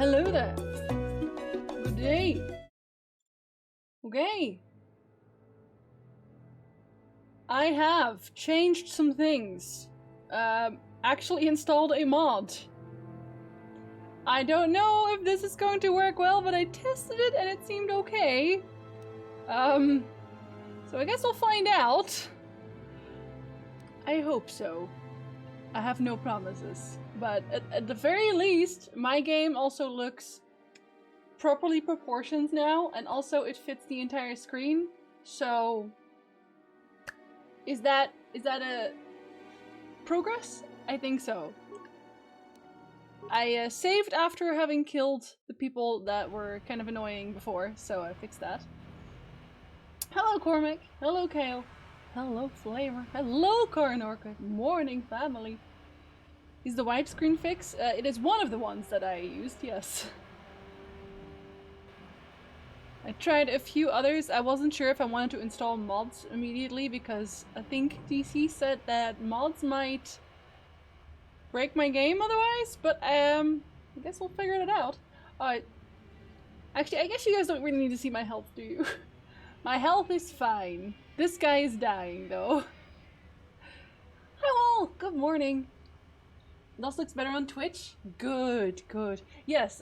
Hello there. Good day. Okay. I have changed some things. Actually installed a mod. I don't know if this is going to work well, but I tested it and it seemed okay. So I guess we'll find out. I hope so. I have no promises. But at the very least, my game also looks properly proportioned now, and also it fits the entire screen. So is that a progress? I think so. I saved after having killed the people that were kind of annoying before, so I fixed that. Hello Cormac, hello Kale, hello Flavor, hello Carnor, good morning family. Is the widescreen fix? It is one of the ones that I used, yes. I tried a few others. I wasn't sure if I wanted to install mods immediately because I think DC said that mods might break my game otherwise, but I guess we'll figure it out. Actually, I guess you guys don't really need to see my health, do you? My health is fine. This guy is dying though. Hi all, good morning. This looks better on Twitch? Good, good. Yes,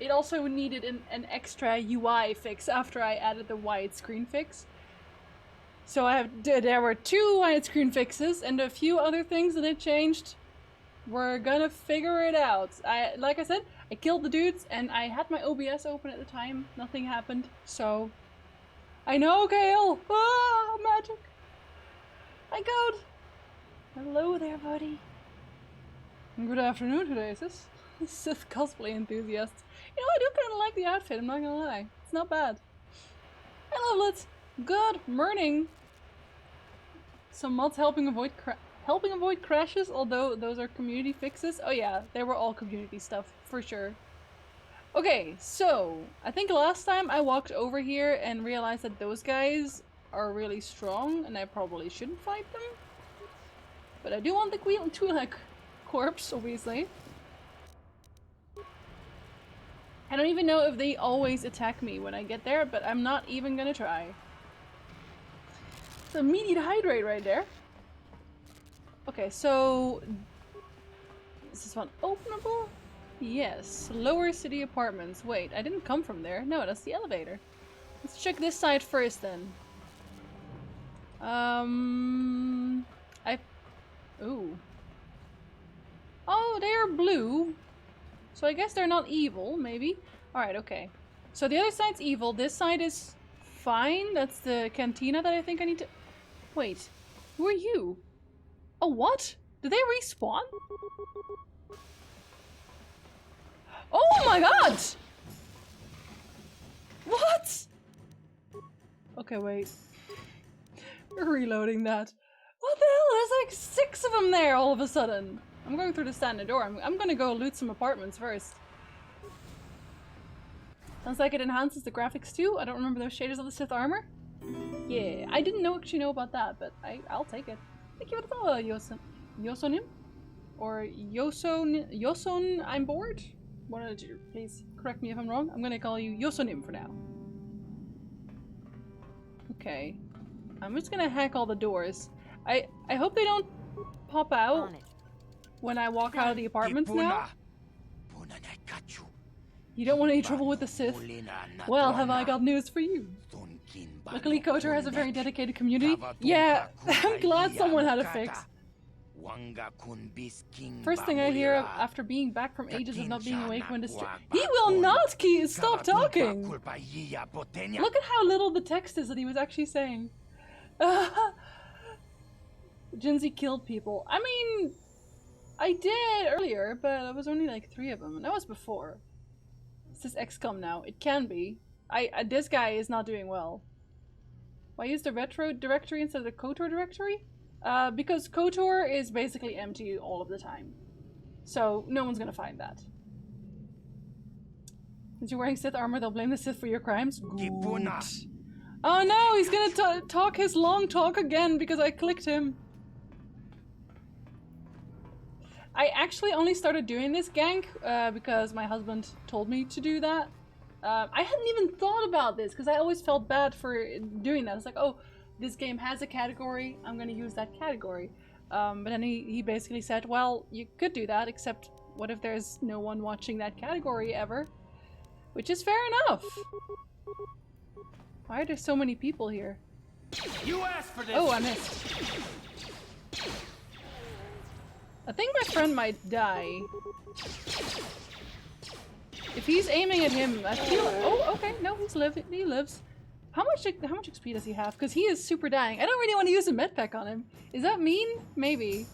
it also needed an extra UI fix after I added the widescreen fix. So there were 2 widescreen fixes and a few other things that I changed. We're gonna figure it out. Like I said, I killed the dudes and I had my OBS open at the time. Nothing happened, so... I know, Kale! Ah, magic! Hi, God! Hello there, buddy. Good afternoon today, is this? Sith cosplay enthusiast. You know, I do kind of like the outfit, I'm not gonna lie. It's not bad. Hi, Lovelets! Good morning! Some mods helping avoid crashes, although those are community fixes. Oh yeah, they were all community stuff, for sure. Okay, so, I think last time I walked over here and realized that those guys are really strong, and I probably shouldn't fight them. But I do want the Twi'lek corpse, obviously. I don't even know if they always attack me when I get there, but I'm not even gonna try. It's a immediate hydrate right there. Okay, so... Is this one openable? Yes. Lower city apartments. Wait, I didn't come from there. No, that's the elevator. Let's check this side first then. Ooh. Oh, they're blue. So I guess they're not evil, maybe? Alright, okay. So the other side's evil. This side is fine. That's the cantina that I think I need to... Wait. Who are you? Oh, what? Did they respawn? Oh my god! What? Okay, wait. We're reloading that. What the hell? There's like 6 of them there all of a sudden. I'm going through the standard door. I'm gonna go loot some apartments first. Sounds like it enhances the graphics too. I don't remember those shaders of the Sith armor. Yeah, I didn't actually know about that, but I'll take it. Thank you for the follow, Yosonim? Or Yoson, I'm bored? One of you, please correct me if I'm wrong. I'm gonna call you Yosonim for now. Okay. I'm just gonna hack all the doors. I hope they don't pop out when I walk out of the apartments now. You don't want any trouble with the Sith? Well, have I got news for you. Luckily, KOTOR has a very dedicated community. Yeah, I'm glad someone had a fix. First thing I hear after being back from ages of not being awake when distracted. He will not stop talking! Look at how little the text is that he was actually saying. Jinzi killed people. I mean, I did earlier, but it was only like 3 of them, and that was before. Is this XCOM now? It can be. This guy is not doing well. Why use the retro directory instead of the KOTOR directory? Because KOTOR is basically empty all of the time. So no one's gonna find that. Since you're wearing Sith armor, they'll blame the Sith for your crimes? Good. Oh no, he's gonna talk his long talk again because I clicked him. I actually only started doing this gank because my husband told me to do that. I hadn't even thought about this because I always felt bad for doing that. It's like, oh, this game has a category, I'm gonna use that category. But then he basically said, well, you could do that, except what if there's no one watching that category ever? Which is fair enough. Why are there so many people here? You asked for this. Oh, I missed. I think my friend might die. If he's aiming at him, I feel. Oh, okay. No, he lives. How much XP does he have? Because he is super dying. I don't really want to use a med pack on him. Is that mean? Maybe.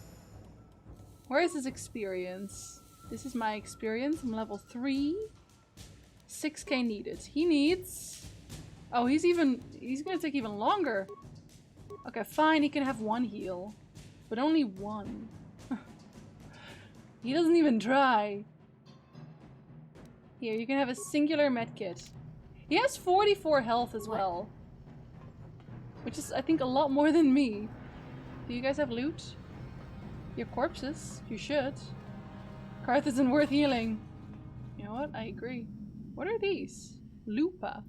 Where is his experience? This is my experience. I'm level 3. 6k needed. He needs. Oh, he's gonna take even longer. Okay, fine. He can have 1 heal, but only 1. He doesn't even try. Here, you can have a singular medkit. He has 44 health as well. Which is, I think, a lot more than me. Do you guys have loot? Your corpses? You should. Karth isn't worth healing. You know what? I agree. What are these? Lupa.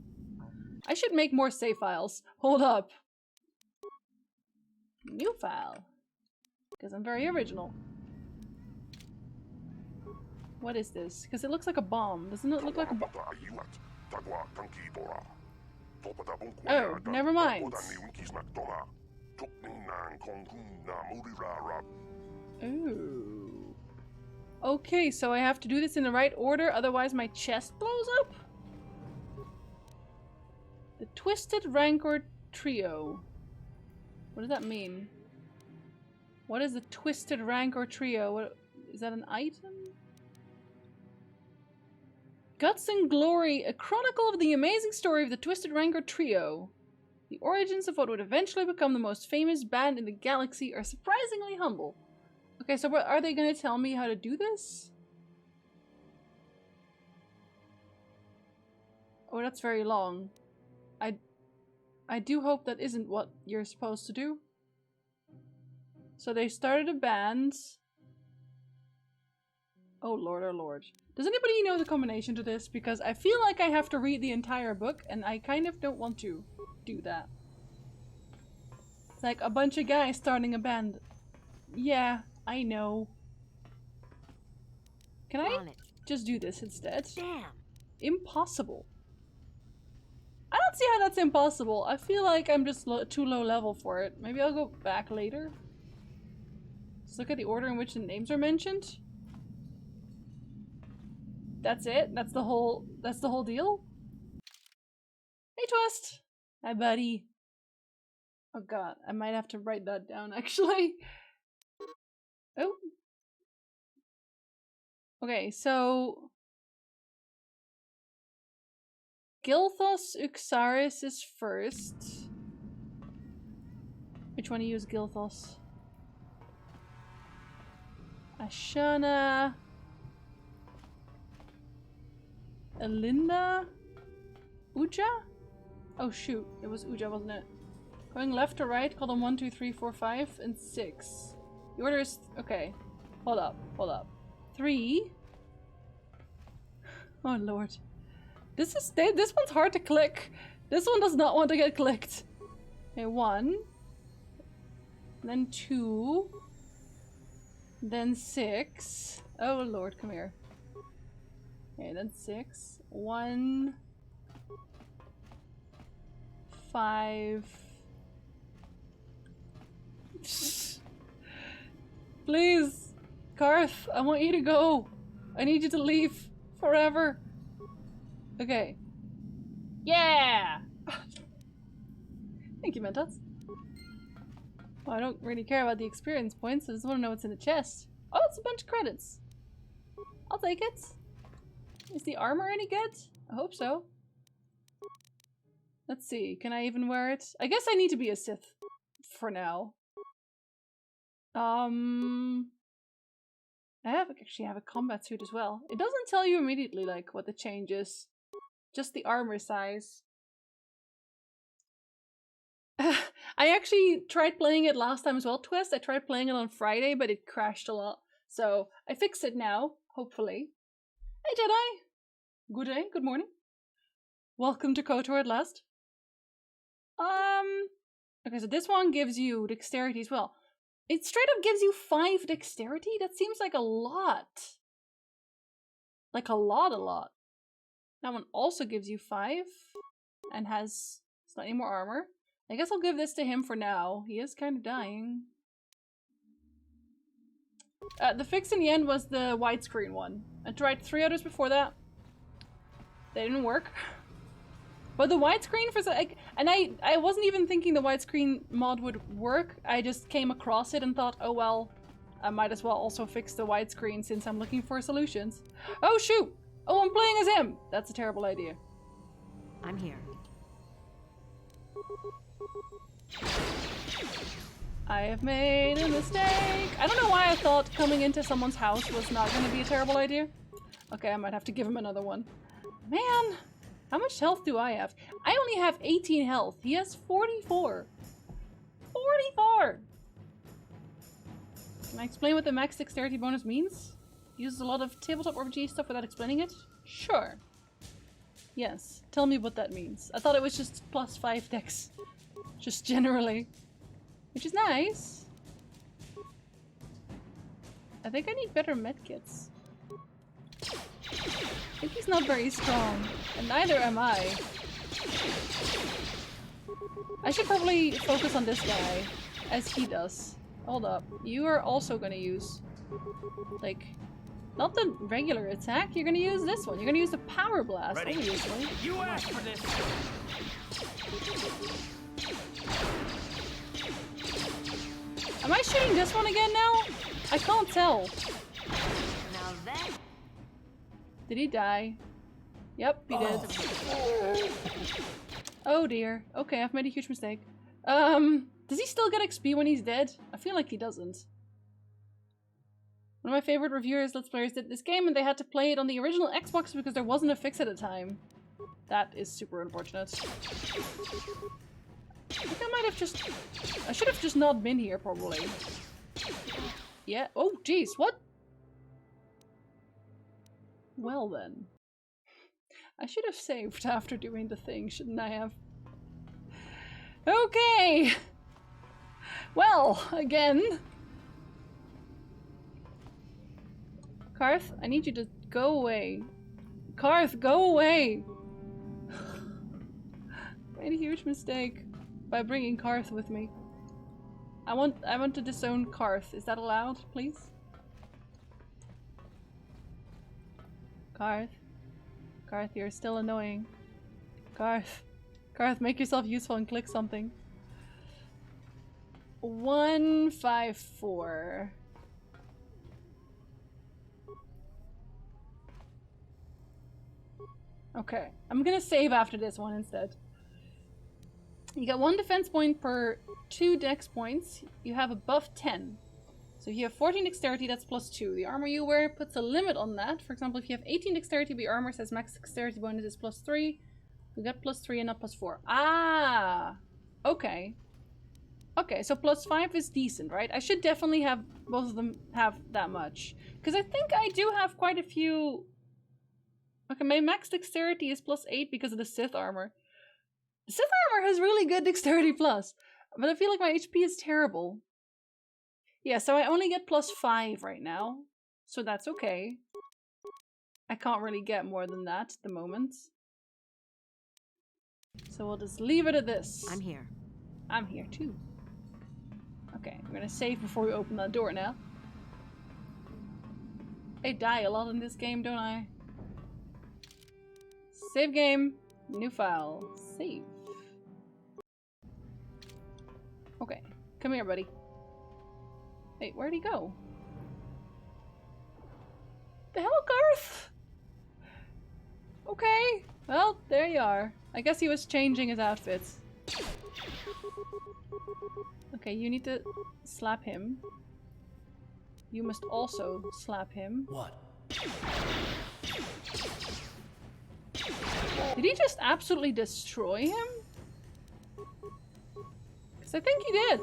I should make more save files. Hold up. New file. Because I'm very original. What is this? Because it looks like a bomb. Doesn't it look like a bomb? Oh, never mind. Ooh. Okay, so I have to do this in the right order, otherwise my chest blows up? The Twisted Rancor Trio. What does that mean? What is the Twisted Rancor Trio? What, is that an item? Guts and Glory, a chronicle of the amazing story of the Twisted Rancor Trio. The origins of what would eventually become the most famous band in the galaxy are surprisingly humble. Okay, so what, are they going to tell me how to do this? Oh, that's very long. I do hope that isn't what you're supposed to do. So they started a band. Oh lord, oh lord. Does anybody know the combination to this? Because I feel like I have to read the entire book and I kind of don't want to do that. It's like a bunch of guys starting a band. Yeah, I know. Can I just do this instead? Damn. Impossible. I don't see how that's impossible. I feel like I'm just too low level for it. Maybe I'll go back later. Let's look at the order in which the names are mentioned. That's it? That's the whole deal? Hey Twist! Hi buddy. Oh god, I might have to write that down actually. Oh. Okay, so Gilthos Uxaris is first. Which one do you use Gilthos? Ashana. Elinda? Uja? Oh shoot, it was Uja, wasn't it? Going left to right, call them 1, 2, 3, 4, 5, and 6. The order is... okay. Hold up, hold up. 3. Oh lord. This one's hard to click. This one does not want to get clicked. Okay, 1. Then 2. Then 6. Oh lord, come here. Okay, then 6. 1. 5. Please! Karth, I want you to go! I need you to leave forever! Okay. Yeah! Thank you, Mentos. Well, I don't really care about the experience points, I just want to know what's in the chest. Oh, it's a bunch of credits! I'll take it! Is the armor any good? I hope so. Let's see, can I even wear it? I guess I need to be a Sith for now. I actually have a combat suit as well. It doesn't tell you immediately like what the change is. Just the armor size. I actually tried playing it last time as well, Twist. I tried playing it on Friday, but it crashed a lot. So I fix it now, hopefully. Hey Jedi! Good day, good morning. Welcome to KOTOR at last. Okay, so this one gives you dexterity as well. It straight up gives you 5 dexterity? That seems like a lot. Like a lot. That one also gives you 5 and has slightly more armor. I guess I'll give this to him for now. He is kind of dying. The fix in the end was the widescreen one. I tried 3 others before that. They didn't work. But the widescreen for and I wasn't even thinking the widescreen mod would work. I just came across it and thought, oh well, I might as well also fix the widescreen since I'm looking for solutions. Oh shoot! Oh, I'm playing as him! That's a terrible idea. I'm here. I have made a mistake. I don't know why I thought coming into someone's house was not going to be a terrible idea. Okay, I might have to give him another one. Man! How much health do I have? I only have 18 health. He has 44. 44! Can I explain what the max dexterity bonus means? Uses a lot of tabletop RPG stuff without explaining it? Sure. Yes. Tell me what that means. I thought it was just plus 5 dex. Just generally. Which is nice. I think I need better medkits. I think he's not very strong, and neither am I. I should probably focus on this guy, as he does. Hold up. You are also gonna use, like, not the regular attack, you're gonna use this one. You're gonna use the power blast, Ready. obviously. You asked for this. Am I shooting this one again now? I can't tell. Now that. Did he die? Yep, he did. Oh dear. Okay, I've made a huge mistake. Does he still get XP when he's dead? I feel like he doesn't. One of my favorite reviewers, Let's Players, did this game and they had to play it on the original Xbox because there wasn't a fix at the time. That is super unfortunate. I think I might have just... I should have just not been here, probably. Yeah. Oh, jeez, what? Well then. I should have saved after doing the thing, shouldn't I have? Okay! Well, again. Karth, I need you to go away. Karth, go away! Made a huge mistake by bringing Karth with me. I want to disown Karth. Is that allowed, please? Karth. Karth, you're still annoying. Karth. Karth, make yourself useful and click something. 154. Okay, I'm gonna save after this one instead. You get 1 defense point per 2 dex points. You have a buff 10. So if you have 14 dexterity, that's plus 2. The armor you wear puts a limit on that. For example, if you have 18 dexterity, but your armor says max dexterity bonus is plus 3. You get plus 3 and not plus 4. Ah! Okay. Okay, so plus 5 is decent, right? I should definitely have both of them have that much. Because I think I do have quite a few... Okay, my max dexterity is plus 8 because of the Sith armor. The Sith armor has really good dexterity plus, but I feel like my HP is terrible. Yeah, so I only get plus 5 right now, so that's okay. I can't really get more than that at the moment. So we'll just leave it at this. I'm here. I'm here too. Okay, we're gonna save before we open that door now. I die a lot in this game, don't I? Save game, new file, save. Okay, come here, buddy. Wait, where'd he go? The hell, Garth? Okay, well, there you are. I guess he was changing his outfits. Okay, you need to slap him. You must also slap him. What? Did he just absolutely destroy him? Because I think he did.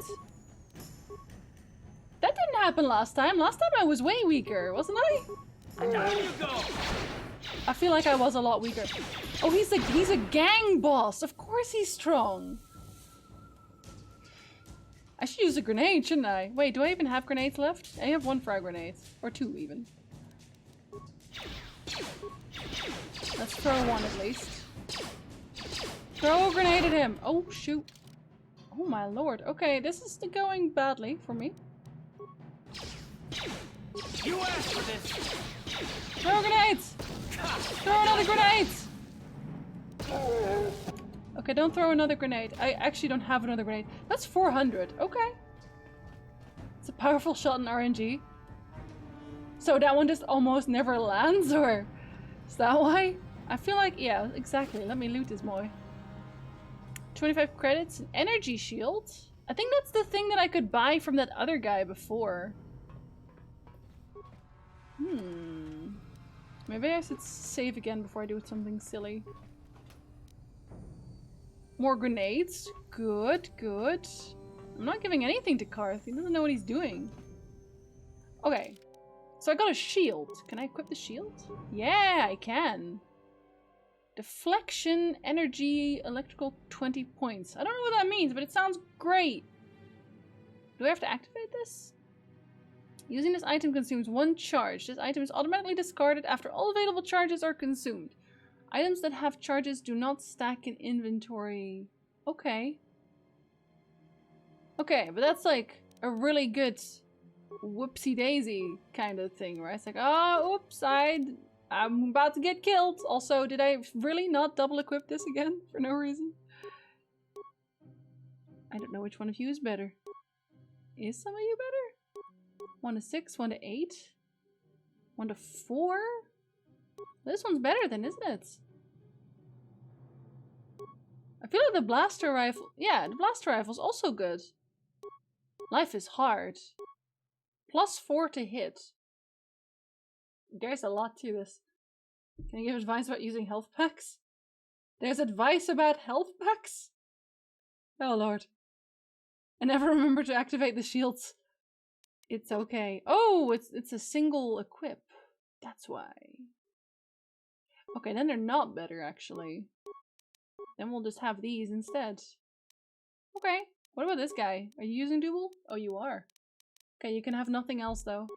That didn't happen last time. Last time I was way weaker, wasn't I? Down you go. I feel like I was a lot weaker. Oh, he's a gang boss. Of course he's strong. I should use a grenade, shouldn't I? Wait, do I even have grenades left? I have 1 frag grenade. Or 2 even. Let's throw 1 at least. Throw a grenade at him. Oh, shoot. Oh my lord. Okay, this is going badly for me. You asked for this. Throw grenades! Throw another grenade! Okay, don't throw another grenade. I actually don't have another grenade. That's 400. Okay. It's a powerful shot in RNG. So that one just almost never lands, or is that why? I feel like, yeah, exactly. Let me loot this boy. 25 credits, an energy shield. I think that's the thing that I could buy from that other guy before. Maybe I should save again before I do something silly. More grenades. Good, good. I'm not giving anything to Karth. He doesn't know what he's doing. Okay. So I got a shield. Can I equip the shield? Yeah, I can. Deflection, energy, electrical, 20 points. I don't know what that means, but it sounds great. Do I have to activate this? Using this item consumes 1 charge. This item is automatically discarded after all available charges are consumed. Items that have charges do not stack in inventory. Okay. Okay, but that's like a really good whoopsie daisy kind of thing, right? It's like, oh, oops, I'm about to get killed. Also, did I really not double equip this again for no reason? I don't know which one of you is better. Is some of you better? 1 to 6, 1 to 8, 1 to 4? This one's better then, isn't it? I feel like the blaster rifle... Yeah, the blaster rifle's also good. Life is hard. +4 to hit. There's a lot to this. Can I give advice about using health packs? There's advice about health packs? Oh lord. I never remember to activate the shields. It's okay. Oh, it's a single equip. That's why. Okay, then they're not better actually. Then we'll just have these instead. Okay. What about this guy? Are you using dual? Oh, you are. Okay, you can have nothing else though.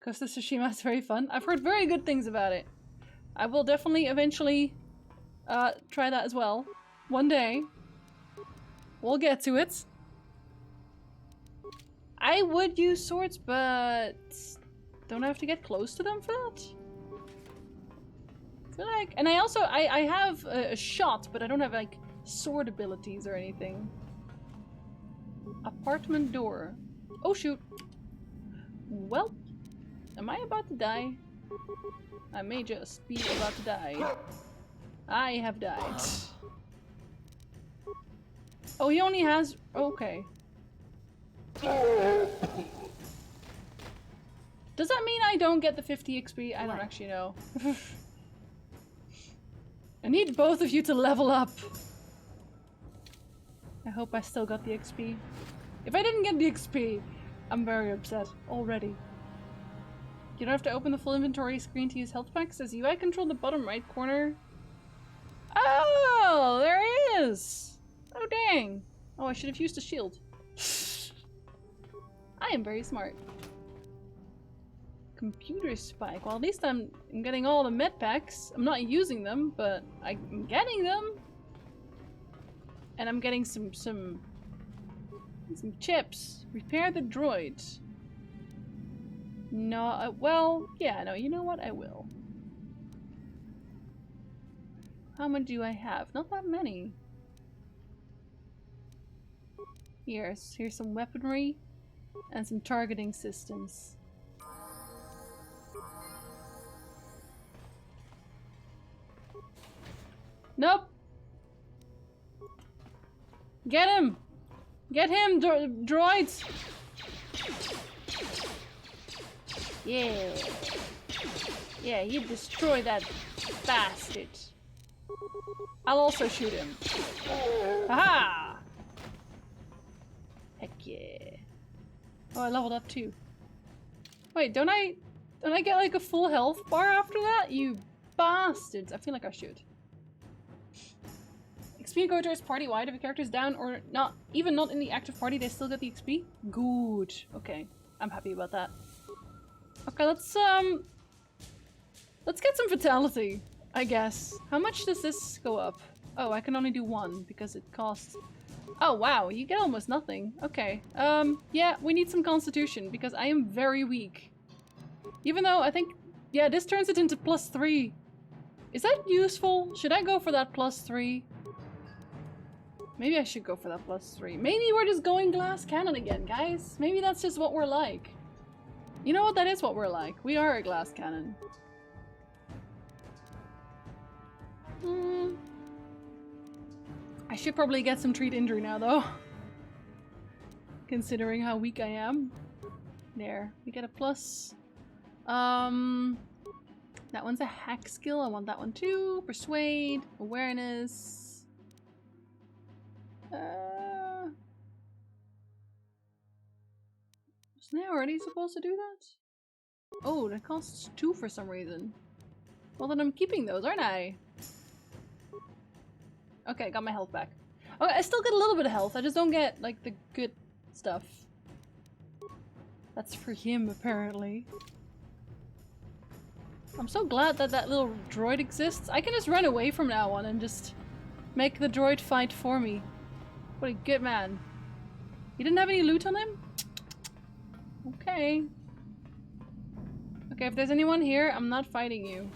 Ghost of Tsushima is very fun. I've heard very good things about it. I will definitely eventually try that as well. One day. We'll get to it. I would use swords, but don't I have to get close to them for that? I feel like, and I have a shot, but I don't have like sword abilities or anything. Apartment door. Oh shoot. Well, am I about to die? I may just be about to die. I have died. Oh, he only has... Okay. Does that mean I don't get the 50 XP? I don't actually know. I need both of you to level up. I hope I still got the XP. If I didn't get the XP, I'm very upset already. You don't have to open the full inventory screen to use health packs. Says UI control the bottom right corner. Oh, there he is. Oh, dang. Oh, I should have used a shield. I am very smart. Computer spike. Well, at least I'm getting all the med packs. I'm not using them, but I'm getting them. And I'm getting some chips. Repair the droid. No, well, yeah, no, you know what? I will. How many do I have? Not that many. Here's some weaponry and some targeting systems. Nope. Get him! Get him, droids! Yeah. Yeah, you destroy that bastard. I'll also shoot him. Haha! Heck yeah. Oh, I leveled up too. Wait, don't I get like a full health bar after that? You bastards! I feel like I should. XP and KOTOR is party-wide. If a character is down or not, even not in the active party, they still get the XP? Good. Okay. I'm happy about that. Okay, let's get some vitality, I guess. How much does this go up? Oh, I can only do one because it costs... Oh, wow. You get almost nothing. Okay. Yeah, we need some constitution because I am very weak. Even though I think... Yeah, this turns it into +3. Is that useful? Should I go for that +3? Maybe I should go for that +3. Maybe we're just going glass cannon again, guys. Maybe that's just what we're like. You know what? That is what we're like. We are a glass cannon. I should probably get some treat injury now, though. Considering how weak I am. There. We get a plus. That one's a hack skill. I want that one too. Persuade. Awareness. Wasn't I already supposed to do that? Oh, that costs 2 for some reason. Well, then I'm keeping those, aren't I? Okay, got my health back. Okay, I still get a little bit of health. I just don't get, like, the good stuff. That's for him, apparently. I'm so glad that that little droid exists. I can just run away from now on and just make the droid fight for me. What a good man. You didn't have any loot on him? Okay. Okay, if there's anyone here, I'm not fighting you.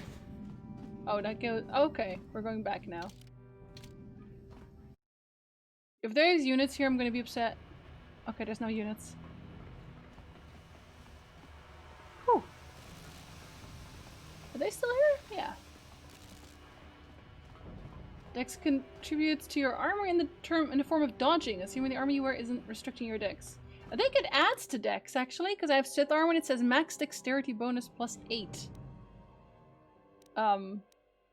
Oh, that goes... Okay, we're going back now. If there's units here, I'm gonna be upset. Okay, there's no units. Whew. Are they still here? Yeah. Dex contributes to your armor in the form of dodging, assuming the armor you wear isn't restricting your dex. I think it adds to dex, actually, because I have Sith armor and it says max dexterity bonus +8.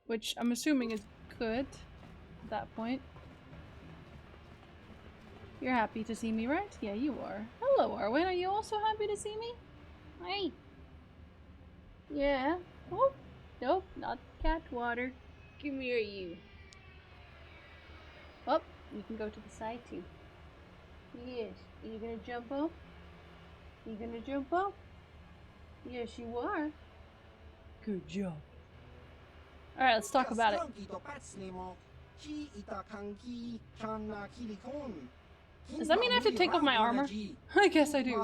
Which I'm assuming is good at that point. You're happy to see me, right? Yeah, you are. Hello, Arwen. Are you also happy to see me? Hi. Yeah. Oh, nope, not cat water. Come here, you. Oh, you can go to the side too. Yes. Are you gonna jump up? You gonna jump up? Yes, you are. Good job. Alright, let's talk about it. Does that mean I have to take off my armor? I guess I do.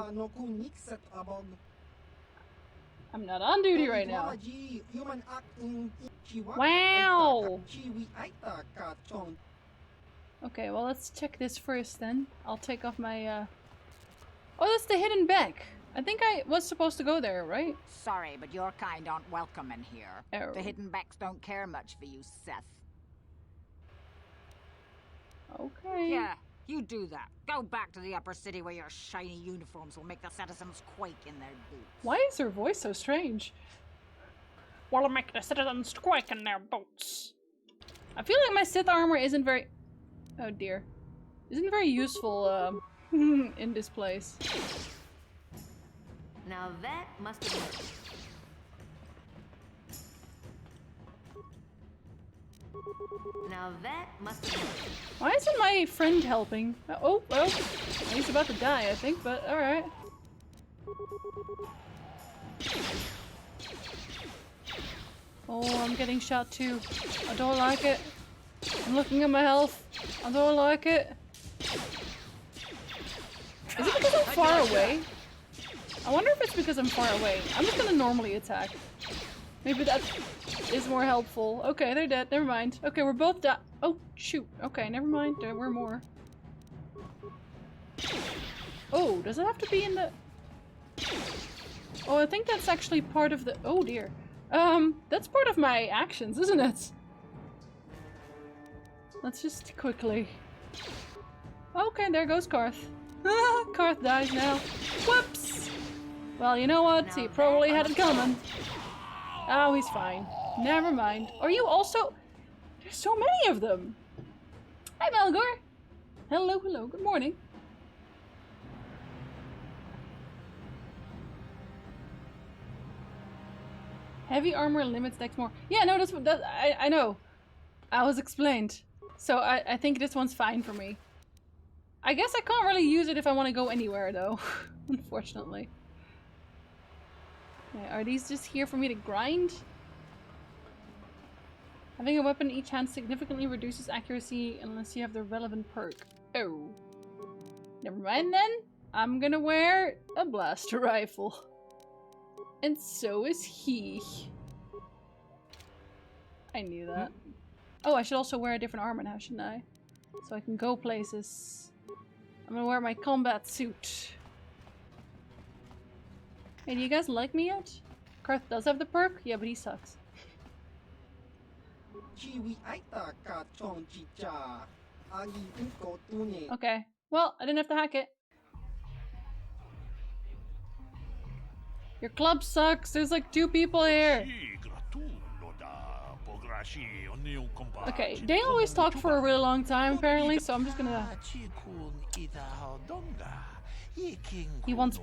I'm not on duty right now. Wow! Okay, well let's check this first then. I'll take off my Oh, that's the hidden beck. I think I was supposed to go there, right? Sorry, but your kind aren't welcome in here. Oh. The hidden becks don't care much for you, Seth. Okay. Yeah, you do that. Go back to the upper city where your shiny uniforms will make the citizens quake in their boots. Why is her voice so strange? Will make the citizens quake in their boots. I feel like my Sith armor isn't very... Oh dear. Isn't very useful, in this place. Now that must have worked. Now that must have worked. Why isn't my friend helping? Oh, well, he's about to die, I think, but alright. Oh, I'm getting shot too. I don't like it. I'm looking at my health. I don't like it. Is it because I'm far away? I wonder if it's because I'm far away. I'm just gonna normally attack. Maybe that is more helpful. Okay, they're dead. Never mind. Okay, we're both dead. Oh, shoot. Okay, never mind. There were more. Oh, does it have to be in the... Oh, I think that's actually part of the... Oh, dear. That's part of my actions, isn't it? Let's just quickly... Okay, there goes Karth. Karth dies now. Whoops! Well, you know what? He probably had it coming. Oh, he's fine. Never mind. Are you also... There's so many of them! Hi, Melgor! Hello, hello, good morning. Heavy armor limits dex more. Yeah, no, that's what I know. I was explained. So I think this one's fine for me. I guess I can't really use it if I want to go anywhere though, unfortunately. Okay, are these just here for me to grind? Having a weapon in each hand significantly reduces accuracy unless you have the relevant perk. Oh. Never mind then. I'm gonna wear a blaster rifle. And so is he. I knew that. Oh, I should also wear a different armor now, shouldn't I? So I can go places. I'm gonna wear my combat suit. Hey, do you guys like me yet? Karth does have the perk? Yeah, but he sucks. Okay. Well, I didn't have to hack it. Your club sucks. There's like 2 people here. Okay, they always talk for a really long time apparently, so I'm just gonna... He wants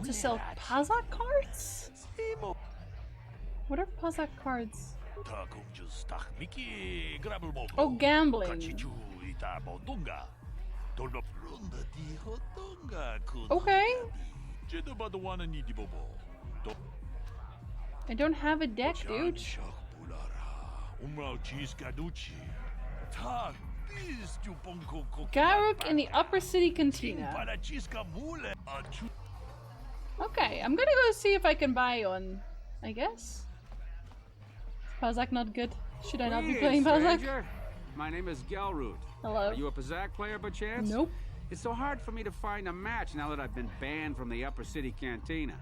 to sell Pazak cards? What are Pazak cards? Oh, gambling. Okay. I don't have a deck, dude. Garuk in the Upper City Cantina. Okay, I'm gonna go see if I can buy one, I guess. Pazak not good. Should I not be playing Pazak? My name is Gelroot. Hello. Are you a Pazak player by chance? Nope. It's so hard for me to find a match now that I've been banned from the Upper City Cantina.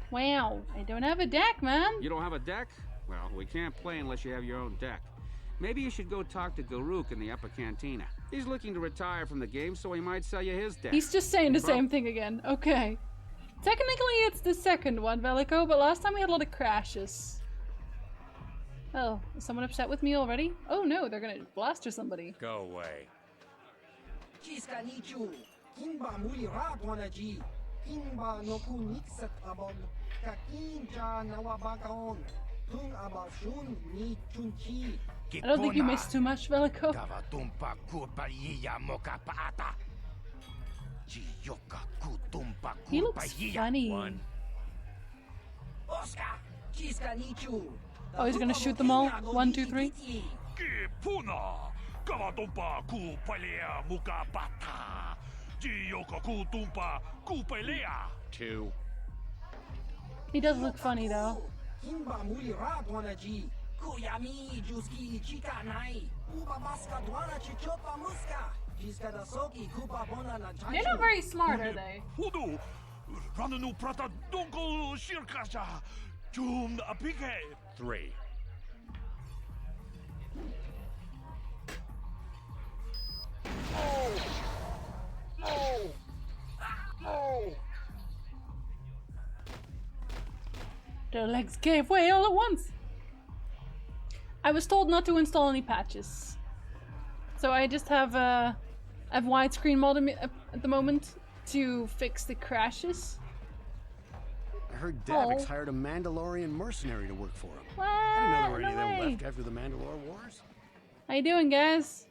Wow, I don't have a deck, man. You don't have a deck? Well, we can't play unless you have your own deck. Maybe you should go talk to Garuk in the Upper Cantina. He's looking to retire from the game, so he might sell you his deck. He's just saying the same thing again. Okay. Technically, it's the second one, Velico, but last time we had a lot of crashes. Oh, is someone upset with me already? Oh no, they're gonna blast or somebody. Go away. I don't think you missed too much, Velico. He looks funny. Oh, he's gonna shoot them all? 1, 2, 3. Two. He does look funny though. They're not very smart, are they? Three. Their legs gave way all at once. I was told not to install any patches, so I just have widescreen mod at the moment to fix the crashes. I heard Davik's hired a Mandalorian mercenary to work for him. What? I didn't know there were any No of them way. left after the Mandalore Wars. How you doing, guys?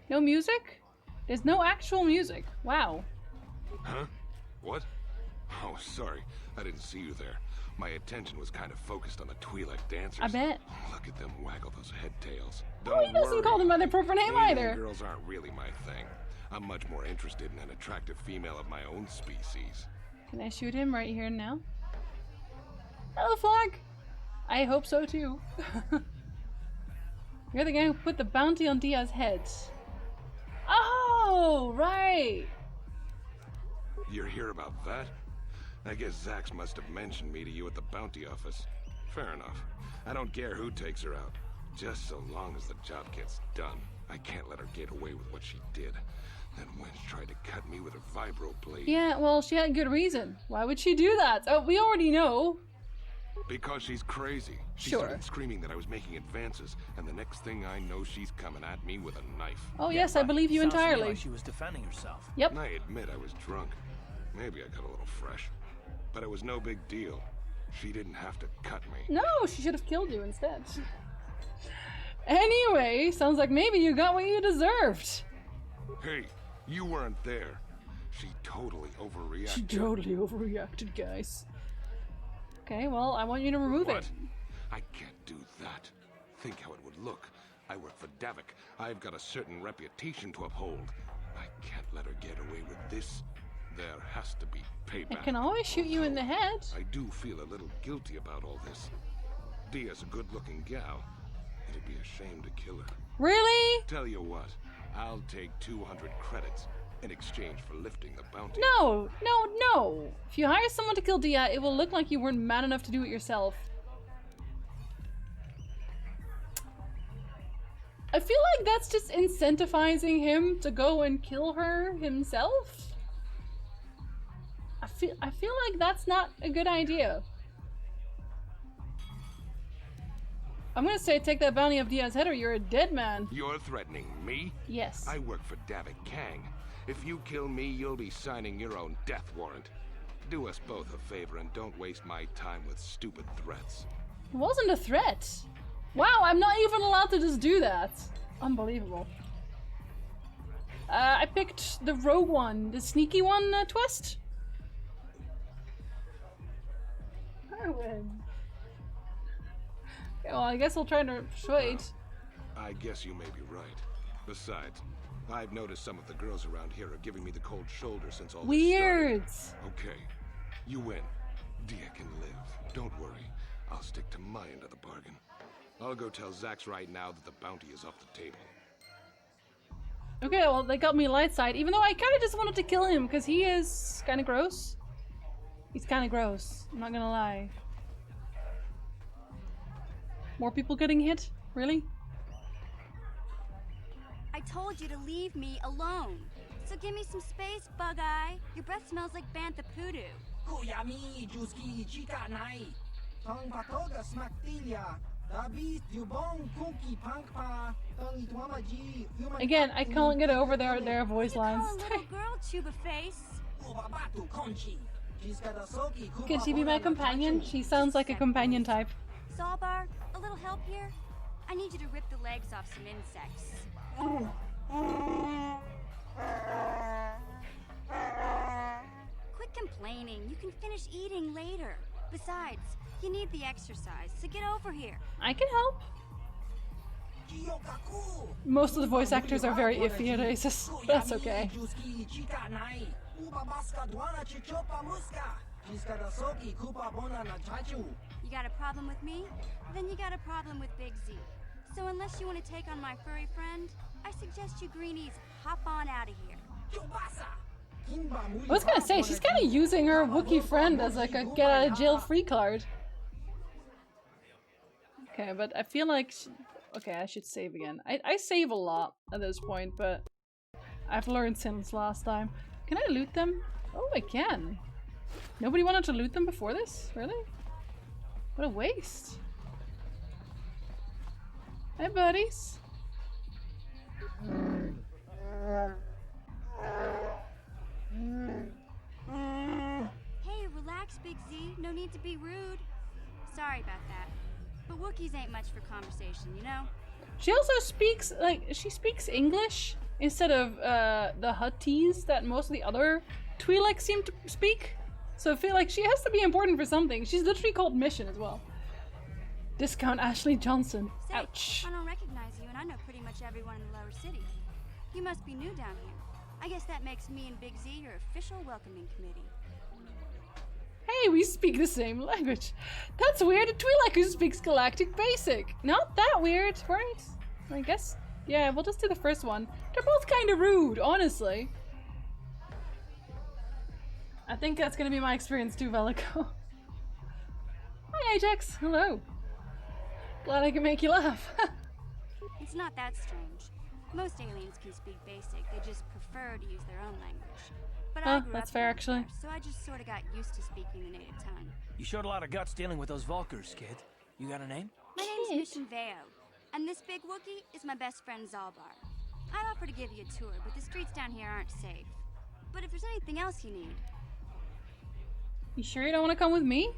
No music? There's no actual music. Wow. Huh? What? Oh, sorry. I didn't see you there. My attention was kind of focused on the Twi'lek dancers. I bet. Look at them waggle those head tails. Oh, he doesn't call them by their proper name Alien either. girls aren't really my thing. I'm much more interested in an attractive female of my own species. Can I shoot him right here and now? Hello, Flag! I hope so too. You're the guy who put the bounty on Dia's head. Oh, right! You're here about that? I guess Zax must have mentioned me to you at the bounty office. Fair enough. I don't care who takes her out. Just so long as the job gets done. I can't let her get away with what she did. That wench tried to cut me with her vibro blade. Yeah, well, she had good reason. Why would she do that? Oh, we already know. Because she's crazy. She Sure. started screaming that I was making advances, and the next thing I know, she's coming at me with a knife. Oh yes, I believe you Sounds to me entirely. like she was defending herself. Yep. I admit I was drunk. Maybe I got a little fresh. But it was no big deal. She didn't have to cut me. No, she should have killed you instead. Anyway, sounds like maybe you got what you deserved. Hey, you weren't there. She totally overreacted. She totally overreacted, guys. Okay, well, I want you to remove What? it. I can't do that. Think how it would look. I work for Davik. I've got a certain reputation to uphold. I can't let her get away with this. There has to be payback. I can always shoot you in the head. I do feel a little guilty about all this. Dia's a good-looking gal. It'd be a shame to kill her. Really? Tell you what, I'll take 200 credits in exchange for lifting the bounty. No, no, no. If you hire someone to kill Dia, it will look like you weren't man enough to do it yourself. I feel like that's just incentivizing him to go and kill her himself. I feel like that's not a good idea. I'm gonna say take that bounty off Dia's head or you're a dead man. You're threatening me? Yes. I work for Davik Kang. If you kill me, you'll be signing your own death warrant. Do us both a favor and don't waste my time with stupid threats. It wasn't a threat. Wow, I'm not even allowed to just do that. Unbelievable. I picked the rogue one, the sneaky one twist. I win. Okay, well, I guess I'll try to persuade. I guess you may be right. Besides, I've noticed some of the girls around here are giving me the cold shoulder since all this Weird. started. Okay, you win. Dia can live. Don't worry. I'll stick to my end of the bargain. I'll go tell Zax right now that the bounty is off the table. Okay, well, they got me light side, even though I kind of just wanted to kill him because he is kind of gross. He's kind of gross. I'm not gonna lie. More people getting hit? Really? I told you to leave me alone. So give me some space, Bug-Eye. Your breath smells like bantha poodoo. Again, I can't get over their voice lines. Call a little girl Chuba Face. Can she be my companion? She sounds like a companion type. Zalbar, a little help here? I need you to rip the legs off some insects. Quit complaining. You can finish eating later. Besides, you need the exercise, so get over here. I can help. Most of the voice actors are very iffy at Aces. That's okay. You got a problem with me? Then you got a problem with Big Z. So unless you want to take on my furry friend, I suggest you greenies hop on out of here. I was gonna say, she's kind of using her Wookiee friend as like a get out of jail free card. Okay, but I feel like... Okay, I should save again. I save a lot at this point, but I've learned since last time. Can I loot them? Oh, I can. Nobody wanted to loot them before this? Really? What a waste. Hey, buddies. Hey, relax, Big Z. No need to be rude. Sorry about that. But Wookiees ain't much for conversation, you know? She also speaks, like, she speaks English instead of the Hutties that most of the other Twi'lek seem to speak. So I feel like she has to be important for something. She's literally called Mission as well. Discount Ashley Johnson. Say, Ouch. I don't recognize you, and I know pretty much everyone in the lower city. You must be new down here. I guess that makes me and Big Z your official welcoming committee. Hey, we speak the same language. That's weird. A Twi'lek who speaks Galactic Basic. Not that weird, right? I guess. Yeah, we'll just do the first one. They're both kind of rude, honestly. I think that's gonna be my experience too, Velico. Hi, Ajax. Hello. Glad I can make you laugh. It's not that strange. Most aliens can speak Basic. They just prefer to use their own language. But I grew that's up fair, down actually. there, so I just sort of got used to speaking the native tongue. You showed a lot of guts dealing with those Vulkars, kid. You got a name? My name's Mission Veo, and this big Wookiee is my best friend Zalbar. I'd offer to give you a tour, but the streets down here aren't safe. But if there's anything else you need... You sure you don't want to come with me?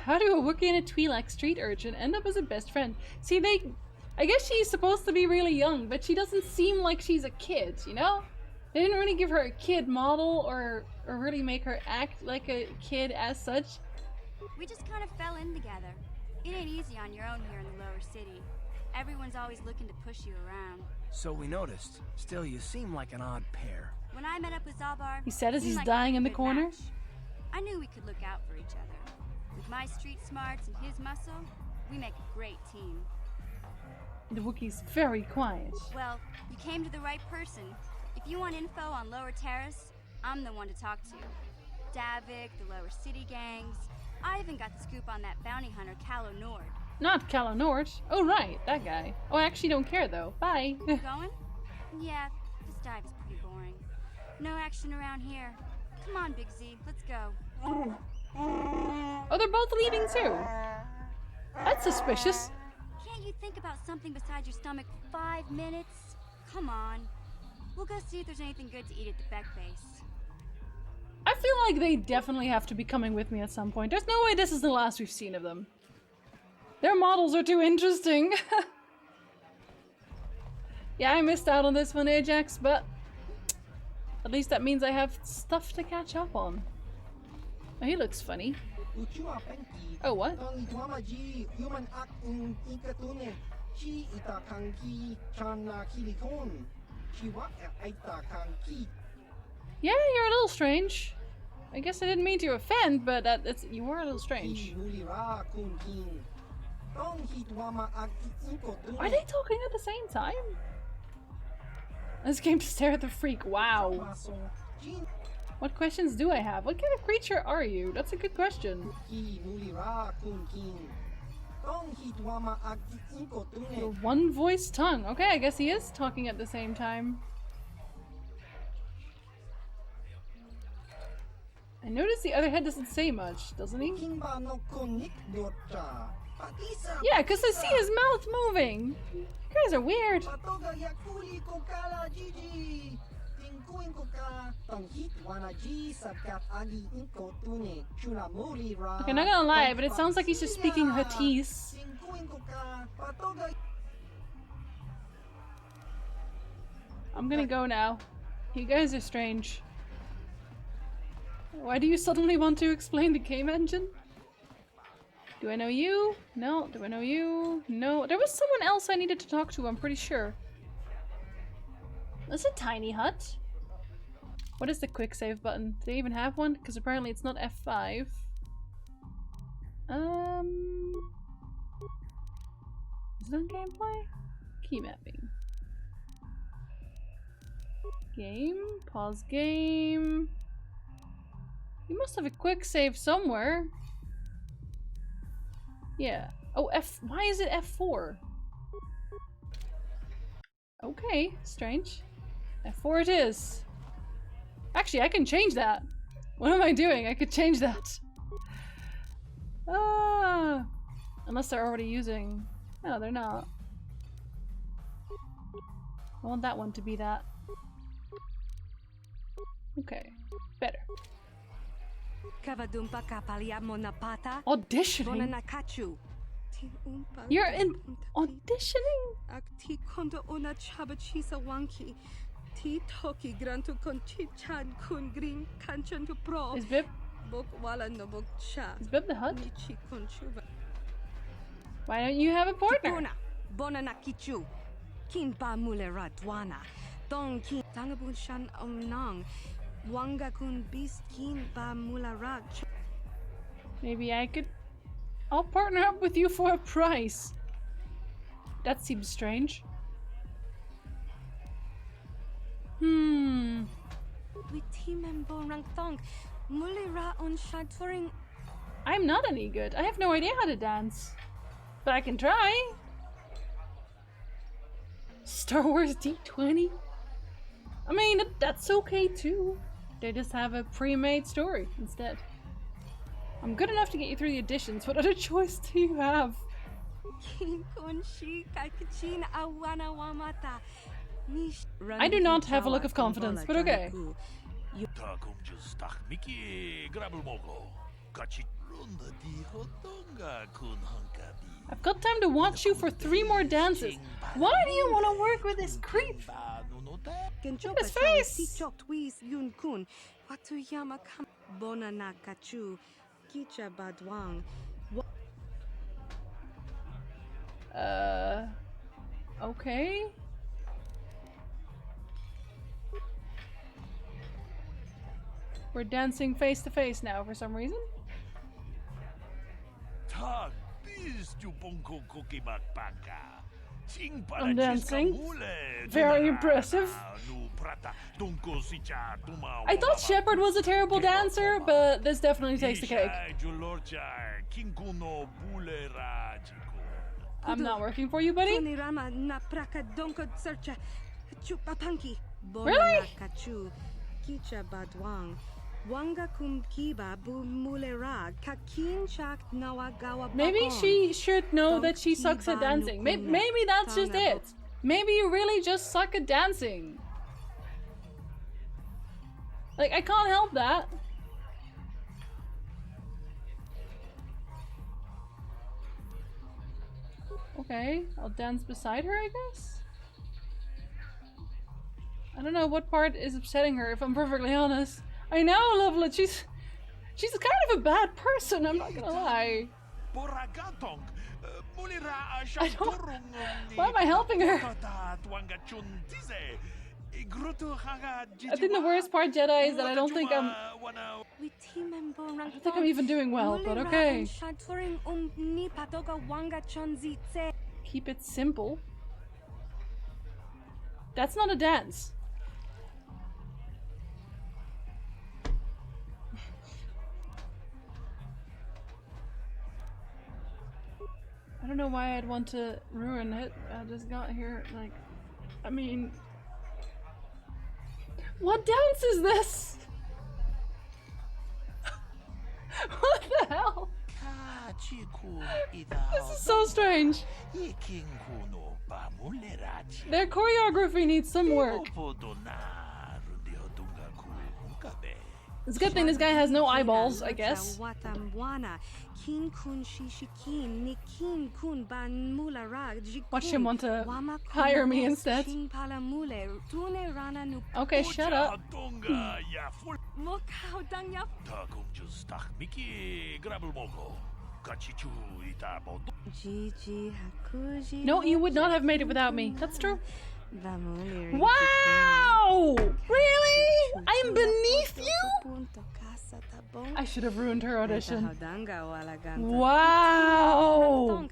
How do a Wookiee and a Twi'lek street urchin end up as a best friend? See, I guess she's supposed to be really young, but she doesn't seem like she's a kid, you know? They didn't really give her a kid model or really make her act like a kid as such. We just kind of fell in together. It ain't easy on your own here in the lower city. Everyone's always looking to push you around. So we noticed. Still, you seem like an odd pair. When I met up with Zalbar, He said as seemed he's like dying a in the good corner. match. I knew we could look out for each other. With my street smarts and his muscle, we make a great team. The Wookiee's very quiet. Well, you came to the right person. If you want info on Lower Terrace, I'm the one to talk to. Davik, the Lower City gangs. I even got the scoop on that bounty hunter, Calo Nord. Not Calo Nord. Oh right, that guy. Oh, I actually don't care though. Bye. Going? Yeah, this dive is pretty boring. No action around here. Come on, Big Z, let's go. Oh, they're both leaving too. That's suspicious. Can't you think about something besides your stomach for 5 minutes? Come on. We'll go see if there's anything good to eat at the Beck base. I feel like they definitely have to be coming with me at some point. There's no way this is the last we've seen of them. Their models are too interesting. Yeah, I missed out on this one, Ajax, but at least that means I have stuff to catch up on. Oh, he looks funny. Oh, what? Yeah, you're a little strange. I guess I didn't mean to offend, but you were a little strange. Are they talking at the same time? I just came to stare at the freak. Wow. What questions do I have? What kind of creature are you? That's a good question. Your one-voice tongue. Okay, I guess he is talking at the same time. I noticed the other head doesn't say much, doesn't he? Yeah, because I see his mouth moving. You guys are weird. Okay, not gonna lie, but it sounds like he's just speaking Huttese. I'm gonna go now. You guys are strange. Why do you suddenly want to explain the game engine? Do I know you? No. Do I know you? No. There was someone else I needed to talk to, I'm pretty sure. That's a tiny hut. What is the quick save button? Do they even have one? Because apparently it's not F5. Is it on gameplay? Key mapping. Game. Pause game. You must have a quick save somewhere. Yeah. Oh, F. Why is it F4? Okay, strange. F4 it is. Actually, I can change that. What am I doing? I could change that. Ah, unless they're already using. No, they're not. I want that one to be that. Okay, better. Auditioning? You're in auditioning? Is Bib? Is Bib the hut? Why don't you have a partner? Maybe I could... I'll partner up with you for a price. That seems strange. I'm not any good. I have no idea how to dance. But I can try. Star Wars D20? I mean, that's okay too. They just have a pre-made story instead. I'm good enough to get you through the auditions. What other choice do you have? I do not have a look of confidence, but okay. I've got time to watch you for 3 more dances. Why do you want to work with this creep? Look at his face! Okay. We're dancing face to face now for some reason. I'm dancing. Very impressive. I thought Shepard was a terrible dancer, but this definitely takes the cake. I'm not working for you, buddy. Really? Maybe she should know that she sucks at dancing. Maybe that's just it. Maybe you really just suck at dancing. Like, I can't help that. Okay, I'll dance beside her, I guess? I don't know what part is upsetting her, if I'm perfectly honest. I know, Lovelet, she's kind of a bad person, I'm not gonna lie. I don't... Why am I helping her? I think the worst part, Jedi, is that I don't think I'm even doing well, but okay. Keep it simple. That's not a dance. I don't know why I'd want to ruin it. I just got here, like, I mean... What dance is this? What the hell? This is so strange. Their choreography needs some work. It's a good thing this guy has no eyeballs, I guess. Watch him want to hire me instead. Okay, shut up. No, you would not have made it without me. That's true. Wow! Really? I'm beneath you? I should have ruined her audition. Wow!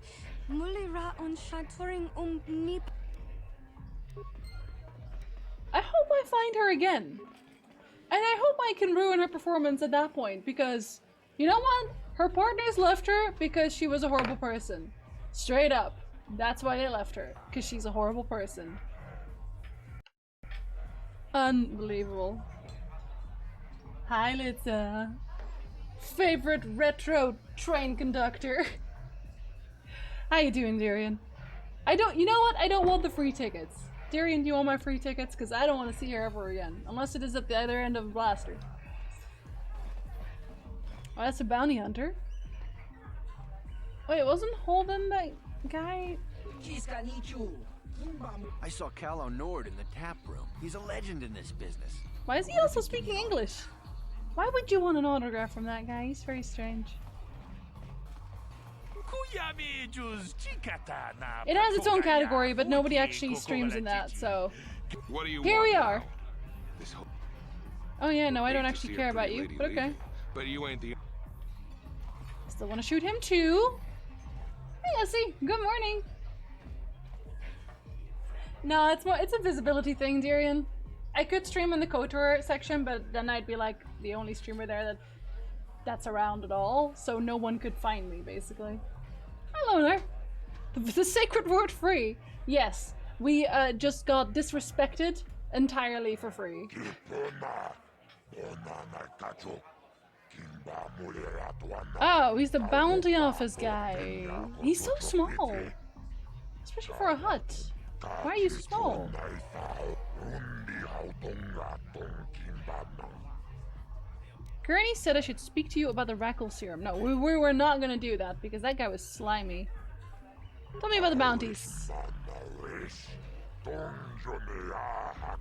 I hope I find her again. And I hope I can ruin her performance at that point, because, you know what? Her partners left her because she was a horrible person. Straight up. That's why they left her. Because she's a horrible person. Unbelievable. Hi, Litza. Favorite retro train conductor. How you doing, Darian? You know what? I don't want the free tickets. Darian, do you want my free tickets? Because I don't want to see her ever again. Unless it is at the other end of the blaster. Oh, that's a bounty hunter. Wait, wasn't Holden that guy? I saw Calo Nord in the tap room. He's a legend in this business. Why is he also speaking English? Why would you want an autograph from that guy? He's very strange. It has its own category, but nobody actually streams in that, so... Here we are! Oh yeah, no, I don't actually care about you, but okay. But you ain't the... Still want to shoot him too. Hey, Essie. Good morning. No, it's a visibility thing, Darian. I could stream in the KOTOR section, but then I'd be like the only streamer there that's around at all, so no one could find me, basically. Hello there. The sacred word free. Yes, we just got disrespected entirely for free. Oh, he's the bounty office guy. He's so small. Especially for a hut. Why are you so small? Gurney said I should speak to you about the Rackle serum. No, we were not gonna do that because that guy was slimy. Tell me about the bounties.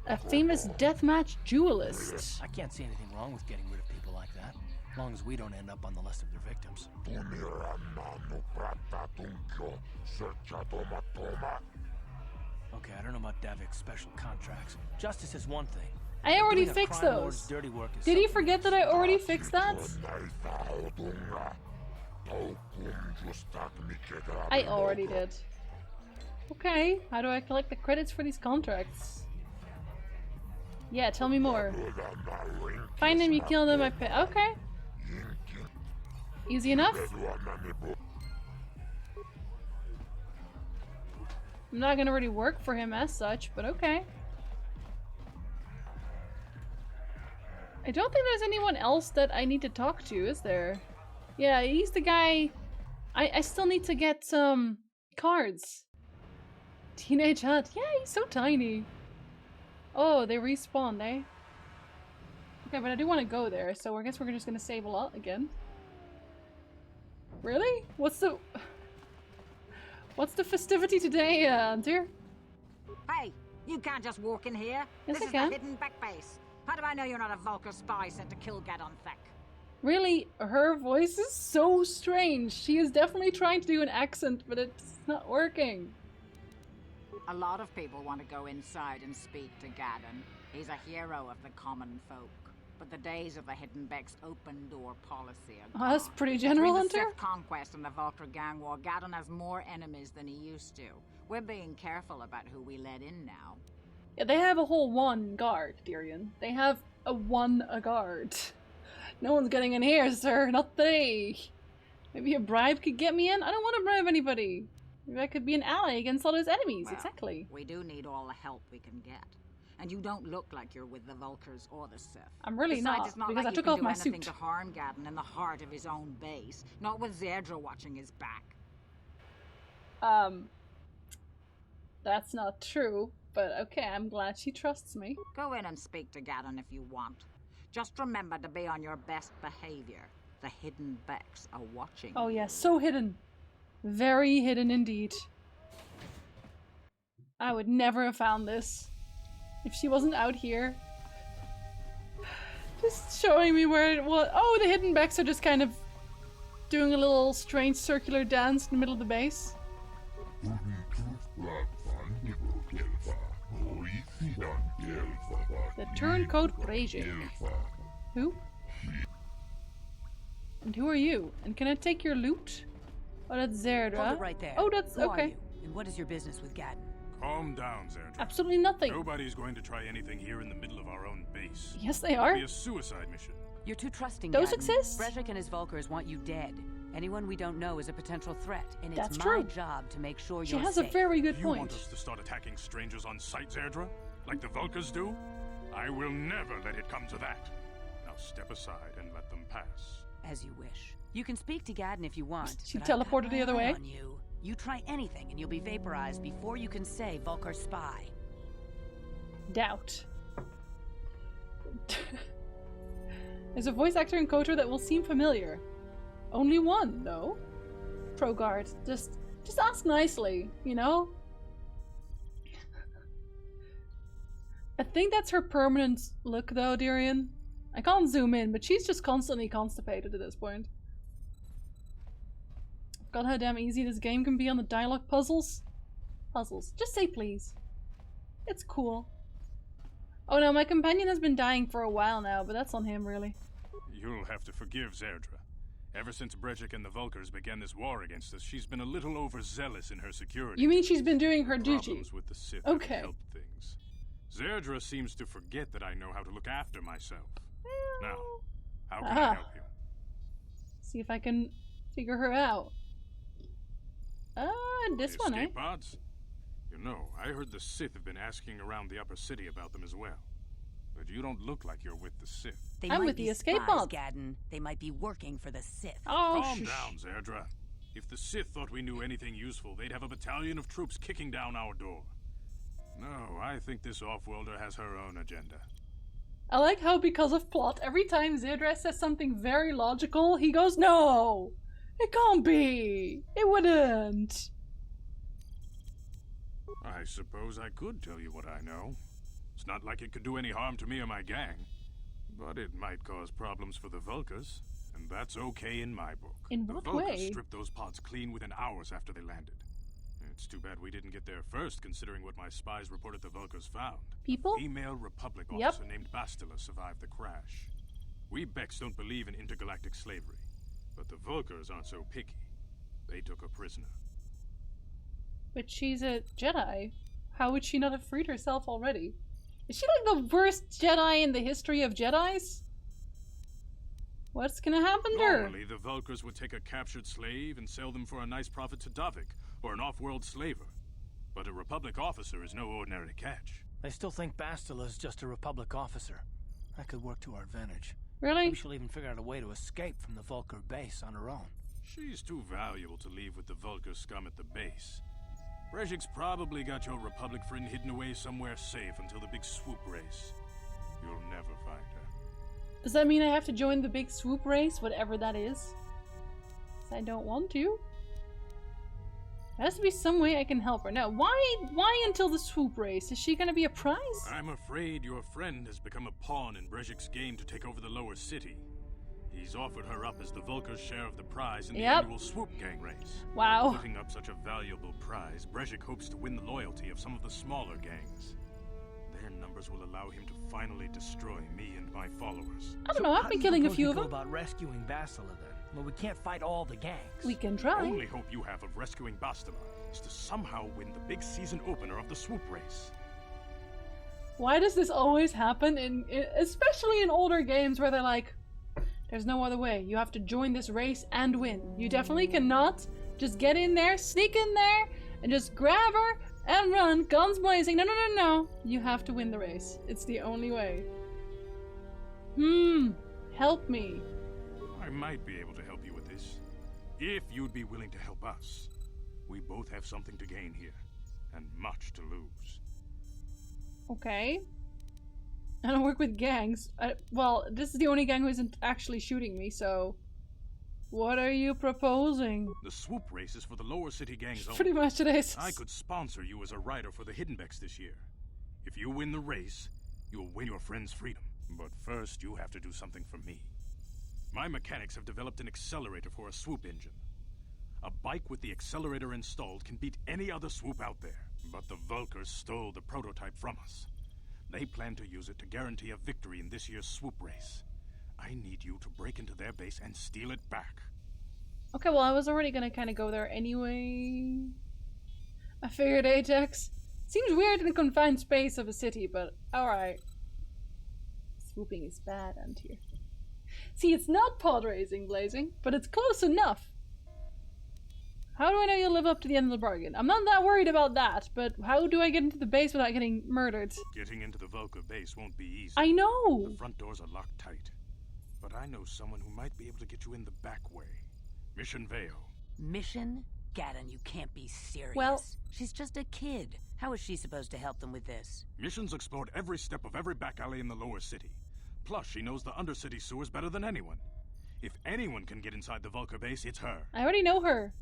A famous deathmatch duelist. I can't see anything wrong with getting rid of people like that, as long as we don't end up on the list of their victims. Okay, I don't know about Davik's special contracts. Justice is one thing. I already Doing a fixed crime those. lord's dirty work is Did he something forget that I already fixed that? I already did. Okay, how do I collect the credits for these contracts? Yeah, tell me more. Find them, you kill them, I pay. Okay. Easy enough? I'm not gonna really work for him as such, but okay. I don't think there's anyone else that I need to talk to, is there? Yeah, he's the guy. I still need to get some cards. Teenage Hut. Yeah, he's so tiny. Oh, they respawned, eh? Okay, but I do want to go there, so I guess we're just gonna save a lot again. Really? What's the festivity today, dear? Hey, you can't just walk in here. Yes, This I is can. the hidden back base. How do I know you're not a Vulcar spy sent to kill Gadon Thek? Really, her voice is so strange. She is definitely trying to do an accent, but it's not working. A lot of people want to go inside and speak to Gadon. He's a hero of the common folk. But the days of the Hidden Beck's open door policy are gone. Oh, that's pretty general, Between the Hunter. Sith conquest and the Vulcar gang war, Gadon has more enemies than he used to. We're being careful about who we let in now. Yeah, they have a whole one guard, Tyrion. They have a guard. No one's getting in here, sir. Not they. Maybe a bribe could get me in? I don't want to bribe anybody. Maybe I could be an ally against all those enemies. Well, exactly. We do need all the help we can get. And you don't look like you're with the Vulcars or the Sith. I'm really Besides, not, it's not because like I you took can off do my anything suit. to harm Gadon in the heart of his own base. Not with Zerdra watching his back. That's not true, but okay, I'm glad she trusts me. Go in and speak to Gadon if you want. Just remember to be on your best behavior. The Hidden Becks are watching. Oh yeah, so hidden. Very hidden indeed. I would never have found this if she wasn't out here. Just showing me where it was. Oh, the Hidden Becks are just kind of doing a little strange circular dance in the middle of the base. The Turncoat Brejik. Who? And who are you? And can I take your loot? Oh, that's Zerdra. Hold it right there. Oh, that's Who are okay. you? And what is your business with Gadon? Calm down, Zerdra. Absolutely nothing. Nobody's going to try anything here in the middle of our own base. Yes, they are. It'll be a suicide mission. You're too trusting, Those Gadon. exist? Brejik and his Vulcars want you dead. Anyone we don't know is a potential threat, and That's it's my true. job to make sure She you're has safe. a very good You point. want us to start attacking strangers on sight, Zerdra? Like the Vulcars do? I will never let it come to that. Now step aside and let them pass. As you wish. You can speak to Gadon if you want. She but I've got teleported the my other eye way? on you. You try anything and you'll be vaporized before you can say Vulcar spy. Doubt. There's a voice actor in KOTOR that will seem familiar. Only one, though. Progard, just ask nicely, you know? I think that's her permanent look, though, Darian. I can't zoom in, but she's just constantly constipated at this point. Forgot how damn easy this game can be on the dialogue puzzles. Just say please. It's cool. Oh no, my companion has been dying for a while now, but that's on him, really. You'll have to forgive Zerdra. Ever since Brejik and the Vulcars began this war against us, she's been a little overzealous in her security. You mean she's been doing her duty? Problems with the Sith Okay. have helped things. Zerdra seems to forget that I know how to look after myself. Now, how can I help you? See if I can figure her out. This one, eh? Escape pods? You know, I heard the Sith have been asking around the upper city about them as well. But you don't look like you're with the Sith. They I'm might with be the escape spies, pods. Gadon. They might be working for the Sith. Oh, Calm shush. down, Zerdra. If the Sith thought we knew anything useful, they'd have a battalion of troops kicking down our door. No, I think this off-worlder has her own agenda. I like how because of plot, every time Zedra says something very logical, he goes, no! It can't be! It wouldn't! I suppose I could tell you what I know. It's not like it could do any harm to me or my gang. But it might cause problems for the Vulkars, and that's okay in my book. In what the Vulkars way? stripped those pods clean within hours after they landed. It's too bad we didn't get there first, considering what my spies reported the Vulkars found. People? A female Republic Yep. officer named Bastila survived the crash. We Becks don't believe in intergalactic slavery, but the Vulkars aren't so picky. They took her prisoner. But she's a Jedi. How would she not have freed herself already? Is she like the worst Jedi in the history of Jedis? What's gonna happen to her? Normally, the Vulkars would take a captured slave and sell them for a nice profit to Davik, or an off-world slaver. But a Republic officer is no ordinary catch. They still think Bastila is just a Republic officer. That could work to our advantage. Really? Maybe she'll even figure out a way to escape from the Vulkar base on her own. She's too valuable to leave with the Vulkar scum at the base. Brejik's probably got your Republic friend hidden away somewhere safe until the big swoop race. You'll never find her. Does that mean I have to join the big swoop race, whatever that is? 'Cause I don't want to. There has to be some way I can help her. Now, why until the swoop race? Is she gonna be a prize? I'm afraid your friend has become a pawn in Brejik's game to take over the lower city. He's offered her up as the Vulkar's share of the prize in the annual swoop gang race. Wow. Putting up such a valuable prize, Brejik hopes to win the loyalty of some of the smaller gangs. Their numbers will allow him to finally destroy me and my followers. I don't know, I've been killing a few of them. About rescuing Bastila then? Well, we can't fight all the gangs. We can The try. only hope you have of rescuing Bastila is to somehow win the big season opener of the swoop race. Why does this always happen especially in older games where they're like, there's no other way. You have to join this race and win. You definitely cannot just get in there, sneak in there, and just grab her and run, guns blazing. No, no, no, no. You have to win the race. It's the only way. Help me. I might be able to help you with this, if you'd be willing to help us. We both have something to gain here, and much to lose. Okay. I don't work with gangs. Well, this is the only gang who isn't actually shooting me, so... What are you proposing? The swoop race is for the lower city gangs only. Pretty much it is. I could sponsor you as a rider for the Hidden Becks this year. If you win the race, you'll win your friend's freedom. But first, you have to do something for me. My mechanics have developed an accelerator for a swoop engine. A bike with the accelerator installed can beat any other swoop out there. But the Vulkars stole the prototype from us. They plan to use it to guarantee a victory in this year's swoop race. I need you to break into their base and steal it back. Okay, well, I was already gonna kind of go there anyway. I figured Ajax. Seems weird in the confined space of a city, but alright. Swooping is bad, and here. See, it's not pod racing, Blazing, but it's close enough. How do I know you'll live up to the end of the bargain? I'm not that worried about that, but how do I get into the base without getting murdered? Getting into the Vulkar base won't be easy. I know! The front doors are locked tight. But I know someone who might be able to get you in the back way. Mission Veo. Mission? Gaddon, you can't be serious. Well- she's just a kid. How is she supposed to help them with this? Mission's explored every step of every back alley in the lower city. Plus, she knows the undercity sewers better than anyone. If anyone can get inside the Vulkar base, it's her. I already know her.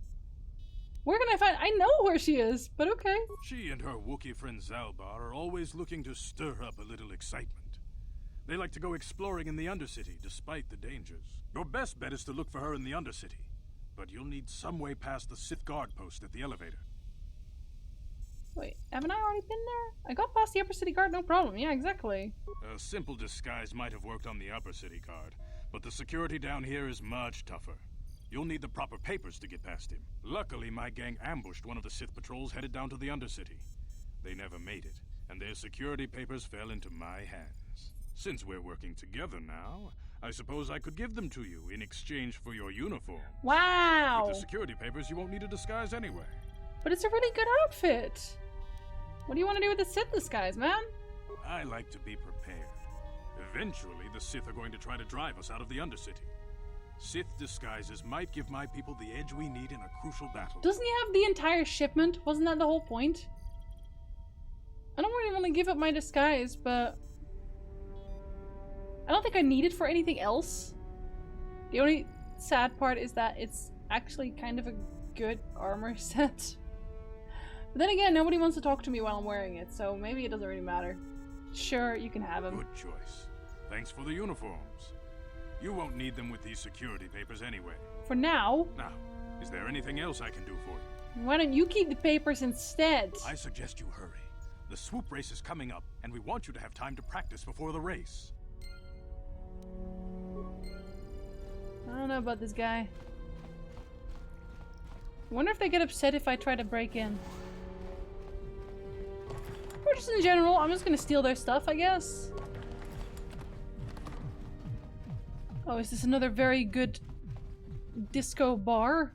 Where can I find- I know where she is, but okay. She and her Wookiee friend Zalbar are always looking to stir up a little excitement. They like to go exploring in the Undercity, despite the dangers. Your best bet is to look for her in the Undercity. But you'll need some way past the Sith guard post at the elevator. Wait, haven't I already been there? I got past the Upper City Guard, no problem. Yeah, exactly. A simple disguise might have worked on the Upper City guard, but the security down here is much tougher. You'll need the proper papers to get past him. Luckily, my gang ambushed one of the Sith patrols headed down to the Undercity. They never made it, and their security papers fell into my hands. Since we're working together now, I suppose I could give them to you in exchange for your uniform. Wow! With the security papers, you won't need a disguise anyway. But it's a really good outfit. What do you want to do with the Sith disguise, man? I like to be prepared. Eventually, the Sith are going to try to drive us out of the Undercity. Sith disguises might give my people the edge we need in a crucial battle. Doesn't he have the entire shipment? Wasn't that the whole point? I don't really want to give up my disguise, but... don't think I need it for anything else. The only sad part is that it's actually kind of a good armor set. But then again, nobody wants to talk to me while I'm wearing it, so maybe it doesn't really matter. Sure, you can have them. Good choice. Thanks for the uniforms. You won't need them with these security papers anyway. For now. Now, is there anything else I can do for you? Why don't you keep the papers instead? I suggest you hurry. The swoop race is coming up, and we want you to have time to practice before the race. I don't know about this guy. I wonder if they get upset if I try to break in. Or just in general, I'm just gonna steal their stuff, I guess. Oh, is this another very good disco bar?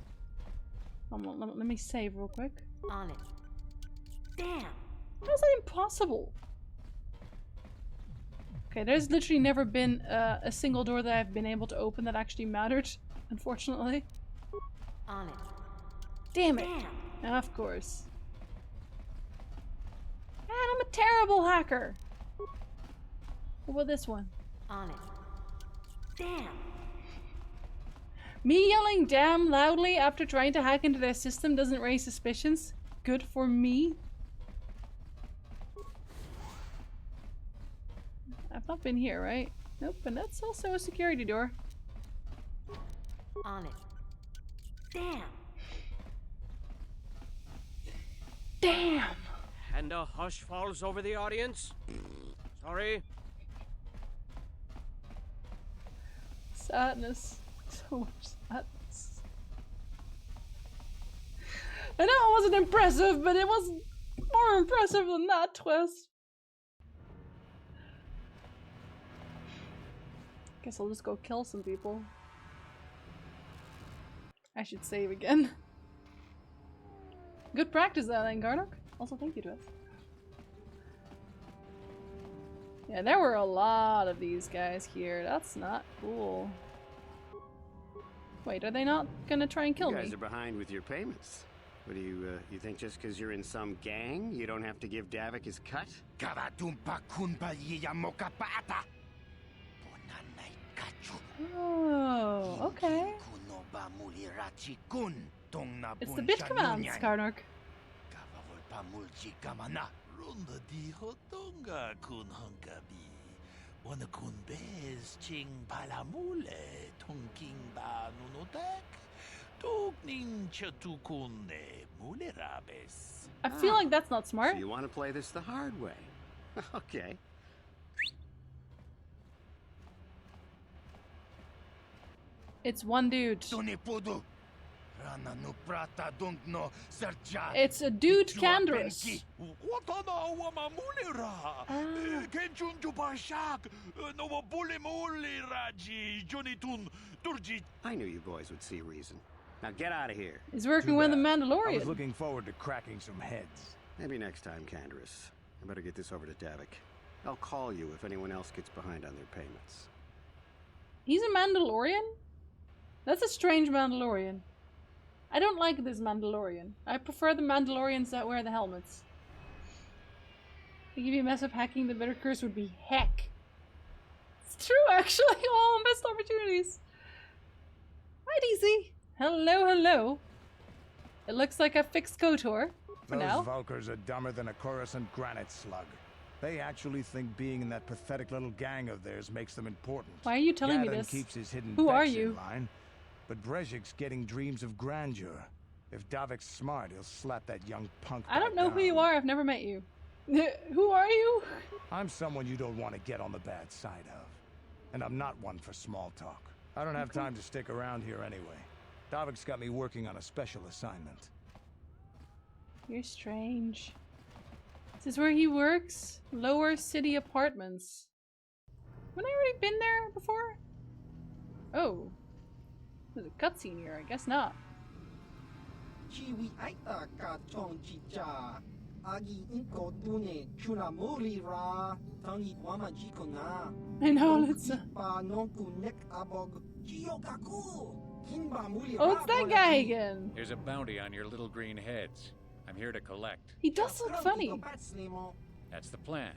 Let me save real quick. On it. Damn! How is that impossible? Okay, there's literally never been a single door that I've been able to open that actually mattered, unfortunately. On it. Damn it! Damn. Of course. Man, I'm a terrible hacker! What about this one? On it. Damn! Me yelling damn loudly after trying to hack into their system doesn't raise suspicions. Good for me. I've not been here, right? Nope, and that's also a security door. On it. Damn! Damn! And a hush falls over the audience. Sorry. Sadness. So much sadness. I know it wasn't impressive, but it was more impressive than that twist. Guess I'll just go kill some people. I should save again. Good practice that then, Garnock. Also, thank you to us. Yeah, there were a lot of these guys here. That's not cool. Wait, are they not gonna try and kill me? You guys are behind with your payments. What do you think just because you're in some gang, you don't have to give Davik his cut? Oh, okay. It's the bit commands, Karnok. I feel like that's not smart. So you want to play this the hard way? Okay. It's one dude. It's a dude Candrus. I knew you boys would see reason. Now get out of here. He's working with the Mandalorian. I was looking forward to cracking some heads. Maybe next time, Candrus. I better get this over to Davik. I'll call you if anyone else gets behind on their payments. He's a Mandalorian? That's a strange Mandalorian. I don't like this Mandalorian. I prefer the Mandalorians that wear the helmets. To give you a mess of hacking, the better curse would be heck. It's true, actually. All missed opportunities. Hi, DC. Hello, hello. It looks like I fixed KOTOR. For Those now. Vulkars are dumber than a Coruscant granite slug. They actually think being in that pathetic little gang of theirs makes them important. Why are you telling me Gadon this? Keeps his hidden Who are bets you? in line, but Brezhik's getting dreams of grandeur. If Davik's smart, he'll slap that young punk. I don't back know who down. you are. I've never met you. Who are you? I'm someone you don't want to get on the bad side of. And I'm not one for small talk. I don't have time to stick around here anyway. Davik's got me working on a special assignment. You're strange. Is this where he works? Lower City Apartments. Haven't I already been there before? Oh. There's a cutscene here. I guess not. I know, let's Oh, it's that guy again. There's a bounty on your little green heads. I'm here to collect. He does look funny. That's the plan.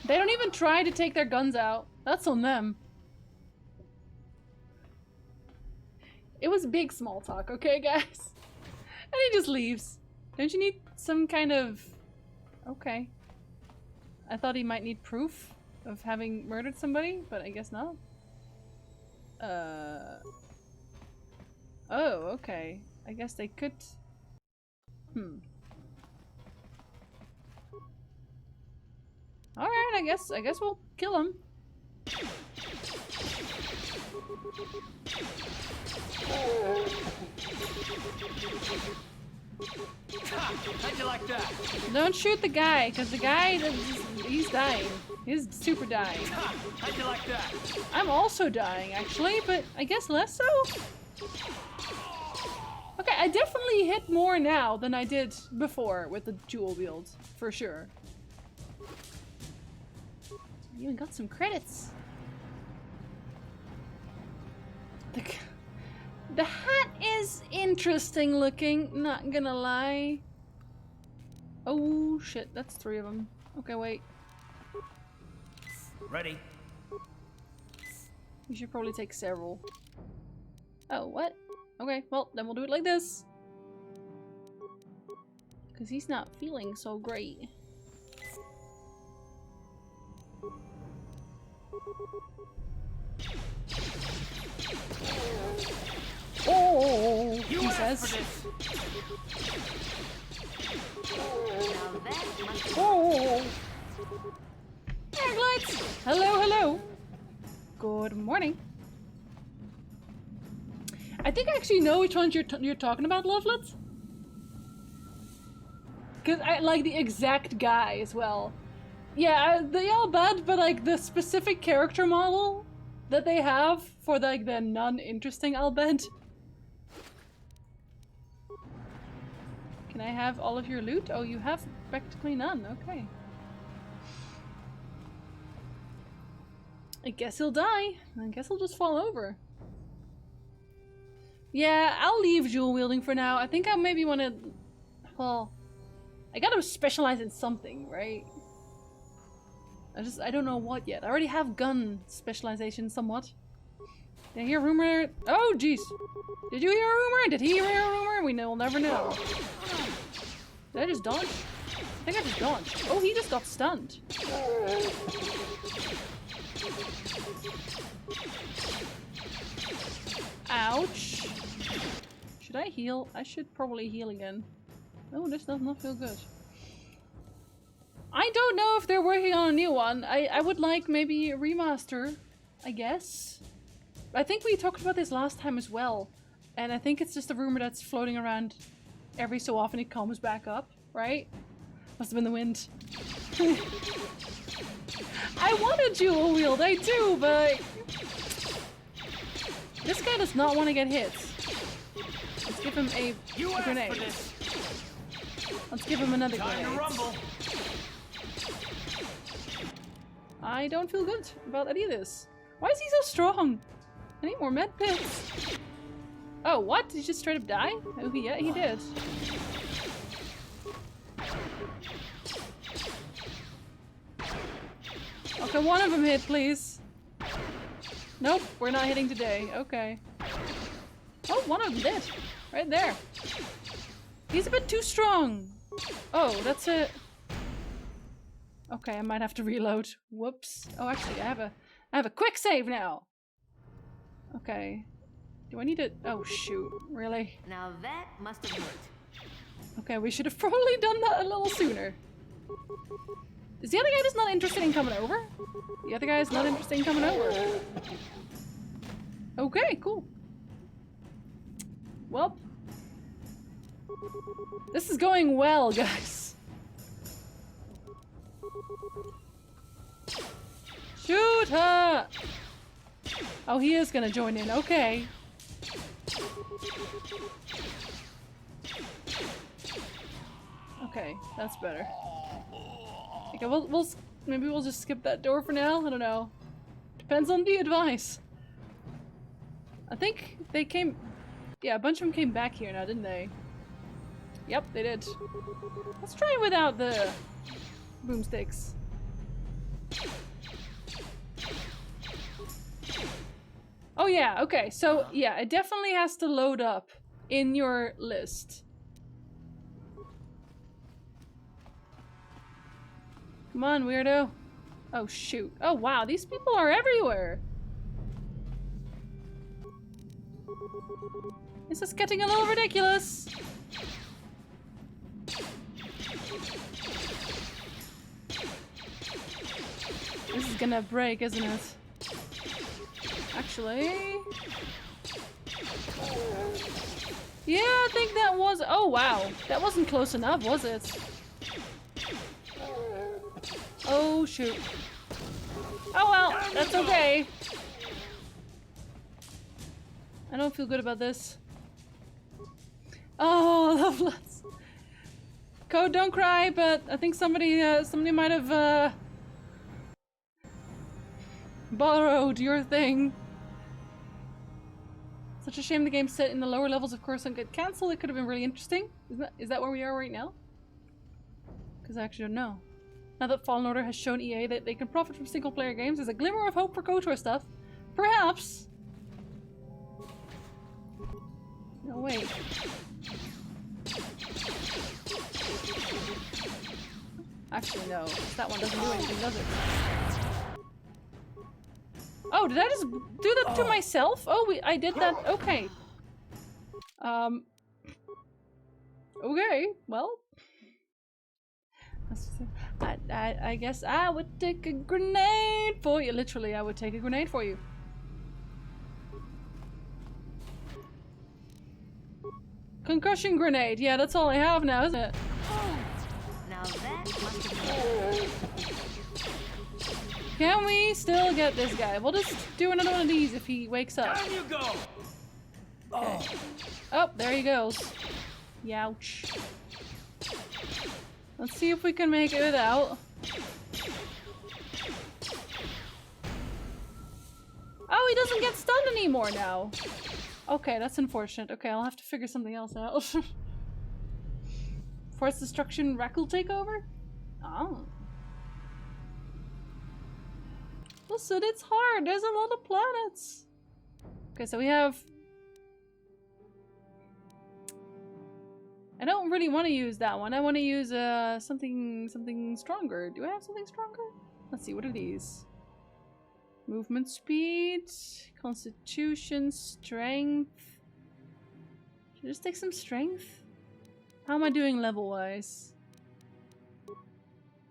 They don't even try to take their guns out. That's on them. It was big small talk, okay, guys? And he just leaves. Don't you need some kind of... Okay. I thought he might need proof of having murdered somebody, but I guess not. Oh, okay. I guess they could... Alright, I guess we'll kill him. How'd you like that? Don't shoot the guy, because the guy, he's dying. He's super dying. How'd you like that? I'm also dying, actually, but I guess less so? Okay, I definitely hit more now than I did before with the dual wield, for sure. I even got some credits. The hat is interesting looking, not gonna lie. Oh shit, that's 3 of them. Okay, wait. Ready? We should probably take several. Oh, what? Okay, well, then we'll do it like this. Because he's not feeling so great. Oh, he says. Oh, Airglights! Hello, hello. Good morning. I think I actually know which ones you're talking about, Lovelets. Cause I like the exact guy as well. Yeah, they all bad, but like the specific character model that they have for like the non-interesting Albed. Can I have all of your loot? Oh, you have practically none. Okay. I guess he'll die. I guess he'll just fall over. Yeah, I'll leave dual wielding for now. I think I maybe want to... Well, I gotta specialize in something, right? I don't know what yet. I already have gun specialization somewhat. Did I hear a rumor? Oh, jeez. Did you hear a rumor? Did he hear a rumor? We'll never know. Did I just dodge? I think I just dodged. Oh, he just got stunned. Ouch. Should I heal? I should probably heal again. Oh, this does not feel good. I don't know if they're working on a new one. I would like maybe a remaster, I guess. I think we talked about this last time as well. And I think it's just a rumor that's floating around every so often. It comes back up, right? Must have been the wind. I want a dual wield, I do, but... This guy does not want to get hit. Let's give him a grenade. Let's give him another grenade. I don't feel good about any of this. Why is he so strong? I need more med pits. Oh, what? Did he just straight up die? Oh, yeah, he did. Okay, one of them hit, please. Nope, we're not hitting today. Okay. Oh, one of them did. Right there. He's a bit too strong. Oh, that's it. Okay, I might have to reload. Whoops. Oh, actually, I have a quick save now. Okay. Do I need it? Oh, shoot. Really? Now that must have worked. Okay, we should have probably done that a little sooner. Is the other guy just not interested in coming over? The other guy is not interested in coming over. Okay, cool. Well. This is going well, guys. Shoot her! Oh, he is gonna join in. Okay. Okay, that's better. Okay, maybe we'll just skip that door for now. I don't know. Depends on the advice. I think they came. Yeah, a bunch of them came back here now, didn't they? Yep, they did. Let's try it without the boomsticks. yeah, okay. So yeah, it definitely has to load up in your list. Come on, weirdo. Oh shoot. Oh wow, these people are everywhere. This is getting a little ridiculous. This is gonna break, isn't it? Actually... yeah, I think that was... oh, wow. That wasn't close enough, was it? Oh, shoot. Oh, well. That's okay. I don't feel good about this. Oh, Loveless. Code, don't cry, but I think somebody might have, borrowed your thing. Such a shame the game's set in the lower levels of course and get cancelled. It could have been really interesting. Is that where we are right now? Because I actually don't know. Now that Fallen Order has shown EA that they can profit from single player games, there's a glimmer of hope for KOTOR stuff. Perhaps. No, wait. Actually, no. That one doesn't do anything, does it? Oh, did I just do that to myself? Oh, I did that. Okay. Okay, well. I guess I would take a grenade for you. Literally, I would take a grenade for you. Concussion grenade. Yeah, that's all I have now, isn't it? Now that must have Can we still get this guy? We'll just do another one of these if he wakes up. Down you go! Okay. Oh, there he goes. Youch. Let's see if we can make it without. Oh, he doesn't get stunned anymore now. Okay, that's unfortunate. Okay, I'll have to figure something else out. Force destruction, Rackle takeover? Oh. Listen, it's hard. There's a lot of planets. Okay, so we have... I don't really want to use that one. I want to use something stronger. Do I have something stronger? Let's see, what are these? Movement speed, constitution, strength. Should I just take some strength? How am I doing level-wise?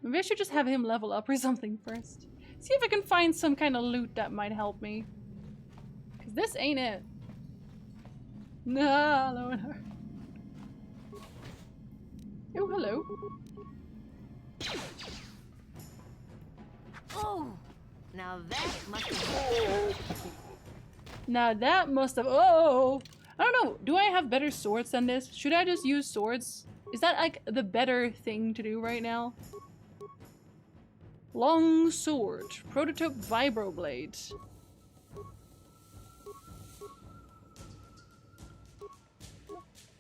Maybe I should just have him level up or something first. See if I can find some kind of loot that might help me. Because this ain't it. No, no, no. Oh, hello. Oh! Now that must have... Now that must have... oh! I don't know. Do I have better swords than this? Should I just use swords? Is that like the better thing to do right now? Long sword. Prototype vibroblade.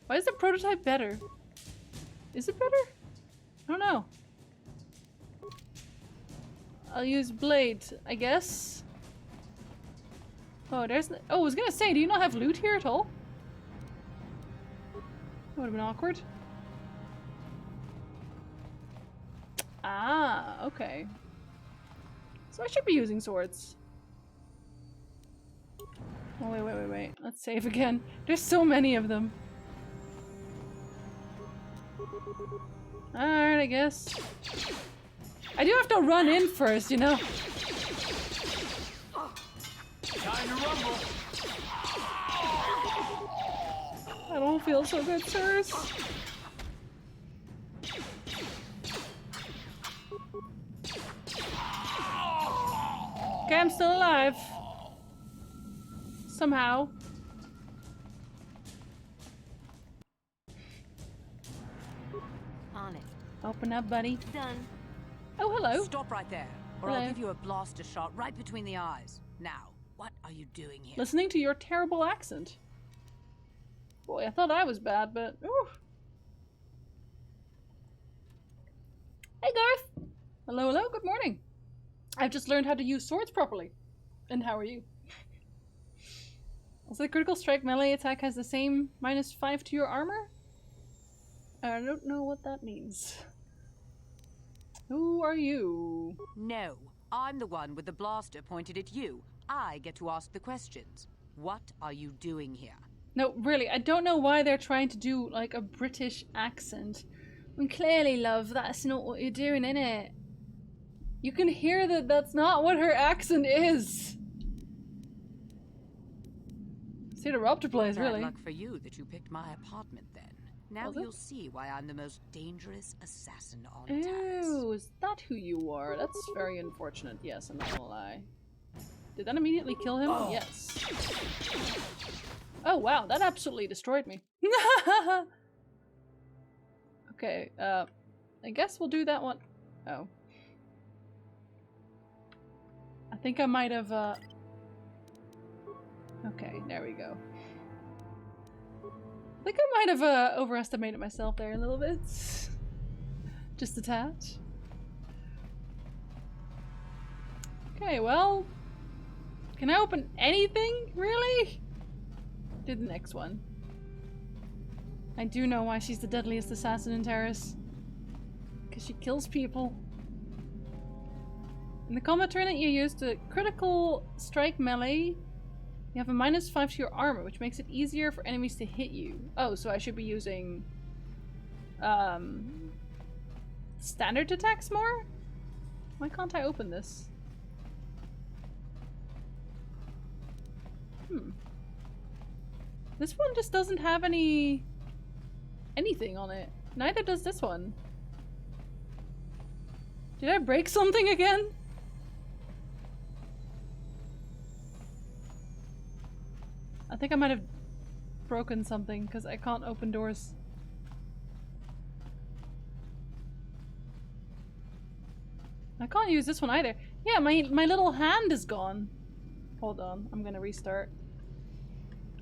Why is the prototype better? Is it better? I don't know. I'll use blade, I guess. Oh, there's... oh, I was gonna say, do you not have loot here at all? That would have been awkward. Ah, okay. So I should be using swords. Oh, wait. Let's save again. There's so many of them. Alright, I guess. I do have to run in first, you know? Time to rumble! I don't feel so good, sirs. Okay, I'm still alive. Somehow. On it. Open up, buddy. Done. Oh, hello. Stop right there, or Hello. I'll give you a blaster shot right between the eyes. Now, what are you doing here? Listening to your terrible accent. Boy, I thought I was bad, but... ooh. Hey, Garth! Hello, hello, good morning. I've just learned how to use swords properly. And how are you? Also, the critical strike melee attack has the same -5 to your armor? I don't know what that means. Who are you? No, I'm the one with the blaster pointed at you. I get to ask the questions. What are you doing here? No, really, I don't know why they're trying to do, like, a British accent. And clearly, love, that's not what you're doing, innit? You can hear that that's not what her accent is. See the Raptor plays, really. Bad luck for you that you picked my apartment then. Now you'll see why I'm the most dangerous assassin on Taris. Oh, is that who you are? That's very unfortunate. Yes, I'm not gonna lie. Did that immediately kill him? Oh. Yes. Oh wow, that absolutely destroyed me. Okay, I guess we'll do that one. Oh. I think I might have, okay, there we go. I think I might have overestimated myself there a little bit. Just a tad. Okay, well, can I open anything, really? Do the next one. I do know why she's the deadliest assassin in Taris. Because she kills people. In the combat turn that you use the critical strike melee, you have a -5 to your armor, which makes it easier for enemies to hit you. Oh, so I should be using standard attacks more? Why can't I open this? This one just doesn't have anything on it. Neither does this one. Did I break something again? I think I might have broken something because I can't open doors. I can't use this one either. Yeah, my little hand is gone. Hold on, I'm gonna restart.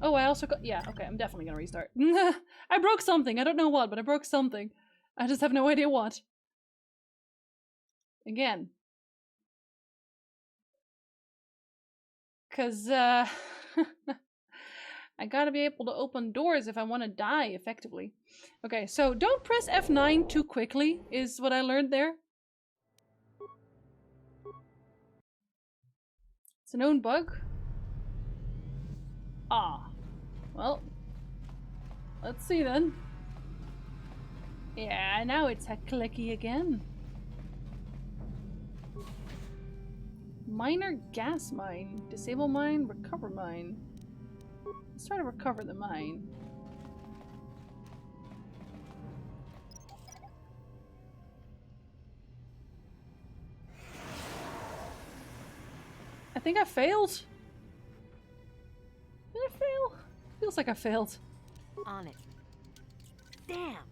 Oh, I also got— yeah, okay, I'm definitely gonna restart. I broke something, I don't know what, but I broke something. I just have no idea what. Again. Cause, I gotta be able to open doors if I want to die effectively. Okay, so don't press F9 too quickly, is what I learned there. It's a known bug. Ah. Well. Let's see then. Yeah, now it's a clicky again. Minor gas mine. Disable mine, recover mine. Let's try to recover the mine. I think I failed. Did I fail? Feels like I failed. On it. Damn.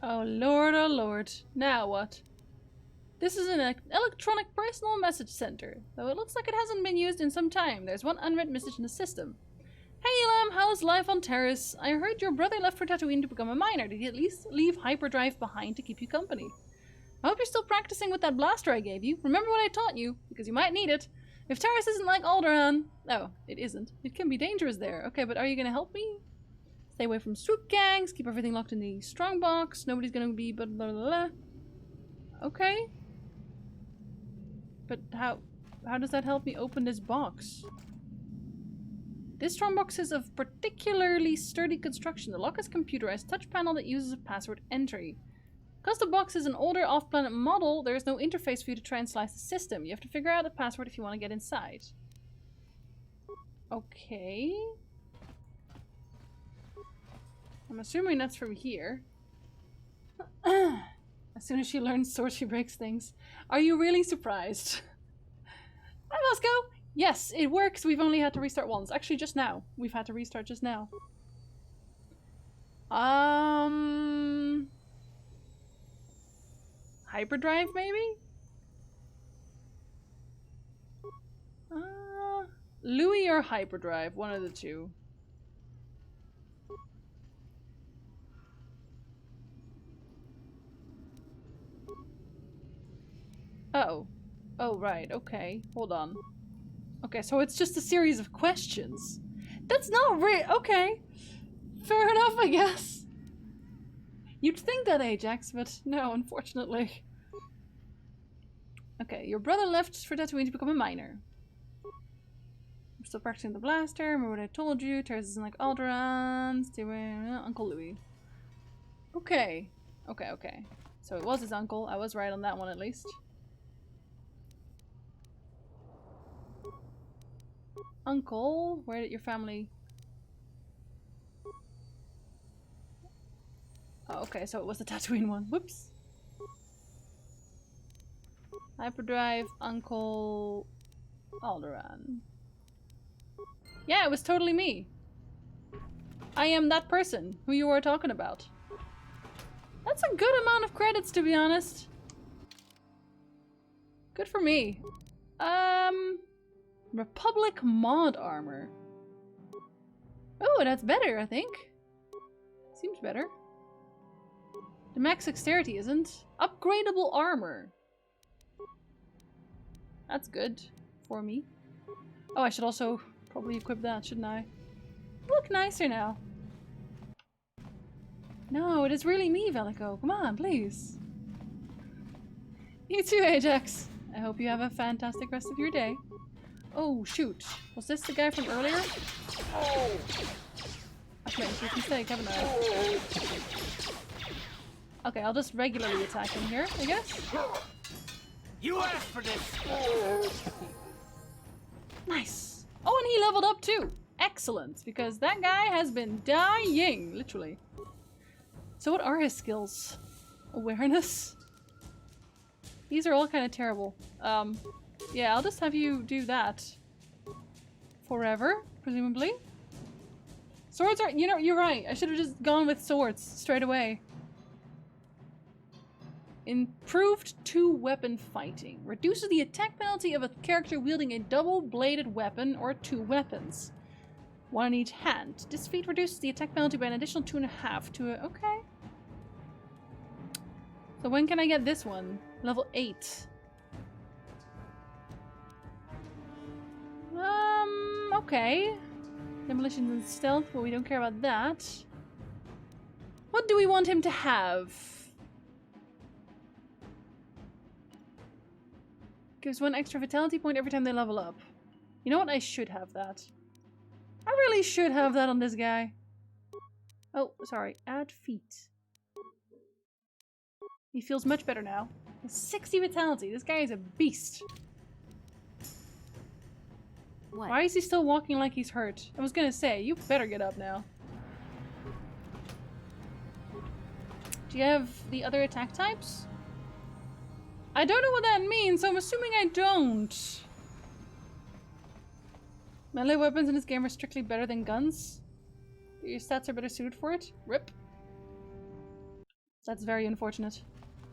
Oh lord, now what? This is an electronic personal message center. Though it looks like it hasn't been used in some time, there's one unread message in the system. Hey Elam, how's life on Taris? I heard your brother left for Tatooine to become a miner. Did he at least leave hyperdrive behind to keep you company? I hope you're still practicing with that blaster I gave you. Remember what I taught you, because you might need it. If Taris isn't like Alderaan— no, it isn't. It can be dangerous there. Okay, but are you gonna help me? Stay away from swoop gangs, keep everything locked in the strong box, nobody's gonna be blah blah blah. Okay. But how does that help me open this box? This strong box is of particularly sturdy construction. The lock is computerized touch panel that uses a password entry. Because the box is an older off-planet model, there is no interface for you to try and slice the system. You have to figure out the password if you want to get inside. Okay. I'm assuming that's from here. As soon as she learns sword, she breaks things. Are you really surprised? Hi, Moscow! Yes, it works. We've only had to restart once. Actually, just now. We've had to restart just now. Hyperdrive, maybe? Louis or hyperdrive, one of the two. Oh. Oh, right, okay. Hold on. Okay, so it's just a series of questions. That's not real. Okay. Fair enough, I guess. You'd think that, Ajax, but no, unfortunately. Okay, your brother left for Tatooine to become a miner. I'm still practicing the blaster. Remember what I told you? Terrace isn't like Alderaan. Stay away. Uncle Louis. Okay. Okay, okay. So it was his uncle. I was right on that one at least. Uncle, where did your family... Oh, okay, so it was the Tatooine one. Whoops. Hyperdrive, Uncle Alderaan. Yeah, it was totally me. I am that person who you were talking about. That's a good amount of credits, to be honest. Good for me. Republic mod armor. Oh, that's better, I think. Seems better. The max dexterity isn't. Upgradable armor. That's good for me. Oh, I should also probably equip that, shouldn't I? Look nicer now. No, it is really me, Velico. Come on, please. You too, Ajax. I hope you have a fantastic rest of your day. Oh, shoot. Was this the guy from earlier? Oh! I've made a huge mistake, haven't I? Okay, I'll just regularly attack him here, I guess. You asked for this! Nice! Oh, and he leveled up too! Excellent, because that guy has been dying, literally. So what are his skills? Awareness? These are all kind of terrible. Yeah, I'll just have you do that. Forever, presumably. Swords are- you know, you're right. I should have just gone with swords straight away. Improved two-weapon fighting. Reduces the attack penalty of a character wielding a double-bladed weapon or two weapons. One in each hand. This feat reduces the attack penalty by an additional 2.5 to a... Okay. So when can I get this one? Level 8. Okay. Demolitions and stealth, but we don't care about that. What do we want him to have? Gives 1 extra vitality point every time they level up. You know what? I should have that. I really should have that on this guy. Oh, sorry. Add feat. He feels much better now. 60 vitality. This guy is a beast. What? Why is he still walking like he's hurt? I was gonna say, you better get up now. Do you have the other attack types? I don't know what that means, so I'm assuming I don't. Melee weapons in this game are strictly better than guns. Your stats are better suited for it. RIP. That's very unfortunate.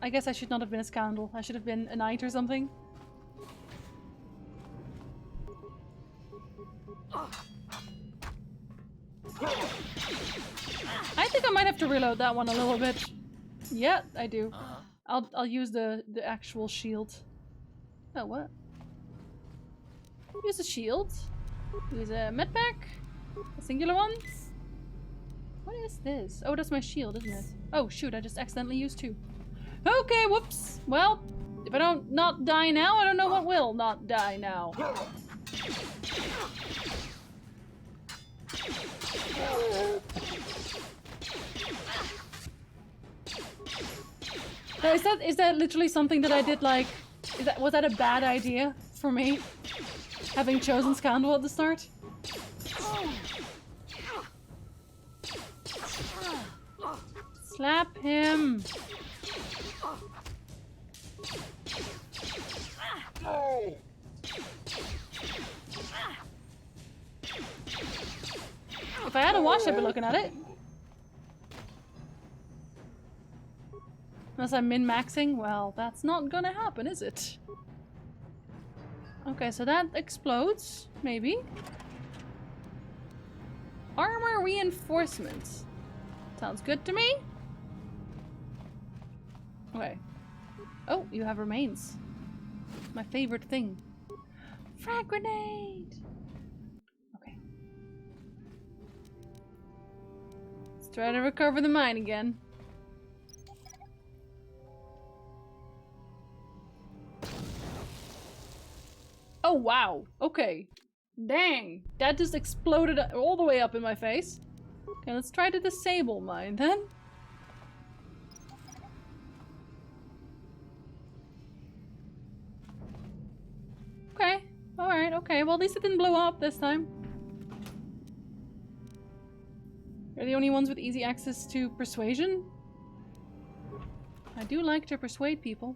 I guess I should not have been a scoundrel. I should have been a knight or something. I think I might have to reload that one a little bit. Yeah, I do. I'll use the actual shield. Oh, what? Use a shield. Use a medpack. A singular one. What is this? Oh, that's my shield, isn't it? Oh shoot, I just accidentally used 2. Okay, whoops. Well, if I don't not die now, I don't know what will not die now. Now, is that literally something that I did, like, was that a bad idea for me? Having chosen Scoundrel at the start? Slap him! If I had a watch, I'd be looking at it. Unless I'm min-maxing, well, that's not gonna happen, is it? Okay, so that explodes, maybe. Armor reinforcements. Sounds good to me. Okay. Oh, you have remains. My favorite thing. Frag grenade! Okay. Try to recover the mine again. Oh wow, okay. Dang, that just exploded all the way up in my face. Okay, let's try to disable mine then. Okay, alright, okay. Well, at least it didn't blow up this time. You're the only ones with easy access to persuasion? I do like to persuade people.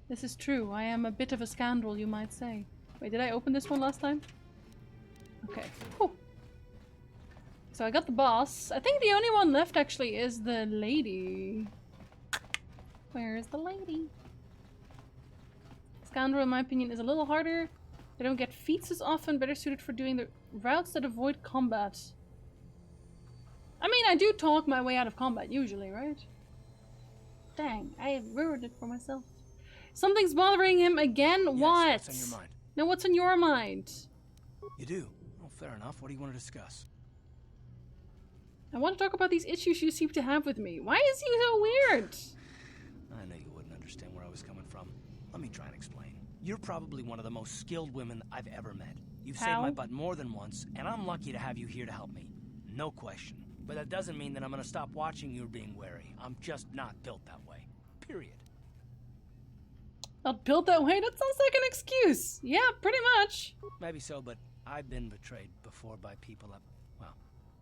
This is true. I am a bit of a scoundrel, you might say. Wait, did I open this one last time? Okay. Whew. So I got the boss. I think the only one left actually is the lady. Where is the lady? Scoundrel, in my opinion, is a little harder. They don't get feats as often, better suited for doing the routes that avoid combat. I mean, I do talk my way out of combat usually, right? Dang, I ruined it for myself. Something's bothering him again? Yes, what? what's on your mind? No, what's on your mind? You do? Well, fair enough. What do you want to discuss? I want to talk about these issues you seem to have with me. Why is he so weird? I know you wouldn't understand where I was coming from. Let me try and explain. You're probably one of the most skilled women I've ever met. You've saved my butt more than once, and I'm lucky to have you here to help me. No question. But that doesn't mean that I'm gonna stop watching you being wary. I'm just not built that way. Period. Not built that way? That sounds like an excuse. Yeah, pretty much. Maybe so, but I've been betrayed before by people that, well,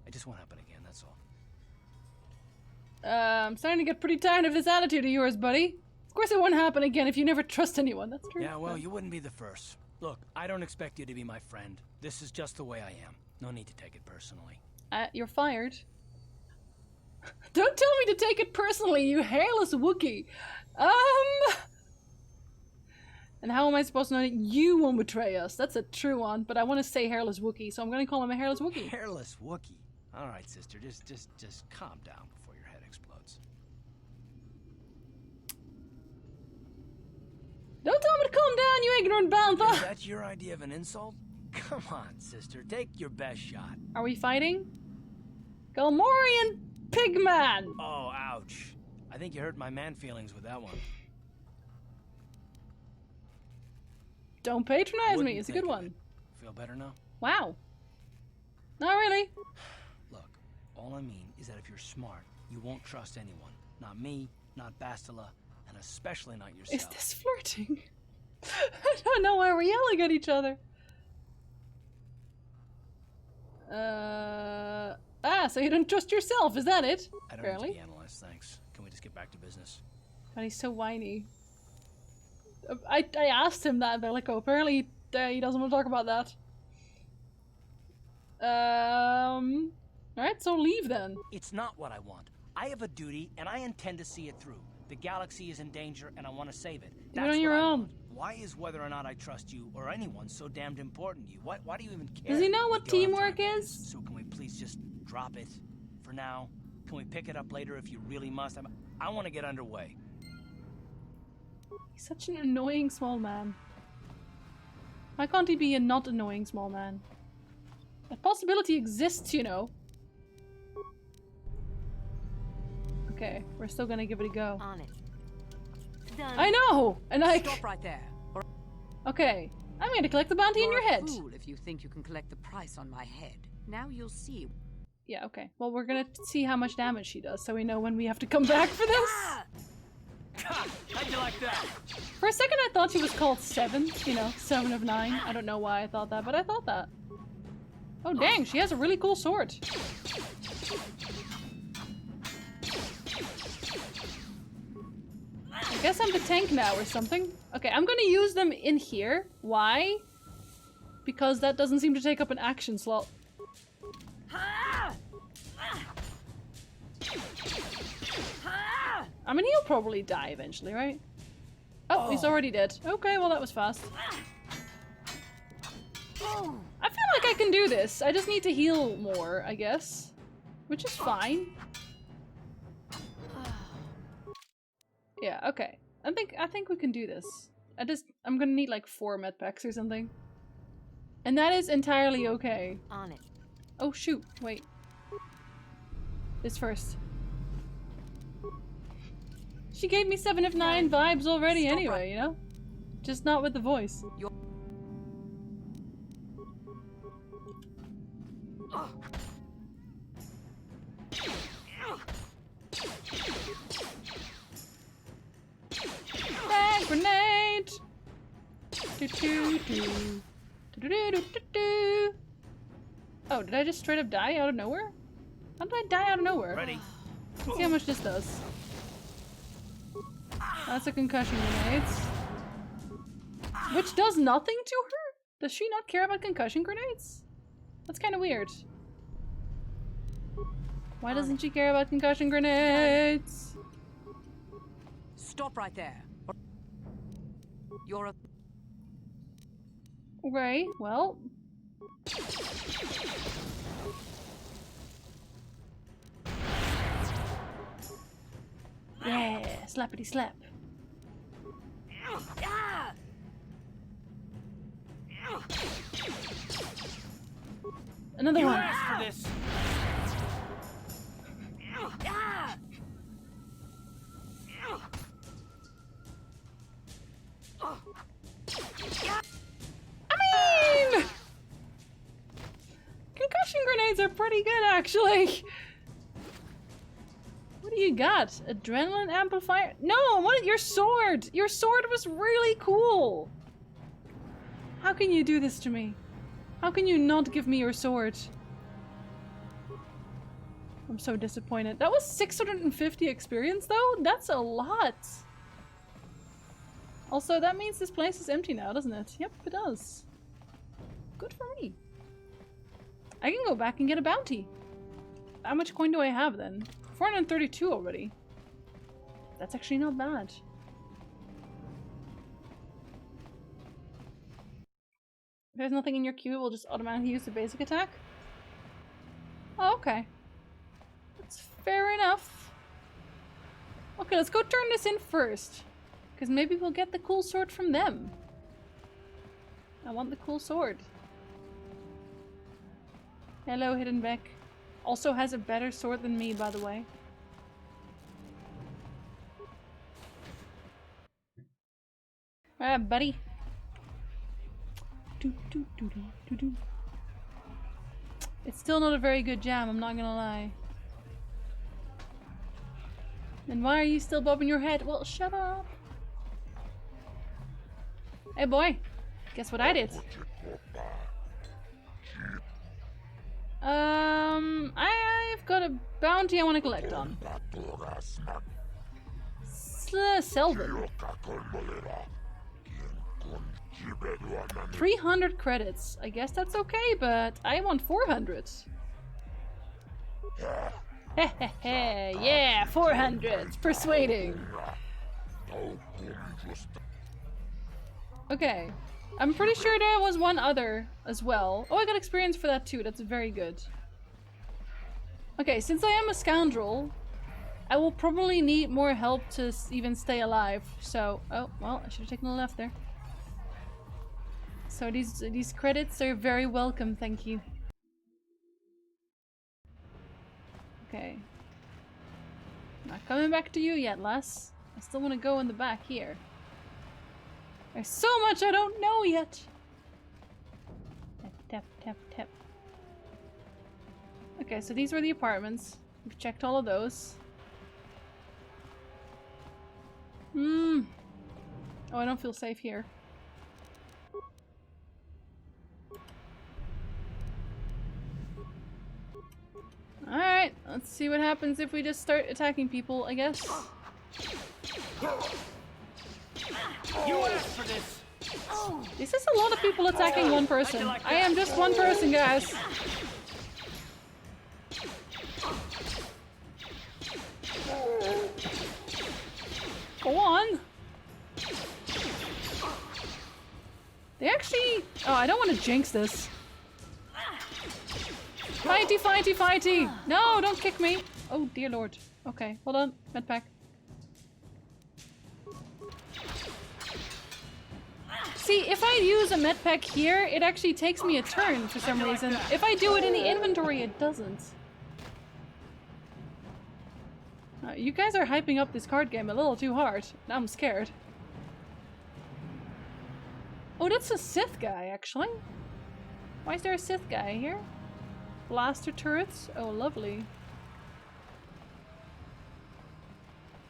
it just won't happen again, that's all. I'm starting to get pretty tired of this attitude of yours, buddy. Of course it won't happen again if you never trust anyone, that's true. Yeah, well, you wouldn't be the first. Look, I don't expect you to be my friend. This is just the way I am. No need to take it personally. You're fired. Don't tell me to take it personally, you hairless Wookiee. And how am I supposed to know that you won't betray us? That's a true one, but I want to say hairless Wookiee, so I'm going to call him a hairless Wookiee. Hairless Wookiee? All right, sister, just calm down before your head explodes. Don't tell me to calm down, you ignorant bantha! Is that your idea of an insult? Come on, sister, take your best shot. Are we fighting? Galmorian Pigman! Oh, ouch. I think you hurt my man feelings with that one. Don't patronize me, it's a good one. Feel better now? Wow. Not really. Look, all I mean is that if you're smart, you won't trust anyone. Not me, not Bastila, and especially not yourself. Is this flirting? I don't know why we're yelling at each other. So you don't trust yourself, is that it? I don't need to be analyzed, thanks. Can we just get back to business? God, he's so whiny. I asked him that, Bellico. Apparently he doesn't want to talk about that. Alright, so leave then. It's not what I want. I have a duty, and I intend to see it through. The galaxy is in danger, and I want to save it. Do it on your own. Why is whether or not I trust you or anyone so damned important to you? Why do you even care? Does he know what teamwork is? So can we please just drop it for now? Can we pick it up later if you really must? I want to get underway. He's such an annoying small man. Why can't he be a not annoying small man? That possibility exists, you know. Okay, we're still gonna give it a go. On it. Done. I know! And I... Stop right there. Okay, I'm gonna collect the bounty in your head. You're a fool if you think you can collect the price on my head. Now you'll see. Yeah, okay. Well, we're gonna see how much damage she does, so we know when we have to come back for this. How'd you like that? For a second, I thought she was called 7. You know, 7 of 9. I don't know why I thought that, but I thought that. Oh, dang, she has a really cool sword. I guess I'm the tank now or something. Okay, I'm gonna use them in here. Why? Because that doesn't seem to take up an action slot. I mean, he'll probably die eventually, right? Oh, he's already dead. Okay, well that was fast. I feel like I can do this. I just need to heal more, I guess. Which is fine. Yeah, okay. I think we can do this. I'm gonna need like 4 med packs or something. And that is entirely okay. On it. Oh shoot, wait. this first. She gave me 7 of 9 vibes already anyway, you know? Just not with the voice. Bang grenade! Do, do, do. Do, do, do, do, do. Oh, did I just straight up die out of nowhere? How did I die out of nowhere? Ready. Let's see how much this does. That's a concussion grenade. Which does nothing to her? Does she not care about concussion grenades? That's kind of weird. Why doesn't she care about concussion grenades? Stop right there. You're a... Okay, well... Yeah, slappity slap. Another one. Asked for this. I mean, concussion grenades are pretty good, actually. What do you got? Adrenaline amplifier? No, what? Your sword! Your sword was really cool! How can you do this to me? How can you not give me your sword? I'm so disappointed. That was 650 experience though? That's a lot! Also, that means this place is empty now, doesn't it? Yep, it does. Good for me. I can go back and get a bounty. How much coin do I have then? 432 already. That's actually not bad. If there's nothing in your queue, it will just automatically use the basic attack? Oh, okay. That's fair enough. Okay, let's go turn this in first. Because maybe we'll get the cool sword from them. I want the cool sword. Hello, Hidden Beck. Also has a better sword than me, by the way. Alright, buddy. It's still not a very good jam, I'm not gonna lie. Then why are you still bobbing your head? Well, shut up. Hey boy, guess what I did? I've got a bounty I want to collect on. Selvin. 300 credits. I guess that's okay, but I want 400. Hehehe, yeah, 400. It's persuading. Okay. I'm pretty sure there was one other as well. Oh, I got experience for that too. That's very good. Okay, since I am a scoundrel, I will probably need more help to even stay alive. So, oh, well, I should have taken the left there. So these credits are very welcome, thank you. Okay. Not coming back to you yet, lass. I still want to go in the back here. There's so much I don't know yet. Tap, tap, tap, tap. Okay, so these were the apartments. We've checked all of those. Oh, I don't feel safe here. Alright, let's see what happens if we just start attacking people, I guess. You asked for this. This is a lot of people attacking one person. I am just one person, guys. Go on. They actually... Oh, I don't want to jinx this. Fighty, fighty, fighty! No, don't kick me! Oh, dear lord. Okay, hold on. Medpack. See, if I use a medpack here, it actually takes me a turn for some reason. If I do it in the inventory, it doesn't. You guys are hyping up this card game a little too hard. Now I'm scared. Oh, that's a Sith guy, actually. Why is there a Sith guy here? Blaster turrets? Oh, lovely.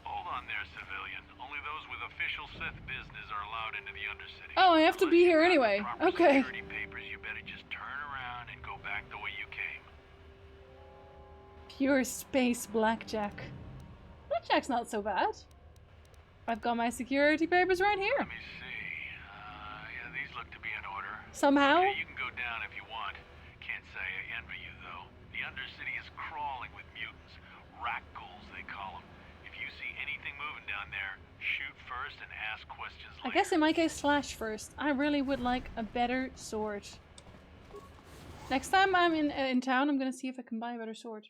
Hold on there, civilian. Only those with official Sith business are allowed into the Undercity. Oh, I have to be here anyway. Okay. Security papers, you better just turn around and go back the way you came. Pure space blackjack. Blackjack's not so bad. I've got my security papers right here. Let me see. Yeah, these look to be in order. Somehow? Okay, you can go down if you want. Can't say I envy you, though. The Undercity is crawling with mutants. Rat-ghouls, they call them. If you see anything moving down there, shoot first and ask questions later. I guess in my case, slash first. I really would like a better sword. Next time I'm in town, I'm gonna see if I can buy a better sword.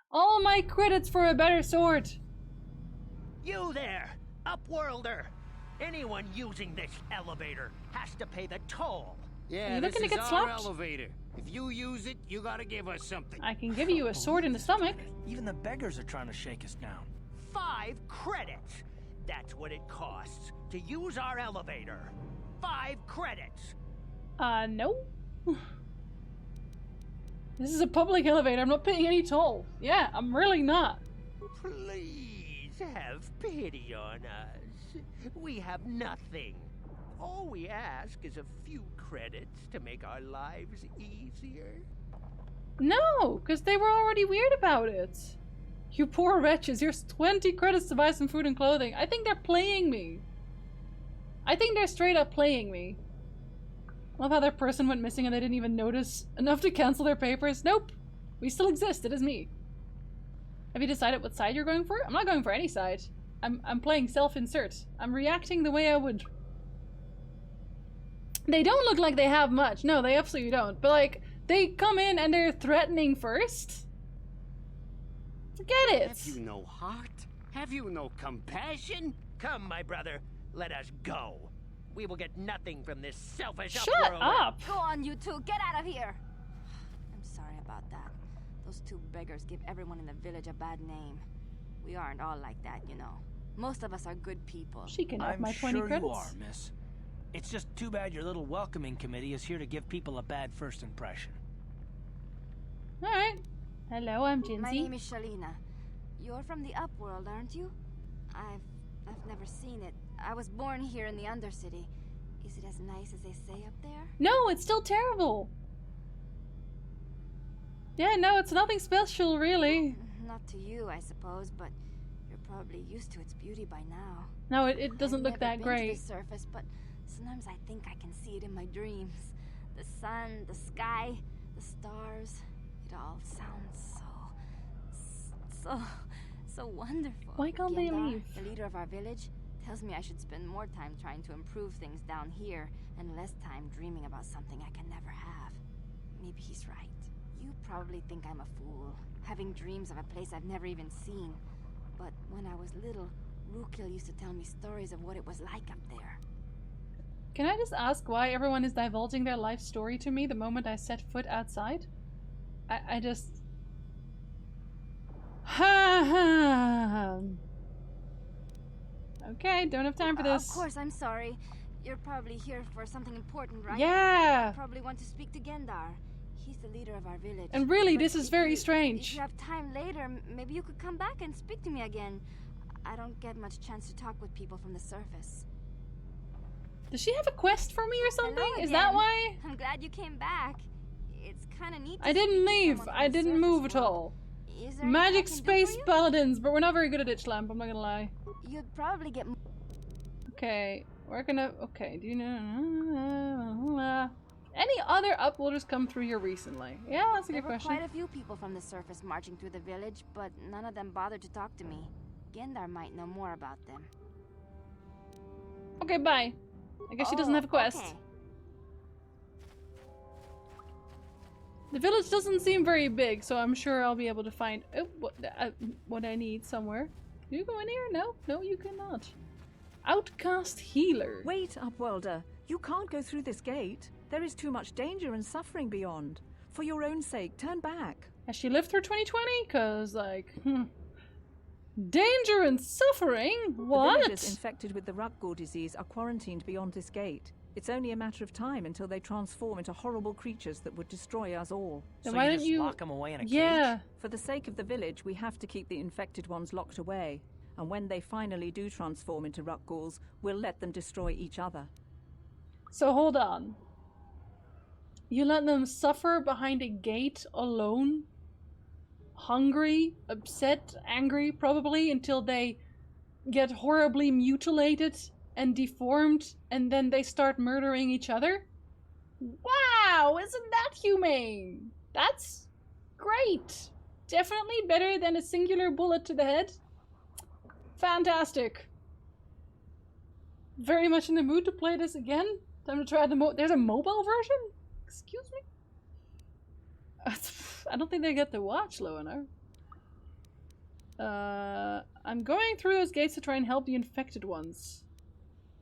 All my credits for a better sword! You there, Upworlder! Anyone using this elevator has to pay the toll. Yeah, this is our elevator. If you use it, you gotta give us something. I can give you a sword in the stomach. Even the beggars are trying to shake us down. 5 credits. That's what it costs to use our elevator. 5 credits. No. This is a public elevator. I'm not paying any toll. Yeah, I'm really not. Please have pity on us. We have nothing. All we ask is a few credits to make our lives easier. No, because they were already weird about it. You poor wretches, here's 20 credits to buy some food and clothing. I think they're playing me. I think they're straight up playing me. Love how their person went missing and they didn't even notice enough to cancel their papers. Nope. We still exist. It is me. Have you decided what side you're going for? I'm not going for any side. I'm playing self-insert. I'm reacting the way I would. They don't look like they have much. No, they absolutely don't. But like, they come in and they're threatening first? Forget it. Have you no heart? Have you no compassion? Come, my brother. Let us go. We will get nothing from this selfish Shut Upworlder. up! Go on, you two. Get out of here. I'm sorry about that. Those 2 beggars give everyone in the village a bad name. We aren't all like that, you know. Most of us are good people. She can have my 20 sure credits. You are, miss. It's just too bad your little welcoming committee is here to give people a bad first impression. Alright. Hello, I'm Jinsey. My name is Shalina. You're from the Upworld, aren't you? I've never seen it. I was born here in the Undercity. Is it as nice as they say up there? No, it's still terrible. Yeah, no, it's nothing special, really. Not to you, I suppose, but you're probably used to its beauty by now. No, it doesn't look that I've great. never been to the surface, but sometimes I think I can see it in my dreams. The sun, the sky, the stars. It all sounds so wonderful. Why can't they Gendar, leave? the leader of our village, tells me I should spend more time trying to improve things down here and less time dreaming about something I can never have. Maybe he's right. You probably think I'm a fool, having dreams of a place I've never even seen. But when I was little, Rukil used to tell me stories of what it was like up there. Can I just ask why everyone is divulging their life story to me the moment I set foot outside? I just... Okay, don't have time for this. Of course, I'm sorry. You're probably here for something important, right? Yeah! You probably want to speak to Gendar. He's the leader of our village. And really, But this is very If strange. you have time later, maybe you could come back and speak to me again. I don't get much chance to talk with people from the surface. Does she have a quest for me or something? Hello Is that again. why? I'm glad you came back. It's kind of neat. I didn't leave. I didn't move at all. Magic space paladins, but we're not very good at itch lamp, I'm not gonna lie. You'd probably get. Okay, we're gonna. Okay, do you know. Any other uploaders come through here recently? Yeah, that's a good question. There were quite a few people from the surface marching through the village, but none of them bothered to talk to me. Gendar might know more about them. Okay, bye. I guess she doesn't have a quest. Okay. The village doesn't seem very big, so I'm sure I'll be able to find what I need somewhere. Can you go in here? No, no, you cannot. Outcast healer. Wait, Upworlder. You can't go through this gate. There is too much danger and suffering beyond. For your own sake, turn back. Has she lived through 2020? Cause like, Danger and suffering? What? The villagers infected with the Rakghoul disease are quarantined beyond this gate. It's only a matter of time until they transform into horrible creatures that would destroy us all. So why don't you lock them away in a cage? For the sake of the village, we have to keep the infected ones locked away. And when they finally do transform into Rakghouls, we'll let them destroy each other. So hold on. You let them suffer behind a gate alone? Hungry, upset, angry, probably, until they get horribly mutilated and deformed, and then they start murdering each other? Wow, isn't that humane? That's great. Definitely better than a singular bullet to the head. Fantastic. Very much in the mood to play this again. Time to try there's a mobile version? Excuse me? I don't think they get to watch low enough. I'm going through those gates to try and help the infected ones.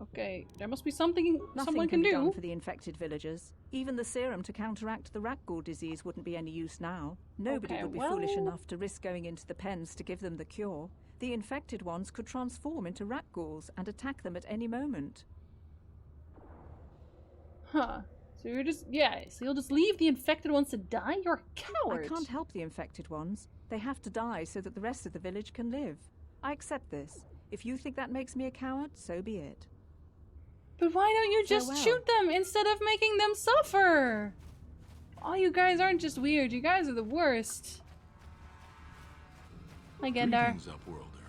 Okay, there must be something someone can do. Nothing can be done for the infected villagers. Even the serum to counteract the Rakghoul disease wouldn't be any use now. Nobody would be foolish enough to risk going into the pens to give them the cure. The infected ones could transform into Rakghouls and attack them at any moment. Huh. So you're just, so you'll just leave the infected ones to die? You're a coward. I can't help the infected ones. They have to die so that the rest of the village can live. I accept this. If you think that makes me a coward, so be it. But why don't you just shoot them instead of making them suffer? Oh, you guys aren't just weird. You guys are the worst. Hi, Gendar. Greetings, Upworlder.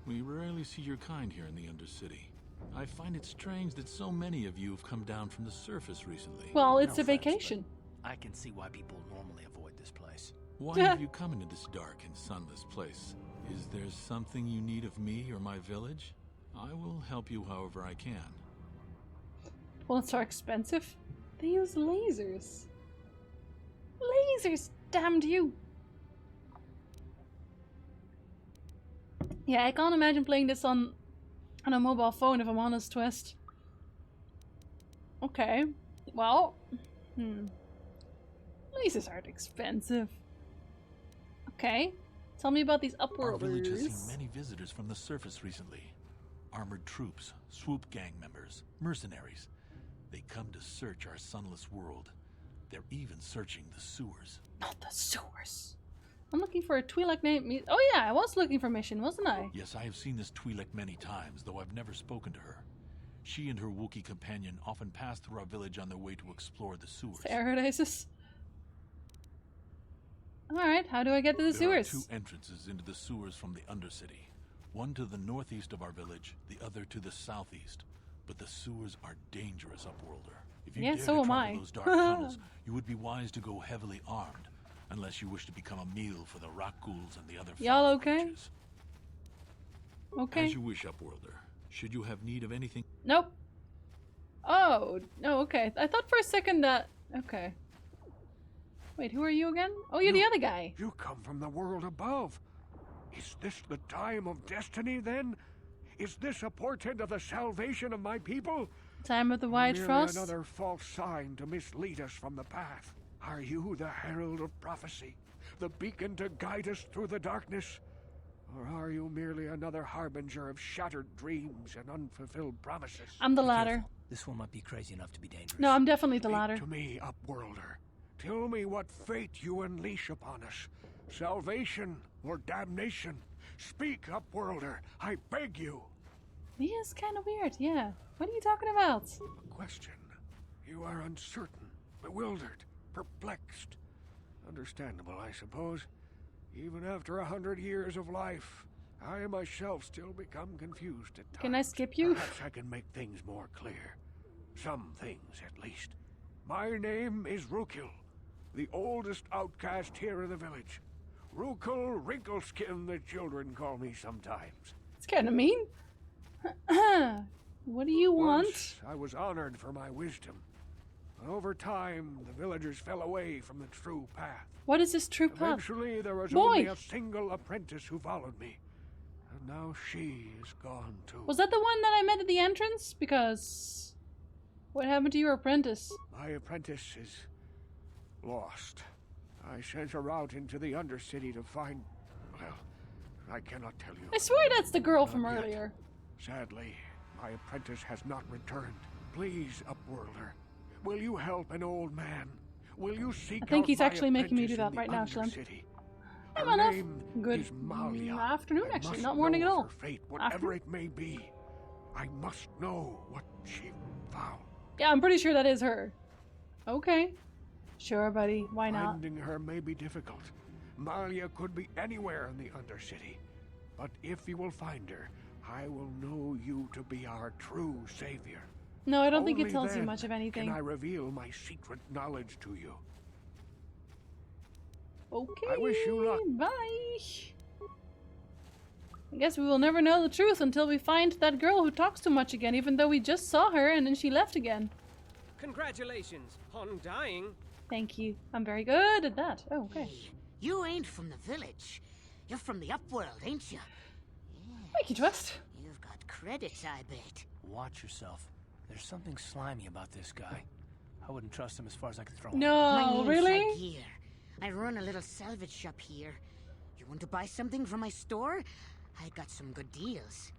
We rarely see your kind here in the Undercity. I find it strange that so many of you have come down from the surface recently. Well, it's a vacation. I can see why people normally avoid this place. Why have you come into this dark and sunless place? Is there something you need of me or my village? I will help you however I can. Bullets are expensive. They use lasers. Lasers, damned you. Yeah, I can't imagine playing this on a mobile phone, if I'm honest, Twist. Okay. Well, lasers aren't expensive. Okay. Tell me about these Upworlders. Our village has seen many visitors from the surface recently. Armored troops, swoop gang members, mercenaries. They come to search our sunless world. They're even searching the sewers. Not the sewers. I'm looking for a Twi'lek name. Oh yeah, I was looking for Mission, wasn't I? Yes, I have seen this Twi'lek many times, though I've never spoken to her. She and her Wookiee companion often pass through our village on their way to explore the sewers. Paradises. Alright, how do I get to the sewers? There are two entrances into the sewers from the Undercity. One to the northeast of our village, the other to the southeast. But the sewers are dangerous, Upworlder. If you dare to travel those dark tunnels, you would be wise to go heavily armed. Unless you wish to become a meal for the Rakghouls and the other y'all okay? creatures. Okay. As you wish, Upworlder. Should you have need of anything? Nope. Oh, no, okay. I thought for a second that... Okay. Wait, who are you again? Oh, you're the other guy. You come from the world above. Is this the time of destiny, then? Is this a portent of the salvation of my people? Time of the White Frost? Another false sign to mislead us from the path. Are you the herald of prophecy? The beacon to guide us through the darkness? Or are you merely another harbinger of shattered dreams and unfulfilled promises? I'm the latter. This one might be crazy enough to be dangerous. No, I'm definitely the latter. Speak to me, Upworlder. Tell me what fate you unleash upon us. Salvation or damnation? Speak, Upworlder. I beg you. He is kind of weird, yeah. What are you talking about? A question. You are uncertain, bewildered, perplexed. Understandable, I suppose. Even after 100 years of life, I myself still become confused at times. Can I skip you? Perhaps I can make things more clear. Some things, at least. My name is Rukil, the oldest outcast here in the village. Rukil Wrinkleskin, the children call me sometimes. It's kind of mean. What do you want? Once, I was honored for my wisdom. But over time, the villagers fell away from the true path. What is this true path? Eventually, there was only a single apprentice who followed me. And now she is gone too. Was that the one that I met at the entrance? Because... what happened to your apprentice? My apprentice is... lost. I sent her out into the Undercity to find... well, I cannot tell you. I swear that's the girl from earlier. Sadly, my apprentice has not returned. Please, Upworlder, will you help an old man? Will you seek out I think he's my actually making me do apprentice that in right the now, Slim. Undercity? I'm Her enough. name Good is Malia. afternoon, I actually, must not morning at know all. her fate, whatever it may be. I must know what she found. Yeah, I'm pretty sure that is her. Okay. Sure, buddy. Why not? Finding her may be difficult. Malia could be anywhere in the Undercity. But if you will find her, I will know you to be our true savior. No, I don't think it Only tells you then much of anything. Can I reveal my secret knowledge to you? Okay. I wish you luck. Bye. I guess we will never know the truth until we find that girl who talks too much again, even though we just saw her and then she left again. Congratulations on dying. Thank you. I'm very good at that. Oh, okay. Hey, you ain't from the village. You're from the Upworld, ain't you? Thank you, Twist. You've got credits, I bet. Watch yourself. There's something slimy about this guy. I wouldn't trust him as far as I could throw him. No, my name's really? Zagier. I run a little salvage shop here. You want to buy something from my store? I got some good deals.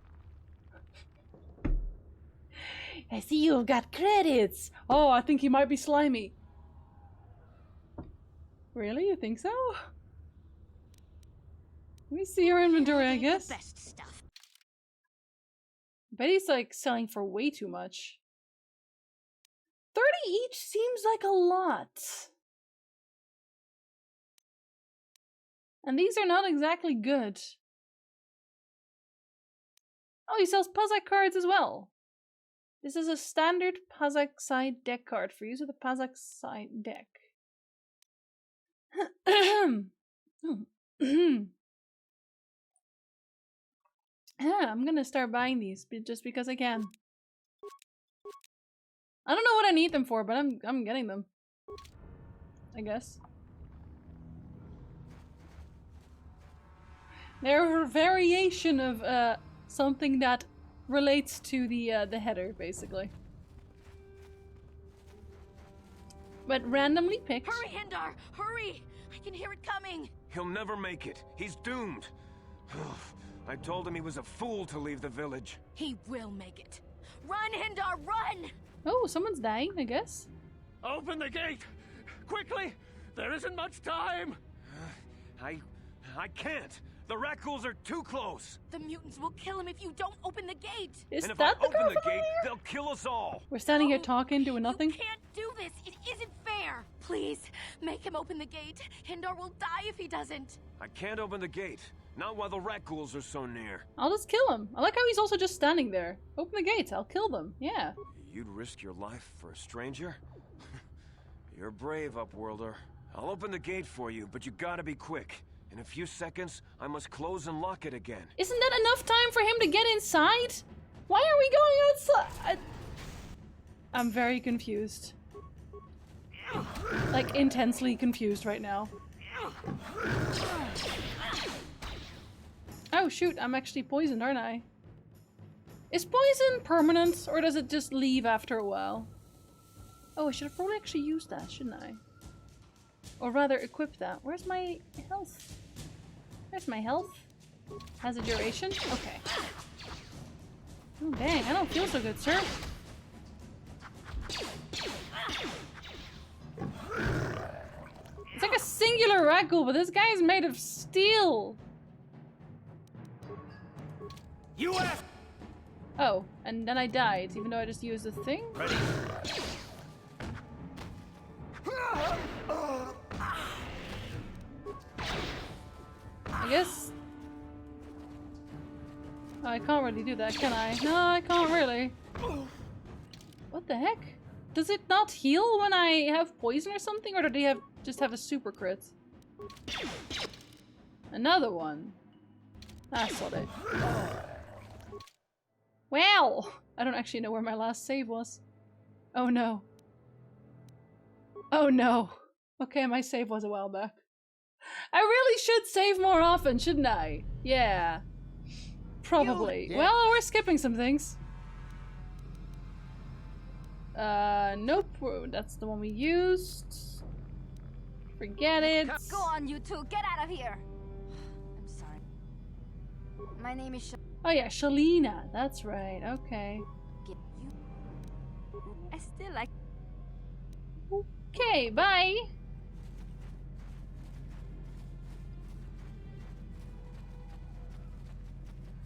I see you've got credits. Oh, I think he might be slimy. Really? You think so? Let me see your inventory, I guess. The best stuff. Bet he's like selling for way too much. 30 each seems like a lot. And these are not exactly good. Oh, he sells Pazak cards as well. This is a standard Pazak side deck card for use with the Pazak side deck. Yeah, I'm gonna start buying these just because I can. I don't know what I need them for, but I'm getting them. I guess. They're a variation of something that relates to the header, basically. But randomly picked. Hurry, Hindar! Hurry! I can hear it coming! He'll never make it. He's doomed. I told him he was a fool to leave the village. He will make it. Run, Hindar, run! Oh, someone's dying, I guess. Open the gate! Quickly! There isn't much time! I can't. The rat ghouls are too close. The mutants will kill him if you don't open the gate. Is and if that I the open girl the from gate, earlier? they'll kill us all. We're standing here talking, doing nothing. You can't do this. It isn't fair. Please, make him open the gate. Hindar will die if he doesn't. I can't open the gate. Not while the rat ghouls are so near. I'll just kill him. I like how he's also just standing there. Open the gates, I'll kill them. Yeah. You'd risk your life for a stranger? You're brave, Upworlder. I'll open the gate for you, but you gotta be quick. In a few seconds, I must close and lock it again. Isn't that enough time for him to get inside? Why are we going outside? I'm very confused. Like, intensely confused right now. Oh shoot, I'm actually poisoned, aren't I? Is poison permanent, or does it just leave after a while? Oh, I should have probably actually used that, shouldn't I? Or rather, equip that. Where's my health? Where's my health? Has a duration? Okay. Oh dang, I don't feel so good, sir. It's like a singular rat ghoul, but this guy is made of steel. Oh, and then I died, even though I just used the thing? Ready? I guess... Oh, I can't really do that, can I? No, I can't really. What the heck? Does it not heal when I have poison or something? Or do they just have a super crit? Another one. That's what it. Well, I don't actually know where my last save was. Oh no. Oh no. Okay, my save was a while back. I really should save more often, shouldn't I? Yeah. Probably. Well, we're skipping some things. Nope. That's the one we used. Forget it. Go on, you two. Get out of here. I'm sorry. My name is Oh yeah, Shalina. That's right. Okay. I still like. Okay, bye.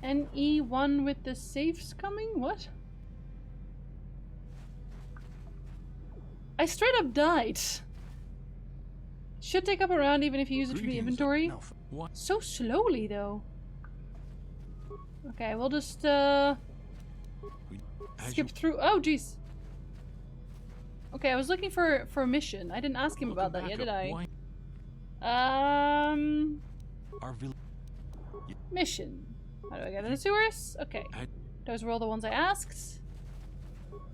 NE1 with the safes coming? What? I straight up died. Should take up a round even if you use it for the inventory. No, what? So slowly though. Okay, we'll just skip through. Oh jeez. Okay, I was looking for a mission. I didn't ask him about that yet, did I? Mission. How do I get in the sewers? Okay. Those were all the ones I asked.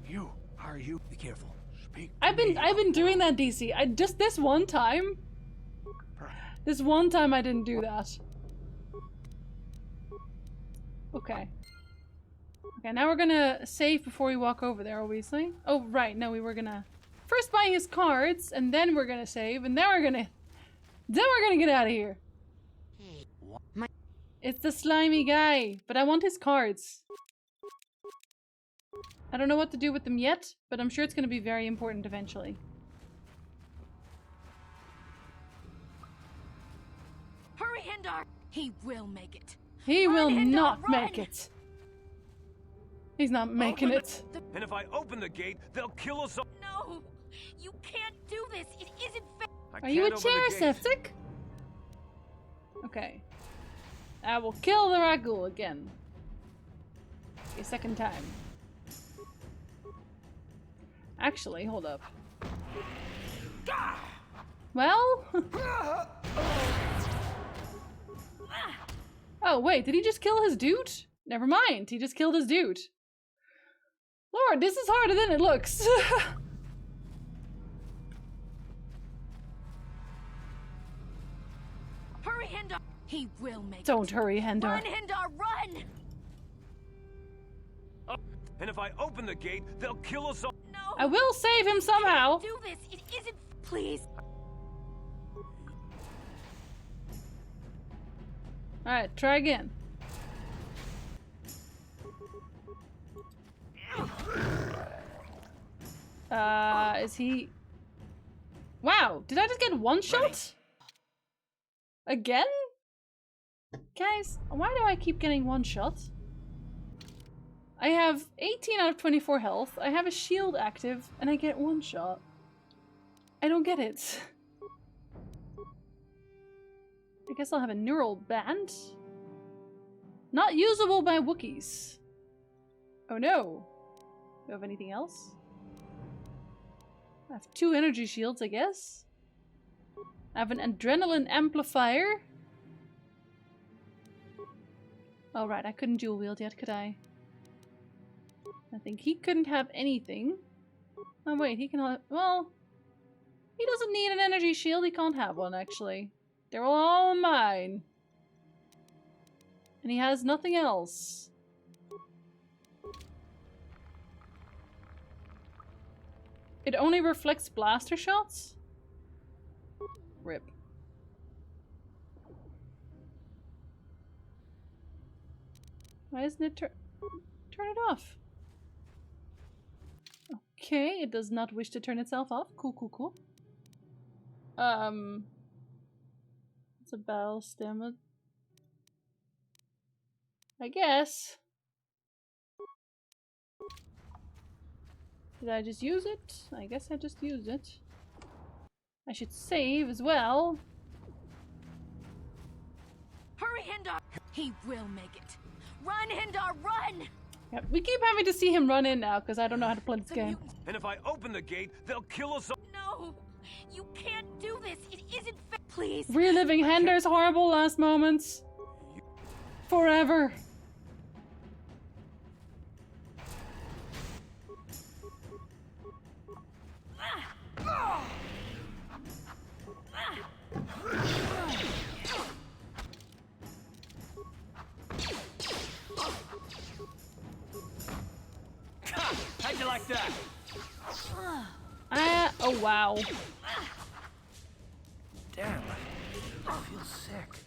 You, are you? Be careful. Speak. I've been doing that, DC. I just this one time. This one time I didn't do that. Okay. Okay, now we're gonna save before we walk over there, obviously. Oh, right, no, we were gonna first buy his cards, and then we're gonna save, and then we're gonna get out of here. It's the slimy guy, but I want his cards. I don't know what to do with them yet, but I'm sure it's gonna be very important eventually. Hurry, Hindar! He will make it. He will Hindar, not run! make it. He's not making it. And if I open the gate, they'll kill us all. No! You can't do this! It isn't fair! Are you a chair septic? Okay. I will kill the Ragul again. A second time. Actually, hold up. Well? Oh, wait, did he just kill his dude? Never mind, he just killed his dude. Lord, this is harder than it looks. Hurry, Hindar! He will make it. Don't hurry, Hindar. Run, Hindar, run! And if I open the gate, they'll kill us all. No! I will save him somehow. Do this! It isn't. Please. Alright, try again. Is he... Wow, did I just get one shot? Again? Guys, why do I keep getting one shot? I have 18 out of 24 health, I have a shield active, and I get one shot. I don't get it. I guess I'll have a neural band. Not usable by Wookiees. Oh no. Do you have anything else? I have 2 energy shields, I guess. I have an adrenaline amplifier. Oh right, I couldn't dual wield yet, could I? I think he couldn't have anything. Oh wait, he can have... Well, he doesn't need an energy shield, he can't have one actually. They're all mine. And he has nothing else. It only reflects blaster shots? Rip. Why isn't it turn it off? Okay, it does not wish to turn itself off. Cool, cool, cool. It's a battle stamina. I guess. Did I just use it? I guess I just used it. I should save as well. Hurry, Hindar! He will make it. Run, Hindar, run! Yep, we keep having to see him run in now because I don't know how to play this game. And if I open the gate, they'll kill us all. No! You can't do this! It isn't fair! Please! Reliving Hender's horrible last moments. Forever. How'd you like that? Oh wow. Damn, I feel sick.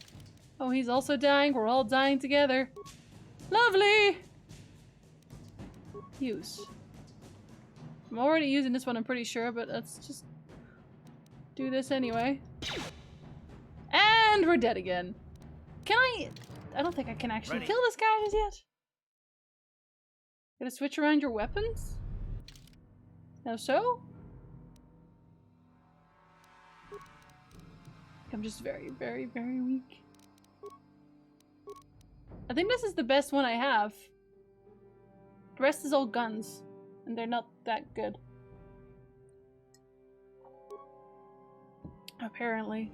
Oh, he's also dying. We're all dying together. Lovely! Use. I'm already using this one, I'm pretty sure, but let's just do this anyway. And we're dead again. Can I don't think I can actually kill this guy as yet. Gotta switch around your weapons? How so? I'm just very, very, very weak. I think this is the best one I have. The rest is all guns, and they're not that good. Apparently.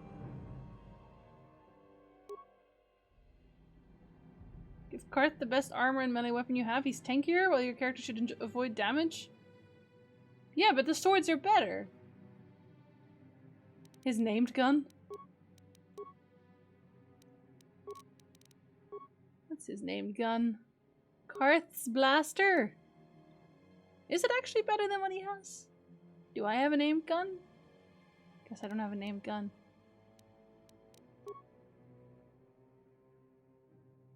Give Karth the best armor and melee weapon you have. He's tankier, while your character should avoid damage. Yeah, but the swords are better. His named gun? What's his named gun? Karth's blaster. Is it actually better than what he has? Do I have a named gun? Guess I don't have a named gun.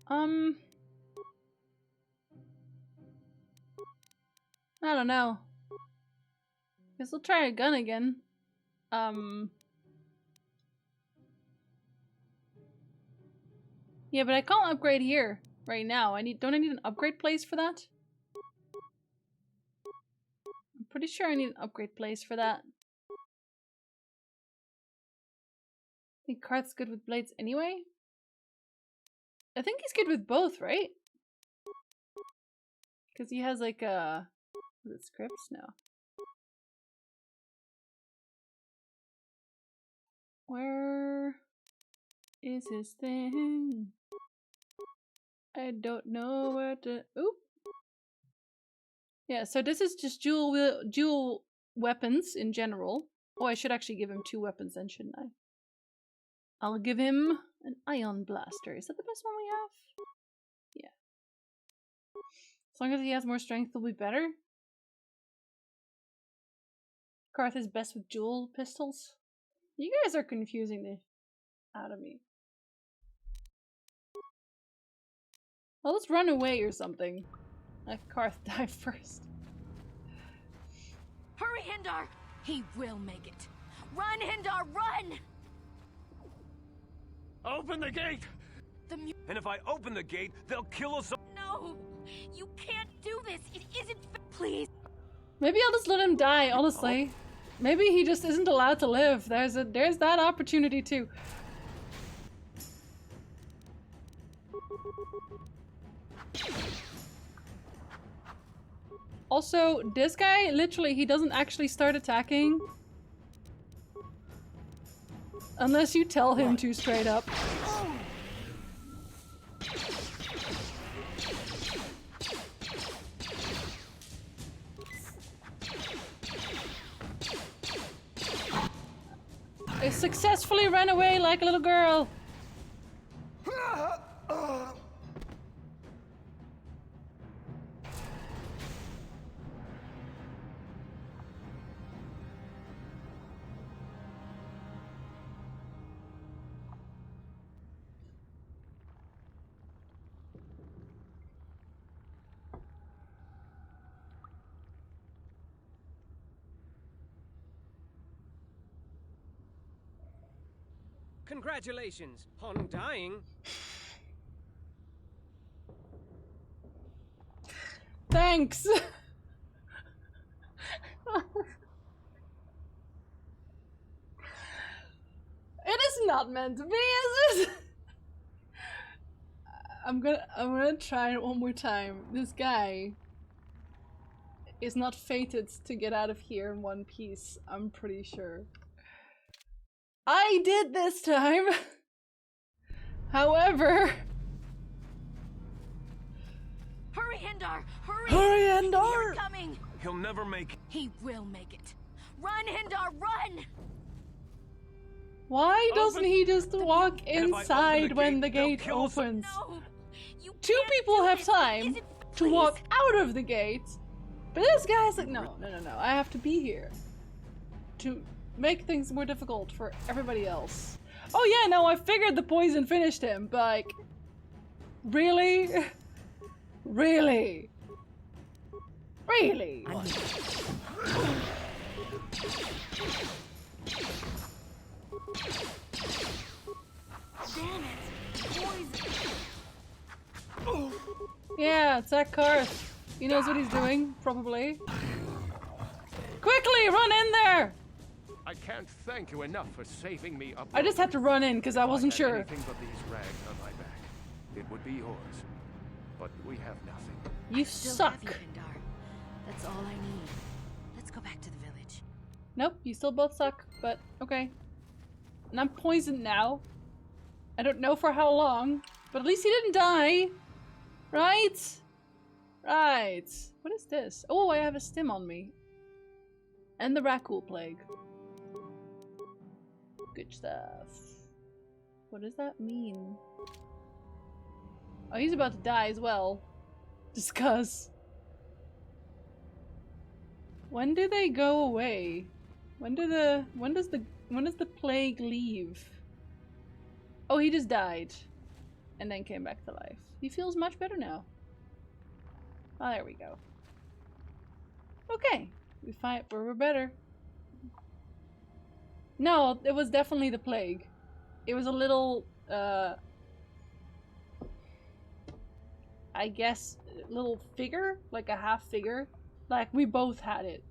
I don't know. Guess we'll try a gun again. Yeah, but I can't upgrade here right now. Don't I need an upgrade place for that? I'm pretty sure I need an upgrade place for that. I think Karth's good with blades anyway. I think he's good with both, right? Because he has like a... Is it scripts? No. Where is his thing? I don't know where to... Oop! Yeah, so this is just dual weapons in general. Oh, I should actually give him 2 weapons then, shouldn't I? I'll give him an ion blaster. Is that the best one we have? Yeah. As long as he has more strength, it'll be better. Karth is best with dual pistols. You guys are confusing the out of me. Well, let's run away or something. Let Karth die first. Hurry, Hindar! He will make it. Run, Hindar, run! Open the gate! And if I open the gate, they'll kill us. No! You can't do this! It isn't please! Maybe I'll just let him die, honestly. Oh. Maybe he just isn't allowed to live. There's that opportunity too. Also, this guy, literally, he doesn't actually start attacking unless you tell him to straight up. I successfully ran away like a little girl. Congratulations on dying. Thanks. It is not meant to be, is it? I'm gonna try it one more time. This guy is not fated to get out of here in one piece, I'm pretty sure. I did this time. However, hurry, Hindar! Hurry! Hurry, Hindar! You're coming! He'll never make it. He will make it. Run, Hindar, run! Why doesn't he just walk inside when the gate opens? No, 2 people have time to walk out of the gate, but this guy's like, no, I have to be here to make things more difficult for everybody else. Oh yeah, no, I figured the poison finished him, but like... Really? Really? Really? Damn it. Poison. Yeah, it's that Karth. He knows what he's doing, probably. Quickly, run in there! I can't thank you enough for saving me up. I just had to run in because I wasn't sure. Anything but these rags on my back, it would be yours. But we have nothing. You suck. Have you, Hindar. That's all I need. Let's go back to the village. Nope, you still both suck, but okay. And I'm poisoned now. I don't know for how long, but at least he didn't die. Right? Right. What is this? Oh, I have a stim on me. And the Rakul plague. Good stuff. What does that mean? Oh, he's about to die as well. Just cuz. When do they go away? When does the plague leave? Oh, he just died. And then came back to life. He feels much better now. Oh, there we go. Okay. We're better. No, it was definitely the plague. It was a little, I guess, little figure, like a half figure. Like, we both had it.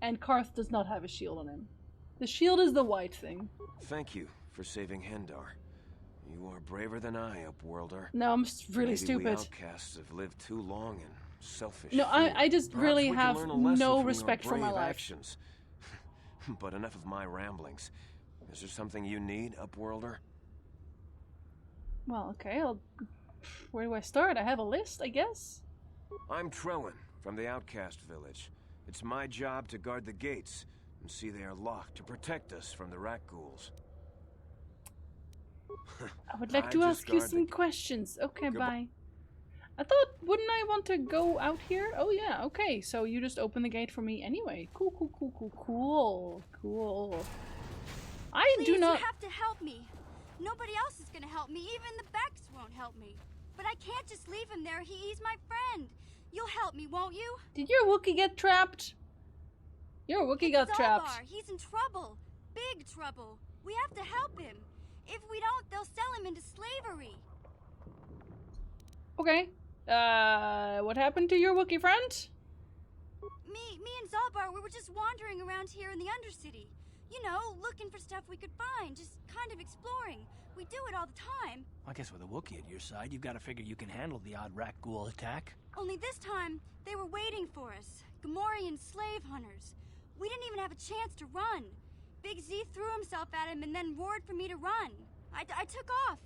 And Karth does not have a shield on him. The shield is the white thing. Thank you for saving Hindar. You are braver than I, Upworlder. No, I'm just really Maybe stupid. We outcasts have lived too long in selfish No, I just Perhaps really we can have learn a lesson no from your respect for my brave life. actions. But enough of my ramblings. Is there something you need, Upworlder? Well, okay, where do I start? I have a list, I guess? I'm Trellin, from the Outcast Village. It's my job to guard the gates and see they are locked to protect us from the rat ghouls. I would like to ask you some questions. Okay, bye. I thought, wouldn't I want to go out here? Oh yeah, okay, so you just open the gate for me anyway. Cool, cool, cool, cool, cool, cool. Please, you have to help me. Nobody else is gonna help me. Even the Becks won't help me. But I can't just leave him there. He's my friend. You'll help me, won't you? Did your Wookiee get trapped? Your Wookiee got trapped. He's in trouble. Big trouble. We have to help him. If we don't, they'll sell him into slavery. Okay. What happened to your Wookiee friend? Me and Zalbar, we were just wandering around here in the Undercity. You know, looking for stuff we could find, just kind of exploring. We do it all the time. I guess with a Wookiee at your side, you've got to figure you can handle the odd rat ghoul attack. Only this time, they were waiting for us. Gamorrean slave hunters. We didn't even have a chance to run. Big Z threw himself at him and then roared for me to run. I took off.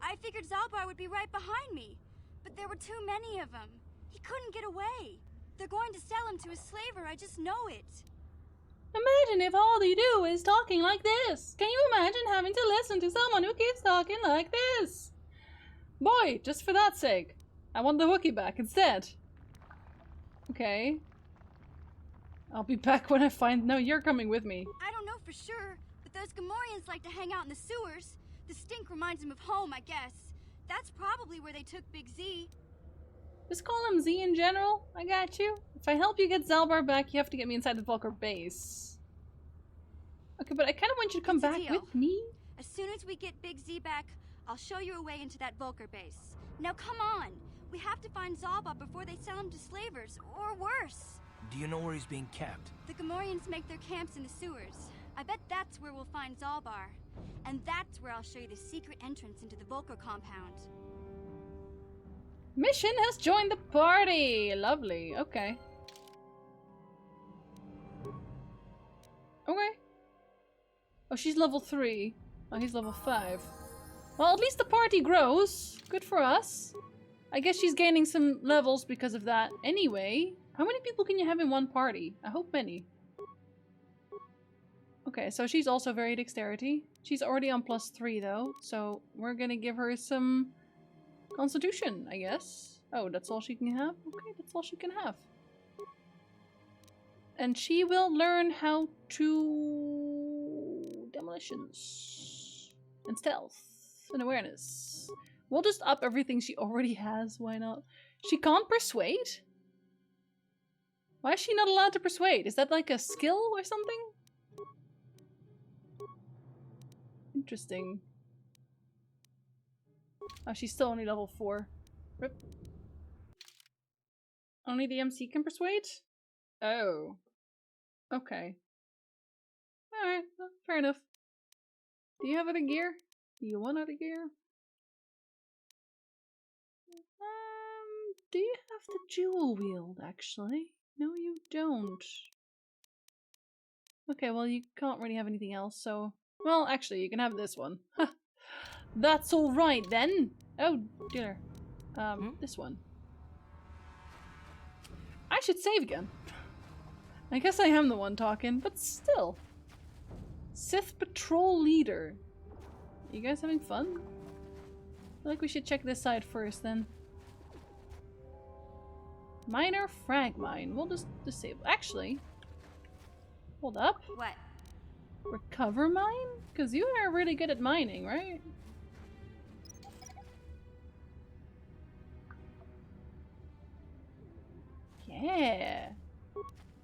I figured Zalbar would be right behind me. But there were too many of them. He couldn't get away. They're going to sell him to a slaver, I just know it. Imagine if all you do is talking like this. Can you imagine having to listen to someone who keeps talking like this? Boy, just for that sake. I want the Wookiee back instead. Okay. I'll be back when I find... No, you're coming with me. I don't know for sure, but those Gamorreans like to hang out in the sewers. The stink reminds them of home, I guess. That's probably where they took Big Z. Just call him Z in general. I got you. If I help you get Zalbar back, you have to get me inside the Vulcar base. Okay, but I kind of want you to come back with me. As soon as we get Big Z back, I'll show you a way into that Vulcar base. Now come on. We have to find Zalbar before they sell him to slavers, or worse. Do you know where he's being kept? The Gamorreans make their camps in the sewers. I bet that's where we'll find Zalbar. And that's where I'll show you the secret entrance into the Vulcar compound. Mission has joined the party! Lovely, okay. Okay. Oh, she's level 3. Oh, he's level 5. Well, at least the party grows. Good for us. I guess she's gaining some levels because of that anyway. How many people can you have in one party? I hope many. Okay, so she's also very dexterity. She's already on +3 though, so we're gonna give her some Constitution, I guess. Oh, that's all she can have? Okay, that's all she can have. And she will learn how to... Demolitions. And stealth. And awareness. We'll just up everything she already has. Why not? She can't persuade? Why is she not allowed to persuade? Is that like a skill or something? Interesting. Oh, she's still only level 4. Rip. Only the MC can persuade? Oh. Okay. Alright, well, fair enough. Do you have other gear? Do you want other gear? Do you have the dual wield, actually? No, you don't. Okay, well, you can't really have anything else, so... Well, actually, you can have this one. That's alright, then! Oh, dear. This one. I should save again. I guess I am the one talking, but still. Sith Patrol Leader. You guys having fun? I feel like we should check this side first, then. Minor frag mine. We'll just disable. Actually, hold up. What? Recover mine? Because you are really good at mining, right? Yeah.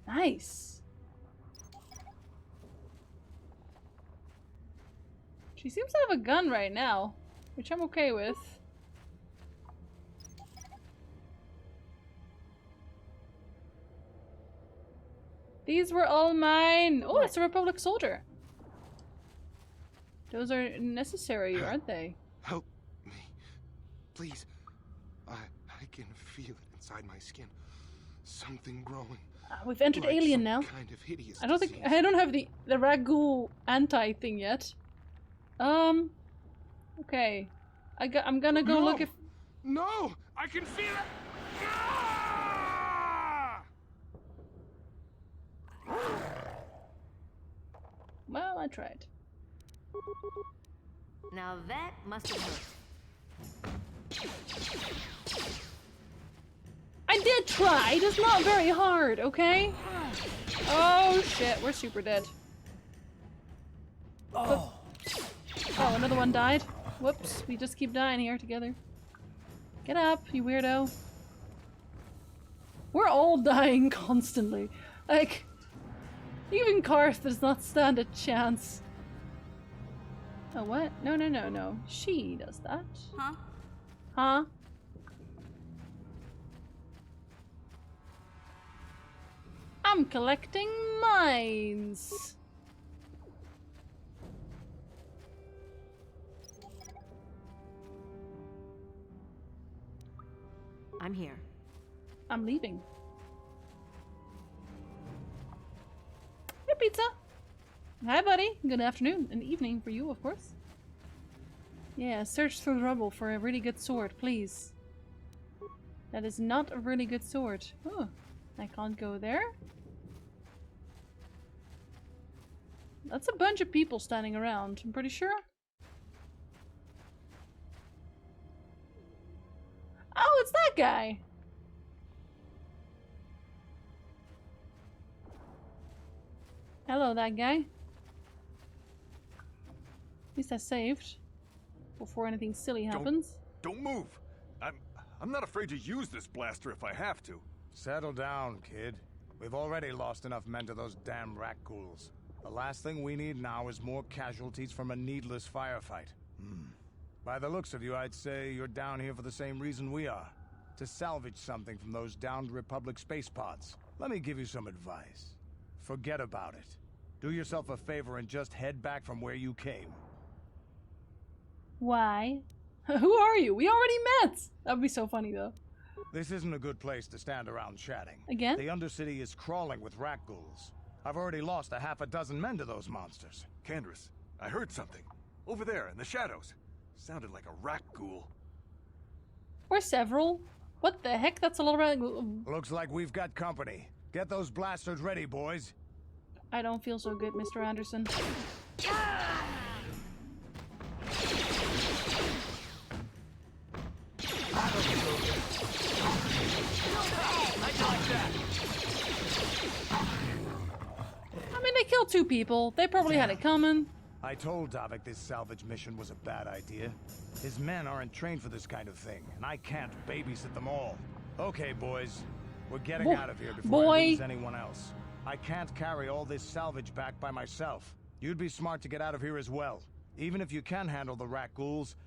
Nice. She seems to have a gun right now, which I'm okay with. These were all mine! Oh, it's a Republic soldier. Those are necessary, aren't they? Help me. Please. I can feel it inside my skin. Something growing. We've entered like alien some now. Kind of hideous I don't disease. think I don't have the Ragul anti thing yet. Okay. I'm gonna go look if No! I can feel it! Well, I tried. Now that must have hurt. I did try! It's not very hard, okay? Oh shit, we're super dead. Oh, another one died. Whoops, we just keep dying here together. Get up, you weirdo. We're all dying constantly. Like, even Karth does not stand a chance. Oh, what? No, no, no, no. She does that. Huh? Huh? I'm collecting mines. I'm here. I'm leaving. Hey, pizza. Hi, buddy. Good afternoon and evening for you, of course. Yeah, search through the rubble for a really good sword, please. That is not a really good sword. Oh, I can't go there. That's a bunch of people standing around, I'm pretty sure. Oh, it's that guy! Hello, that guy. At least I saved. Before anything silly happens. Don't move! I'm not afraid to use this blaster if I have to. Settle down, kid. We've already lost enough men to those damn rat ghouls. The last thing we need now is more casualties from a needless firefight. By the looks of you, I'd say you're down here for the same reason we are. To salvage something from those downed Republic space pods. Let me give you some advice. Forget about it. Do yourself a favor and just head back from where you came. Why? Who are you? We already met! That would be so funny, though. This isn't a good place to stand around chatting. Again? The Undercity is crawling with rat ghouls. I've already lost a half a dozen men to those monsters. Candace, I heard something. Over there, in the shadows. Sounded like a rat ghoul. Or several. What the heck? That's a lot of rat. Looks like we've got company. Get those blasters ready, boys. I don't feel so good, Mr. Anderson. I mean, they killed 2 people. They probably had it coming. I told Davik this salvage mission was a bad idea. His men aren't trained for this kind of thing, and I can't babysit them all. Okay, boys. We're getting out of here before I lose anyone else. I can't carry all this salvage back by myself. You'd be smart to get out of here as well. Even if you can handle the rat ghouls,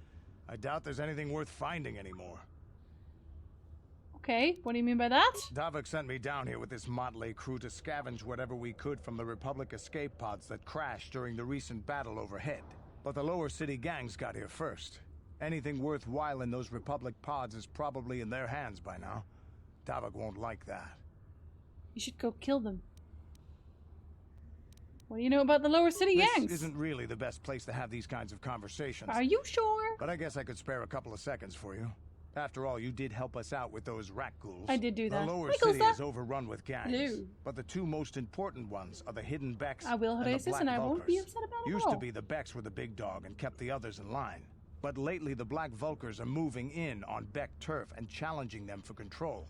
I doubt there's anything worth finding anymore. Okay, what do you mean by that? Davik sent me down here with this motley crew to scavenge whatever we could from the Republic escape pods that crashed during the recent battle overhead. But the lower city gangs got here first. Anything worthwhile in those Republic pods is probably in their hands by now. Davik won't like that. You should go kill them. What do you know about the lower city gangs? This isn't really the best place to have these kinds of conversations. Are you sure? But I guess I could spare a couple of seconds for you. After all, you did help us out with those rat ghouls. I did do that. The lower city is overrun with gangs. Hello. But the two most important ones are the hidden Becks I will and raise the this Black and I won't be Vulkars. upset about it Used at all. to be the Becks were the big dog and kept the others in line. But lately the Black Vulkars are moving in on Beck turf and challenging them for control.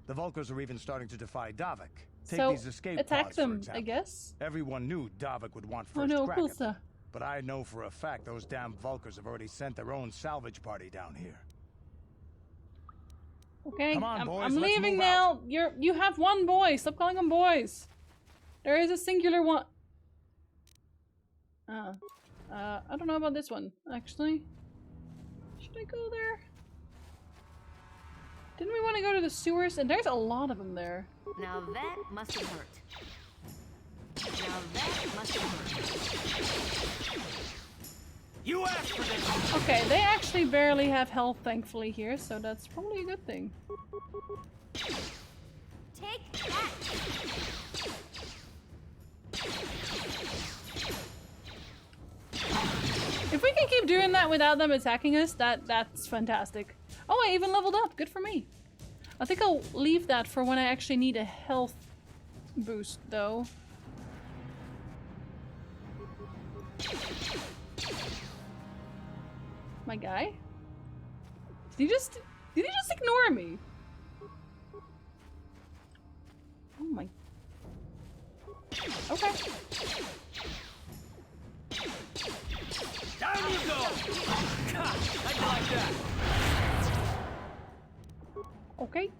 The Vulkars are even starting to defy Davik. Take these escape attack pods, them, for example. I guess. Everyone knew Davik would want first no, crack cool at them. stuff. But I know for a fact those damn Vulkars have already sent their own salvage party down here. Okay, Come on, boys, I'm let's leaving move now. You have one boy. Stop calling them boys. There is a singular one. I don't know about this one, actually. Should I go there? Didn't we want to go to the sewers? And there's a lot of them there. Now that must have hurt. Now that must have hurt. You asked for this! Okay, they actually barely have health, thankfully, here, so that's probably a good thing. Take that! If we can keep doing that without them attacking us, that's fantastic. Oh, I even leveled up. Good for me. I think I'll leave that for when I actually need a health boost, though. My guy? Did he just ignore me? Oh my. Okay. Down you go! God, how'd you like that? Okay.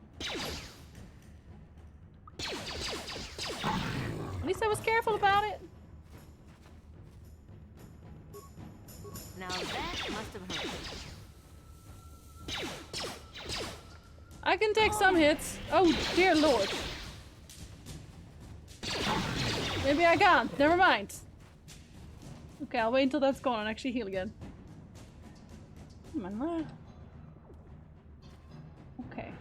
At least I was careful about it. Now that must have hurt. I can take some hits. Oh dear lord. Maybe I can't. Never mind. Okay, I'll wait until that's gone and actually heal again. Come on. Okay.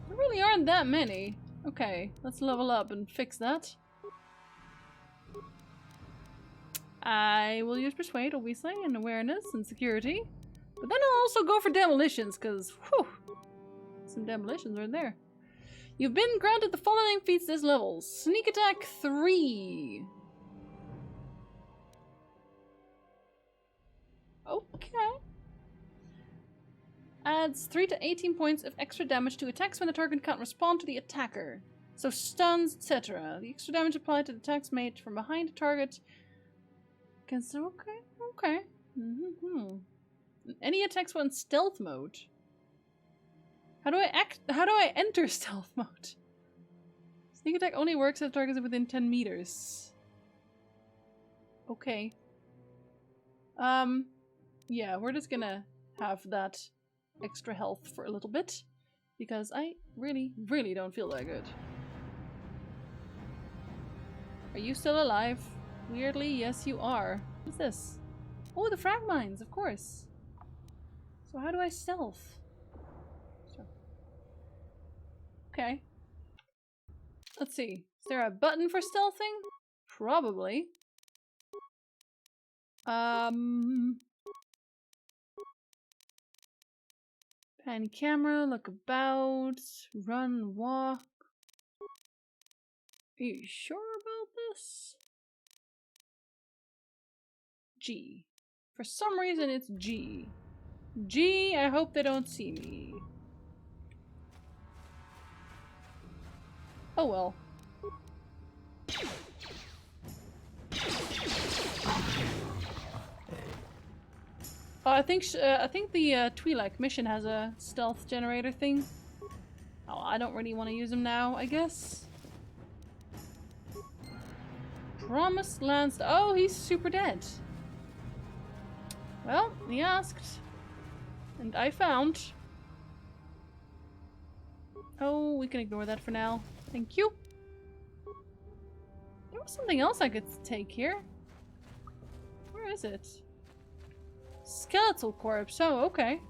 There really aren't that many. Okay, let's level up and fix that. I will use Persuade, obviously, and Awareness and Security. But then I'll also go for Demolitions, because, whew, some Demolitions right there. You've been granted the following feats this level. Sneak Attack 3. Okay. Adds 3 to 18 points of extra damage to attacks when the target can't respond to the attacker. So stuns, etc. The extra damage applied to the attacks made from behind the target. Okay. Any attacks when stealth mode? How do I enter stealth mode? Sneak attack only works if the target is within 10 meters. Okay. Yeah, we're just gonna have that extra health for a little bit. Because I really, really don't feel that good. Are you still alive? Weirdly, yes you are. What's this? Oh, the frag mines, of course. So how do I stealth? Okay. Let's see. Is there a button for stealthing? Probably. Pan camera, look about, run, walk. Are you sure about this? G. For some reason it's G. G, I hope they don't see me. Oh well. Oh, I think the Twi'lek mission has a stealth generator thing. Oh, I don't really want to use them now, I guess. Promised Land. Oh, he's super dead. Well, he asked. And I found. Oh, we can ignore that for now. Thank you. There was something else I could take here. Where is it? Skeletal corpse. Oh, okay.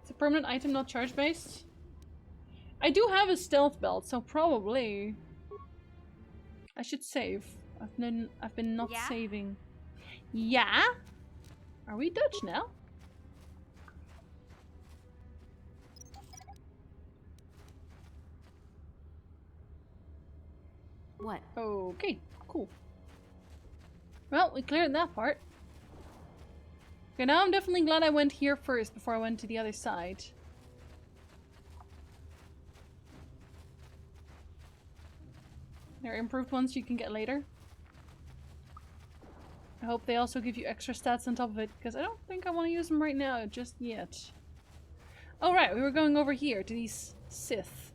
It's a permanent item, not charge based. I do have a stealth belt, so probably I should save. I've been not saving. Yeah? Are we Dutch now? What? Okay, cool. Well, we cleared that part. Okay, now I'm definitely glad I went here first before I went to the other side. There are improved ones you can get later. I hope they also give you extra stats on top of it, because I don't think I want to use them right now just yet. Oh right, we were going over here to these Sith.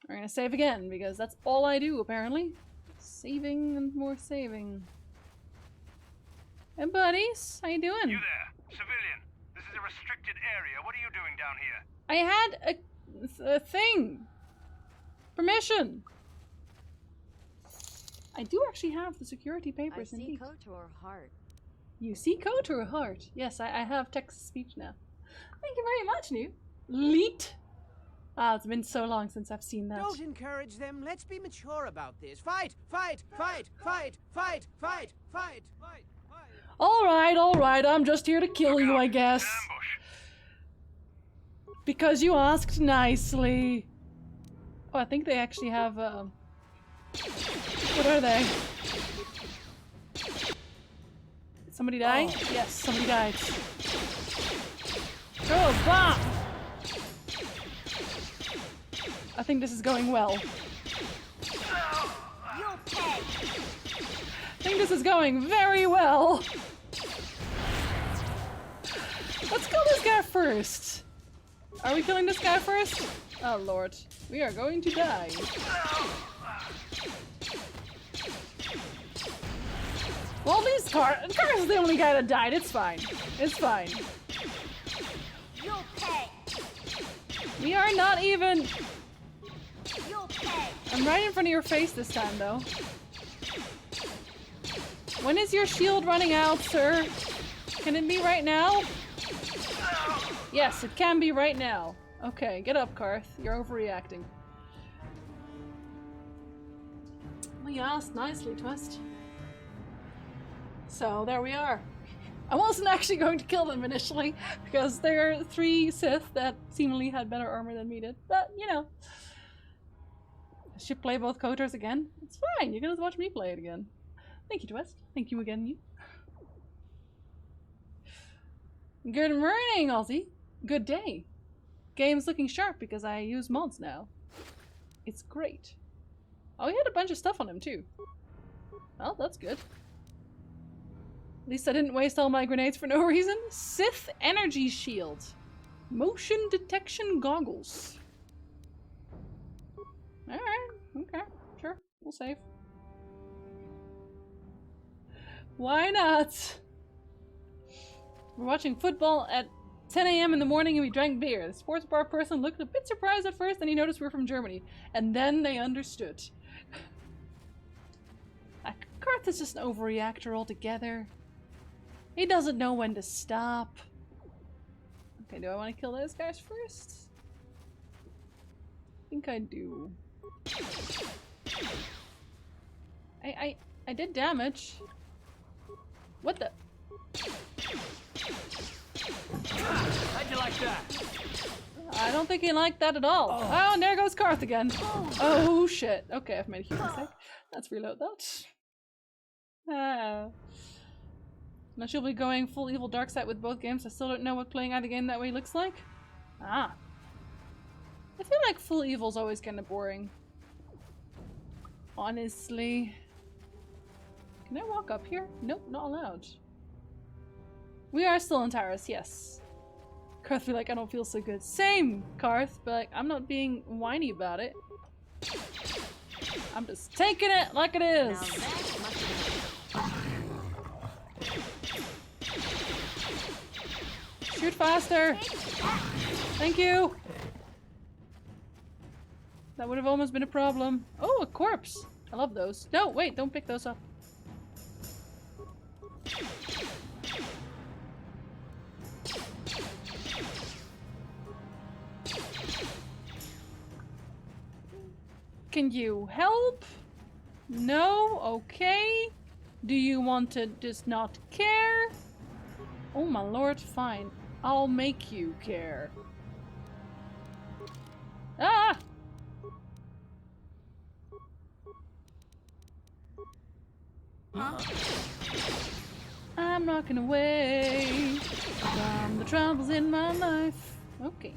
We're gonna save again, because that's all I do, apparently. Saving and more saving. Hey buddies, how you doing? You there, civilian. This is a restricted area. What are you doing down here? I had a thing. Permission. I do actually have the security papers indeed. I see KOTOR heart. You see KOTOR heart. Yes, I have text-to-speech now. Thank you very much, New. Leet. Ah, it's been so long since I've seen that. Don't encourage them. Let's be mature about this. Fight! Fight! Fight! Fight! Fight! Fight! Fight! Fight! Alright, I'm just here to kill you, I guess. Because you asked nicely. Oh, I think they actually have, what are they? Did somebody die? Oh. Yes, somebody died. Oh, bomb! I think this is going well. You'll pay. I think this is going very well. Let's kill this guy first. Are we killing this guy first? Oh lord. We are going to die. Well, at least Car is the only guy that died. It's fine. It's fine. You'll pay. We are not even... You'll pay. I'm right in front of your face this time, though. When is your shield running out, sir? Can it be right now? Yes, it can be right now. Okay, get up, Karth. You're overreacting. Well, you asked nicely, Twist. So, there we are. I wasn't actually going to kill them initially, because there are 3 Sith that seemingly had better armor than me did. But, you know. I should play both KOTORs again. It's fine, you can just watch me play it again. Thank you, Twist. Thank you again, you. Good morning, Aussie. Good day. Game's looking sharp because I use mods now. It's great. Oh, he had a bunch of stuff on him too. Well, that's good. At least I didn't waste all my grenades for no reason. Sith energy shield. Motion detection goggles. Alright, okay, sure, we'll save. Why not? We're watching football at 10 a.m. in the morning and we drank beer. The sports bar person looked a bit surprised at first, and he noticed we're from Germany. And then they understood. Karth is just an overreactor altogether. He doesn't know when to stop. Okay, do I want to kill those guys first? I think I do. I did damage. What the? How'd you like that? I don't think he liked that at all. Oh, and there goes Karth again. Oh shit. Okay, I've made a huge mistake. Let's reload that. Now she'll be going full evil dark side with both games. I still don't know what playing either game that way looks like. Ah. I feel like full evil's always kind of boring. Honestly. Can I walk up here? Nope, not allowed. We are still in Taris, yes. Karth be like, I don't feel so good. Same, Karth, but like, I'm not being whiny about it. I'm just taking it like it is. Shoot faster. Thank you. That would have almost been a problem. Oh, a corpse. I love those. No, wait, don't pick those up. Can you help? No? Okay. Do you want to just not care? Oh my lord, fine. I'll make you care. Ah! I'm knocking away from the troubles in my life. Okay.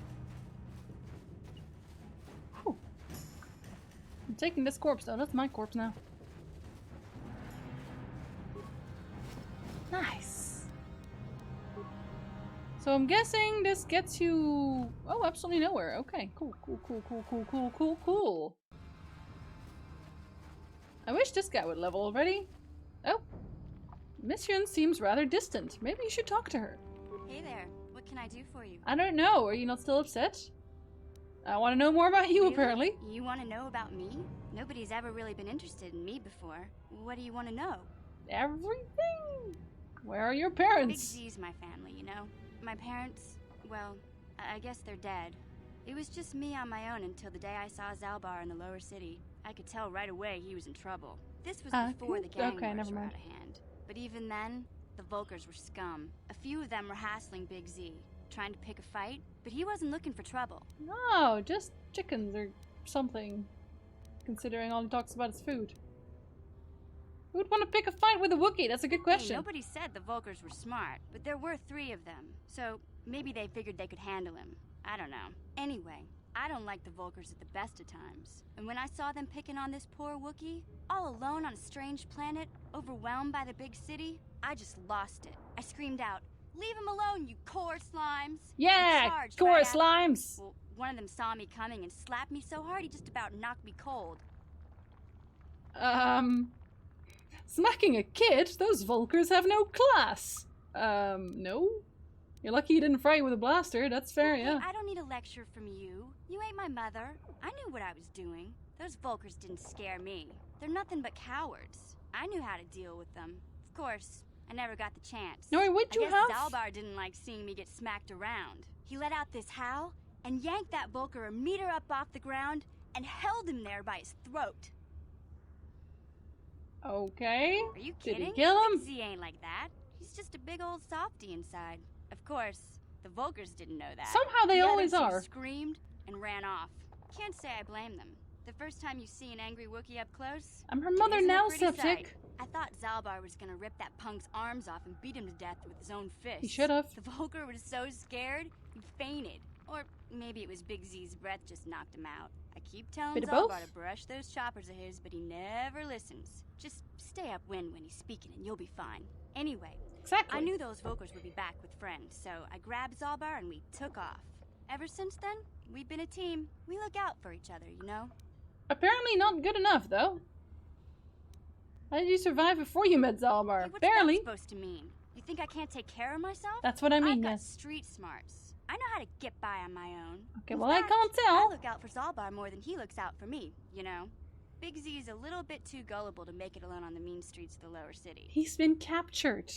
Whew. I'm taking this corpse though. That's my corpse now. Nice. So I'm guessing this gets you... Oh, absolutely nowhere. Okay, cool, cool, cool, cool, cool, cool, cool, cool. I wish this guy would level already. Oh. Mission seems rather distant. Maybe you should talk to her. Hey there. What can I do for you? I don't know. Are you not still upset? I want to know more about you, really? Apparently. You want to know about me? Nobody's ever really been interested in me before. What do you want to know? Everything. Where are your parents? Big Z's my family, you know? My parents, well, I guess they're dead. It was just me on my own until the day I saw Zalbar in the lower city. I could tell right away he was in trouble. This was before the gang wars were out of hand. But even then, the Volkers were scum. A few of them were hassling Big Z, trying to pick a fight, but he wasn't looking for trouble. No, just chickens or something, considering all he talks about is food. Who would want to pick a fight with a Wookiee? That's a good question. Hey, nobody said the Volkers were smart, but there were 3 of them, so maybe they figured they could handle him. I don't know. Anyway, I don't like the Volkers at the best of times. And when I saw them picking on this poor Wookiee, all alone on a strange planet, overwhelmed by the big city, I just lost it. I screamed out, "Leave him alone, you core slimes!" Yeah, core slimes! Well, one of them saw me coming and slapped me so hard he just about knocked me cold. Smacking a kid? Those Volkers have no class. No? You're lucky you didn't fry you with a blaster, that's fair, yeah. I don't need a lecture from you. You ain't my mother. I knew what I was doing. Those Volkers didn't scare me. They're nothing but cowards. I knew how to deal with them. Of course, I never got the chance. Nori, would you have? Zalbar didn't like seeing me get smacked around. He let out this howl and yanked that Volker a meter up off the ground and held him there by his throat. Okay. Are you kidding? Did he kill him? Big Z ain't like that. He's just a big old softy inside. Of course, the Volkers didn't know that. Somehow they always others are. Screamed and ran off. Can't say I blame them. The first time you see an angry Wookiee up close, I'm her mother now, Septic. I thought Zalbar was gonna rip that punk's arms off and beat him to death with his own fist. He should have. The Volker was so scared, he fainted. Or maybe it was Big Z's breath just knocked him out. I keep telling Zalbar to brush those choppers of his, but he never listens. Just stay upwind when he's speaking and you'll be fine. Anyway, exactly. I knew those Volkers would be back with friends, so I grabbed Zalbar and we took off. Ever since then, we've been a team. We look out for each other, you know? Apparently not good enough, though. How did you survive before you met Zalbar? Hey, what's Barely. that supposed to mean? You think I can't take care of myself? That's what I mean, I've got yes. street smarts. I know how to get by on my own. Okay, In well, fact, I can't tell. I look out for Zalbar more than he looks out for me, you know? Big Z's a little bit too gullible to make it alone on the mean streets of the lower city. He's been captured.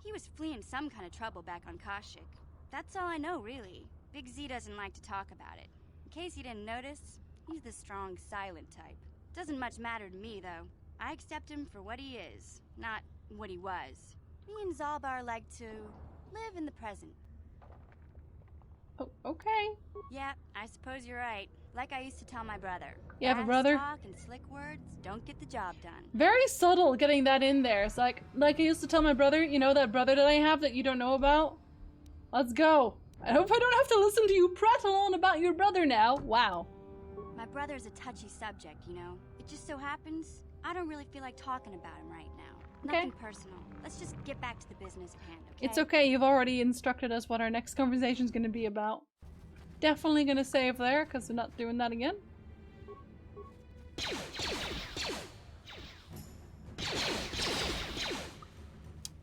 He was fleeing some kind of trouble back on Kashyyyk. That's all I know, really. Big Z doesn't like to talk about it. In case you didn't notice, he's the strong, silent type. Doesn't much matter to me, though. I accept him for what he is, not what he was. Me and Zalbar like to live in the present. Oh, okay. Yeah, I suppose you're right. Like I used to tell my brother. You have a brother? Talk and slick words don't get the job done. Very subtle getting that in there. It's like I used to tell my brother, you know that brother that I have that you don't know about? Let's go. I hope I don't have to listen to you prattle on about your brother now. Wow. My brother's a touchy subject, you know. It just so happens I don't really feel like talking about him right now. Nothing personal. Let's just get back to the business at hand, okay? It's okay, you've already instructed us what our next conversation is going to be about. Definitely going to save there, because we're not doing that again.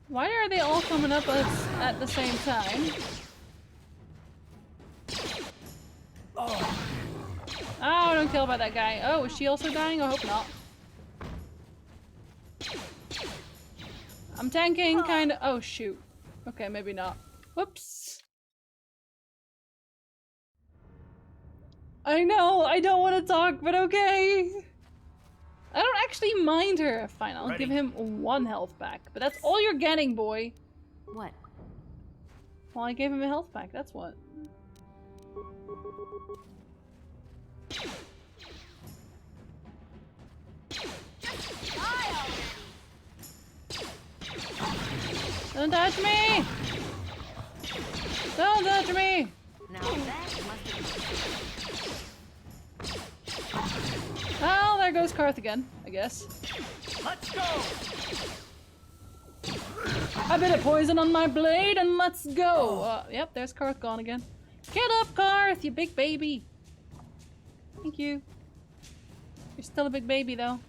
Why are they all coming up at the same time? Oh, don't kill about that guy. Oh, is she also dying? I hope not. I'm tanking, kinda. Oh, shoot. Okay, maybe not. Whoops. I know, I don't want to talk, but okay. I don't actually mind her. Fine, I'll give him 1 health back. But that's all you're getting, boy. What? Well, I gave him a health back, that's what. Don't touch me! Don't touch me! Now that must have... Well, there goes Karth again, I guess. Let's go! A bit of poison on my blade and let's go! Yep, there's Karth gone again. Get up, Karth, you big baby! Thank you. You're still a big baby, though.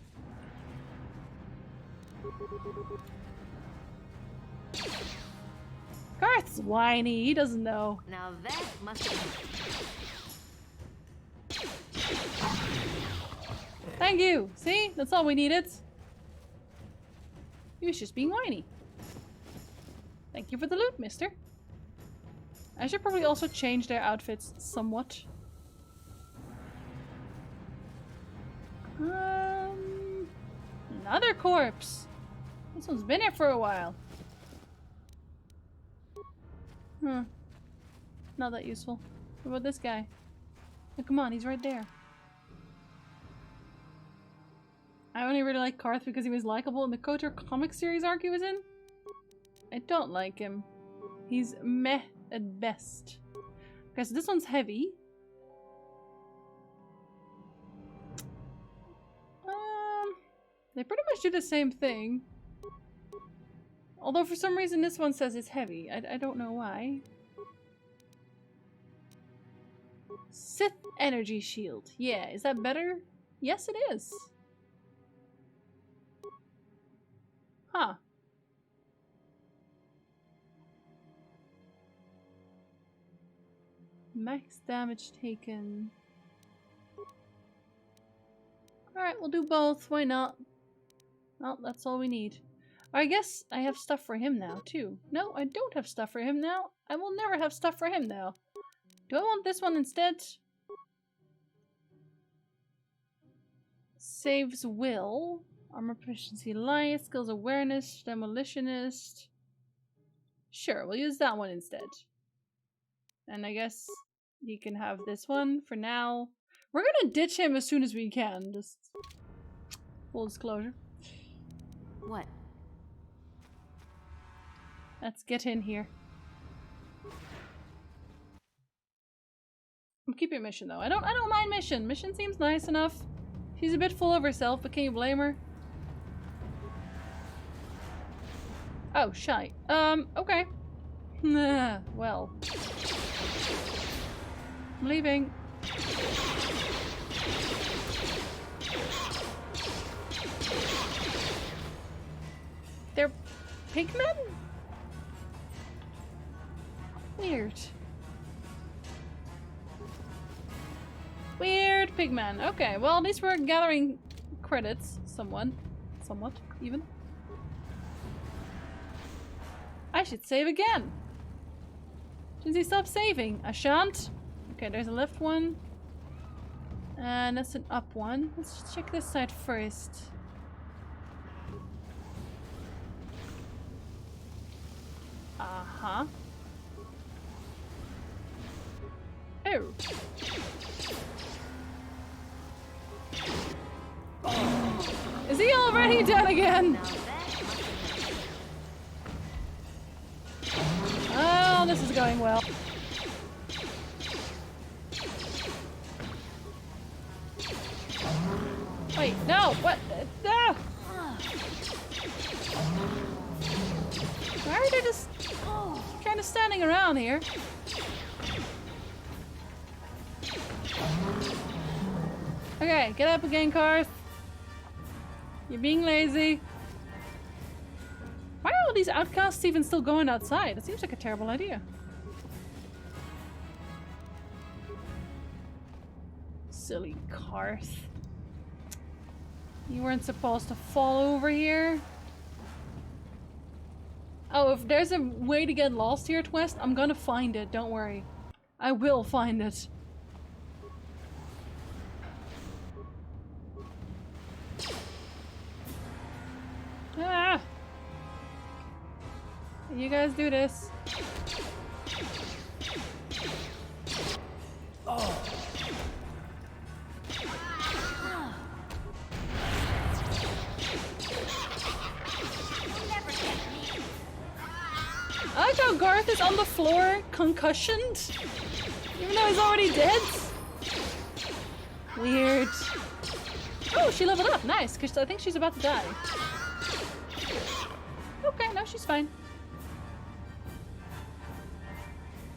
Karth's whiny, he doesn't know. Now that must have... Thank you! See? That's all we needed. He was just being whiny. Thank you for the loot, mister. I should probably also change their outfits somewhat. Another corpse! This one's been here for a while. Not that useful. What about this guy? Oh, come on, he's right there. I only really like Karth because he was likable in the KOTOR comic series arc he was in. I don't like him. He's meh at best. Okay, so this one's heavy. They pretty much do the same thing. Although for some reason this one says it's heavy. I don't know why. Sith energy shield. Yeah, is that better? Yes, it is. Huh. Max damage taken. Alright, we'll do both. Why not? Well, that's all we need. I guess I have stuff for him now, too. No, I don't have stuff for him now. I will never have stuff for him now. Do I want this one instead? Saves will. Armor proficiency light. Skills awareness. Demolitionist. Sure, we'll use that one instead. And I guess he can have this one for now. We're gonna ditch him as soon as we can. Just full disclosure. What? Let's get in here. I'm keeping mission though. I don't mind mission. Mission seems nice enough. She's a bit full of herself, but can you blame her? Oh, shite. Okay. Well. I'm leaving. They're pigmen? Weird. Weird pigmen. Okay, well at least we're gathering credits. Somewhat, even. I should save again. Should he stop saving? I shan't. Okay, there's a left one. And that's an up one. Let's just check this side first. Uh-huh. Oh. Is he already dead again? Oh, this is going well. Wait, no, what? No! just standing around here. Okay, get up again, Karth. You're being lazy. Why are all these outcasts even still going outside? It seems like a terrible idea. Silly Karth. You weren't supposed to fall over here. Oh, if there's a way to get lost here, Twist, I'm gonna find it, don't worry. I will find it. Ah! You guys do this. Oh. I like how Garth is on the floor, concussioned, even though he's already dead. Weird. Oh, she leveled up. Nice, because I think she's about to die. Okay, no, she's fine.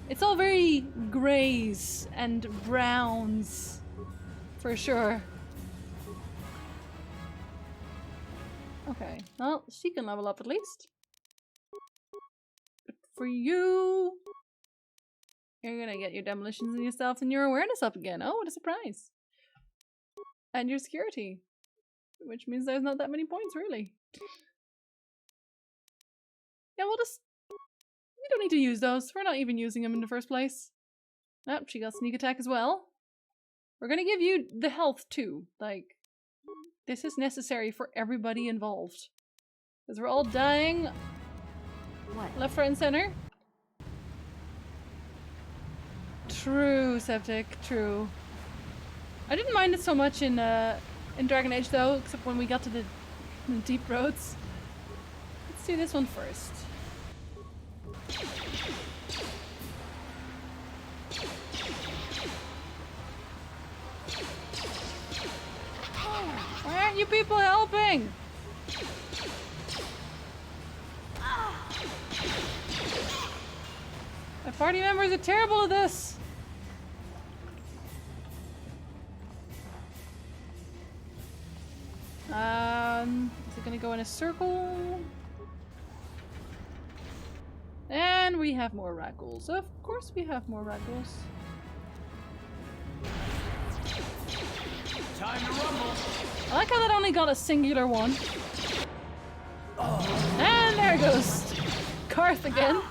It's all very grays and browns, for sure. Okay, well, she can level up at least. Good for you. You're gonna get your demolitions and yourself and your awareness up again. Oh, what a surprise. And your security. Which means there's not that many points, really. Yeah, we'll just... We don't need to use those. We're not even using them in the first place. Oh, she got sneak attack as well. We're gonna give you the health too. Like, this is necessary for everybody involved. Because we're all dying. What? Left, right, and center. True, Septic. True. I didn't mind it so much in Dragon Age though, except when we got to the deep roads. Let's do this one first. Why aren't you people helping? My party members are terrible at this. Is it gonna go in a circle? And we have more ragulls. Of course we have more ragulls. Time to rumble. I like how that only got a singular one. Oh. And there goes Karth again.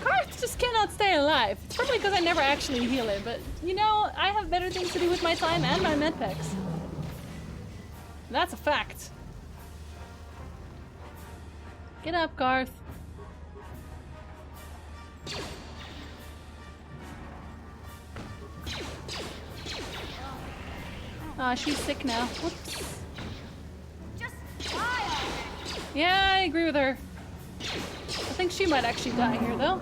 Karth just cannot stay alive. It's probably because I never actually heal it, but you know, I have better things to do with my time and my medpacks. That's a fact. Get up, Karth. Ah, she's sick now. Whoops. Yeah, I agree with her. I think she might actually die here, though.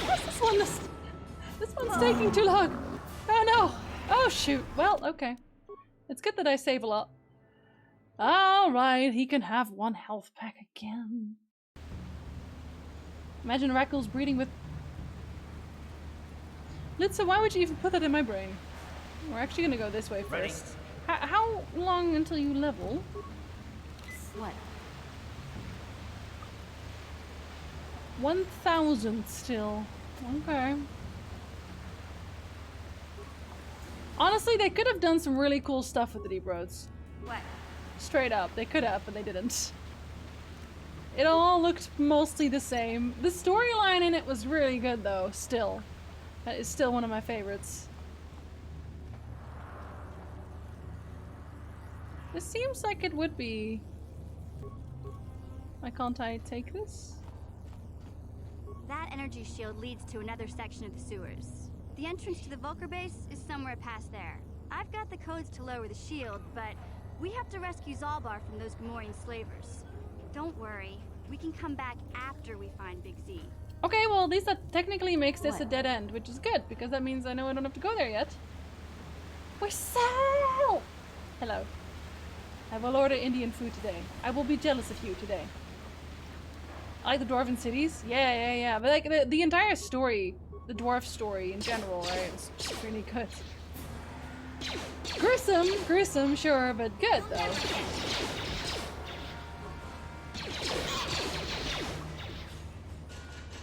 What's this one? This one's taking too long. Oh no! Oh shoot. Well, okay. It's good that I save a lot. Alright, he can have one health pack again. Imagine Rackles breeding with... Litsa, why would you even put that in my brain? We're actually gonna go this way first. How long until you level? What? 1,000 still. Okay. Honestly, they could have done some really cool stuff with the deep roads. What? Straight up, they could have, but they didn't. It all looked mostly the same. The storyline in it was really good, though. Still, that is still one of my favorites. This seems like it would be. Why can't I take this? That energy shield leads to another section of the sewers. The entrance to the Vulcar base is somewhere past there. I've got the codes to lower the shield, but we have to rescue Zalbar from those Gamorrean slavers. Don't worry, we can come back after we find Big Z. Okay, well, at least that technically makes this a dead end, which is good, because that means I know I don't have to go there yet. We're Sal! Hello. I will order Indian food today. I will be jealous of you today. I like the dwarven cities. Yeah. But like the entire story, the dwarf story in general, right? It's just really good. Gruesome, sure, but good though.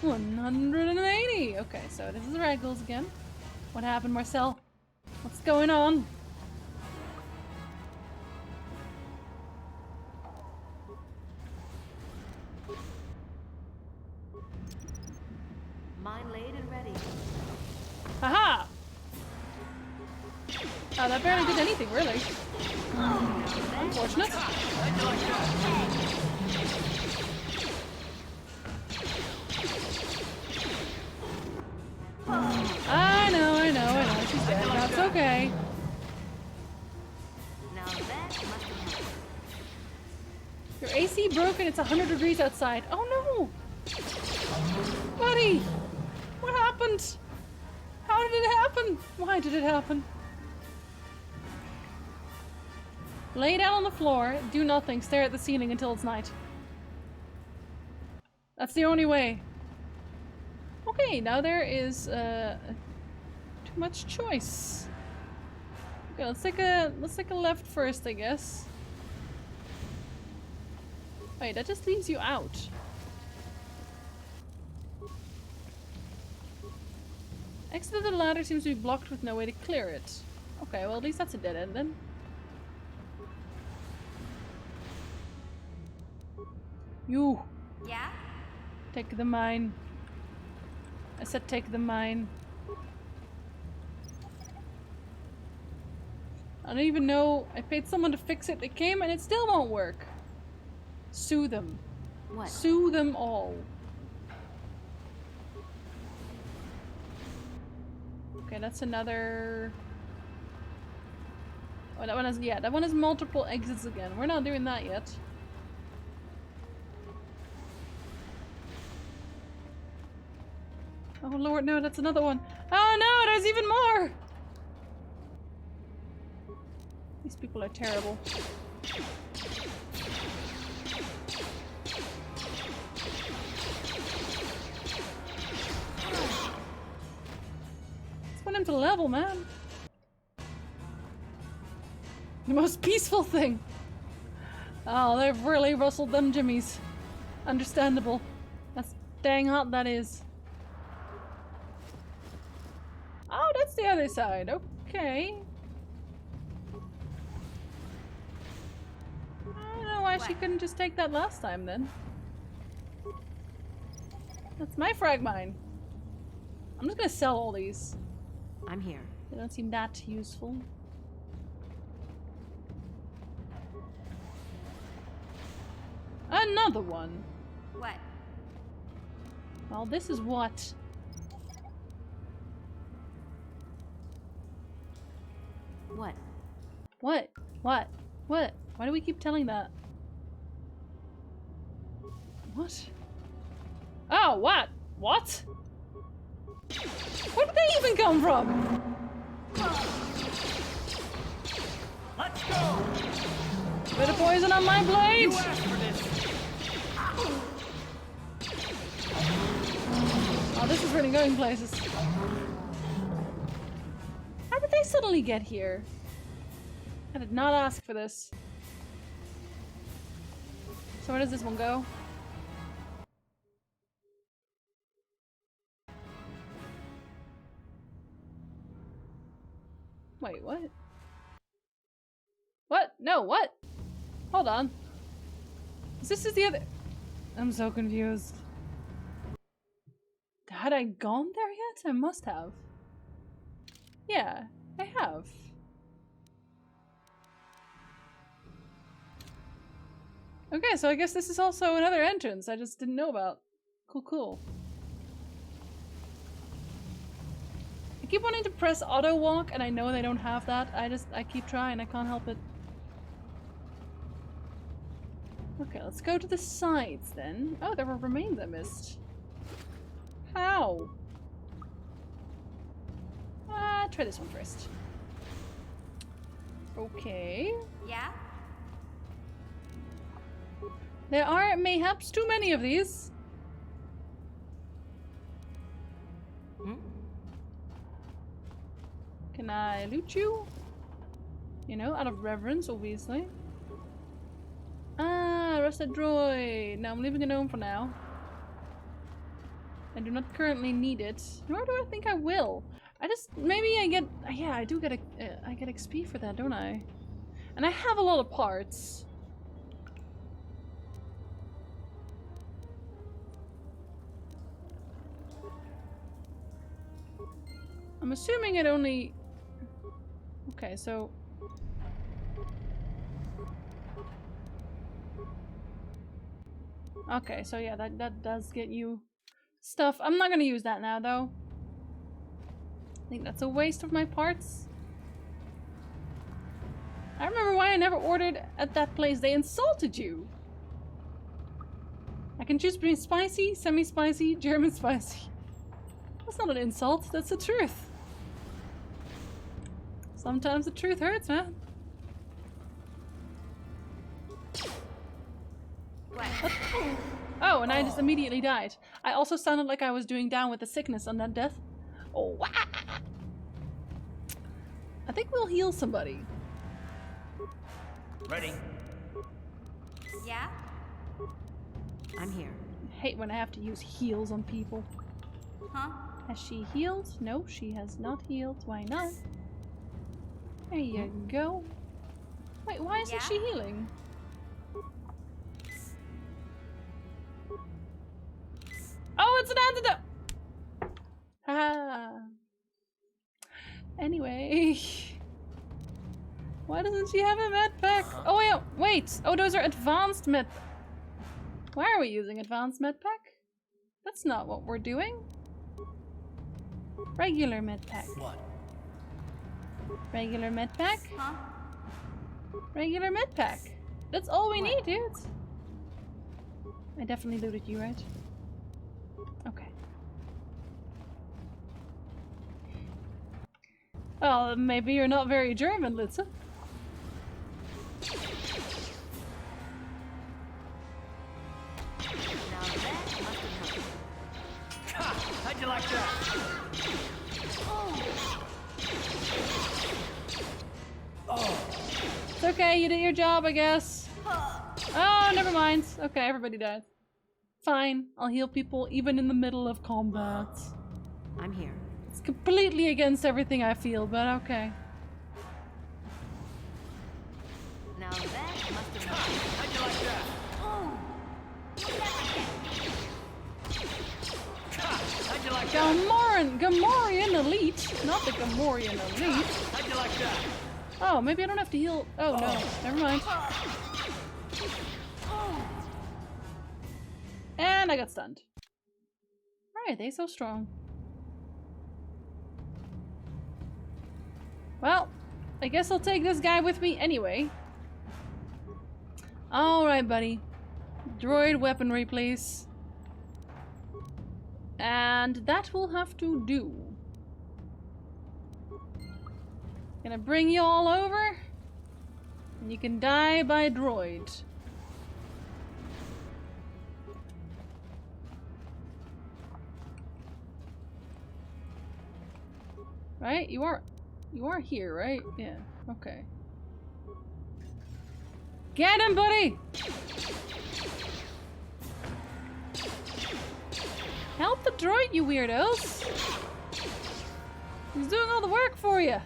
180. Okay, so this is the Ragdolls again. What happened, Marcel? What's going on? Mine laid and ready. Haha! Oh, that barely did anything, really. Unfortunate. I know. She's dead. That's okay. Now that must have happened. Your AC broken. It's 100 degrees outside. Oh no! Buddy! What happened? How did it happen? Why did it happen? Lay down on the floor, do nothing, stare at the ceiling until it's night. That's the only way. Okay, now there is too much choice. Okay, let's take a left first, I guess. Wait, that just leaves you out. Exit of the ladder seems to be blocked with no way to clear it. Okay, well at least that's a dead end then. You. Yeah? Take the mine. I said take the mine. I don't even know. I paid someone to fix it. They came and it still won't work. Sue them. What? Sue them all. Okay, that's another... Oh, that one has... Yeah, that one has multiple exits again. We're not doing that yet. Oh lord, no, that's another one. Oh no, there's even more! These people are terrible. Let's put him to level, man. The most peaceful thing. Oh, they've really rustled them jimmies. Understandable. That's dang hot, that is. Oh, that's the other side. Okay. I don't know why she couldn't just take that last time then. That's my frag mine. I'm just gonna sell all these. I'm here. They don't seem that useful. Another one. What? Well, this is what. What? What? What? What? Why do we keep telling that? What? Oh, what? What? Where did they even come from? Let's go! Bit of poison on my blade! You asked for this. Oh, this is really going places. How did they suddenly get here? I did not ask for this. So where does this one go? Wait, what? What? No, what? Hold on. This is the other... I'm so confused. Had I gone there yet? I must have. Yeah, I have. Okay, so I guess this is also another entrance I just didn't know about. Cool, cool. I keep wanting to press auto walk and I know they don't have that. I keep trying, I can't help it. Okay, let's go to the sides then. Oh, there were remains I missed. How? Try this one first. Okay. Yeah? There are mayhaps too many of these. Can I loot you? You know, out of reverence, obviously. Ah, rusted droid. No, I'm leaving it home for now. I do not currently need it, nor do I think I will. I just, maybe I get, yeah, I do get I get XP for that, don't I? And I have a lot of parts. I'm assuming it only... Okay, so... Okay, so yeah, that does get you stuff. I'm not gonna use that now, though. I think that's a waste of my parts. I remember why I never ordered at that place. They insulted you. I can choose between spicy, semi-spicy, German spicy. That's not an insult, that's the truth. Sometimes the truth hurts, man. Oh, and I just immediately died. I also sounded like I was doing down with the sickness on that death. Oh, wow. I think we'll heal somebody. Ready? Yeah? I'm here. I hate when I have to use heals on people. Huh? Has she healed? No, she has not healed. Why not? There you go. Wait, why isn't she healing? Oh, it's an antidote! Haha. Anyway. Why doesn't she have a med pack? Oh, wait! Oh, those are advanced med... Why are we using advanced med pack? That's not what we're doing. Regular med pack. What? Regular med pack? Huh? Regular med pack. That's all we need, dude. I definitely looted you, right? Okay. Well, maybe you're not very German, Litza. How'd you like that? It's okay, you did your job, I guess. Oh, never mind. Okay, everybody died. Fine, I'll heal people even in the middle of combat. I'm here. It's completely against everything I feel, but okay. Now that must have how'd you like that? How'd you like that? Gamorrean Elite, not the Gamorrean Elite. How'd you like that? Oh, maybe I don't have to heal. Oh no, never mind. And I got stunned. Why are they so strong? Well, I guess I'll take this guy with me anyway. Alright, buddy. Droid weaponry, please. And that will have to do. Gonna bring you all over. And you can die by droid. Right? You are here, right? Yeah. Okay. Get him, buddy! Help the droid, you weirdos! He's doing all the work for you.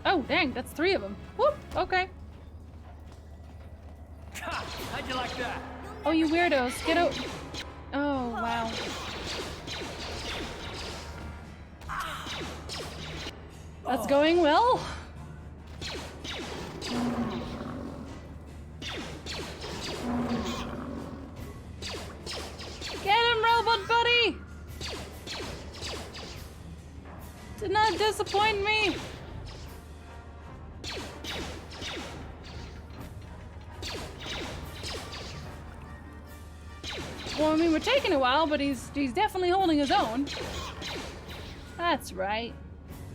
Oh, dang, that's 3 of them. Whoop, okay. How'd you like that? Oh, you weirdos, get out. Oh, wow. That's going well. Get him, robot buddy! Did not disappoint me. Well, I mean, we're taking a while, but he's definitely holding his own. That's right.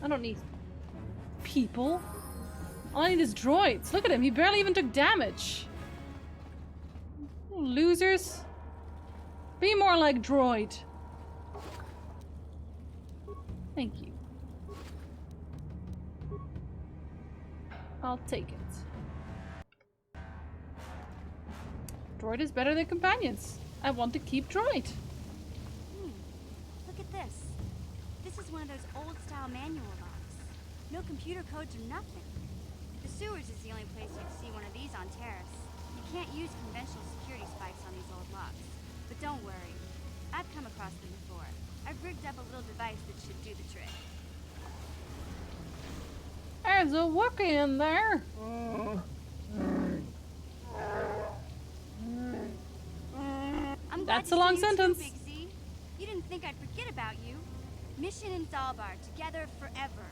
I don't need people. All I need is droids. Look at him, he barely even took damage. Losers. Be more like droid. Thank you. I'll take it. Droid is better than companions. I want to keep droid. Look at this. This is one of those old-style manual locks. No computer codes or nothing. The sewers is the only place you'd see one of these on Terrace. You can't use conventional security spikes on these old locks. But don't worry. I've come across them before. I've rigged up a little device that should do the trick. There's a Wookiee in there. That's a long sentence. Big Z. You didn't think I'd forget about you. Mission in Zalbar, together forever.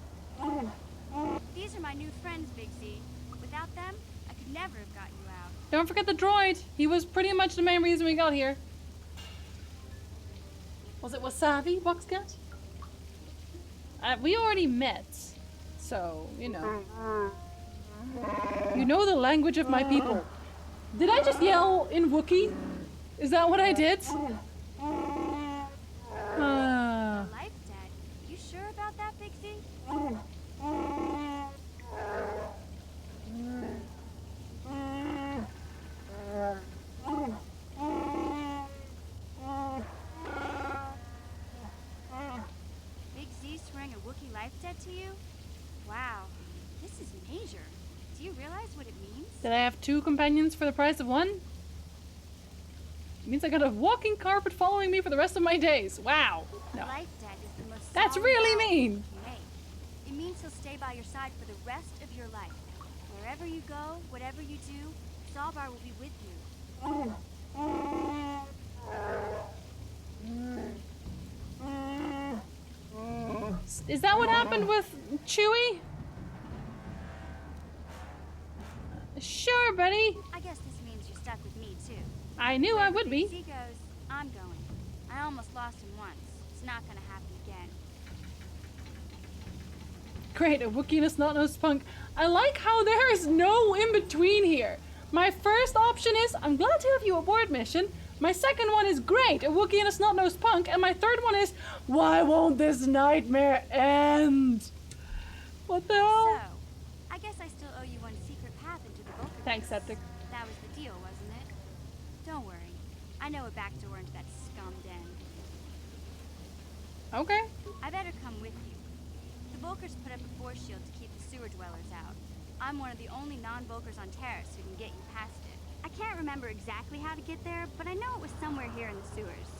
These are my new friends, Big Z. Without them, I could never have got you out. Don't forget the droid. He was pretty much the main reason we got here. Was it Wasabi, Boxcat? We already met. So, you know. You know the language of my people. Did I just yell in Wookiee? Is that what I did? Life debt. You sure about that, Big Z? Big Z swearing a Wookiee life debt to you? Wow, this is major. Do you realize what it means? Did I have 2 companions for the price of 1? It means I got a walking carpet following me for the rest of my days. Wow. No. Life debt is the most That's really mean. It means he'll stay by your side for the rest of your life. Wherever you go, whatever you do, Zalbar will be with you. Is that what happened with Chewie? Sure, buddy. I guess this means you're stuck with me, too. I knew I would be. Big Z goes, I'm going. I almost lost him once. It's not gonna happen again. Great, a Wookiee and a snot-nosed punk. I like how there is no in-between here. My first option is, I'm glad to have you aboard mission. My second one is, great, a Wookiee and a snot-nosed punk. And my third one is, why won't this nightmare end? What the hell? So, I guess I still owe you one secret path into the Vulcan. Thanks, Septic. That was the deal, wasn't it? Don't worry. I know a back door into that scum den. Okay. I better come with you. The Volkers put up a force shield to keep the sewer dwellers out. I'm one of the only non-Volkers on Terrace who can get you past it. I can't remember exactly how to get there, but I know it was somewhere here in the sewers.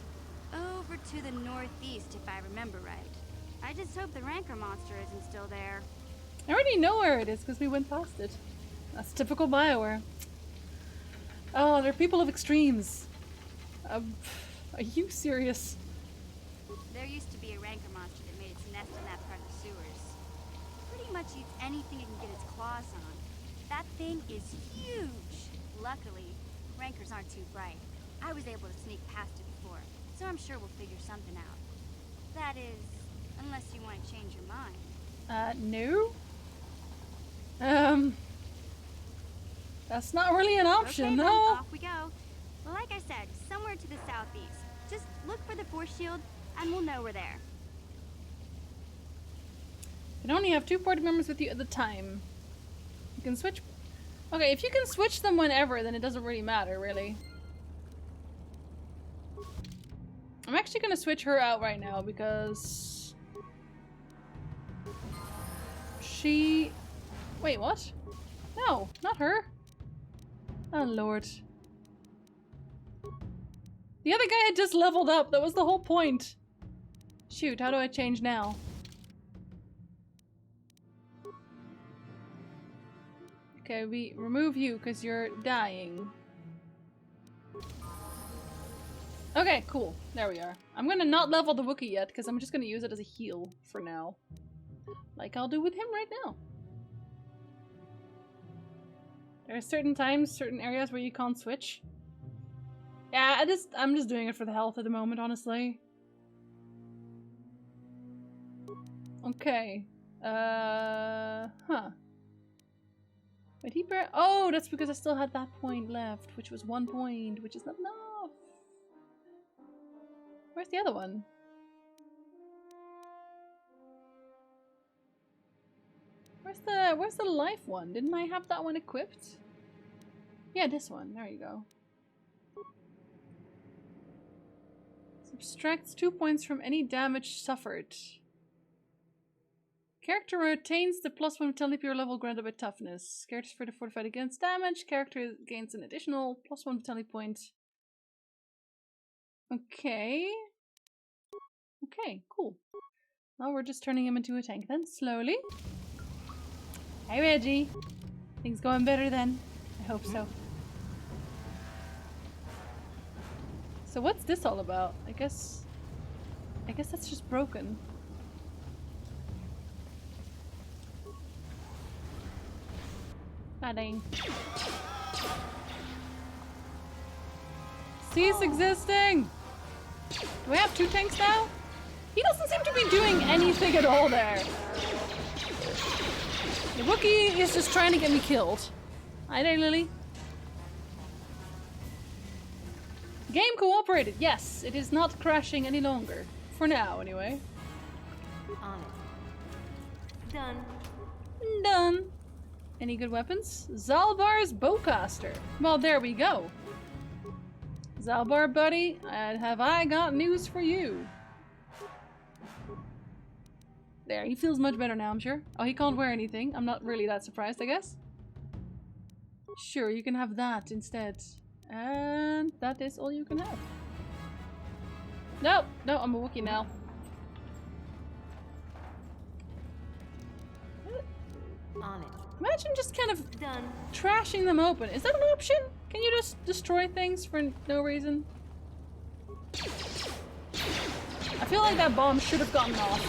Over to the northeast, if I remember right. I just hope the Rancor monster isn't still there. I already know where it is because we went past it. That's typical BioWare. Oh, they're people of extremes. Are you serious? There used to be a Rancor monster that made its nest in that part of the sewers. Pretty much eats anything it can get its claws on. That thing is huge! Luckily, Rancors aren't too bright. I was able to sneak past it before, so I'm sure we'll figure something out. That is, unless you want to change your mind. No? That's not really an option, okay, no. Then, off we go. Well, like I said, somewhere to the southeast. Just look for the force shield, and we'll know we're there. You can only have 2 party members with you at the time. You can switch... Okay, if you can switch them whenever, then it doesn't really matter, really. I'm actually gonna switch her out right now because... She... Wait, what? No, not her. Oh, Lord. The other guy had just leveled up. That was the whole point. Shoot, how do I change now? Okay, we remove you because you're dying. Okay, cool. There we are. I'm gonna not level the Wookiee yet because I'm just gonna use it as a heal for now. Like I'll do with him right now. There are certain times, certain areas where you can't switch. Yeah, I'm just doing it for the health at the moment, honestly. Okay. Huh. Wait, oh, that's because I still had that point left, which was 1 point, which is not enough. Where's the other one? Where's the life one? Didn't I have that one equipped? Yeah, this one. There you go. Subtracts 2 points from any damage suffered. Character retains the +1 vitality per level granted by toughness. Characters further fortified against damage. Character gains an additional +1 vitality point. Okay. Okay, cool. Well, we're just turning him into a tank then, slowly. Hey, Reggie. Things going better then? I hope so. So what's this all about? I guess that's just broken. Dang. Cease existing! Do we have 2 tanks now? He doesn't seem to be doing anything at all there. The Wookiee is just trying to get me killed. Hi there, Lily. Game cooperated. Yes, it is not crashing any longer. For now, anyway. On it. Done. Done. Any good weapons? Zalbar's bowcaster. Well, there we go. Zalbar, buddy, have I got news for you. There, he feels much better now, I'm sure. Oh, he can't wear anything. I'm not really that surprised, I guess. Sure, you can have that instead. And that is all you can have. No, no, I'm a Wookiee now. On it. Imagine just kind of trashing them open. Is that an option? Can you just destroy things for no reason? I feel like that bomb should have gotten off.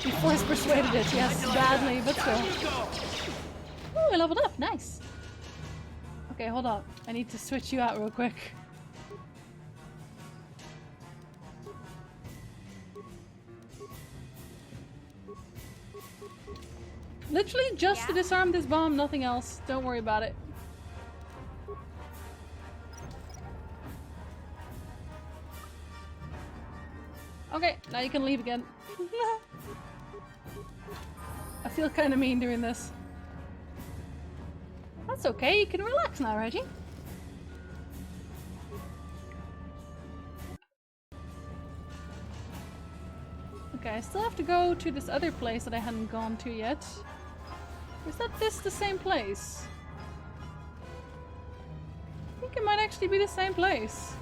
You force persuaded it, yes, badly, but still. Oh, I leveled up, nice. Okay, hold on. I need to switch you out real quick. Literally just to disarm this bomb, nothing else. Don't worry about it. Okay, now you can leave again. I feel kind of mean doing this. That's okay, you can relax now, Reggie. Okay, I still have to go to this other place that I hadn't gone to yet. Is that the same place? I think it might actually be the same place.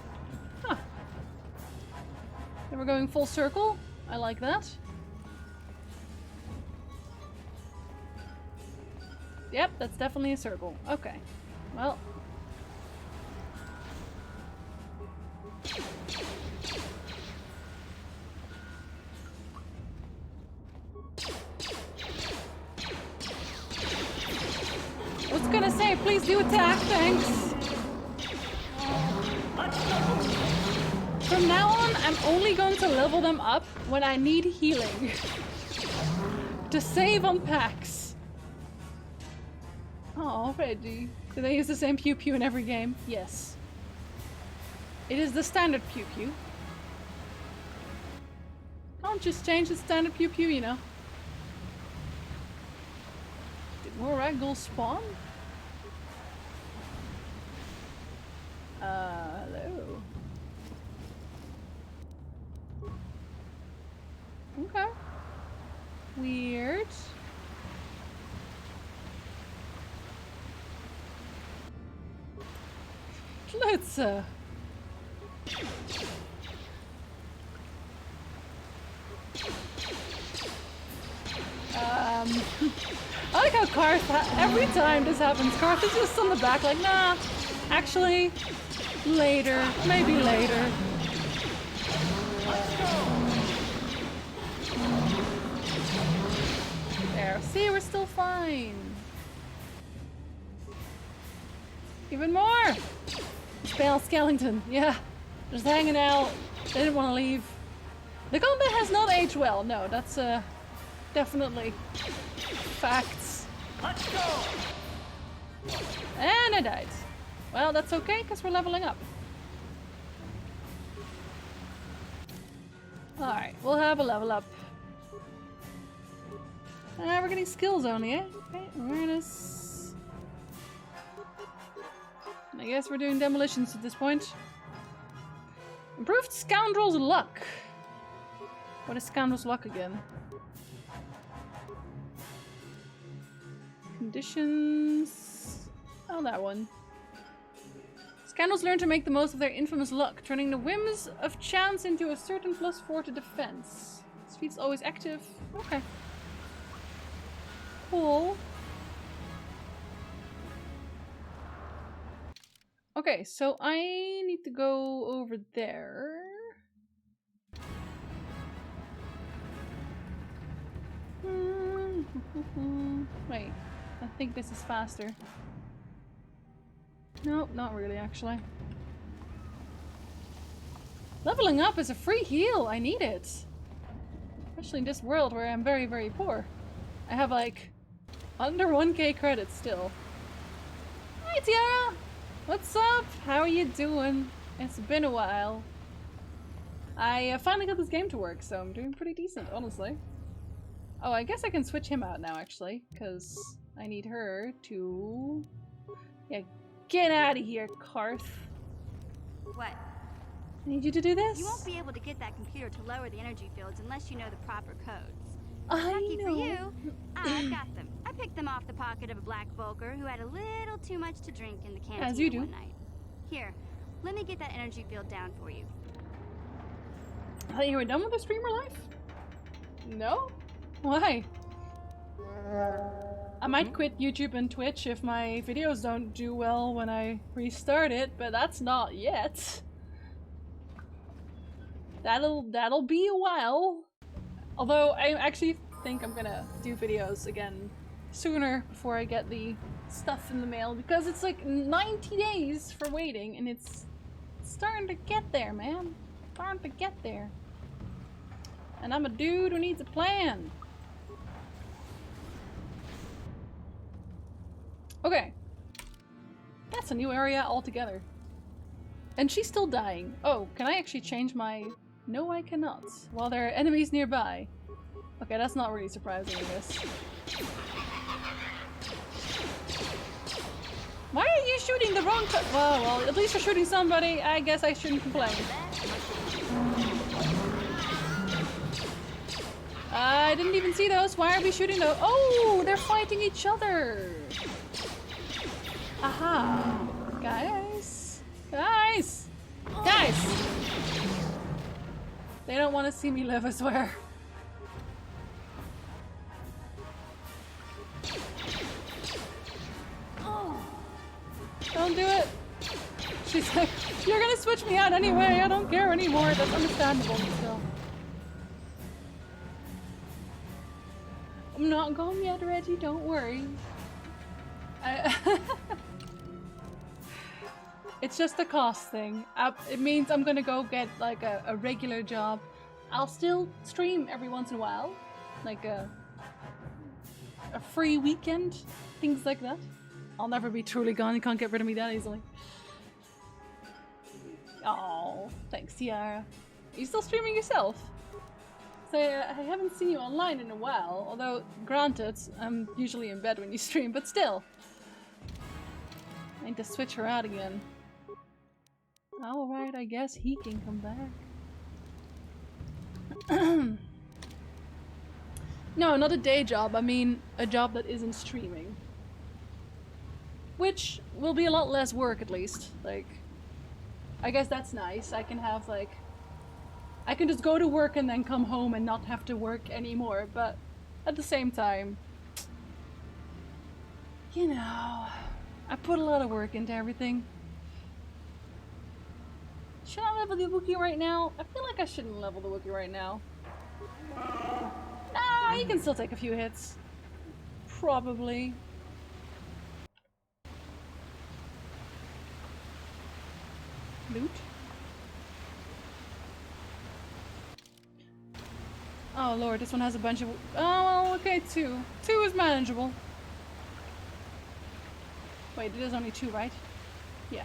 Huh. And we're going full circle. I like that. Yep, that's definitely a circle. Okay. Well. I was gonna say, please do attack, thanks. From now on, I'm only going to level them up when I need healing. To save on packs. Oh, Reggie. Do they use the same pew pew in every game? Yes. It is the standard pew pew. Can't just change the standard pew pew, you know. Did more ragdolls spawn? Hello. Okay. Weird. Let's I like how Karth, every time this happens, Karth is just on the back like, nah, actually, later, maybe later. There, see, we're still fine. Even more! Spale Skellington, yeah. Just hanging out. They didn't want to leave. The combat has not aged well. No, that's Definitely. Facts. Let's go! And I died. Well, that's okay, because we're leveling up. Alright, we'll have a level up. We're getting skills only, eh? Okay, awareness. I guess we're doing demolitions at this point. Improved Scoundrel's Luck. What is Scoundrel's Luck again? Conditions... Oh, that one. Scoundrels learn to make the most of their infamous luck, turning the whims of chance into a certain +4 to defense. This feat's always active. Okay. Cool. Okay, so I need to go over there. Wait, I think this is faster. No, not really, actually. Leveling up is a free heal. I need it. Especially in this world where I'm very, very poor. I have like under 1k credits still. Hi, Tiara! What's up? How are you doing? It's been a while. I finally got this game to work, so I'm doing pretty decent, honestly. Oh, I guess I can switch him out now, actually, because I need her to... Yeah, get out of here, Karth. What? I need you to do this. You won't be able to get that computer to lower the energy fields unless you know the proper codes. Lucky for you, I've got them. I picked them off the pocket of a black Volker who had a little too much to drink in the canteen one night. Here, let me get that energy field down for you. I thought you were done with the streamer life? No? Why? I might quit YouTube and Twitch if my videos don't do well when I restart it, but that's not yet. That'll be a while. Although I actually think I'm gonna do videos again sooner before I get the stuff in the mail, because it's like 90 days for waiting and it's starting to get there, man. Starting to get there. And I'm a dude who needs a plan. Okay. That's a new area altogether. And she's still dying. Oh, can I actually change my... No, I cannot. While there are enemies nearby. Okay, that's not really surprising, I guess. Why are you shooting the wrong well, at least you're shooting somebody. I guess I shouldn't complain. I didn't even see those. Why are we shooting those? Oh, they're fighting each other. Aha. Guys. Guys. Guys. They don't want to see me live, I swear. Don't do it. She's like, you're gonna switch me out anyway. I don't care anymore. That's understandable still. I'm not gone yet, Reggie. Don't worry. It's just a cost thing. It means I'm gonna go get like a regular job. I'll still stream every once in a while, like a free weekend, things like that. I'll never be truly gone. You can't get rid of me that easily. Oh, thanks, Tiara. Are you still streaming yourself? So I haven't seen you online in a while, although granted, I'm usually in bed when you stream, but still. I need to switch her out again. Alright, I guess he can come back. No, not a day job. I mean, a job that isn't streaming. Which will be a lot less work, at least. Like, I guess that's nice. I can have, like... I can just go to work and then come home and not have to work anymore, but at the same time... You know... I put a lot of work into everything. Should I level the Wookiee right now? I feel like I shouldn't level the Wookiee right now. Nah, you can still take a few hits. Probably. Loot. Oh lord, this one has a bunch of... Oh, well, Oh, okay, 2. 2 is manageable. Wait, it is only 2, right? Yeah.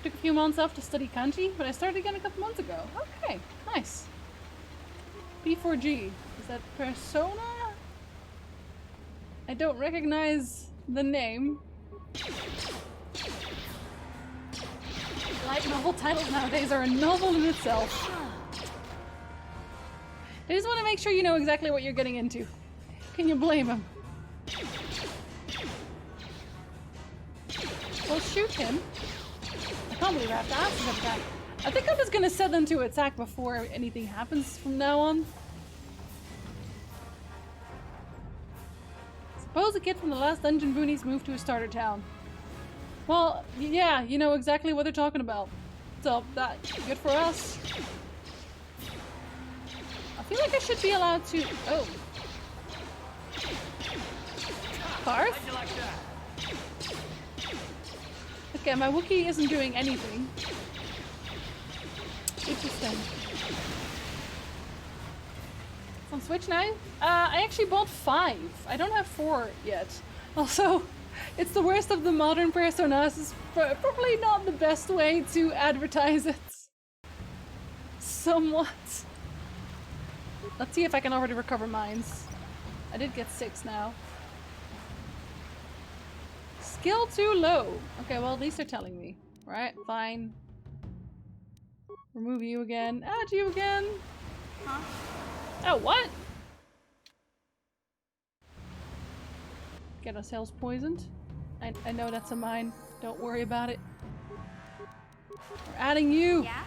Took a few months off to study kanji, but I started again a couple months ago. Okay, nice. P4G. Is that Persona? I don't recognize the name. Light novel titles nowadays are a novel in itself. I just want to make sure you know exactly what you're getting into. Can you blame him? Well, shoot him. I can't believe I have to ask this every time. I think I'm just gonna set them to attack before anything happens from now on. Suppose a kid from the last dungeon boonies moved to a starter town. Well, yeah, you know exactly what they're talking about. So, that's good for us. I feel like I should be allowed to... Oh. Karth? Okay, my Wookiee isn't doing anything. Interesting. On Switch now? I actually bought 5. I don't have 4 yet. Also, it's the worst of the modern Personas. It's probably not the best way to advertise it. Somewhat. Let's see if I can already recover mines. I did get 6 now. Skill too low. Okay, well at least they're telling me. Right, fine. Remove you again. Add you again. Huh? Oh, what? Get ourselves poisoned. I know that's a mine. Don't worry about it. We're adding you. Yeah?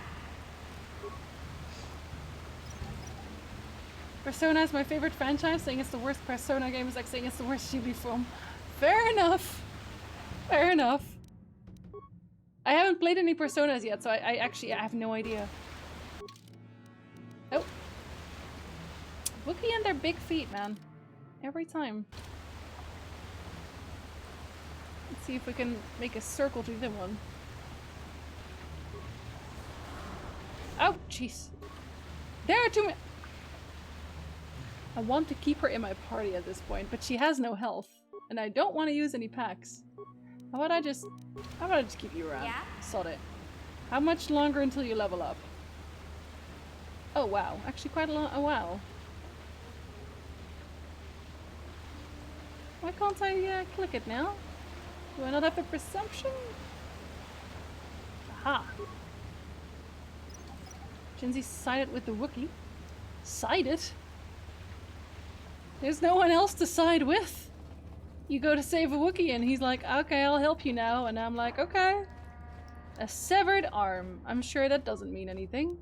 Persona is my favorite franchise. Saying it's the worst Persona game is like saying it's the worst Ghibli film. Fair enough. Fair enough. I haven't played any Personas yet, so I have no idea. Oh. Wookiee and their big feet, man. Every time. Let's see if we can make a circle to the one. Oh, jeez. There are too many. I want to keep her in my party at this point, but she has no health. And I don't want to use any packs. How about I just keep you around? Yeah? Sod it. How much longer until you level up? Oh wow, actually quite a while. Why can't I click it now? Do I not have the perception? Aha! Jinzi sided with the Wookiee. Sided? There's no one else to side with! You go to save a Wookiee and he's like, okay, I'll help you now. And I'm like, okay. A severed arm. I'm sure that doesn't mean anything.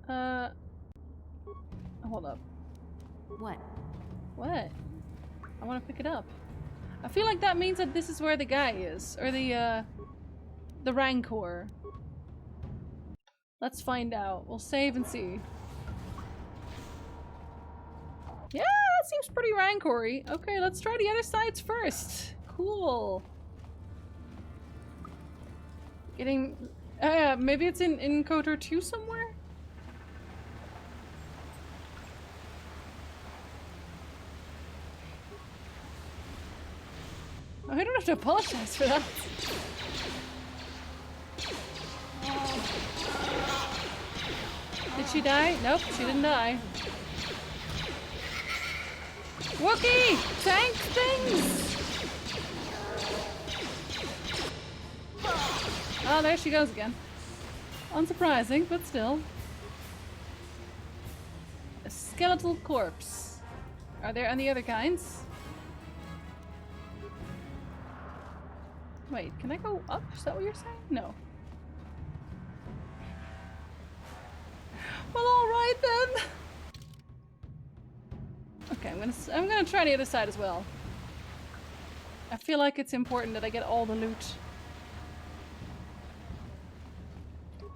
Hold up. What? What? I want to pick it up. I feel like that means that this is where the guy is. Or the Rancor. Let's find out. We'll save and see. Yeah, that seems pretty Rancor-y. Okay, let's try the other sides first. Cool. Getting... maybe it's in KOTOR 2 somewhere? Oh, I don't have to apologize for that. Did she die? Nope, she didn't die. Wookiee! Tank things! Oh, there she goes again. Unsurprising, but still. A skeletal corpse. Are there any other kinds? Wait, can I go up? Is that what you're saying? No. Well, alright then! Okay, I'm gonna try the other side as well. I feel like it's important that I get all the loot.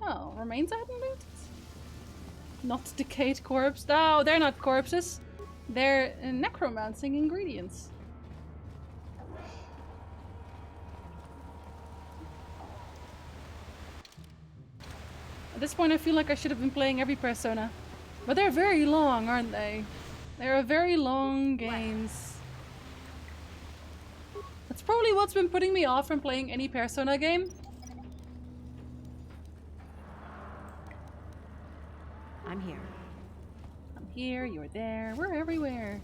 Oh, remains I haven't looted? Not decayed corpse. No, they're not corpses. They're necromancing ingredients. At this point I feel like I should have been playing every Persona. But they're very long, aren't they? They're very long games. That's probably what's been putting me off from playing any Persona game. I'm here. I'm here, you're there, we're everywhere.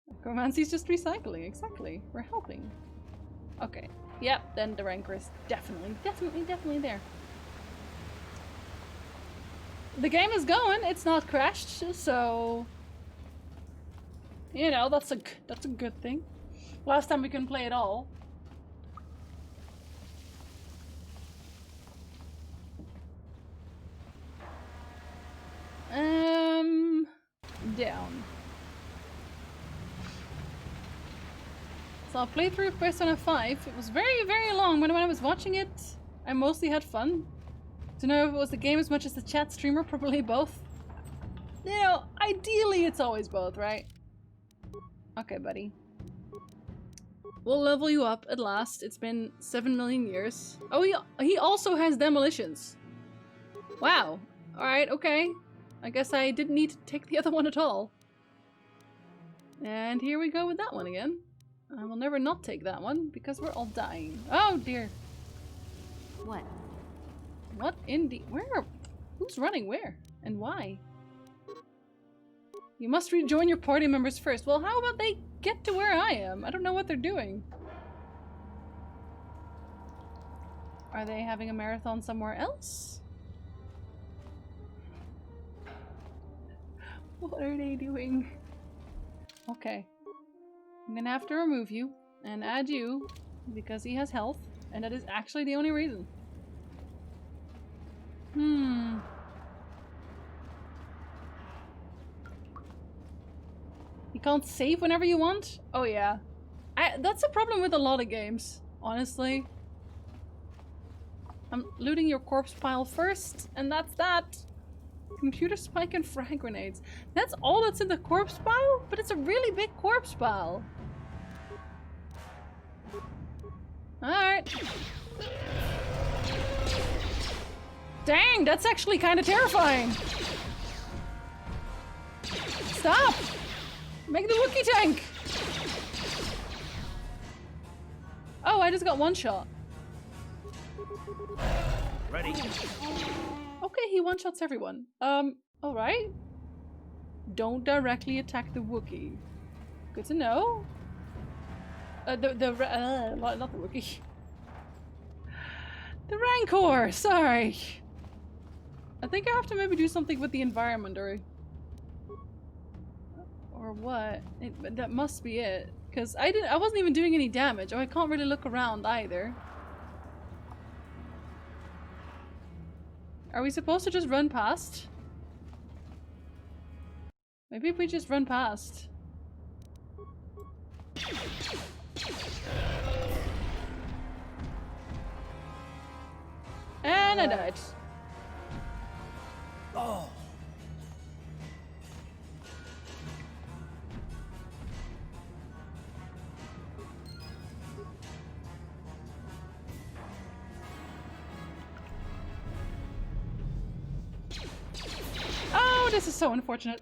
Necromancy's just recycling, exactly. We're helping. Okay. Yep, then the Rancor is definitely there. The game is going, it's not crashed, so... You know, that's a good thing. Last time we couldn't play at all. Down. So I played through Persona 5. It was very, very long, but when I was watching it, I mostly had fun. To know if it was the game as much as the chat streamer, probably both. You know, ideally it's always both, right? Okay, buddy. We'll level you up at last. It's been 7 million years. Oh, he also has demolitions. Wow. Alright, okay. I guess I didn't need to take the other one at all. And here we go with that one again. I will never not take that one, because we're all dying. Oh dear. What? What indeed? Where? Who's running where? And why? You must rejoin your party members first. Well, how about they get to where I am? I don't know what they're doing. Are they having a marathon somewhere else? What are they doing? Okay. I'm gonna have to remove you and add you because he has health, and that is actually the only reason. You can't save whenever you want? Oh yeah. That's a problem with a lot of games, honestly. I'm looting your corpse pile first, and that's that. Computer spike and frag grenades. That's all that's in the corpse pile? But it's a really big corpse pile. Alright. Dang, that's actually kind of terrifying. Stop! Make the Wookiee tank! Oh, I just got one shot. Ready? Okay, he one-shots everyone. Alright. Don't directly attack the Wookiee. Good to know. Not the Wookiee. The Rancor, sorry. I think I have to maybe do something with the environment or what. That must be it. Because I wasn't even doing any damage. Oh, I can't really look around either. Are we supposed to just run past? Maybe if we just run past. And I died. Oh. Oh, this is so unfortunate.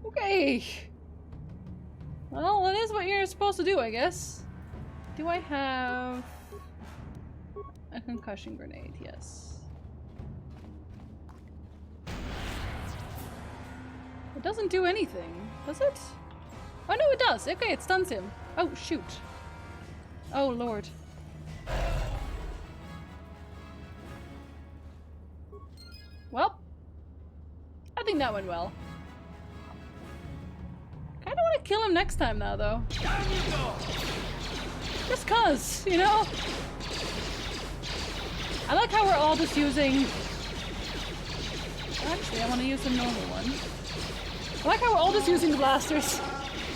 Okay. Well, that is what you're supposed to do, I guess. Do I have a concussion grenade? Yes. It doesn't do anything, does it? Oh no, it does. Okay, it stuns him. Oh, shoot. Oh, Lord. Well, I think that went well. Kinda wanna kill him next time now, though. Just cuz, you know? I like how we're all just using... Actually, I wanna use the normal one. I like how we're all just using the blasters.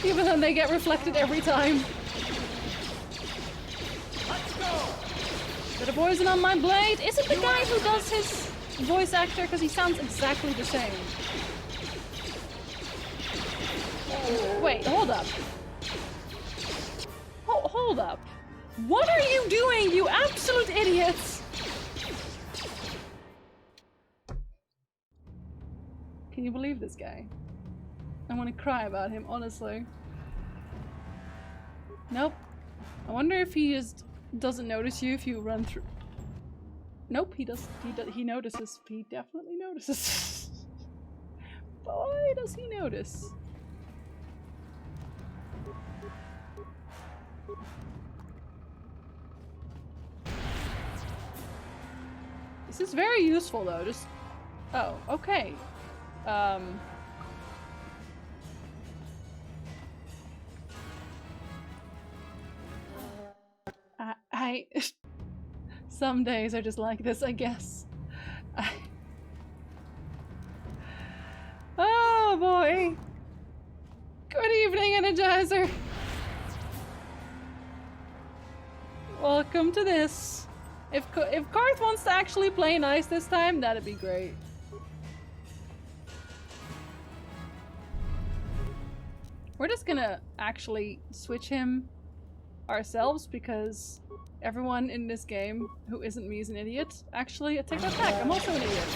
Even though they get reflected every time. Let's go! Got a poison on my blade? Is it the guy who does his voice actor? Because he sounds exactly the same. Wait, hold up. Hold up. What are you doing, you absolute idiots? Can you believe this guy? I want to cry about him, honestly. Nope. I wonder if he just doesn't notice you if you run through. Nope, he does. He notices. He definitely notices. Boy, does he notice. This is very useful though, just... Oh, okay. Some days are just like this, I guess. Oh boy. Good evening, Energizer. Welcome to this. If Karth wants to actually play nice this time, that'd be great. We're just gonna actually switch him ourselves because everyone in this game who isn't me is an idiot. Actually, take that back. I'm also an idiot.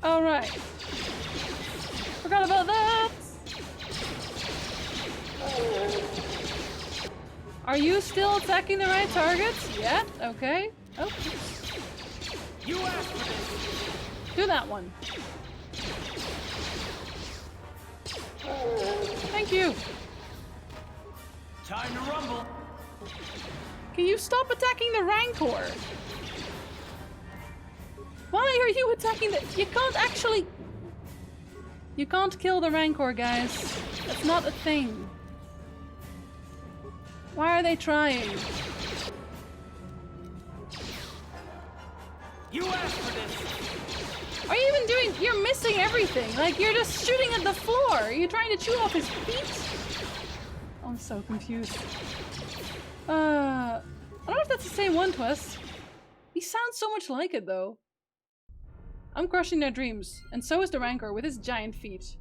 Alright. Forgot about that! Are you still attacking the right targets? Yeah? Okay. Oh. You asked for this! Do that one. Thank you. Time to rumble. Can you stop attacking the Rancor? Why are you attacking the... You can't actually... You can't kill the Rancor, guys. That's not a thing. Why are they trying? You asked for this! Are you even doing... You're missing everything. Like, you're just shooting at the floor. Are you trying to chew off his feet? I'm so confused. I don't know if that's the same one, Twist. He sounds so much like it, though. I'm crushing their dreams, and so is the Rancor with his giant feet.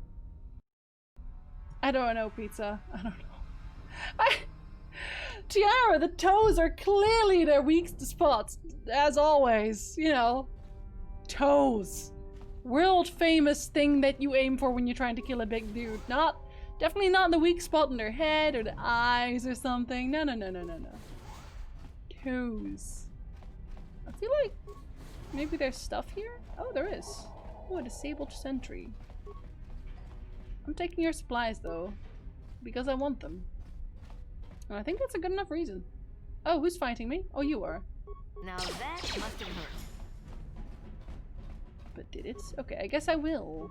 I don't know, Pizza. I don't know. Tiara, the toes are clearly their weak spots, as always. You know, toes. World famous thing that you aim for when you're trying to kill a big dude. Definitely not the weak spot in their head or the eyes or something. No. Toes. I feel like maybe there's stuff here? Oh, there is. Oh, a disabled sentry. I'm taking your supplies though, because I want them. And I think that's a good enough reason. Oh, who's fighting me? Oh, you are. Now that must have hurt. But did it? Okay, I guess I will.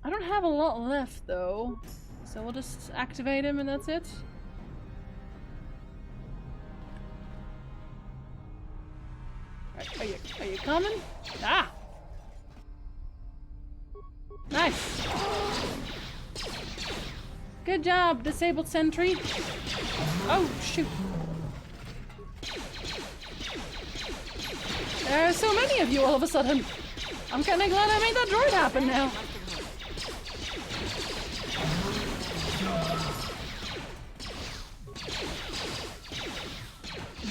I don't have a lot left though, so we'll just activate him and that's it. Are you coming? Ah! Nice! Good job, disabled sentry. Oh, shoot. There are so many of you all of a sudden. I'm kinda glad I made that droid happen now.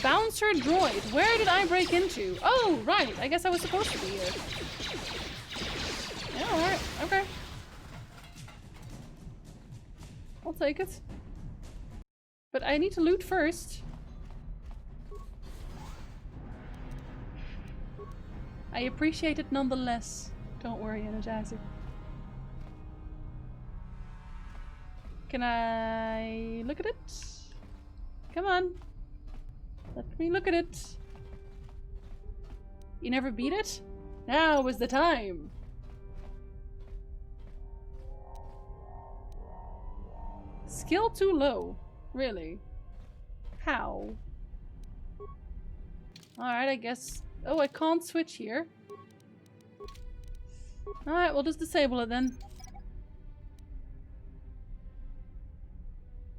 Bouncer droid. Where did I break into? Oh, right. I guess I was supposed to be here. Yeah, alright. Okay. I'll take it. But I need to loot first. I appreciate it nonetheless. Don't worry, Energizer. Can I look at it? Come on. Let me look at it. You never beat it? Now is the time. Skill too low. Really? How? Alright, I guess. Oh, I can't switch here. Alright, we'll just disable it then.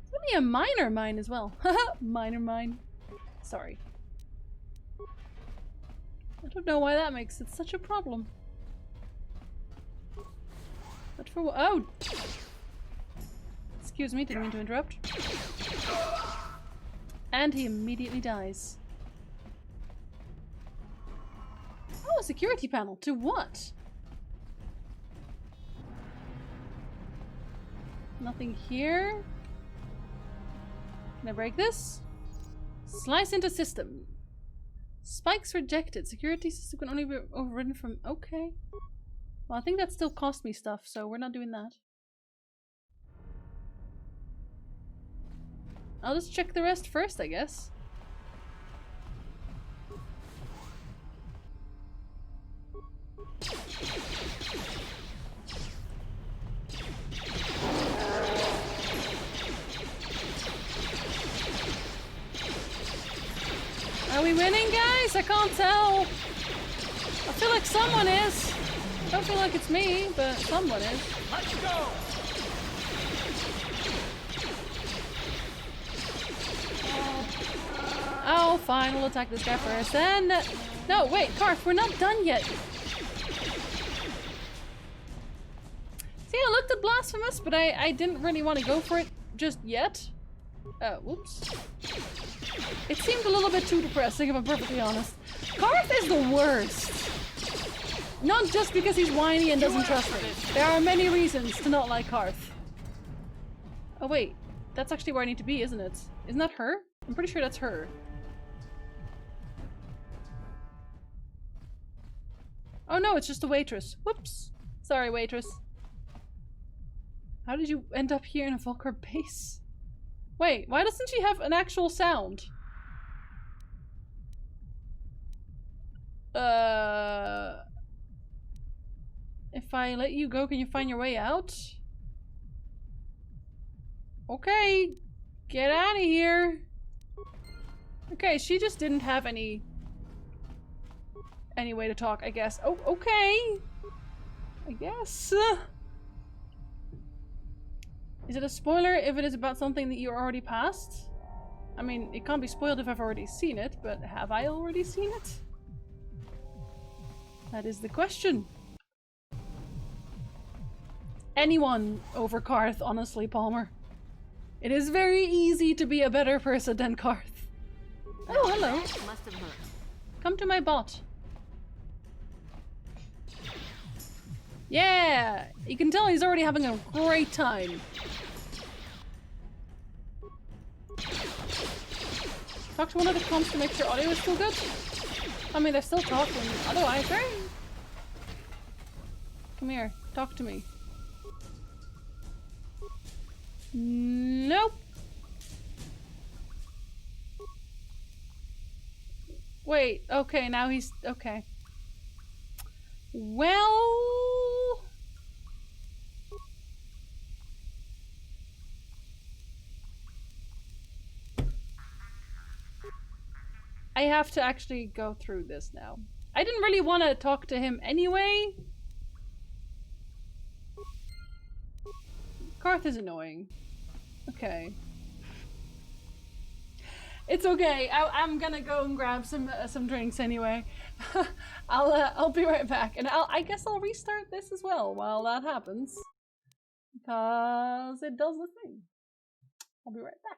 It's only a minor mine as well. Haha, minor mine. Sorry. I don't know why that makes it such a problem. But for what? Oh! Excuse me, didn't mean to interrupt. And he immediately dies. Oh, a security panel. To what? Nothing here. Can I break this? Slice into system. Spikes rejected. Security system can only be overridden from... Okay. Well, I think that still cost me stuff, so we're not doing that. I'll just check the rest first, I guess. Are we winning, guys? I can't tell. I feel like someone is. I don't feel like it's me, but someone is. Let's go! Oh, fine. We'll attack this guy first. Then... No, wait, Karth, we're not done yet. See, I looked at Blasphemous, but I didn't really want to go for it just yet. Whoops. It seemed a little bit too depressing, if I'm perfectly honest. Karth is the worst. Not just because he's whiny and doesn't trust me. There are many reasons to not like Karth. Oh wait, that's actually where I need to be, isn't it? Isn't that her? I'm pretty sure that's her. Oh no, it's just a waitress. Whoops. Sorry, waitress. How did you end up here in a Volker base? Wait, why doesn't she have an actual sound? If I let you go, can you find your way out? Okay, get out of here. Okay, she just didn't have any way to talk, I guess. Oh, okay. I guess. Is it a spoiler if it is about something that you already passed? I mean, it can't be spoiled if I've already seen it, but have I already seen it? That is the question. Anyone over Karth, honestly, Palmer. It is very easy to be a better person than Karth. Oh, hello. Must have hurt. Come to my bot. Yeah! You can tell he's already having a great time. Talk to one of the comps to make sure audio is still good. I mean, they're still talking. Otherwise, right? Come here. Talk to me. Nope. Wait, okay, now he's... okay. Well... I have to actually go through this now. I didn't really want to talk to him anyway. Karth is annoying. Okay. It's okay. I'm gonna go and grab some drinks anyway. I'll be right back, and I guess I'll restart this as well while that happens, because it does the thing. I'll be right back.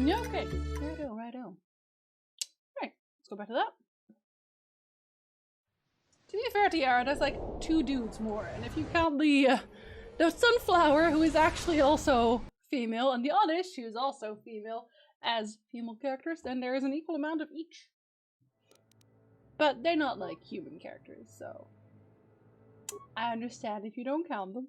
Yeah, okay. Righto, righto. Right, let's go back to that. To be fair to Yara, there's like 2 dudes more, and if you count the Sunflower, who is actually also female, and the Oddish, who is also female, as female characters, then there is an equal amount of each. But they're not like human characters, so I understand if you don't count them.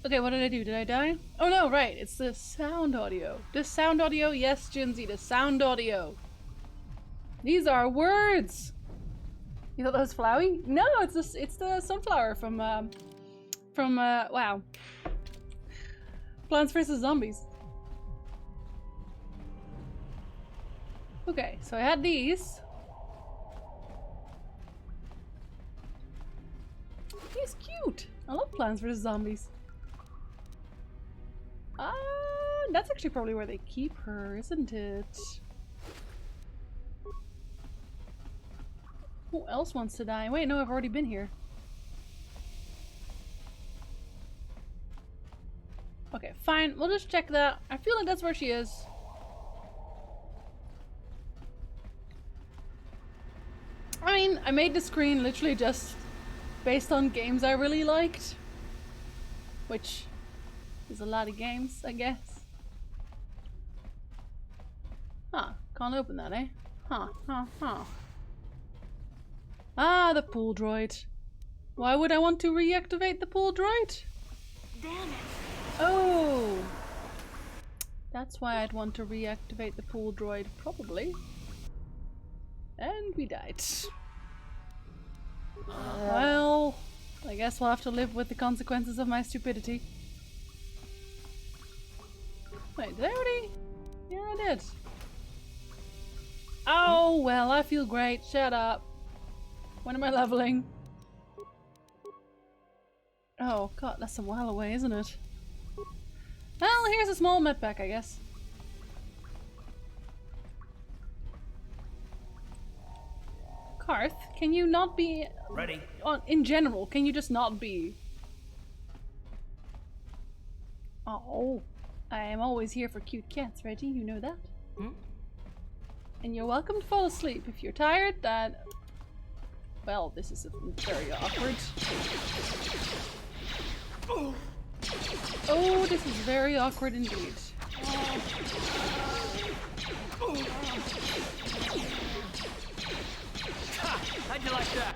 Okay, what did I do? Did I die? Oh no, right, it's the sound audio. The sound audio, yes, Jinsey, the sound audio. These are words! You thought that was Flowey? No, it's the Sunflower from wow. Plants vs. Zombies. Okay, so I had these. He's cute! I love Plants vs. Zombies. That's actually probably where they keep her, isn't it? Who else wants to die? Wait, no, I've already been here. Okay, fine. We'll just check that. I feel like that's where she is. I mean, I made the screen literally just based on games I really liked. Which is a lot of games, I guess. Huh. Can't open that, eh? Huh. Ah, the pool droid. Why would I want to reactivate the pool droid? Damn it. Oh! That's why I'd want to reactivate the pool droid, probably. And we died. Well, I guess we'll have to live with the consequences of my stupidity. Wait, did I already? Yeah, I did. Oh, well, I feel great. Shut up. When am I leveling? Oh, God, that's a while away, isn't it? Well, here's a small med pack, I guess. Karth, can you not be... Ready? In general, can you just not be... Oh, I am always here for cute cats, Reggie, you know that? Hmm? And you're welcome to fall asleep. If you're tired, then... Well, this is very awkward. Oh, this is very awkward indeed. How'd you like that?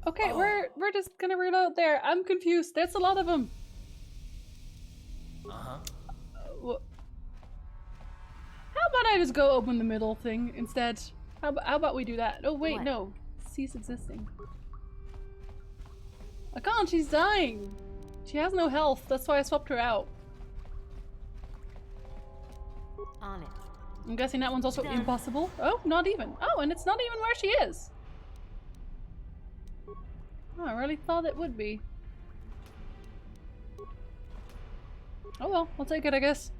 Okay, we're just gonna reload there. I'm confused. There's a lot of them. Uh-huh. How about I just go open the middle thing instead? How about we do that? Oh wait, What? no. Cease existing. I can't, she's dying. She has no health, that's why I swapped her out. On it. I'm guessing that one's also impossible. Oh, not even. Oh, and it's not even where she is. Oh, I really thought it would be. Oh well, I'll take it, I guess.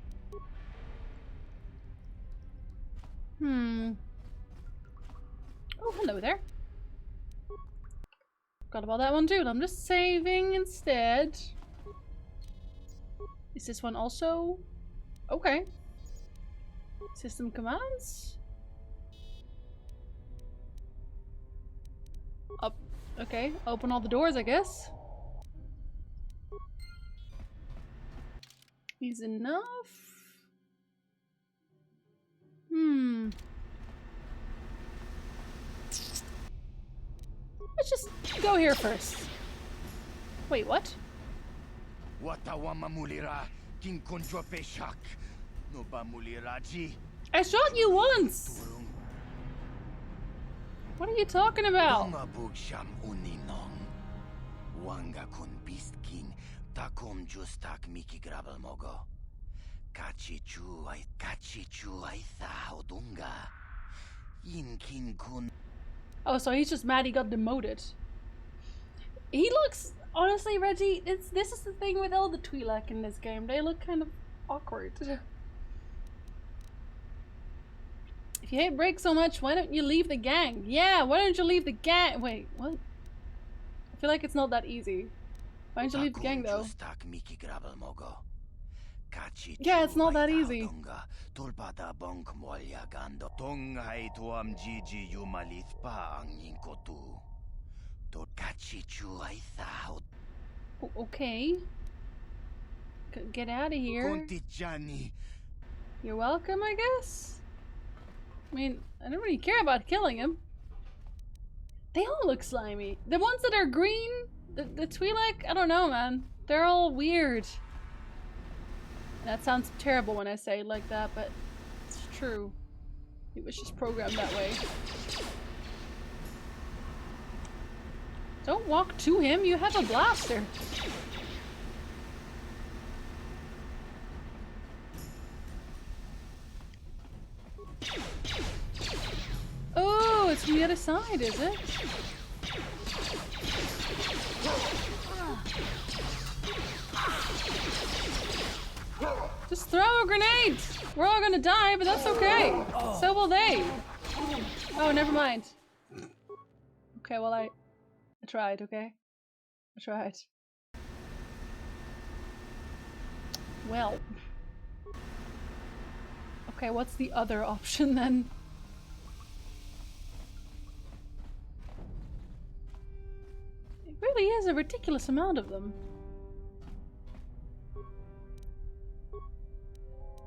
Oh, hello there. Forgot about that one too. I'm just saving instead. Is this one also? Okay. System commands? Up. Okay, open all the doors, I guess. Is enough? Let's just go here first. Wait, what? I shot you once! What are you talking about? Oh, so he's just mad he got demoted. He looks... Honestly, Reggie, this is the thing with all the Twi'lek in this game. They look kind of awkward. If you hate Break so much, why don't you leave the gang? Yeah, why don't you leave the gang? Wait, what? I feel like it's not that easy. Fine to leave the gang though. Yeah, it's not that easy. Okay. Get out of here. You're welcome, I guess? I mean, I don't really care about killing him. They all look slimy. The ones that are green, the Twi'lek, I don't know, man. They're all weird. That sounds terrible when I say it like that, but it's true. It was just programmed that way. Don't walk to him, you have a blaster. Oh, it's from the other side, is it? Just throw a grenade! We're all gonna die, but that's okay. So will they. Oh, never mind. Okay, well I tried, okay? I tried. Well. Okay, what's the other option then? It really is a ridiculous amount of them.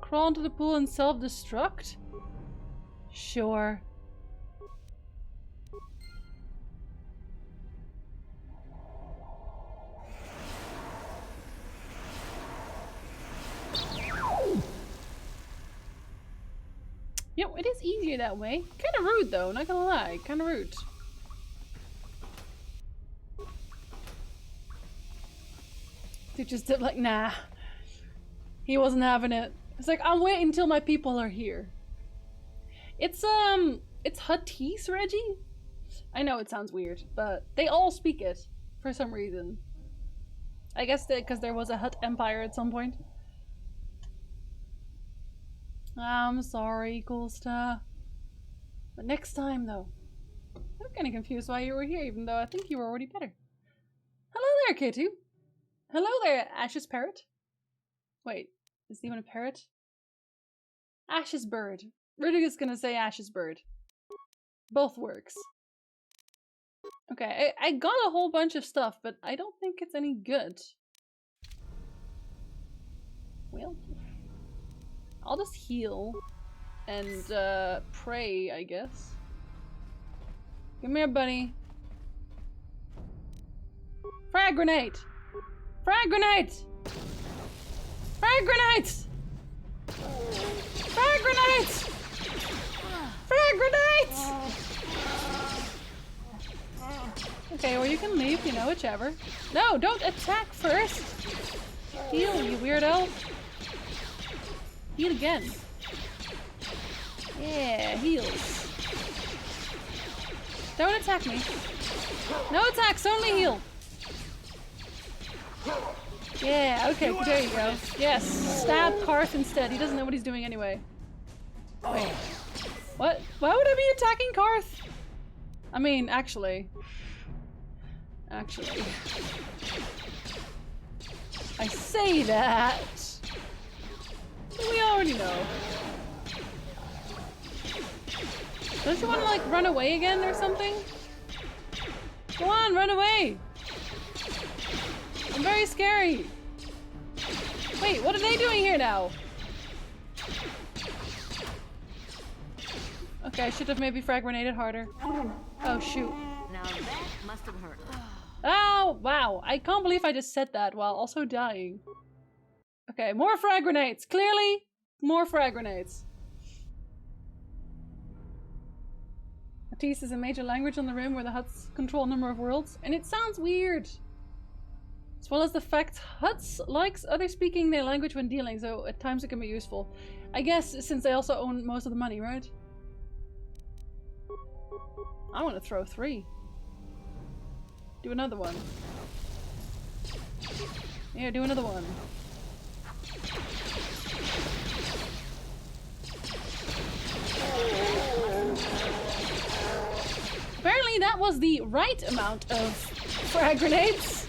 Crawl into the pool and self-destruct? Sure. You know, it is easier that way. Kind of rude though, not gonna lie. Kind of rude. They just did like, nah. He wasn't having it. It's like, I'm waiting until my people are here. It's Huttese, Reggie? I know it sounds weird, but they all speak it for some reason. I guess because there was a Hutt Empire at some point. I'm sorry, cool stuff. But next time, though. I'm kind of confused why you were here, even though I think you were already better. Hello there, K2. Hello there, Ash's parrot. Wait, is he even a parrot? Ash's bird. Rudiger's gonna say Ash's bird. Both works. Okay, I got a whole bunch of stuff, but I don't think it's any good. Well, I'll just heal and pray, I guess. Come here, buddy. Frag grenade! Frag grenade! Frag grenades! Frag grenades! Frag grenades! Okay, or you can leave, you know, whichever. No, don't attack first! Heal, you weirdo. Heal again. Yeah, heals. Don't attack me. No attacks, only heal. Yeah, okay, there you go. Yes, stab Karth instead. He doesn't know what he's doing anyway. Wait. What? Why would I be attacking Karth? I mean, actually. I say that. We already know. Don't you want to, like, run away again or something? Go on, run away! I'm very scary. Wait, what are they doing here now? Okay, I should have maybe frag grenaded harder. Oh, shoot. Now that must have hurt. Oh, wow. I can't believe I just said that while also dying. Okay, more frag grenades. Clearly, more frag grenades. Huttese is a major language on the rim where the Hutts control a number of worlds, and it sounds weird. As well as the fact Hutts likes others speaking their language when dealing, so at times it can be useful. I guess since they also own most of the money, right? I want to throw 3. Do another one. Here, do another one. Apparently that was the right amount of frag grenades.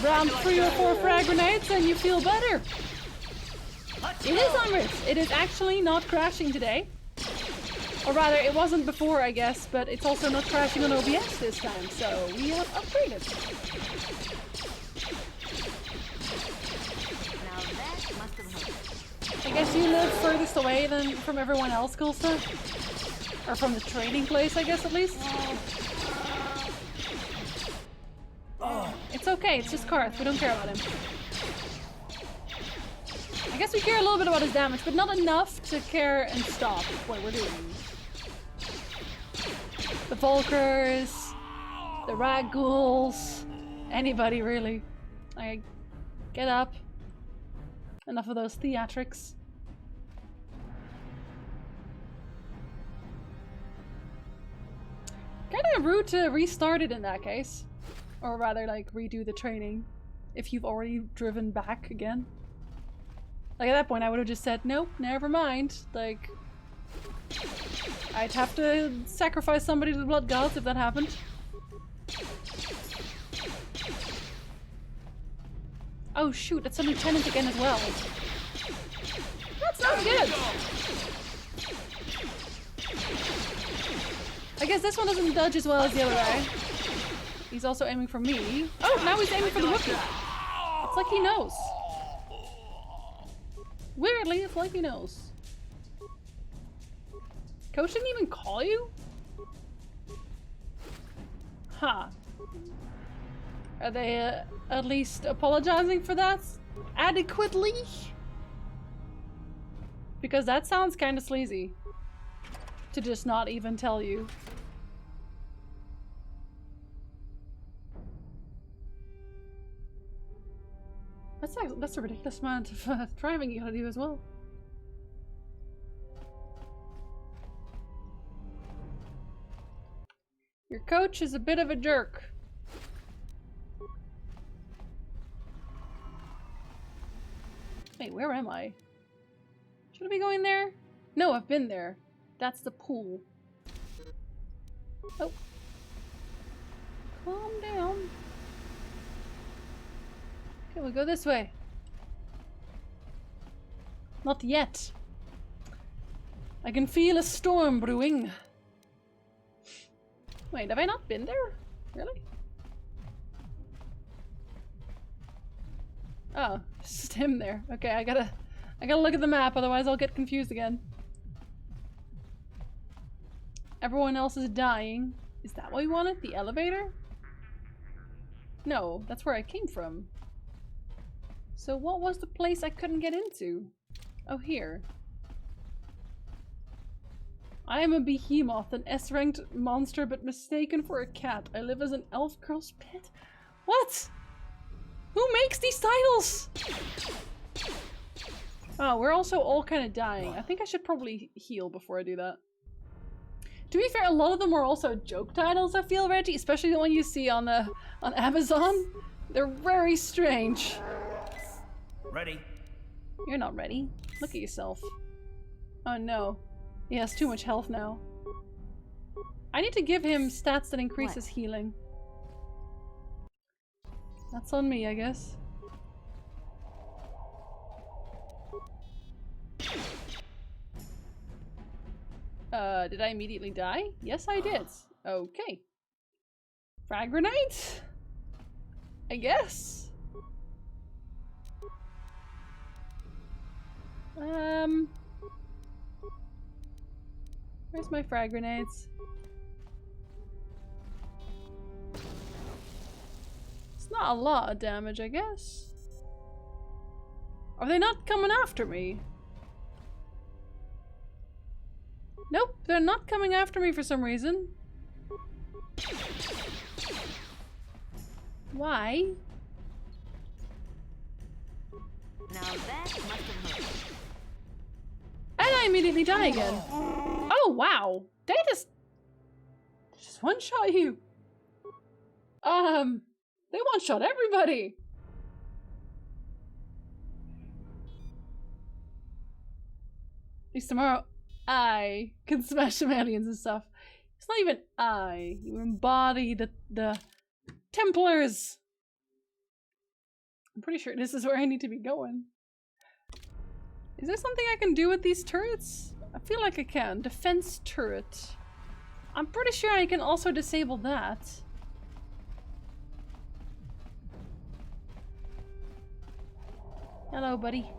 Round 3 or 4 frag grenades and you feel better. It is on Rift. It is actually not crashing today. Or rather, it wasn't before, I guess, but it's also not crashing on OBS this time, so we have upgraded. Now that must have hurt. I guess you live furthest away than from everyone else, Gulsta. Or from the training place, I guess, at least. It's okay, it's just Karth. We don't care about him. I guess we care a little bit about his damage, but not enough to care and stop what we're doing. The Volkers, the Ragghouls, anybody really. Like, get up. Enough of those theatrics. Kinda rude to restart it in that case. Or rather, like, redo the training. If you've already driven back again. Like, at that point I would have just said, nope, never mind. Like, I'd have to sacrifice somebody to the blood gods if that happened. Oh shoot, that's a lieutenant again as well. That's not good! I guess this one doesn't dodge as well as the other guy. He's also aiming for me. Oh, now he's aiming for the rookie. It's like he knows. Weirdly, it's like he knows. Coach didn't even call you? Huh. Are they at least apologizing for that adequately? Because that sounds kind of sleazy. To just not even tell you. That's a ridiculous amount of driving you gotta do as well. Your coach is a bit of a jerk. Wait, where am I? Should I be going there? No, I've been there. That's the pool. Oh. Calm down. Okay, we'll go this way. Not yet. I can feel a storm brewing. Wait, have I not been there? Really? Oh, it's just him there. Okay, I gotta look at the map, otherwise I'll get confused again. Everyone else is dying. Is that what we wanted? The elevator? No, that's where I came from. So what was the place I couldn't get into? Oh, here. I am a behemoth, an S-ranked monster but mistaken for a cat. I live as an elf girl's pet. What? Who makes these titles? Oh, we're also all kind of dying. I think I should probably heal before I do that. To be fair, a lot of them are also joke titles, I feel, Reggie, especially the one you see on Amazon. They're very strange. Ready? You're not ready. Look at yourself. Oh no. He has too much health now. I need to give him stats that increase his healing. That's on me, I guess. Did I immediately die? Yes, I did. Okay. Frag grenade? I guess. Where's my frag grenades? It's not a lot of damage, I guess. Are they not coming after me? Nope, they're not coming after me for some reason. Why? Now that must have hurt. And I immediately die again. Oh wow! They just one-shot you. They one-shot everybody. At least tomorrow I can smash some aliens and stuff. It's not even I. You embody the Templars. I'm pretty sure this is where I need to be going. Is there something I can do with these turrets? I feel like I can. Defense turret. I'm pretty sure I can also disable that. Hello, buddy.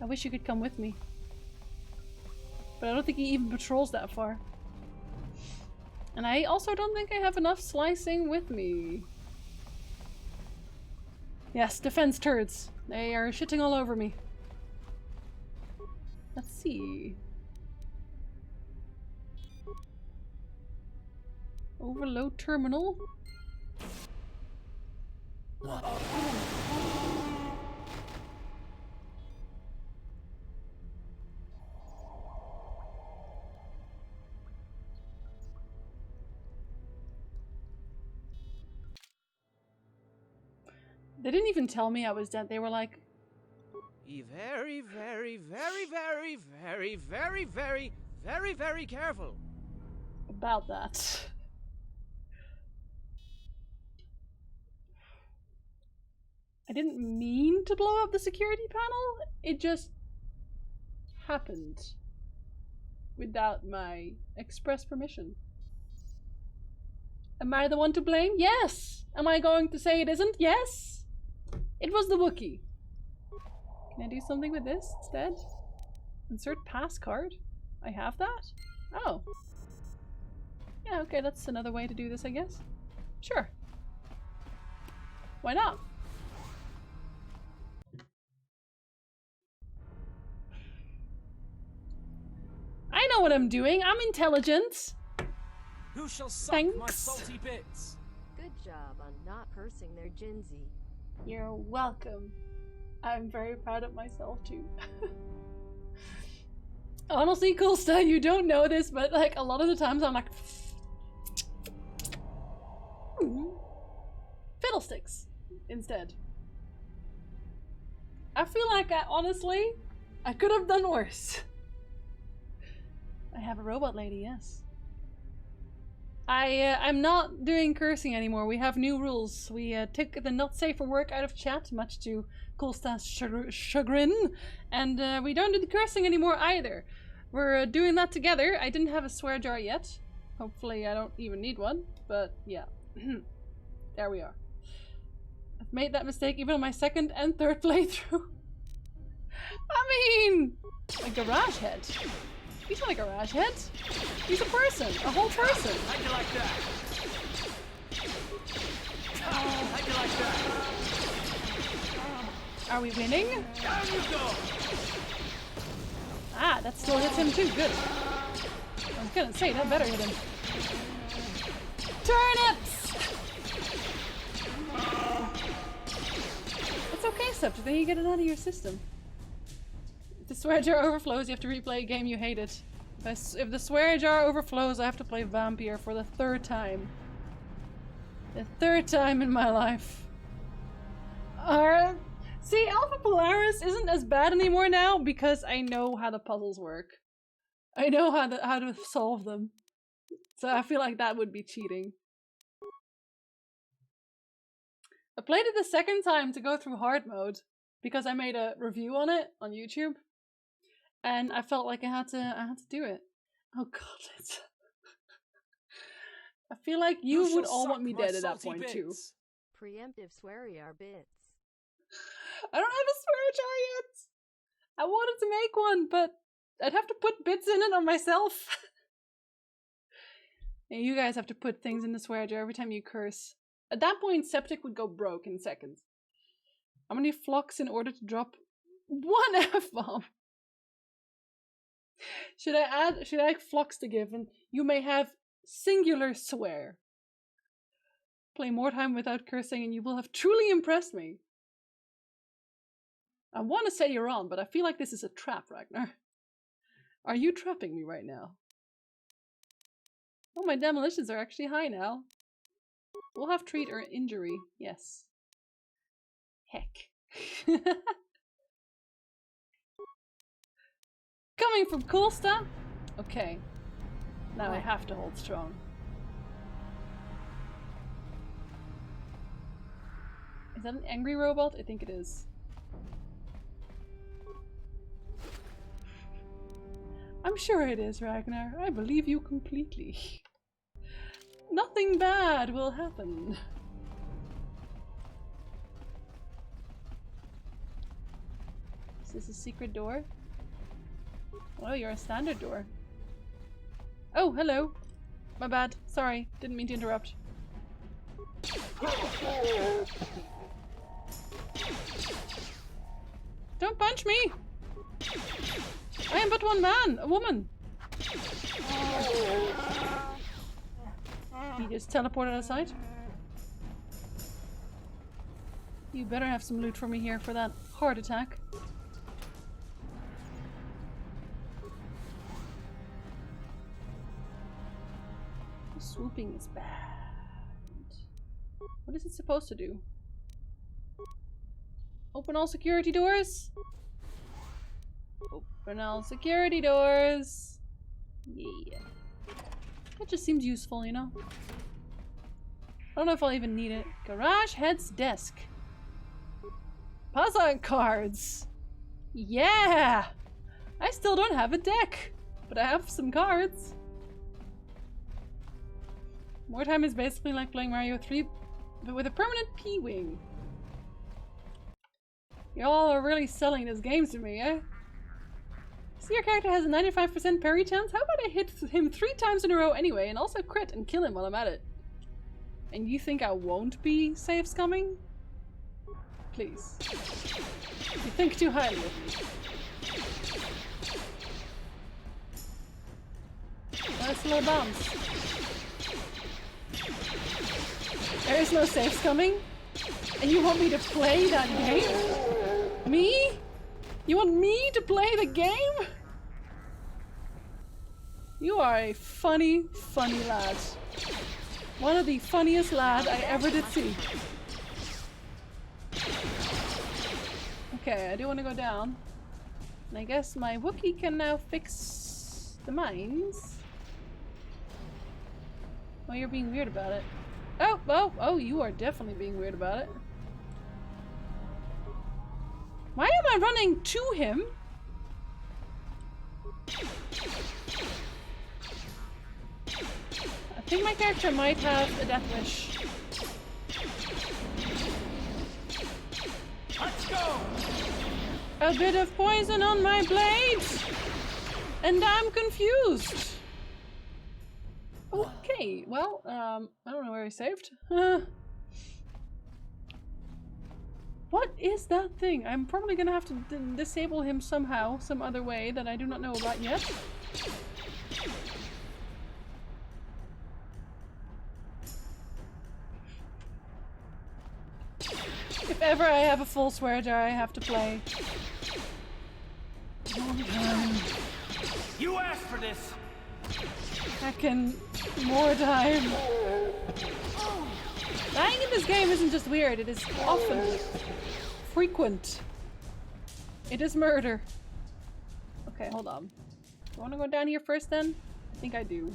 I wish you could come with me. But I don't think he even patrols that far. And I also don't think I have enough slicing with me. Yes, defense turrets. They are shitting all over me. Let's see. Overload terminal. They didn't even tell me I was dead. They were like, be very, very, very, very, very, very, very, very, very careful about that. I didn't mean to blow up the security panel. It just happened without my express permission. Am I the one to blame? Yes! Am I going to say it isn't? Yes! It was the Wookiee. Can I do something with this instead? Insert pass card? I have that? Oh. Yeah, okay, that's another way to do this, I guess. Sure. Why not? I know what I'm doing. I'm intelligent. Who shall suck my salty bits? Good job on not cursing their Jinzi. You're welcome. I'm very proud of myself too. Honestly, Coolsta, you don't know this, but like a lot of the times I'm like fiddlesticks instead. I feel like honestly, I could have done worse. I have a robot lady, yes. I'm not doing cursing anymore. We have new rules. We took the not safe for work out of chat, much to Coolsta's chagrin, and we don't do the cursing anymore either. We're doing that together. I didn't have a swear jar yet. Hopefully I don't even need one, but yeah. There we are. I've made that mistake even on my second and third playthrough. I mean, a garage head. He's not a garage head. He's a person, a whole person. How'd you like that? How'd you like that? Are we winning? Down you go. Ah, that still hits him too. Good. I was gonna say that better hit him. Turnips. It's okay, subject. Then you get it out of your system. If the swear jar overflows, you have to replay a game you hated. If the swear jar overflows, I have to play Vampire for the third time. The third time in my life. See, Alpha Polaris isn't as bad anymore now because I know how the puzzles work. I know how to solve them. So I feel like that would be cheating. I played it the second time to go through hard mode because I made a review on it on YouTube. And I felt like I had to do it. Oh god, it's I feel like you would all want me dead at that point too. Preemptive swear-jar bits. I don't have a swear jar yet. I wanted to make one, but I'd have to put bits in it on myself. And you guys have to put things in the swear jar every time you curse. At that point, Septic would go broke in seconds. How many flocks in order to drop one F-bomb? Should I flocks to give? And you may have singular swear. Play more time without cursing and you will have truly impressed me. I want to say you're on, but I feel like this is a trap, Ragnar. Are you trapping me right now? Oh, my demolitions are actually high now. We'll have treat or injury. Yes. Heck. Coming from Coolsta? Okay. Now I have to hold strong. Is that an angry robot? I think it is. I'm sure it is, Ragnar. I believe you completely. Nothing bad will happen. Is this a secret door? Oh, you're a standard door. Oh, hello. My bad. Sorry. Didn't mean to interrupt. Don't punch me! I am but one man, a woman. He just teleported aside. You better have some loot for me here for that heart attack. Swooping is bad. What is it supposed to do? Open all security doors? Open all security doors. Yeah. That just seems useful, you know? I don't know if I'll even need it. Garage head's desk. Puzzle cards! Yeah! I still don't have a deck, but I have some cards. More time is basically like playing Mario 3, but with a permanent P-wing. Y'all are really selling this game to me, eh? See, your character has a 95% parry chance? How about I hit him 3 times in a row anyway, and also crit and kill him while I'm at it? And you think I won't be save scumming? Please. You think too highly of me. Nice little bounce. There is no save scumming? And you want me to play that game? Me? You want me to play the game? You are a funny, funny lad. One of the funniest lads I ever did see. Okay, I do want to go down. And I guess my Wookiee can now fix the mines. Oh, you're being weird about it. Oh, you are definitely being weird about it. Why am I running to him? I think my character might have a death wish. Let's go! A bit of poison on my blade! And I'm confused! Okay, well, I don't know where he saved. What is that thing? I'm probably gonna have to disable him somehow, some other way that I do not know about yet. If ever I have a full swear jar I have to play. Long time. You asked for this! Heckin' more time. Dying in this game isn't just weird, it is often frequent. It is murder. Okay, hold on. Do I want to go down here first then? I think I do.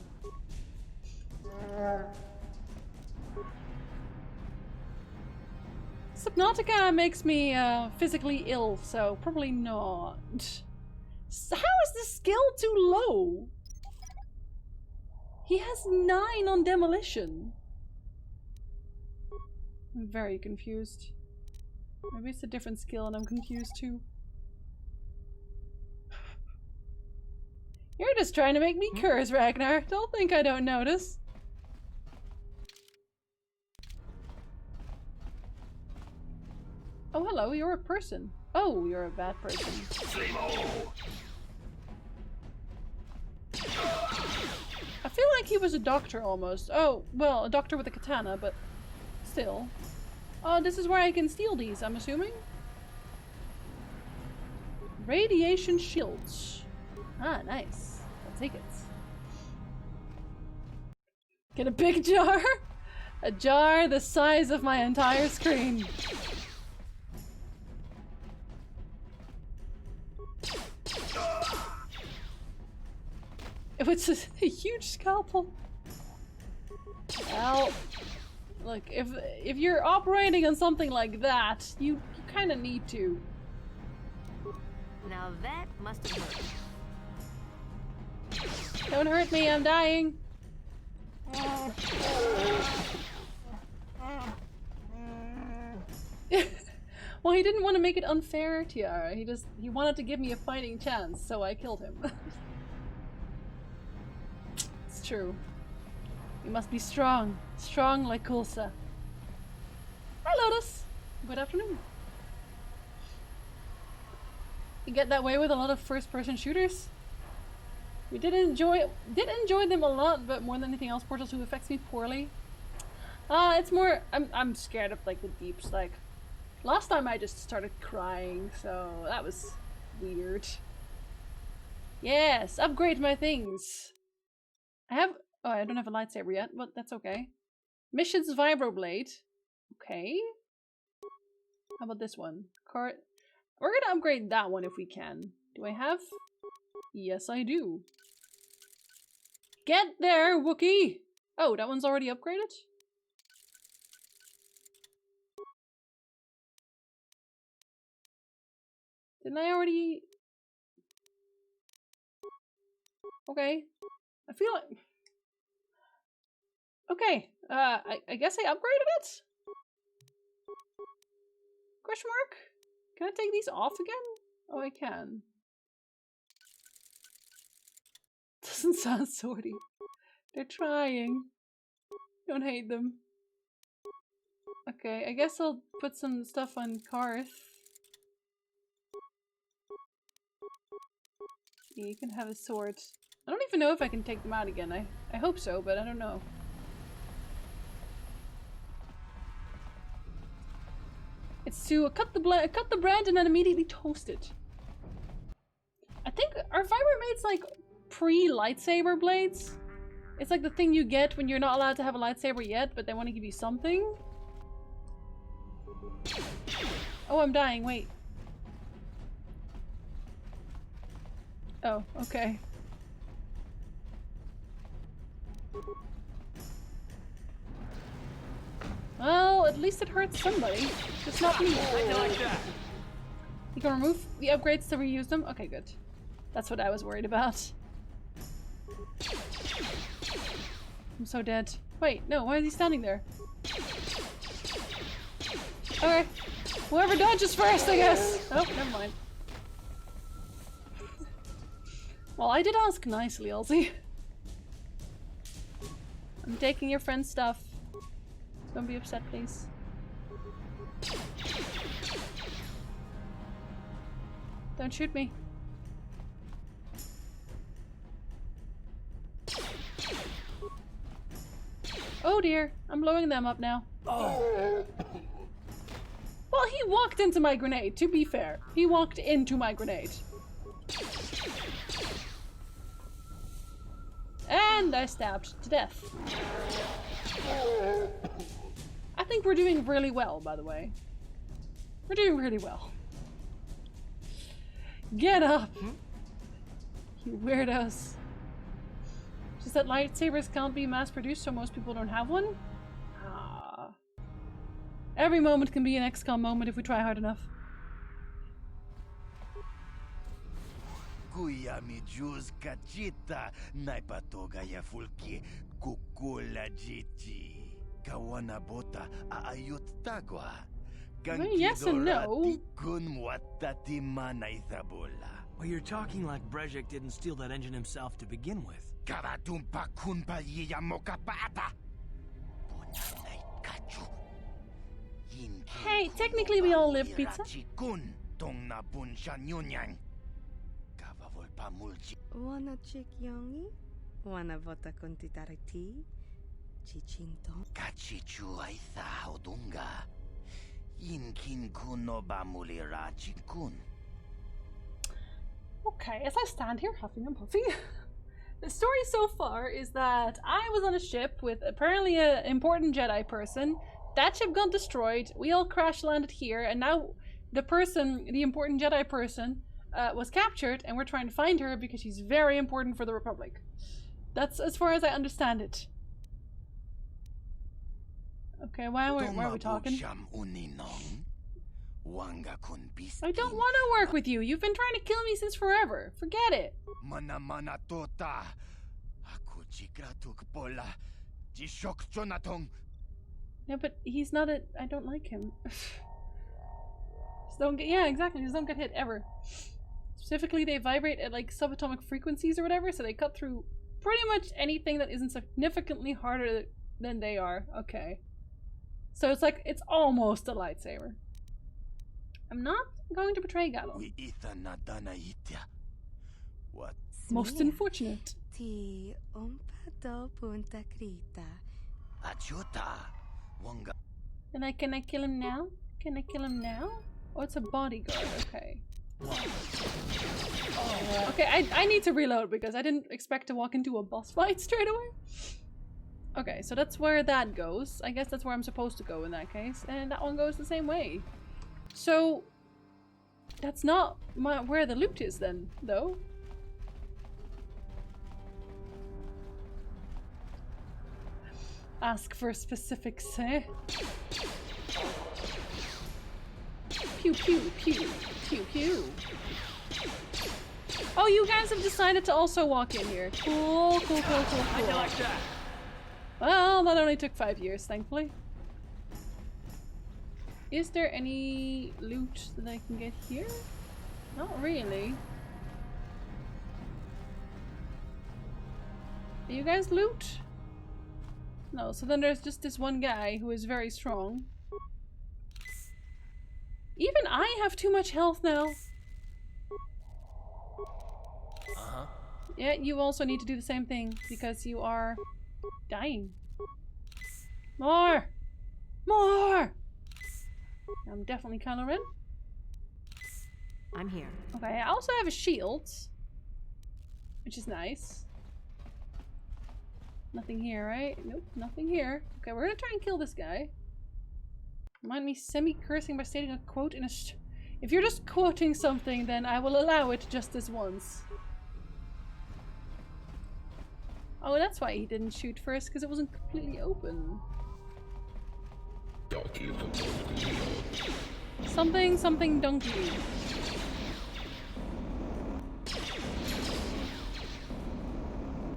Subnautica makes me physically ill, so probably not. How is the skill too low? He has 9 on demolition. I'm very confused. Maybe it's a different skill and I'm confused too. You're just trying to make me curse, Ragnar. Don't think I don't notice. Oh, hello, you're a person. Oh, you're a bad person. I feel like he was a doctor almost. Oh, well, a doctor with a katana, but still. Oh, this is where I can steal these, I'm assuming? Radiation shields. Ah, nice. I'll take it. Get a big jar? A jar the size of my entire screen. It was a huge scalpel. Ow. Look, if you're operating on something like that, you kind of need to. Now that must have hurt. Don't hurt me, I'm dying. Well, he didn't want to make it unfair, Tiara. He wanted to give me a fighting chance, so I killed him. It's true. You must be strong. Strong like Kulsa. Hi, Lotus. Good afternoon. You get that way with a lot of first-person shooters? We did enjoy them a lot, but more than anything else, Portal 2 affects me poorly. It's more I'm scared of like the deeps. Like last time I just started crying, so that was weird. Yes, upgrade my things. I don't have a lightsaber yet, but that's okay. Missions Vibroblade. Okay. How about this one? We're gonna upgrade that one if we can. Do I have? Yes, I do. Get there, Wookie! Oh, that one's already upgraded? Didn't I already... Okay. I feel like... Okay, I guess I upgraded it? Question mark? Can I take these off again? Oh, I can. Doesn't sound sorty. They're trying. Don't hate them. Okay, I guess I'll put some stuff on Karth. Yeah, you can have a sword. I don't even know if I can take them out again. I hope so, but I don't know. It's to cut the bread and then immediately toast it. I think are Vibroblades like pre-lightsaber blades? It's like the thing you get when you're not allowed to have a lightsaber yet, but they want to give you something. Oh, I'm dying. Wait. Oh, okay. Well, at least it hurts somebody. Just not me. Like that. You can remove the upgrades to reuse them? Okay, good. That's what I was worried about. I'm so dead. Wait, no, why is he standing there? Okay. Whoever dodges first, I guess! Oh, never mind. Well, I did ask nicely, Elsie. I'm taking your friend's stuff. Don't be upset, please. Don't shoot me. Oh dear, I'm blowing them up now. Oh. Well, he walked into my grenade, to be fair. He walked into my grenade. And I stabbed to death. I think we're doing really well, by the way. We're doing really well. Get up! You weirdos. Just that lightsabers can't be mass-produced, so most people don't have one? Ah. Every moment can be an XCOM moment if we try hard enough. Kuya mi juz kachita naipatoga ya fulki kukula jiti kawana bota aayot tagwa. Yes and no. Well, you're talking like Brejik didn't steal that engine himself to begin with. Hey, technically we all live pizza. Wanna chick yongi? Wanna vota con titariti? Chichinto? Kachichu aitha odunga. Inkin kuno bamulira chikun. Okay, as I stand here huffing and puffing, the story so far is that I was on a ship with apparently an important Jedi person. That ship got destroyed, we all crash landed here, and now the important Jedi person, was captured, and we're trying to find her because she's very important for the Republic. That's as far as I understand it. Okay, why are we talking? I don't want to work with you. You've been trying to kill me since forever. Forget it. Yeah, but he's not a... I don't like him. Just don't get... Yeah, exactly. Just don't get hit ever. Specifically, they vibrate at like subatomic frequencies or whatever, so they cut through pretty much anything that isn't significantly harder than they are. Okay. So it's like, it's almost a lightsaber. I'm not going to betray Galo. What? Most unfortunate. Ti ompado punta krita. Can I kill him now? Can I kill him now? Oh, it's a bodyguard. Okay. Oh, okay, I need to reload because I didn't expect to walk into a boss fight straight away. Okay, so that's where that goes. I guess that's where I'm supposed to go in that case. And that one goes the same way. So, that's not where the loot is then, though. Ask for specifics, eh? Pew pew pew pew pew. Oh, you guys have decided to also walk in here. Cool, cool, cool, cool, cool. I like that. Well, that only took 5 years, thankfully. Is there any loot that I can get here? Not really. Do you guys loot? No, so then there's just this one guy who is very strong. Even I have too much health now. Uh-huh. Yeah, you also need to do the same thing because you are dying. More! More! I'm definitely Kylo Ren. I'm here. Okay, I also have a shield, which is nice. Nothing here, right? Nope, nothing here. Okay, we're gonna try and kill this guy. Mind me semi-cursing by stating a quote in a if you're just quoting something, then I will allow it just this once. Oh, that's why he didn't shoot first, because it wasn't completely open. Something, something donkey.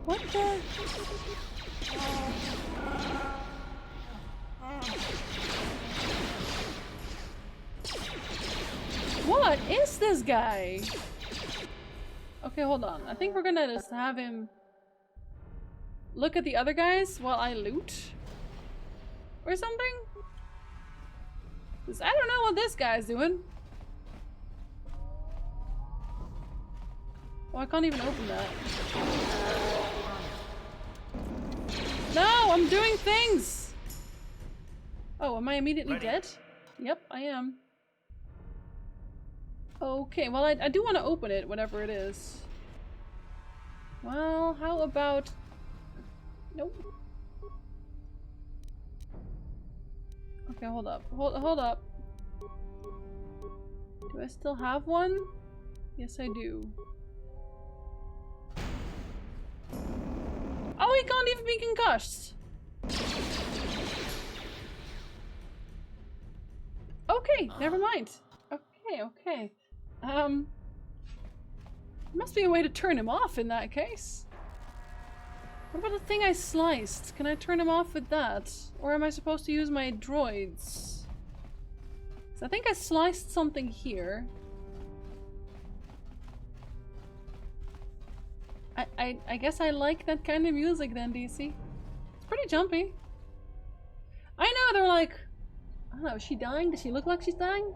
What the? What is this guy? Okay, hold on. I think we're gonna just have him look at the other guys while I loot. Or something? 'Cause I don't know what this guy's doing. Oh, I can't even open that. No, I'm doing things! Oh, am I immediately dead? Yep, I am. Okay, well, I do want to open it, whatever it is. Well, how about... Nope. Okay, hold up. Hold up. Do I still have one? Yes, I do. Oh, he can't even be concussed! Okay, never mind. Okay, okay. Must be a way to turn him off in that case. What about the thing I sliced? Can I turn him off with that? Or am I supposed to use my droids? So I think I sliced something here. I guess I like that kind of music then, DC. It's pretty jumpy. I know, they're like... I don't know, is she dying? Does she look like she's dying?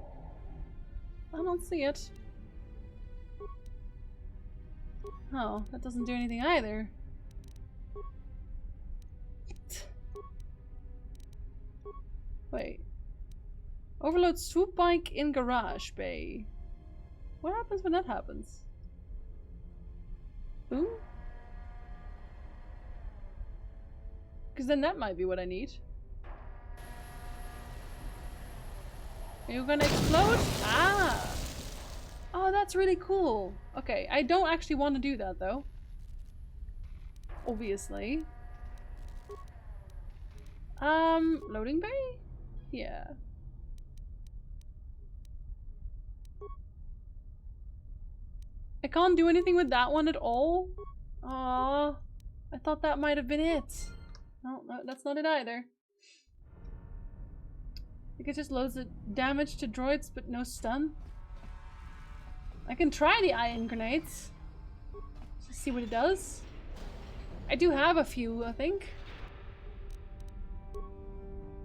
I don't see it. Oh, that doesn't do anything either. Wait. Overload swoop bike in garage bay. What happens when that happens? Boom? Because then that might be what I need. Are you gonna explode? Ah! Oh, that's really cool. Okay, I don't actually want to do that though. Obviously. Loading bay? Yeah. I can't do anything with that one at all? Aww. I thought that might have been it. No, that's not it either. I think it just loads the damage to droids, but no stun. I can try the ion grenades. Let's see what it does. I do have a few, I think.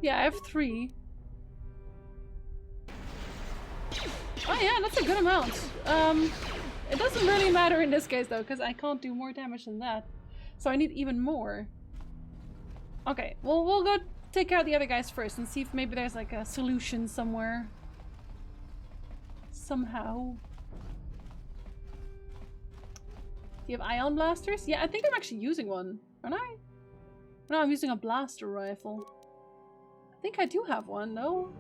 Yeah, I have 3. Oh yeah, that's a good amount. It doesn't really matter in this case though, because I can't do more damage than that. So I need even more. Okay, well, we'll go take out the other guys first and see if maybe there's like a solution somewhere. Somehow. Do you have ion blasters? Yeah, I think I'm actually using one, aren't I? No, I'm using a blaster rifle. I think I do have one, though.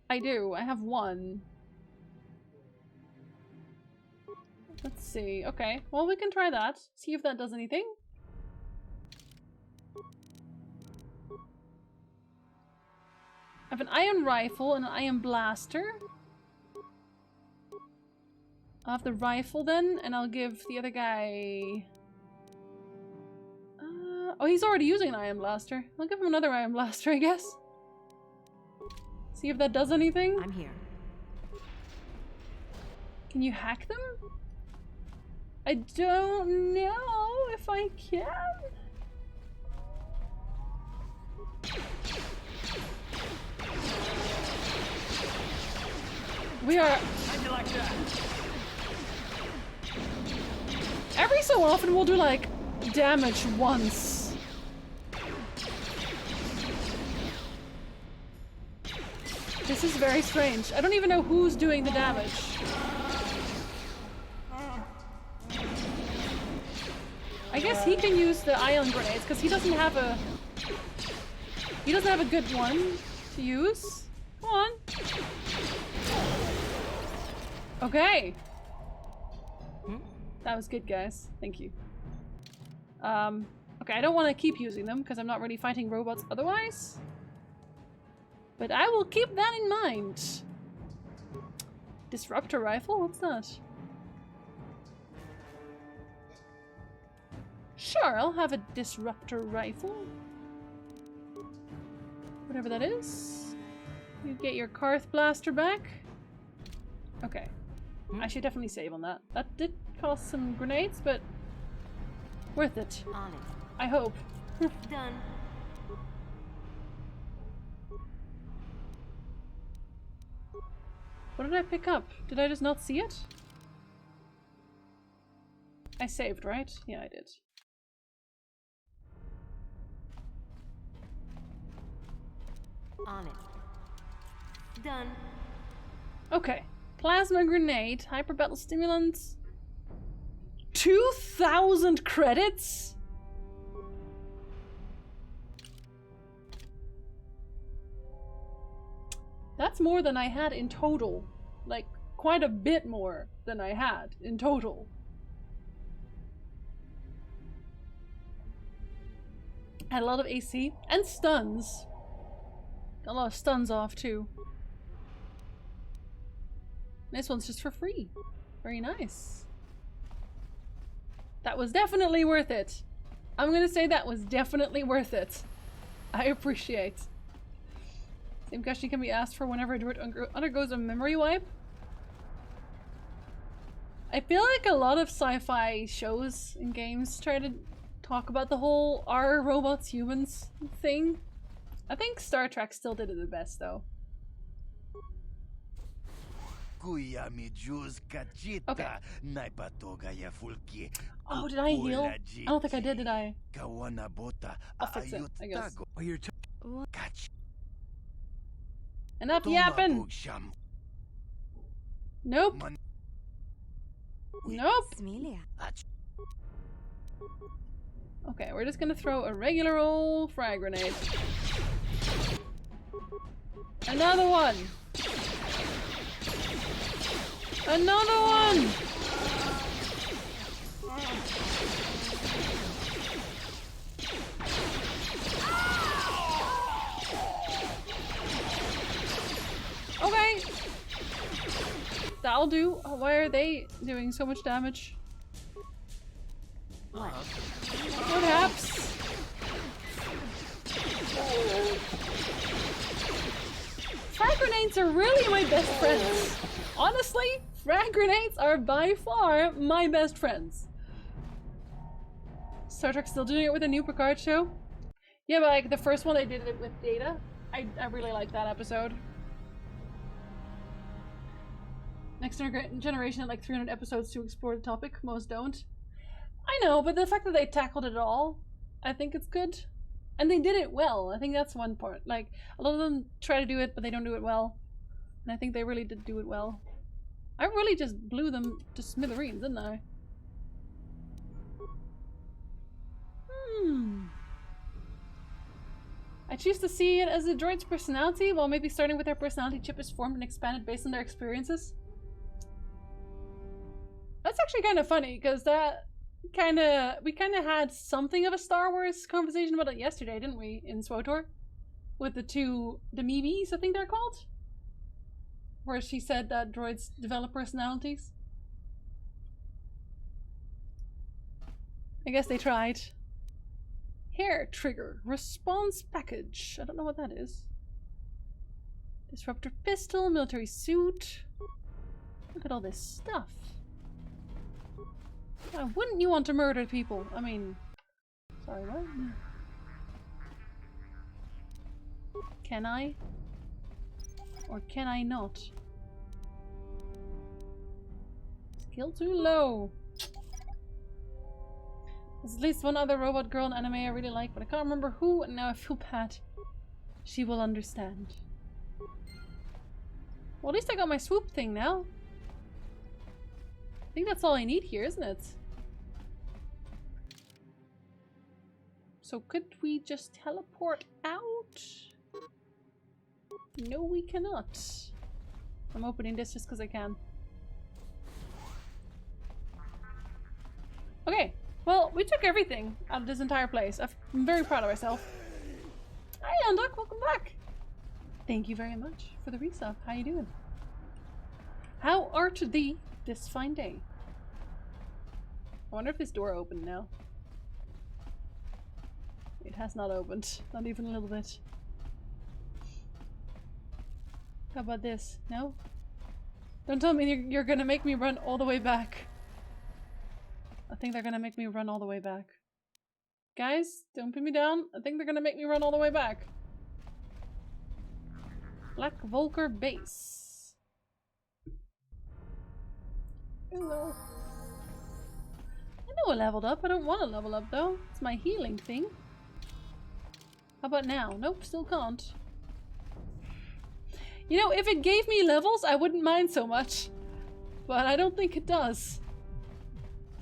I do. I have one. Let's see. Okay. Well, we can try that. See if that does anything. I have an ion rifle and an ion blaster. I'll have the rifle then, and I'll give the other guy... oh, he's already using an ion blaster. I'll give him another ion blaster, I guess. See if that does anything. I'm here. Can you hack them? I don't know if I can. We are... How'd you like that? Every so often we'll do like damage once. This is very strange. I don't even know who's doing the damage. I guess he can use the ion grenades because he doesn't have a good one to use. Come on. Okay. That was good, guys. Thank you. Okay, I don't want to keep using them because I'm not really fighting robots otherwise. But I will keep that in mind. Disruptor rifle? What's that? Sure, I'll have a disruptor rifle. Whatever that is. You get your Karth blaster back. Okay. I should definitely save on that. That did cost some grenades, but worth it. On it. I hope. Done. What did I pick up? Did I just not see it? I saved, right? Yeah, I did. On it. Done. Okay. Plasma grenade, hyper battle stimulants. 2,000 credits? That's more than I had in total. Like, quite a bit more than I had in total. Had a lot of AC and stuns. Got a lot of stuns off too. This one's just for free. Very nice. That was definitely worth it. I'm gonna say that was definitely worth it. I appreciate. Same question can be asked for whenever a droid undergoes a memory wipe. I feel like a lot of sci-fi shows and games try to talk about the whole "are robots humans" thing. I think Star Trek still did it the best though. Okay. Oh, did I heal? I don't think I did I? I'll fix it, I guess. Enough yapping! Nope. Nope. Okay, we're just gonna throw a regular old frag grenade. Another one! Another one! That'll do. Oh, why are they doing so much damage? What? Perhaps. Frag grenades are really my best friends. Honestly, frag grenades are by far my best friends. Star Trek still doing it with a new Picard show? Yeah, but like the first one they did it with Data. I really like that episode. Next Generation had like 300 episodes to explore the topic. Most don't. I know, but the fact that they tackled it all, I think it's good. And they did it well. I think that's one part. Like, a lot of them try to do it, but they don't do it well. And I think they really did do it well. I really just blew them to smithereens, didn't I? I choose to see it as a droid's personality, while maybe starting with their personality chip is formed and expanded based on their experiences. That's actually kind of funny, because we kind of had something of a Star Wars conversation about it yesterday, didn't we, in SWOTOR? With the Meebs, I think they're called? Where she said that droids develop personalities. I guess they tried. Hair trigger. Response package. I don't know what that is. Disruptor pistol. Military suit. Look at all this stuff. Why wouldn't you want to murder people? I mean... Sorry, what? Can I? Or can I not? Skill too low. There's at least one other robot girl in anime I really like, but I can't remember who, and now I feel bad. She will understand. Well, at least I got my swoop thing now. I think that's all I need here, isn't it? So could we just teleport out? No, we cannot. I'm opening this just because I can. Okay, well, we took everything out of this entire place. I'm very proud of myself. Hi, Unduck, welcome back. Thank you very much for the resub. How you doing? How art thee this fine day? I wonder if this door opened now. It has not opened. Not even a little bit. How about this? No? Don't tell me you're gonna make me run all the way back. I think they're gonna make me run all the way back. Guys, don't put me down. I think they're gonna make me run all the way back. Black Volker base. Hello. I know I leveled up. I don't want to level up though. It's my healing thing. How about now? Nope, still can't. You know, if it gave me levels, I wouldn't mind so much. But I don't think it does.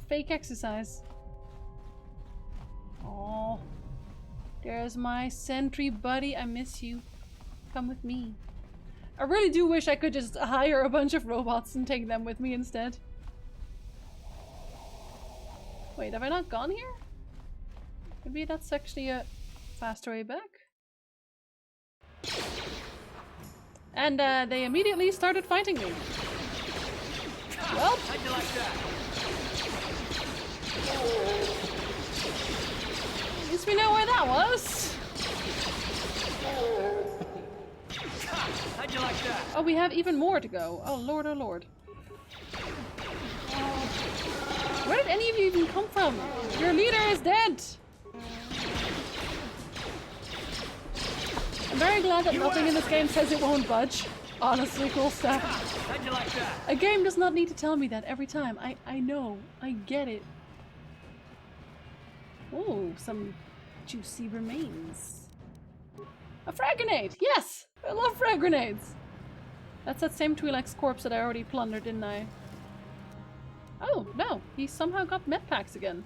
Fake exercise. Oh, there's my sentry buddy. I miss you. Come with me. I really do wish I could just hire a bunch of robots and take them with me instead. Wait, have I not gone here? Maybe that's actually a faster way back. And they immediately started fighting me. Well, how'd you like that? At least we know where that was. How'd you like that? Oh, we have even more to go. Oh lord, oh lord. Where did any of you even come from? Your leader is dead. I'm very glad that nothing in this game says it won't budge. Honestly, cool stuff. How'd you like that? A game does not need to tell me that every time. I know. I get it. Oh, some juicy remains. A frag grenade! Yes! I love frag grenades! That's that same Twi'lek's corpse that I already plundered, didn't I? Oh, no. He somehow got med packs again.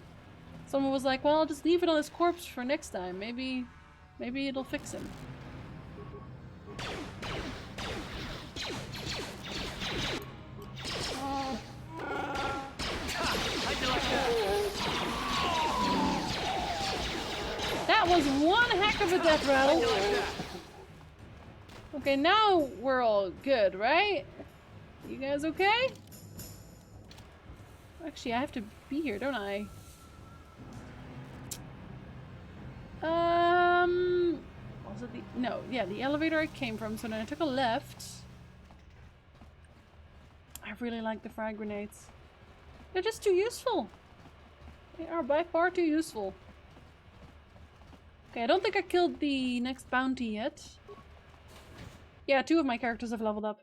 Someone was like, well, I'll just leave it on his corpse for next time. Maybe it'll fix him. That was one heck of a death rattle. Okay, now we're all good, right? You guys okay? Actually, I have to be here, don't I? Was it the... No, yeah, the elevator I came from, so then I took a left. I really like the frag grenades. They're just too useful. They are by far too useful. Okay, I don't think I killed the next bounty yet. Yeah, 2 of my characters have leveled up.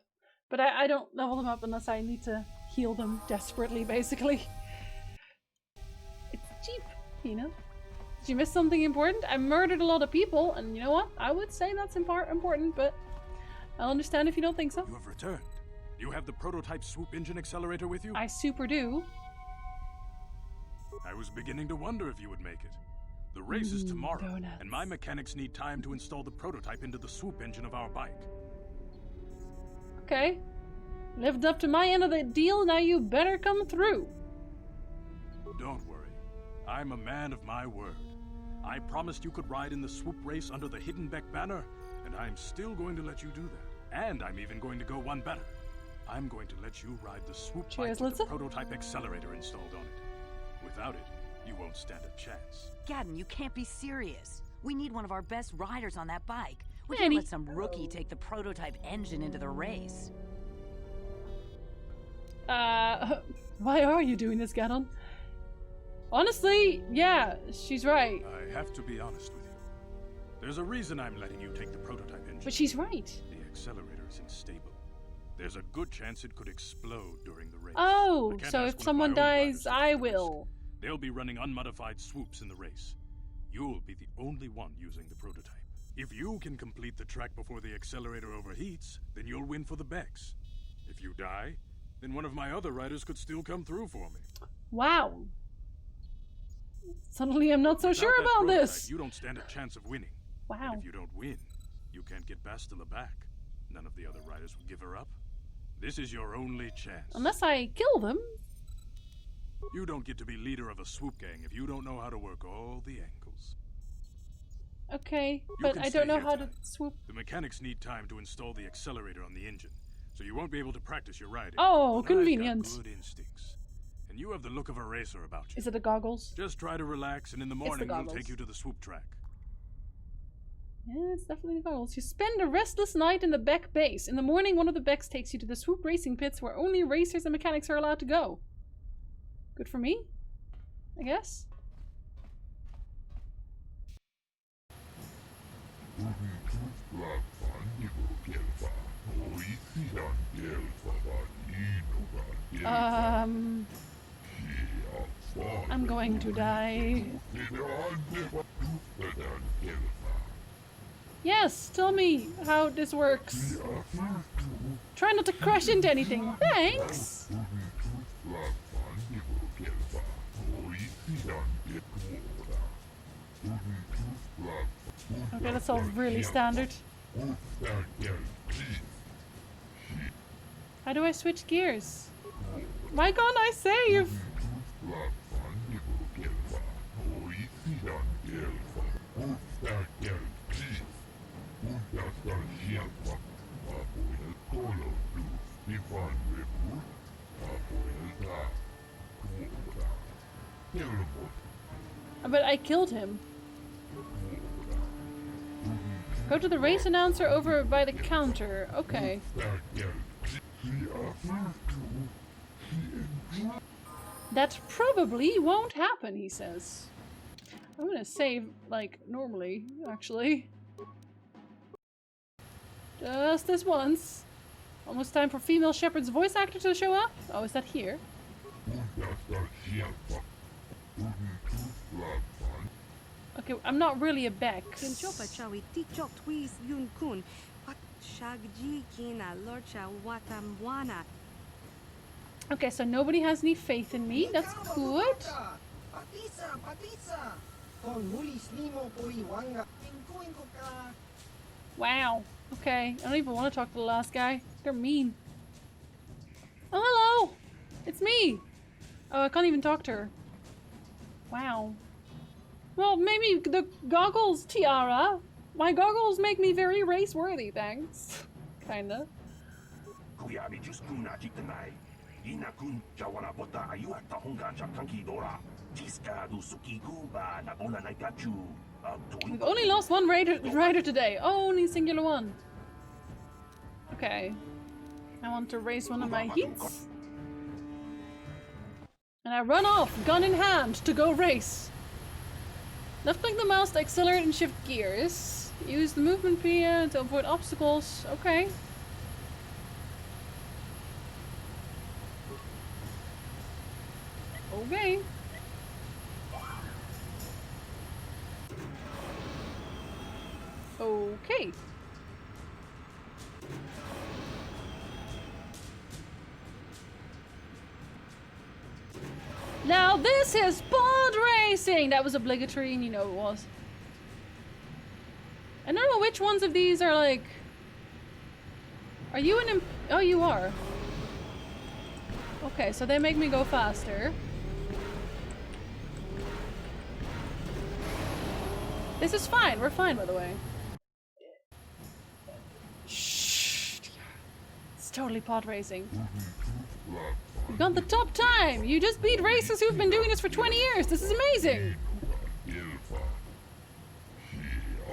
But I don't level them up unless I need to heal them desperately, basically. It's cheap, you know? Did you miss something important? I murdered a lot of people, and you know what? I would say that's important, but I'll understand if you don't think so. You have returned. You have the prototype swoop engine accelerator with you? I super do. I was beginning to wonder if you would make it. The race is tomorrow, and my mechanics need time to install the prototype into the swoop engine of our bike. Okay. Lived up to my end of the deal, now you better come through. Don't worry. I'm a man of my word. I promised you could ride in the swoop race under the Hidden Beck banner, and I'm still going to let you do that. And I'm even going to go one better. I'm going to let you ride the swoop bike with the prototype accelerator installed on it. Without it, you won't stand a chance. Gadden, you can't be serious. We need one of our best riders on that bike. We can't let some rookie take the prototype engine into the race. Why are you doing this, Gadden? Honestly, yeah, she's right. I have to be honest with you. There's a reason I'm letting you take the prototype engine. But she's right. The accelerator is unstable. There's a good chance it could explode during the race. Oh, so if someone dies, I will. They'll be running unmodified swoops in the race. You'll be the only one using the prototype. If you can complete the track before the accelerator overheats, then you'll win for the Becks. If you die, then one of my other riders could still come through for me. Wow. Suddenly I'm not so sure about this. You don't stand a chance of winning. Wow. And if you don't win, you can't get Bastila back. None of the other riders would give her up. This is your only chance. Unless I kill them. You don't get to be leader of a swoop gang if you don't know how to work all the angles. Okay, but I don't know how to swoop. The mechanics need time to install the accelerator on the engine, so you won't be able to practice your riding. Oh, but convenient. I've got good instincts. And you have the look of a racer about you. Is it the goggles? Just try to relax, and in the morning we'll take you to the swoop track. Yeah, it's definitely the goggles. You spend a restless night in the Beck base. In the morning, one of the Becks takes you to the swoop racing pits where only racers and mechanics are allowed to go. Good for me, I guess. I'm going to die. Yes, tell me how this works. Try not to crash into anything. Thanks. Okay, that's all really standard. How do I switch gears? Why can't I save? But I killed him. Go to the race announcer over by the counter. Okay. That probably won't happen, he says. I'm gonna save, like, normally, actually. Just this once. Almost time for female shepherd's voice actor to show up. Oh, is that here? Okay, I'm not really a Beck. Okay, so nobody has any faith in me. That's good. Wow. Okay, I don't even want to talk to the last guy. They're mean. Oh, hello! It's me! Oh, I can't even talk to her. Wow. Well, maybe the goggles, Tiara. My goggles make me very race-worthy, thanks. Kinda. We've only lost one rider today. Only singular one. Okay. I want to race one of my heats. And I run off, gun in hand, to go race. Left click the mouse to accelerate and shift gears. Use the movement P to avoid obstacles. Okay. Okay. Okay. Now this is pod racing! That was obligatory and you know it was. I don't know which ones of these are like... Are you an oh, you are. Okay, so they make me go faster. This is fine. We're fine, by the way. Shh. It's totally pod racing. You got the top time! You just beat racers who've been doing this for 20 years! This is amazing!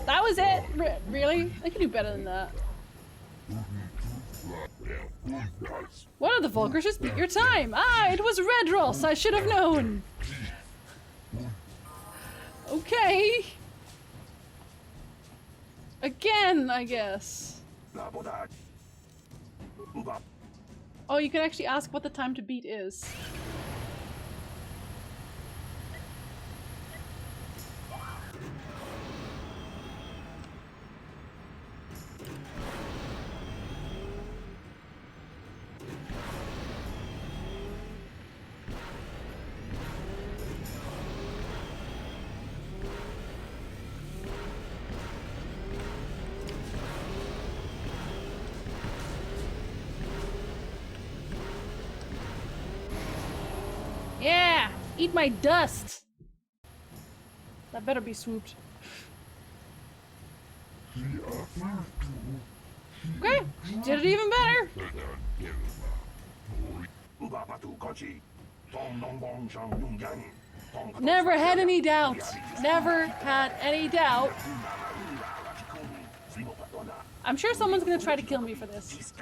That was it? Really? I can do better than that. One of the Vulgars just beat your time! Ah, it was Red Ross! I should have known! Okay. Again, I guess. Oh, you can actually ask what the time to beat is. Yeah! Eat my dust! That better be swooped. Okay! Did it even better! Never had any doubt. Never had any doubt. I'm sure someone's gonna try to kill me for this.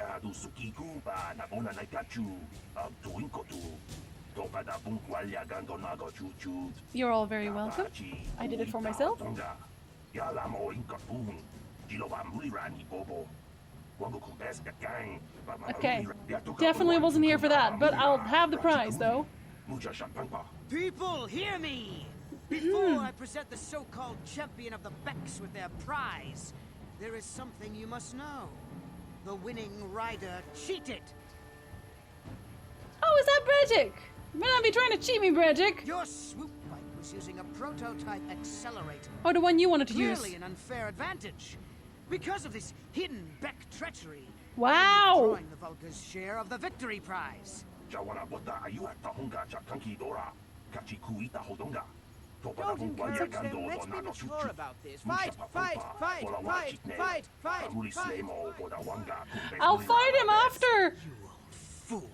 You're all very welcome. I did it for myself. Okay, definitely wasn't here for that, but I'll have the prize though. People, hear me! Before I present the so-called champion of the Becks with their prize, there is something you must know. The winning rider cheated. Oh, is that Bredzik? You may not be trying to cheat me, Bredzik. Your swoop bike was using a prototype accelerator. Oh, the one you wanted to use. Clearly an unfair advantage. Because of this hidden Beck treachery, wow! I'm drawing the Vulgar's share of the victory prize. Don't encourage them. Let's be mature about this. Fight! Fight! Fight! Fight! Fight! Fight! Fight! I'll fight him after! You old fool.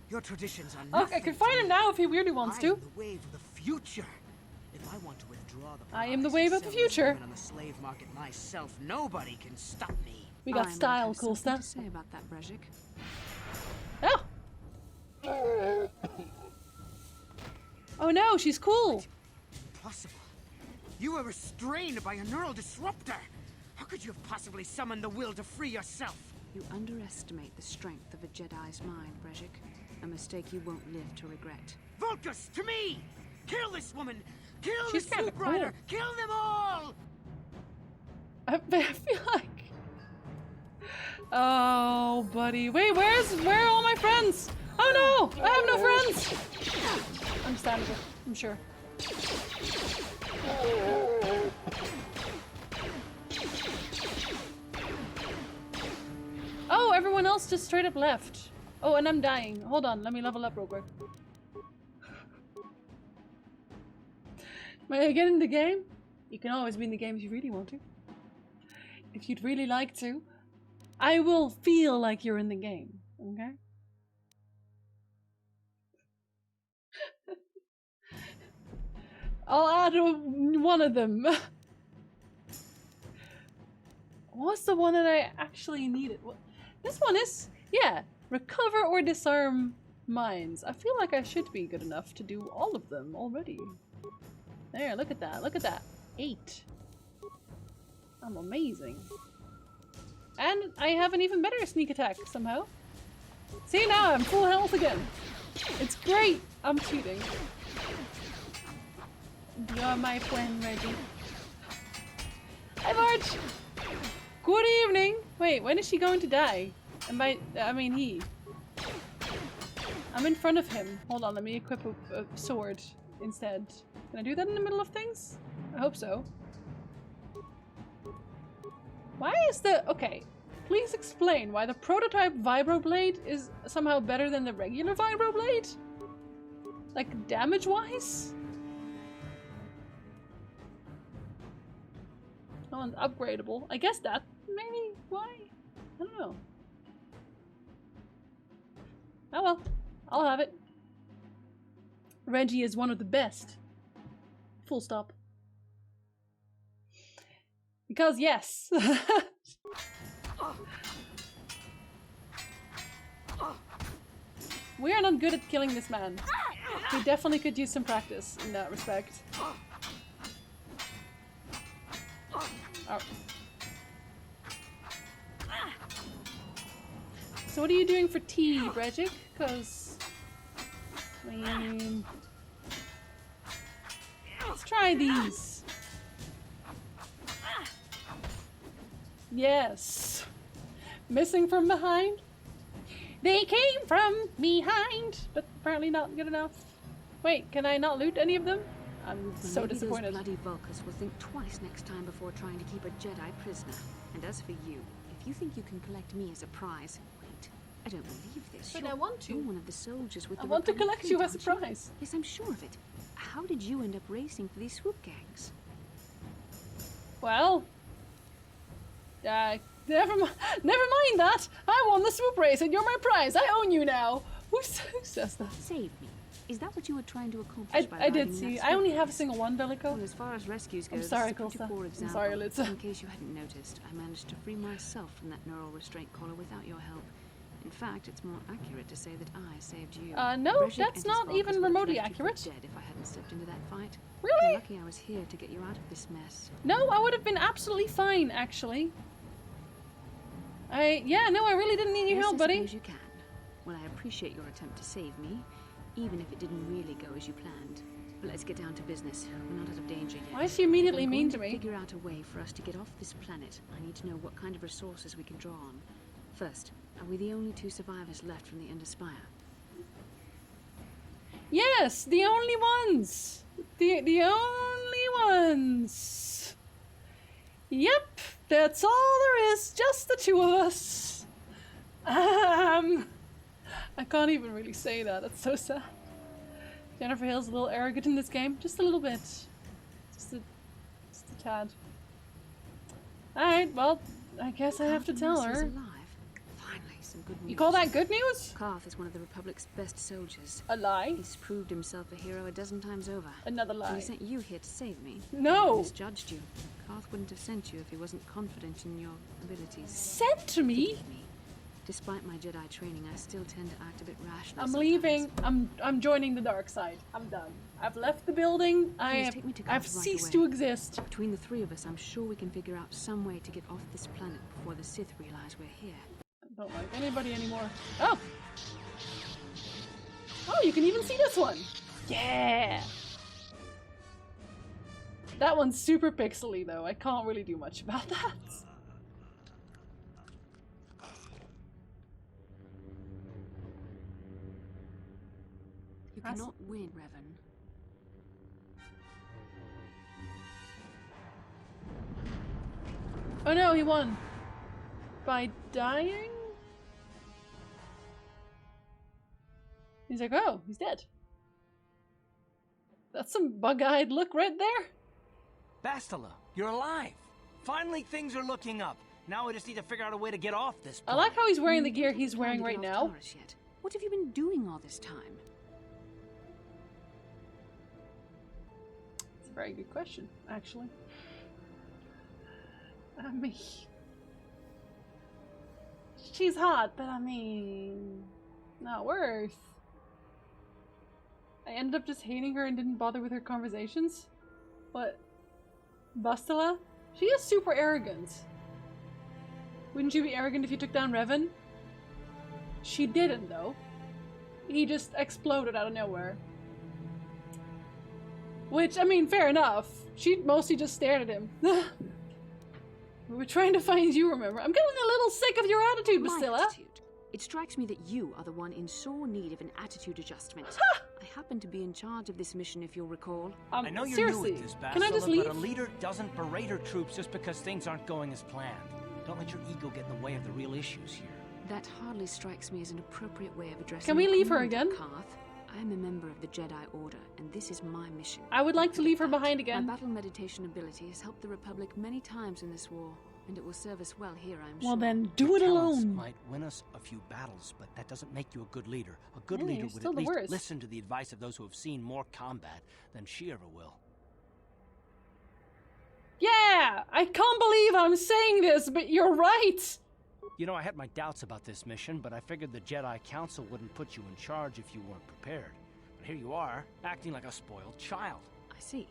Your traditions are nothing. Okay, I can fight him now if he really wants to. I am the wave of the future. If I want to withdraw the I am the wave of the future. On the slave market myself, nobody can stop me. We got style, cool stuff. To say about that, Bredzik. Oh. Oh no, she's cool. Impossible. You were restrained by a neural disruptor. How could you have possibly summoned the will to free yourself? You underestimate the strength of a Jedi's mind, Bredzik. A mistake you won't live to regret. Vulgus, to me! Kill this woman! Kill She's the Swoop Rider! Kill them all! I feel like... Oh, buddy. Wait, where are all my friends? Oh no! I have no friends! Understandable, I'm sure. Oh, everyone else just straight up left. Oh, and I'm dying. Hold on, let me level up real quick. May I get in the game? You can always be in the game if you really want to. If you'd really like to. I will feel like you're in the game. Okay. I'll add one of them. What's the one that I actually needed? This one is, yeah, recover or disarm mines. I feel like I should be good enough to do all of them already. There, look at that, look at that. 8. I'm amazing. And I have an even better sneak attack somehow. See, now I'm full health again. It's great. I'm cheating. You're my friend, Reggie. Hi, Marge! Good evening! Wait, when is she going to die? I mean he. I'm in front of him. Hold on, let me equip a sword instead. Can I do that in the middle of things? I hope so. Why is the... Okay, please explain why the prototype vibroblade is somehow better than the regular vibroblade? Like, damage-wise? That one's upgradable. I guess that maybe why? I don't know. Oh well, I'll have it. Reggie is one of the best. Full stop. Because yes. We are not good at killing this man. We definitely could use some practice in that respect. Oh. So what are you doing for tea, Bredgick? Because, I mean, let's try these. Yes. Missing from behind? They came from behind, but apparently not good enough. Wait, can I not loot any of them? I'm so disappointed. Those bloody Vulkars will think twice next time before trying to keep a Jedi prisoner. And as for you, if you think you can collect me as a prize, wait, I don't believe this. But I want to. You're one of the soldiers with I the want to Republic collect you fleet, as a aren't you? prize. Yes, I'm sure of it. How did you end up racing for these swoop gangs? Well, never mind that. I won the swoop race and you're my prize. I own you now. Who says that? Save me. Is that what you were trying to accomplish by I did riding see. that I only swoop have a race? single one, Bellico. Well, as far as rescues go, I'm sorry, this is a pretty Coulson. poor I'm example. sorry, Litza. In case you hadn't noticed, I managed to free myself from that neural restraint collar without your help. In fact, it's more accurate to say that I saved you. No, Bredgick that's and not his even Vulkars would have remotely left you for accurate. dead if I hadn't stepped into that fight. Really? You're lucky I was here to get you out of this mess. No, I would have been absolutely fine, actually. I really didn't need your Yes, help, I buddy. suppose you can. Well, I appreciate your attempt to save me, even if it didn't really go as you planned. But let's get down to business. We're not out of danger yet. Why is she immediately If I'm mean going to me? Figure out a way for us to get off this planet. I need to know what kind of resources we can draw on. First, are we the only 2 survivors left from the Underspire? Yes, the only ones. The only ones. Yep, that's all there is. Just the 2 of us. I can't even really say that. That's so sad. Jennifer Hill's a little arrogant in this game. Just a little bit. Just a tad. Alright, well, I guess I have to tell her. Finally, some good news. You call that good news? Karth is one of the Republic's best soldiers. A lie? He's proved himself a hero a dozen times over. Another lie. And he sent you here to save me. No! He misjudged you. Karth wouldn't have sent you if he wasn't confident in your abilities. Sent to me? Despite my Jedi training, I still tend to act a bit rashly. I'm leaving. I'm joining the dark side. I'm done. I've left the building. I've ceased to exist. Between the 3 of us, I'm sure we can figure out some way to get off this planet before the Sith realize we're here. I don't like anybody anymore. Oh! Oh, you can even see this one! Yeah! That one's super pixely though. I can't really do much about that. You cannot win, Revan. Oh no, he won. By dying? He's like, oh, he's dead. That's some bug-eyed look right there. Bastila, you're alive. Finally, things are looking up. Now I just need to figure out a way to get off this I planet. like how he's wearing the gear he's wearing right now. Yet. What have you been doing all this time? It's a very good question, actually. I mean, she's hot, but I mean, not worth. I ended up just hating her and didn't bother with her conversations. But Bastila, she is super arrogant. Wouldn't you be arrogant if you took down Revan? She didn't, though. He just exploded out of nowhere. Which, I mean, fair enough. She mostly just stared at him. We were trying to find you, remember? I'm getting a little sick of your attitude, Bastila. My attitude. It strikes me that you are the one in sore need of an attitude adjustment. I happen to be in charge of this mission, if you'll recall. I know you're seriously, new at this, Bastila, can I just leave? but a leader doesn't berate her troops just because things aren't going as planned. Don't let your ego get in the way of the real issues here. That hardly strikes me as an appropriate way of addressing. Can we leave her again? Karth. I am a member of the Jedi Order, and this is my mission. I would like to leave her behind again. My battle meditation ability has helped the Republic many times in this war, and it will serve us well here, I'm sure. Well then, do it alone. Might win us a few battles, but that doesn't make you a good leader. A good Yeah, leader you're would still at the least worst. listen to the advice of those who have seen more combat than she ever will. Yeah! I can't believe I'm saying this, but you're right! You know, I had my doubts about this mission, but I figured the Jedi Council wouldn't put you in charge if you weren't prepared. But here you are, acting like a spoiled child. I see.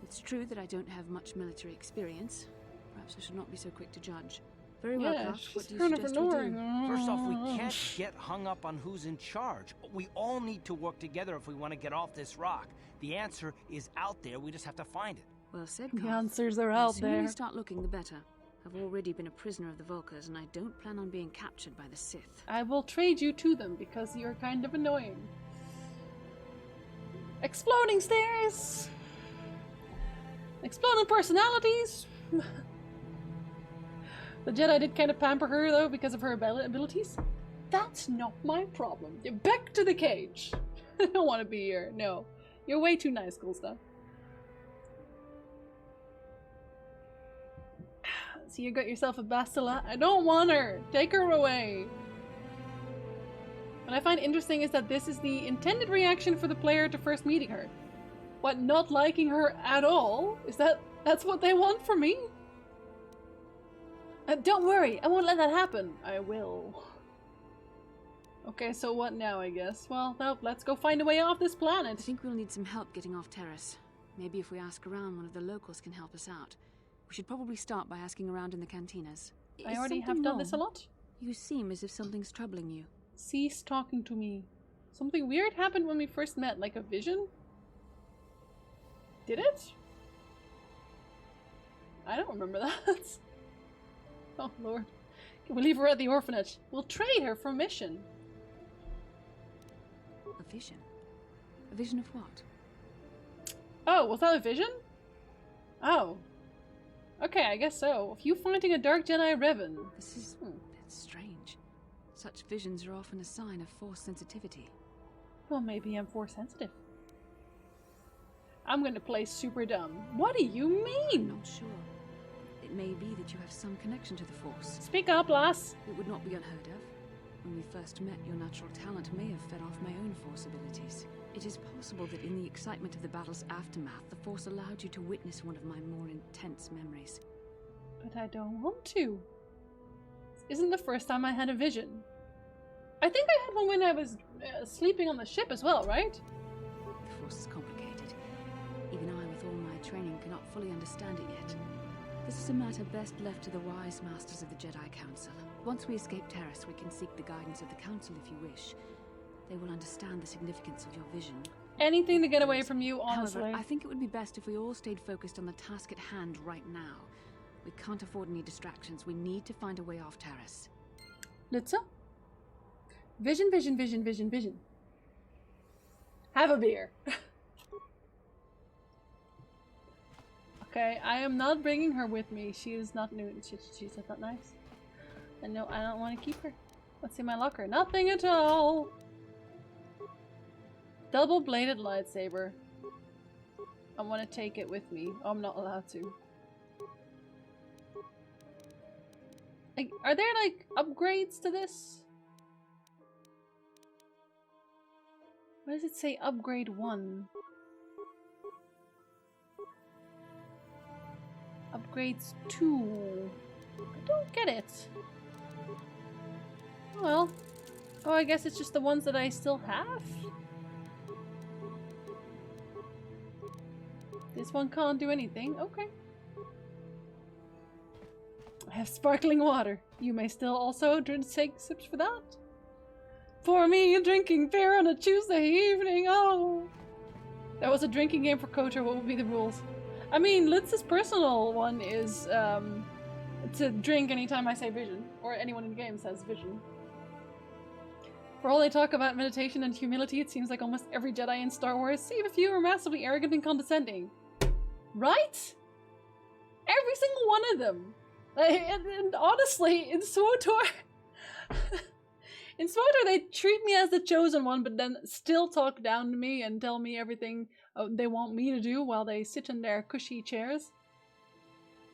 It's true that I don't have much military experience. Perhaps I should not be so quick to judge. Very well, Karth. What do you suggest we do? First off, we can't get hung up on who's in charge. We all need to work together if we want to get off this rock. The answer is out there, we just have to find it. Well said, The Karth. answers are out The sooner there. we start looking, the better. I've already been a prisoner of the Vulkars, and I don't plan on being captured by the Sith. I will trade you to them because you're kind of annoying. Exploding stairs! Exploding personalities! The Jedi did kind of pamper her, though, because of her abilities. That's not my problem. You're back to the cage. I don't want to be here. No. You're way too nice, cool stuff. So you got yourself a Bastila? I don't want her! Take her away! What I find interesting is that this is the intended reaction for the player to first meeting her. What, not liking her at all? That's what they want from me? Don't worry, I won't let that happen. I will. Okay, so what now, I guess? Well, no, let's go find a way off this planet. I think we'll need some help getting off Terrace. Maybe if we ask around, one of the locals can help us out. We should probably start by asking around in the cantinas. I already have done this a lot. You seem as if something's troubling you. Cease talking to me. Something weird happened when we first met, like a vision? Did it? I don't remember that. Oh lord. Can we leave her at the orphanage? We'll trade her for a mission. A vision? A vision of what? Oh, was that a vision? Oh. Okay, I guess so. Of you finding a Dark Jedi Revan. This is a bit strange. Such visions are often a sign of Force sensitivity. Well, maybe I'm Force sensitive. I'm gonna play super dumb. What do you mean? Not sure. It may be that you have some connection to the Force. Speak up, lass. It would not be unheard of. When we first met, your natural talent may have fed off my own Force abilities. It is possible that in the excitement of the battle's aftermath, the Force allowed you to witness one of my more intense memories. But I don't want to. This isn't the first time I had a vision. I think I had one when I was sleeping on the ship as well, right? The Force is complicated. Even I, with all my training, cannot fully understand it yet. This is a matter best left to the wise masters of the Jedi Council. Once we escape Terrace, we can seek the guidance of the Council if you wish. They will understand the significance of your vision. Anything to get away from you, honestly. However, I think it would be best if we all stayed focused on the task at hand right now. We can't afford any distractions. We need to find a way off Terrace. Litza? Vision, vision, vision, vision, vision. Have a beer. Okay, I am not bringing her with me. She is not new. She's not nice. And no, I don't want to keep her. What's in my locker? Nothing at all. Double-bladed lightsaber. I want to take it with me. Oh, I'm not allowed to. Like, are there like upgrades to this? What does it say? Upgrade 1. Upgrades 2. I don't get it. Well. Oh, I guess it's just the ones that I still have? This one can't do anything. Okay. I have sparkling water. You may still also take sips for that. For me, drinking beer on a Tuesday evening. Oh. That was a drinking game for KOTOR. What would be the rules? I mean, Litz's personal one is to drink anytime I say vision. Or anyone in the game says vision. For all they talk about meditation and humility, it seems like almost every Jedi in Star Wars, save a few, are massively arrogant and condescending. Right? Every single one of them. And honestly, in SWTOR... in SWTOR, they treat me as the chosen one, but then still talk down to me and tell me everything they want me to do while they sit in their cushy chairs.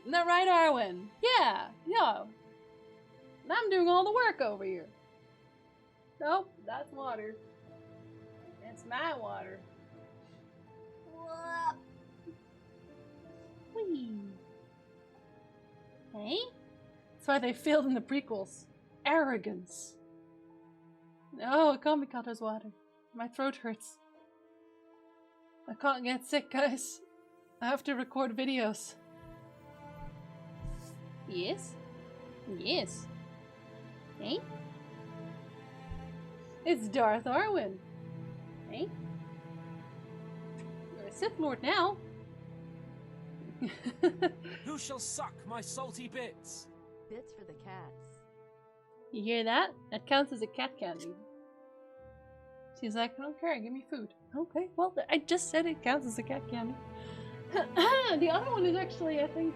Isn't that right, Arwen? Yeah. I'm doing all the work over here. Nope, that's water. It's my water. Whee. Hey? That's why they failed in the prequels. Arrogance. No, it can't be KOTOR's water. My throat hurts. I can't get sick, guys. I have to record videos. Yes? Yes. Hey? It's Darth Arwen. Hey? You're a Sith Lord now. Who shall suck my salty bits? Bits for the cats. You hear that? That counts as a cat candy. She's like, I don't care, give me food. Okay, well, I just said it counts as a cat candy. The other one is actually, I think...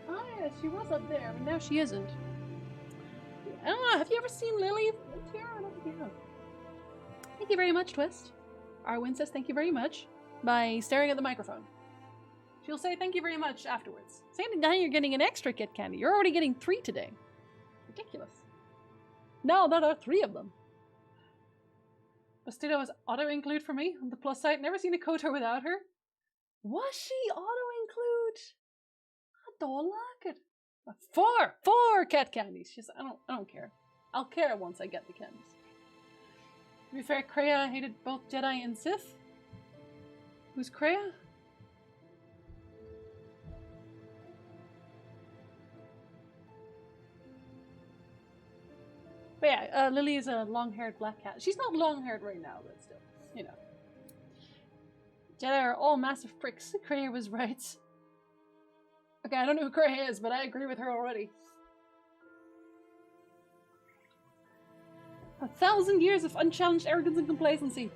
Oh yeah, she was up there, but now she isn't. I don't know, have you ever seen Lily here? I don't think you have. Thank you very much, Twist. Arwen says thank you very much by staring at the microphone. She'll say thank you very much afterwards. Saying now you're getting an extra kit candy. You're already getting 3 today. Ridiculous. No, there are 3 of them. Bastido was auto-include for me on the plus side. Never seen a KOTOR without her. Was she auto-include? I don't like it. 4 cat candies. She's I don't care. I'll care once I get the candies. To be fair, Kreia hated both Jedi and Sith. Who's Kreia? But yeah, Lily is a long-haired black cat. She's not long-haired right now, but still, you know. Jedi are all massive pricks. Kreia was right. Okay, I don't know who Kreia is, but I agree with her already. 1,000 years of unchallenged arrogance and complacency.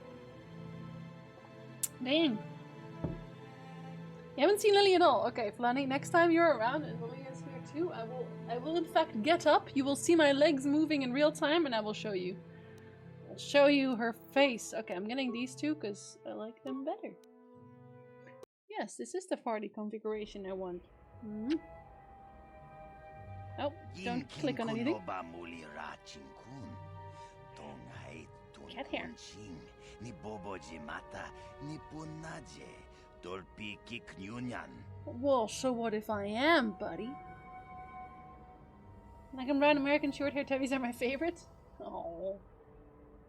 Dang. You haven't seen Lily at all. Okay, Flanny, next time you're around and Lily is here too, I will in fact get up. You will see my legs moving in real time and I will show you. I'll show you her face. Okay, I'm getting these 2 because I like them better. Yes, this is the party configuration I want. Mm-hmm. Oh, don't click on anything. Cat hair. Well, so what if I am, buddy? Like I'm brown American short-haired tabbies are my favorites. Oh,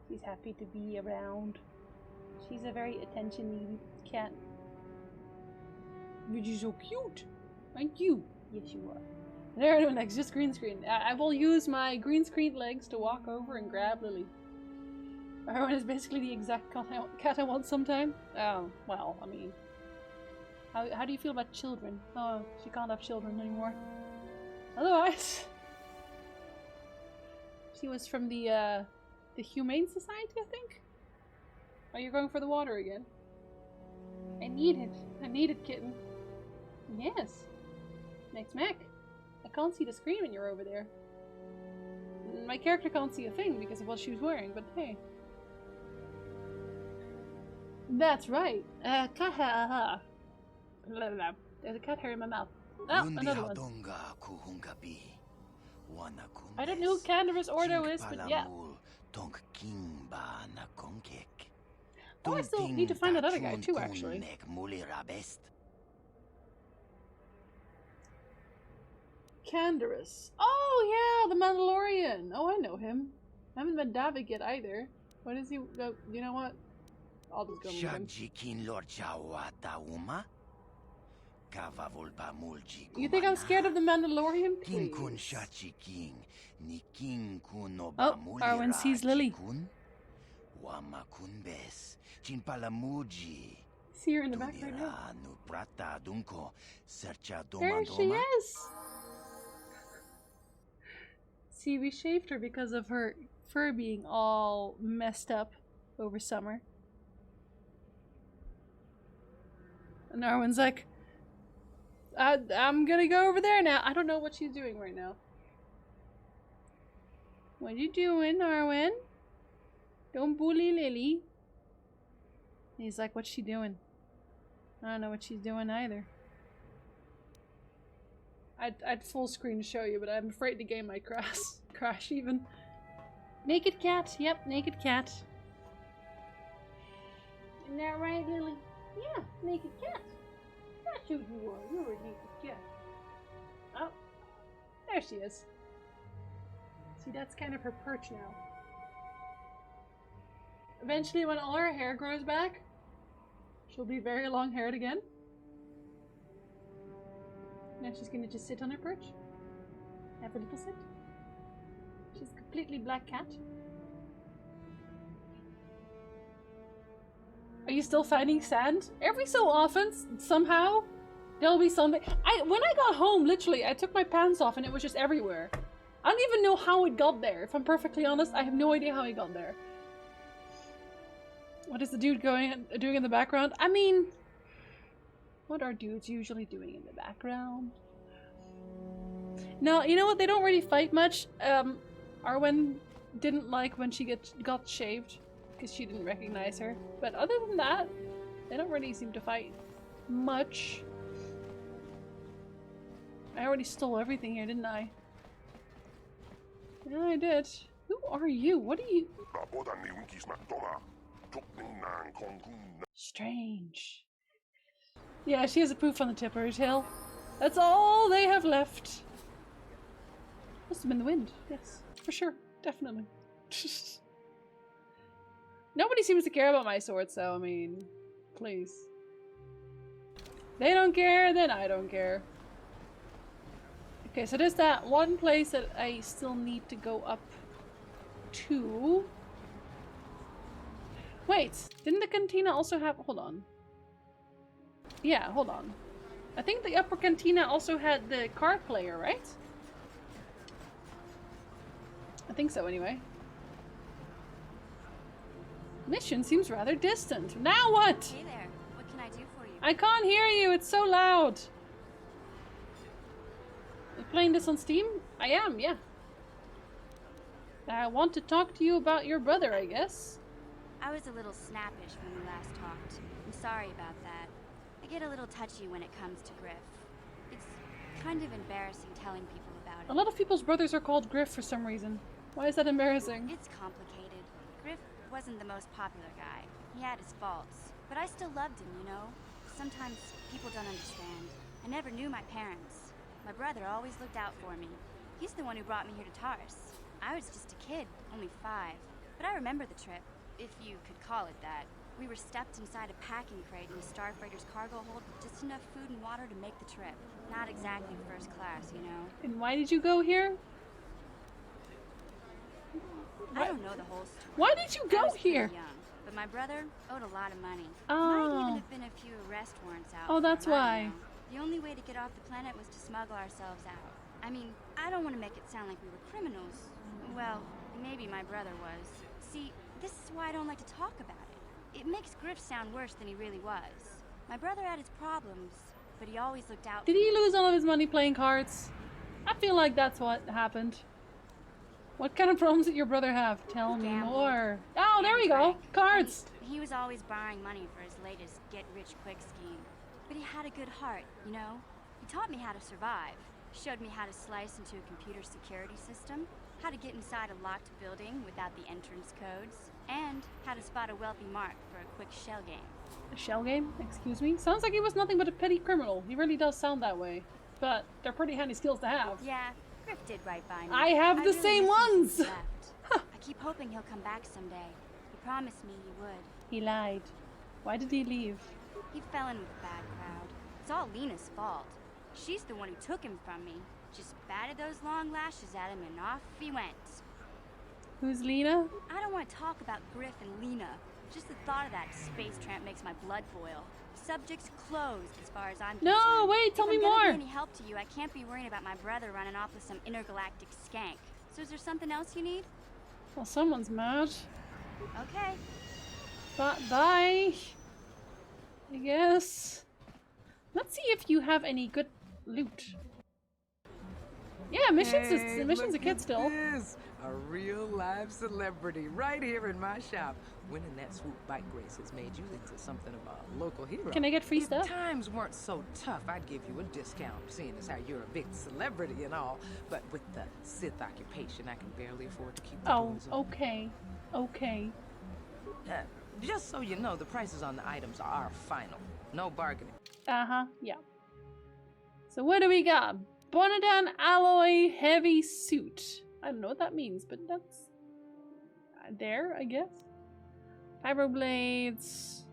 she's happy to be around. She's a very attention-needy cat. But you're so cute. Aren't you? Yes, you are. There, no next, just green screen. I will use my green screen legs to walk over and grab Lily. Arwen is basically the exact cat I want sometime. Oh, well, I mean... How do you feel about children? Oh, she can't have children anymore. Otherwise... She was from the Humane Society, I think? Oh, you're going for the water again? I need it. I need it, kitten. Yes. Next Mac. I can't see the screen when you're over there. My character can't see a thing because of what she was wearing, but hey. That's right. Cat hair. There's a cat hair in my mouth. Oh, another one. I don't know who Candaris Ordo is, but yeah. Oh, I still need to find that other guy too, actually. Candaris. Oh, yeah, the Mandalorian. Oh, I know him. I haven't met Davik yet either. What is he? You know what? I'll just go meet him. You think I'm scared of the Mandalorian? Please. Oh, Arwen sees Lily. See her in the back right now. There she is! See, we shaved her because of her fur being all messed up over summer. And Arwen's like, I'm gonna go over there now. I don't know what she's doing right now. What you doing, Arwen? Don't bully Lily. And he's like, what's she doing? I don't know what she's doing either. I'd full screen show you, but I'm afraid the game might crash even. Naked cat. Yep, naked cat. Isn't that right, Lily? Yeah, naked cat. That's who you are. You're a naked cat. Oh, there she is. See, that's kind of her perch now. Eventually, when all her hair grows back, she'll be very long-haired again. Now she's gonna just sit on her perch. Have a little sit. She's a completely black cat. Are you still finding sand? Every so often, somehow, there'll be something. When I got home, literally, I took my pants off and it was just everywhere. I don't even know how it got there. If I'm perfectly honest, I have no idea how it got there. What is the dude doing in the background? I mean, what are dudes usually doing in the background? No, you know what? They don't really fight much. Arwen didn't like when she got shaved because she didn't recognize her. But other than that, they don't really seem to fight much. I already stole everything here, didn't I? Yeah, I did. Who are you? What are you? Strange. Yeah, she has a poof on the tip of her tail. That's all they have left. Must have been the wind. Yes, for sure. Definitely. Nobody seems to care about my sword, so I mean, please. They don't care, then I don't care. Okay, so there's that one place that I still need to go up to. Wait, didn't the cantina also have... Hold on. Yeah, hold on. I think the upper cantina also had the card player, right? I think so, anyway. Mission seems rather distant. Now what? Hey there. What can I do for you? I can't hear you. It's so loud. You're playing this on Steam? I am, yeah. I want to talk to you about your brother, I guess. I was a little snappish when we last talked. I'm sorry about that. I get a little touchy when it comes to Griff. It's kind of embarrassing telling people about it. A lot of people's brothers are called Griff for some reason. Why is that embarrassing? It's complicated. Griff wasn't the most popular guy. He had his faults. But I still loved him, you know? Sometimes people don't understand. I never knew my parents. My brother always looked out for me. He's the one who brought me here to Tars. I was just a kid, only 5. But I remember the trip, if you could call it that. We were stuffed inside a packing crate in the Starfighter's cargo hold with just enough food and water to make the trip. Not exactly first class, you know? And why did you go here? I don't know the whole story. Why did you go here? Young, but my brother owed a lot of money. Oh. Might even have been a few arrest warrants out. Oh, that's why. The only way to get off the planet was to smuggle ourselves out. I mean, I don't want to make it sound like we were criminals. Well, maybe my brother was. See, this is why I don't like to talk about it. It makes Griff sound worse than he really was. My brother had his problems, but he always looked out for me. Did he lose all of his money playing cards? I feel like that's what happened. What kind of problems did your brother have? Tell me more. Oh, there we go. Cards. He was always borrowing money for his latest get-rich-quick scheme. But he had a good heart, you know? He taught me how to survive. Showed me how to slice into a computer security system, how to get inside a locked building without the entrance codes, and how to spot a wealthy mark for a quick shell game. A shell game? Excuse me? Sounds like he was nothing but a petty criminal. He really does sound that way. But they're pretty handy skills to have. Yeah, Griff did right by me. I have the really same ones! I keep hoping he'll come back someday. He promised me he would. He lied. Why did he leave? He fell in with a bad crowd. It's all Lena's fault. She's the one who took him from me. Just batted those long lashes at him and off he went. Who's Lena? I don't want to talk about Griff and Lena. Just the thought of that space tramp makes my blood boil. Subject's closed as far as I'm concerned. No, wait, tell me more. If I'm gonna be any help to you, I can't be worrying about my brother running off with some intergalactic skank. So is there something else you need? Well, someone's mad. Okay. Bye. I guess. Let's see if you have any good loot. Yeah, mission's a kid still. This, a real live celebrity right here in my shop. Winning that swoop bike race has made you into something of a local hero. Can I get free stuff? If times weren't so tough, I'd give you a discount, seeing as how you're a big celebrity and all. But with the Sith occupation, I can barely afford to keep the doors open. Okay. Just so you know, the prices on the items are final. No bargaining. Yeah. So what do we got? Bonadan alloy heavy suit. I don't know what that means, but that's there, I guess. Fibroblades.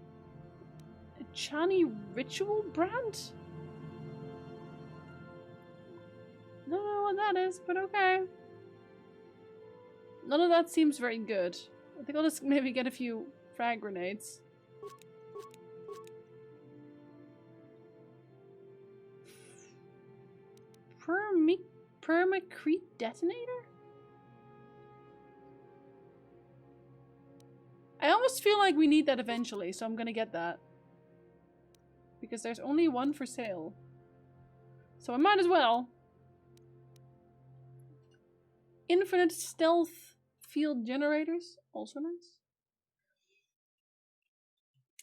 A Chani ritual brand? Don't know what that is, but okay. None of that seems very good. I think I'll just maybe get a few frag grenades. Permacrete detonator? I almost feel like we need that eventually, so I'm gonna get that. Because there's only one for sale. So I might as well. Infinite stealth field generators. Also nice.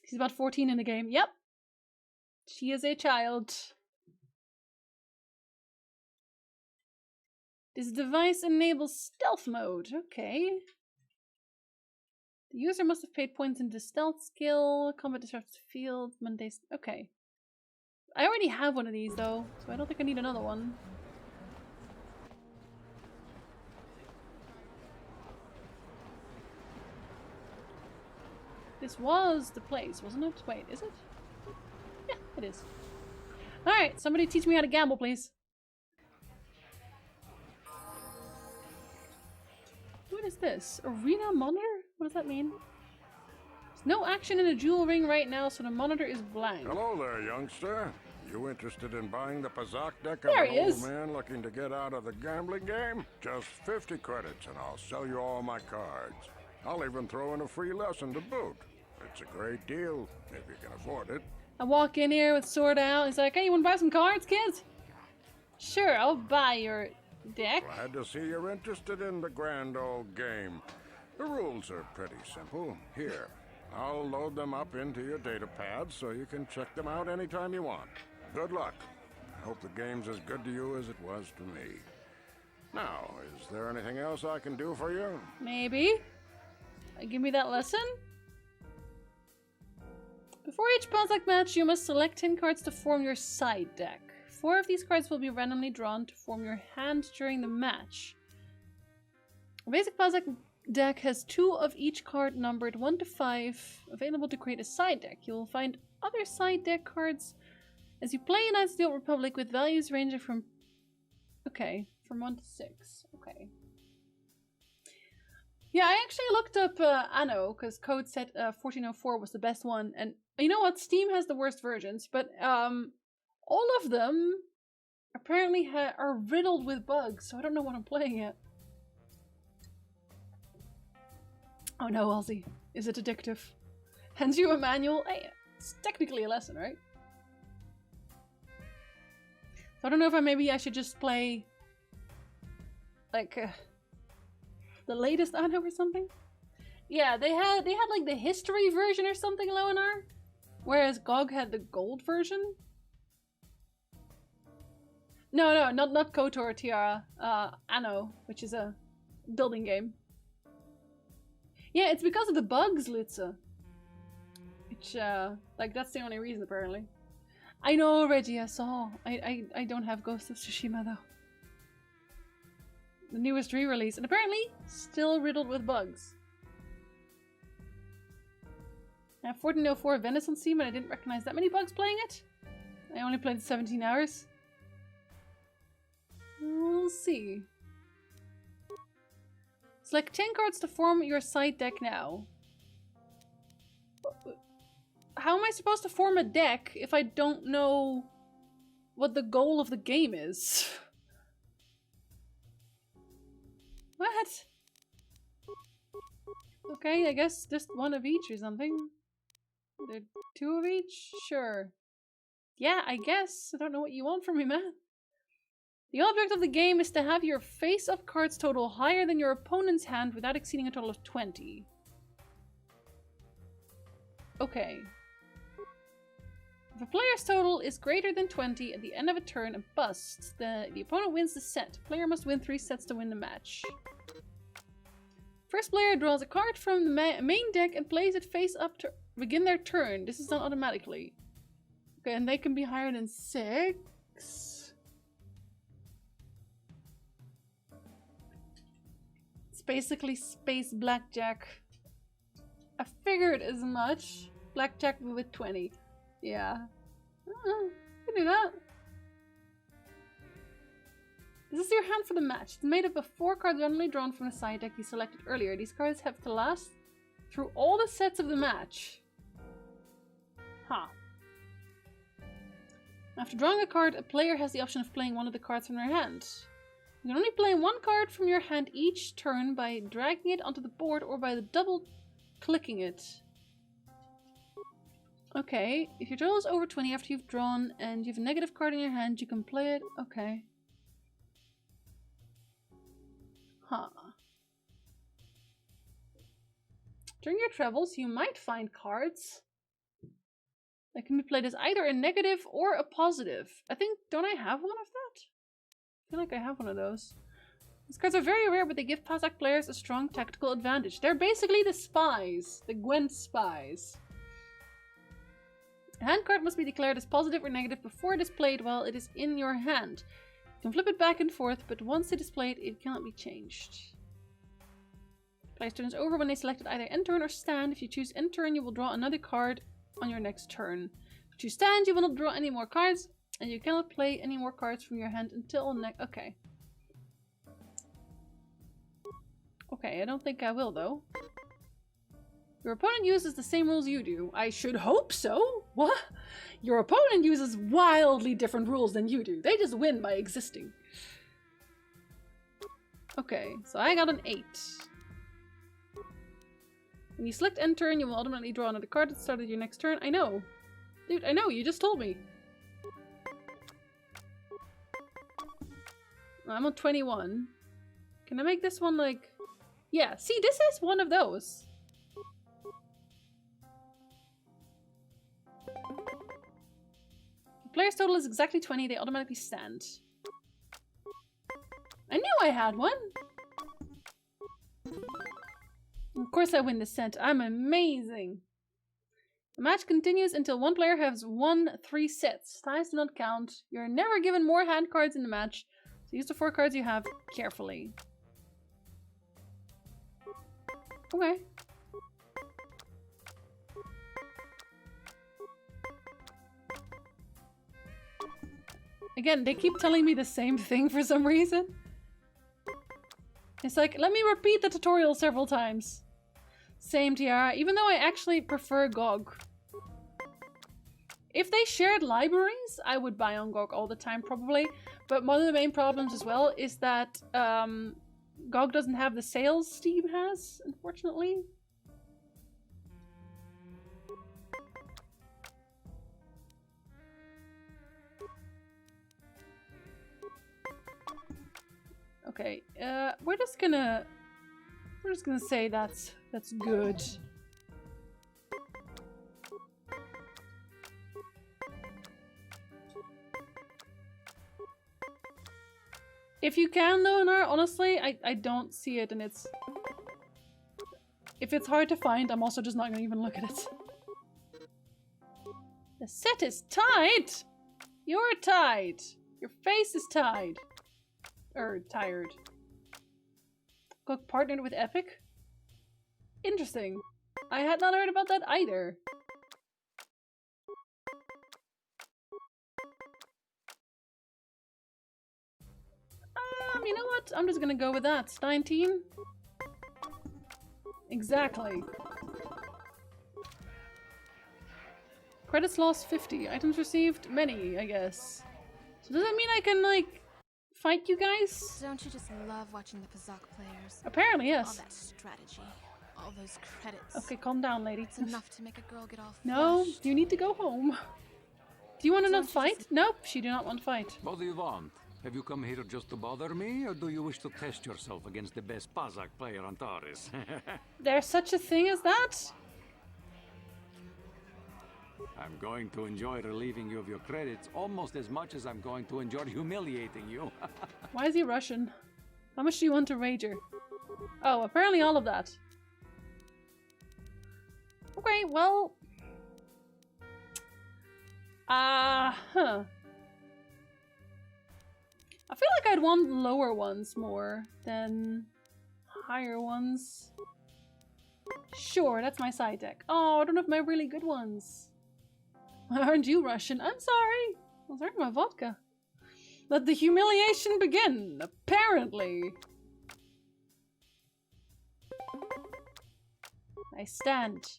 She's about 14 in the game. Yep. She is a child. This device enables stealth mode. Okay. The user must have paid points into stealth skill, combat disrupts field, Monday. Okay. I already have one of these though, so I don't think I need another one. This was the place, wasn't it? Wait, is it? Yeah, it is. Alright, somebody teach me how to gamble, please. What is this? Arena monitor? What does that mean? There's no action in the jewel ring right now, so the monitor is blank. Hello there, youngster. You interested in buying the Pazak deck there of an old man looking to get out of the gambling game? Just 50 credits and I'll sell you all my cards. I'll even throw in a free lesson to boot. It's a great deal, if you can afford it. I walk in here with sword out. He's like, hey, you want to buy some cards, kids? Sure, I'll buy your deck. Glad to see you're interested in the grand old game. The rules are pretty simple. Here, I'll load them up into your data pad so you can check them out anytime you want. Good luck. I hope the game's as good to you as it was to me. Now, is there anything else I can do for you? Maybe. Give me that lesson. Before each Pazak match, you must select 10 cards to form your side deck. 4 of these cards will be randomly drawn to form your hand during the match. A basic Pazak deck has 2 of each card numbered 1 to 5 available to create a side deck. You will find other side deck cards as you play Knights of the Old Republic with values ranging from... Okay, from 1 to 6. Okay. Yeah, I actually looked up Anno, because Code said 1404 was the best one, and you know what? Steam has the worst versions, but all of them apparently are riddled with bugs, so I don't know what I'm playing yet. Oh no, Elsie. Is it addictive? Hands you a manual? Hey, it's technically a lesson, right? So I don't know if maybe I should just play like the latest Anno or something. Yeah, they had like the history version or something, Leonar, whereas GOG had the gold version. No, not KOTOR, Tiara. Anno, which is a building game. Yeah, it's because of the bugs, Litsa. Which, like, that's the only reason, apparently. I know, Reggie, I saw. I don't have Ghost of Tsushima, though. The newest re-release, and apparently still riddled with bugs. I have 1404 Venice on Steam, and I didn't recognize that many bugs playing it. I only played 17 hours. We'll see. Select 10 cards to form your side deck now. How am I supposed to form a deck if I don't know what the goal of the game is? What? Okay, I guess just one of each or something. There 2 of each? Sure. Yeah, I guess. I don't know what you want from me, man. The object of the game is to have your face-up cards total higher than your opponent's hand without exceeding a total of 20. Okay. If a player's total is greater than 20 at the end of a turn and busts, the opponent wins the set. Player must win 3 sets to win the match. First player draws a card from the main deck and plays it face up to begin their turn. This is done automatically. Okay, and they can be higher than 6. It's basically space blackjack. I figured as much. Blackjack with 20. Yeah. You can do that. This is your hand for the match. It's made up of 4 cards randomly drawn from the side deck you selected earlier. These cards have to last through all the sets of the match. Huh. After drawing a card, a player has the option of playing one of the cards from their hand. You can only play 1 card from your hand each turn by dragging it onto the board or by double-clicking it. Okay, if your total is over 20 after you've drawn and you have a negative card in your hand, you can play it. Okay. Huh. During your travels, you might find cards that can be played as either a negative or a positive. I think, don't I have one of that? I feel like I have one of those. These cards are very rare, but they give Pazak players a strong tactical advantage. They're basically the spies. The Gwent spies. A hand card must be declared as positive or negative before it is played while it is in your hand. You can flip it back and forth, but once it is played, it cannot be changed. Player's turn is over when they selected either end turn or stand. If you choose end turn, you will draw another card on your next turn. If you choose stand, you will not draw any more cards, and you cannot play any more cards from your hand until next. Okay. Okay, I don't think I will though. Your opponent uses the same rules you do. I should hope so. What? Your opponent uses wildly different rules than you do. They just win by existing. Okay, so I got an 8. When you select end turn, you will automatically draw another card at the start of your next turn. I know. Dude, I know, you just told me. I'm on 21. Can I make this one like... Yeah, see, this is one of those. The player's total is exactly 20, they automatically stand. I knew I had one! Of course I win the set. I'm amazing! The match continues until one player has won 3 sets. Ties do not count. You're never given more hand cards in the match, so use the 4 cards you have carefully. Okay. Again, they keep telling me the same thing for some reason. It's like, let me repeat the tutorial several times. Same, Tiara, even though I actually prefer GOG. If they shared libraries, I would buy on GOG all the time, probably. But one of the main problems as well is that GOG doesn't have the sales Steam has, unfortunately. Okay, we're just gonna say that's good. If you can though, Nara, honestly, I don't see it, and it's... If it's hard to find, I'm also just not gonna even look at it. The set is tight! You're tight! Your face is tied. Or tired. Cook partnered with Epic? Interesting. I had not heard about that either. You know what? I'm just gonna go with that. 19? Exactly. Credits lost 50. Items received many, I guess. So does that mean I can, like, fight you guys? Don't you just love watching the Pazak players? Apparently, yes. All that strategy. All those credits. Okay, calm down, lady. It's enough to make a girl get all No, flushed. you need to go home. Do you want to not fight? Nope, she do not want to fight. What do you want? Have you come here just to bother me, or do you wish to test yourself against the best Pazak player on Taris? There's such a thing as that? I'm going to enjoy relieving you of your credits almost as much as I'm going to enjoy humiliating you. Why is he Russian? How much do you want to wager? Oh, apparently all of that. Okay, well... huh. I feel like I'd want lower ones more than higher ones. Sure, that's my side deck. Oh, I don't have my really good ones. Why aren't you Russian? I'm sorry. I was drinking my vodka. Let the humiliation begin, apparently. I stand.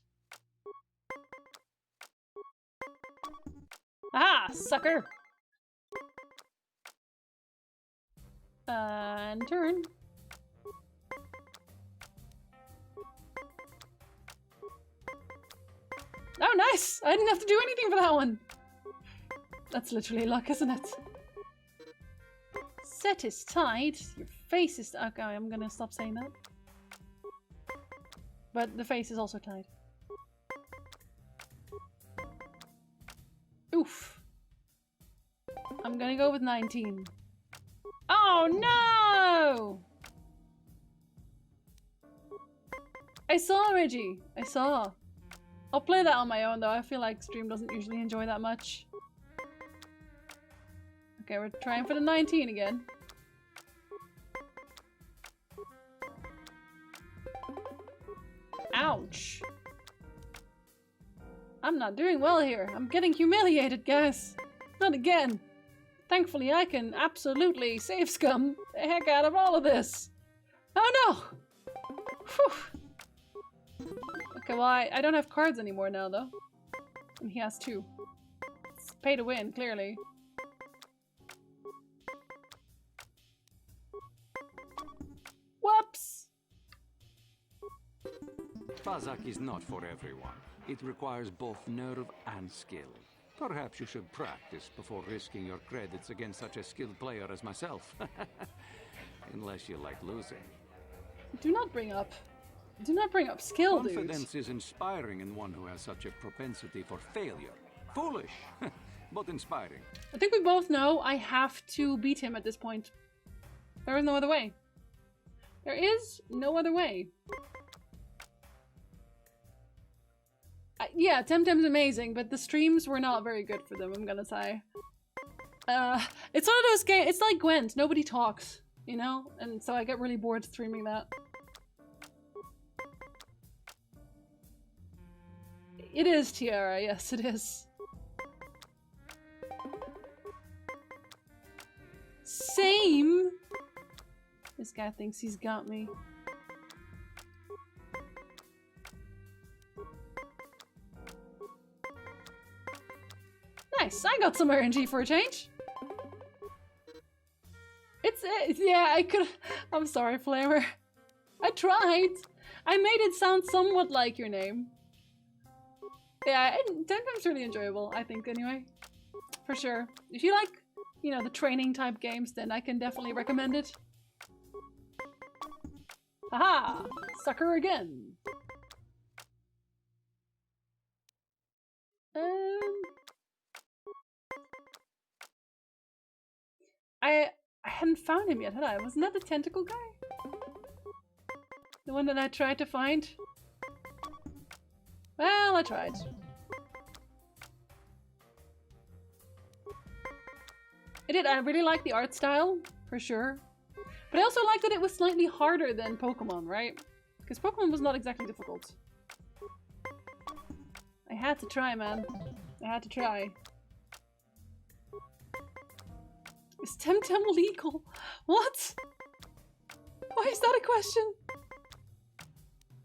Ah, sucker! And turn. Oh, nice! I didn't have to do anything for that one. That's literally luck, isn't it? Set is tight. Your face is... Okay, I'm gonna stop saying that. But the face is also tight. Oof. I'm gonna go with 19. Oh no! I saw, Reggie. I saw. I'll play that on my own though. I feel like stream doesn't usually enjoy that much. Okay, we're trying for the 19 again. Ouch. I'm not doing well here. I'm getting humiliated, guys. Not again. Thankfully, I can absolutely save scum the heck out of all of this. Oh no! Whew. Okay, well, I don't have cards anymore now, though. And he has 2. It's pay to win, clearly. Whoops! Pazak is not for everyone. It requires both nerve and skill. Perhaps you should practice before risking your credits against such a skilled player as myself. Unless you like losing. Do not bring up skill, dude. Confidence is inspiring in one who has such a propensity for failure. Foolish, but inspiring. I think we both know I have to beat him at this point. There is no other way. There is no other way. Yeah, Temtem's amazing, but the streams were not very good for them, I'm gonna say. It's one of those games, it's like Gwent, nobody talks, you know? And so I get really bored streaming that. It is Tiara, yes it is. Same! This guy thinks he's got me. Nice, I got some RNG for a change. Yeah, I could. I'm sorry, Flamer. I tried. I made it sound somewhat like your name. Yeah, Temtem's really enjoyable, I think, anyway. For sure. If you like, you know, the training type games, then I can definitely recommend it. Haha! Sucker again. I hadn't found him yet, had I? Wasn't that the tentacle guy? The one that I tried to find? Well, I tried. I did. I really like the art style, for sure. But I also like that it was slightly harder than Pokemon, right? Because Pokemon was not exactly difficult. I had to try, man. I had to try. Is Temtem legal? What? Why is that a question?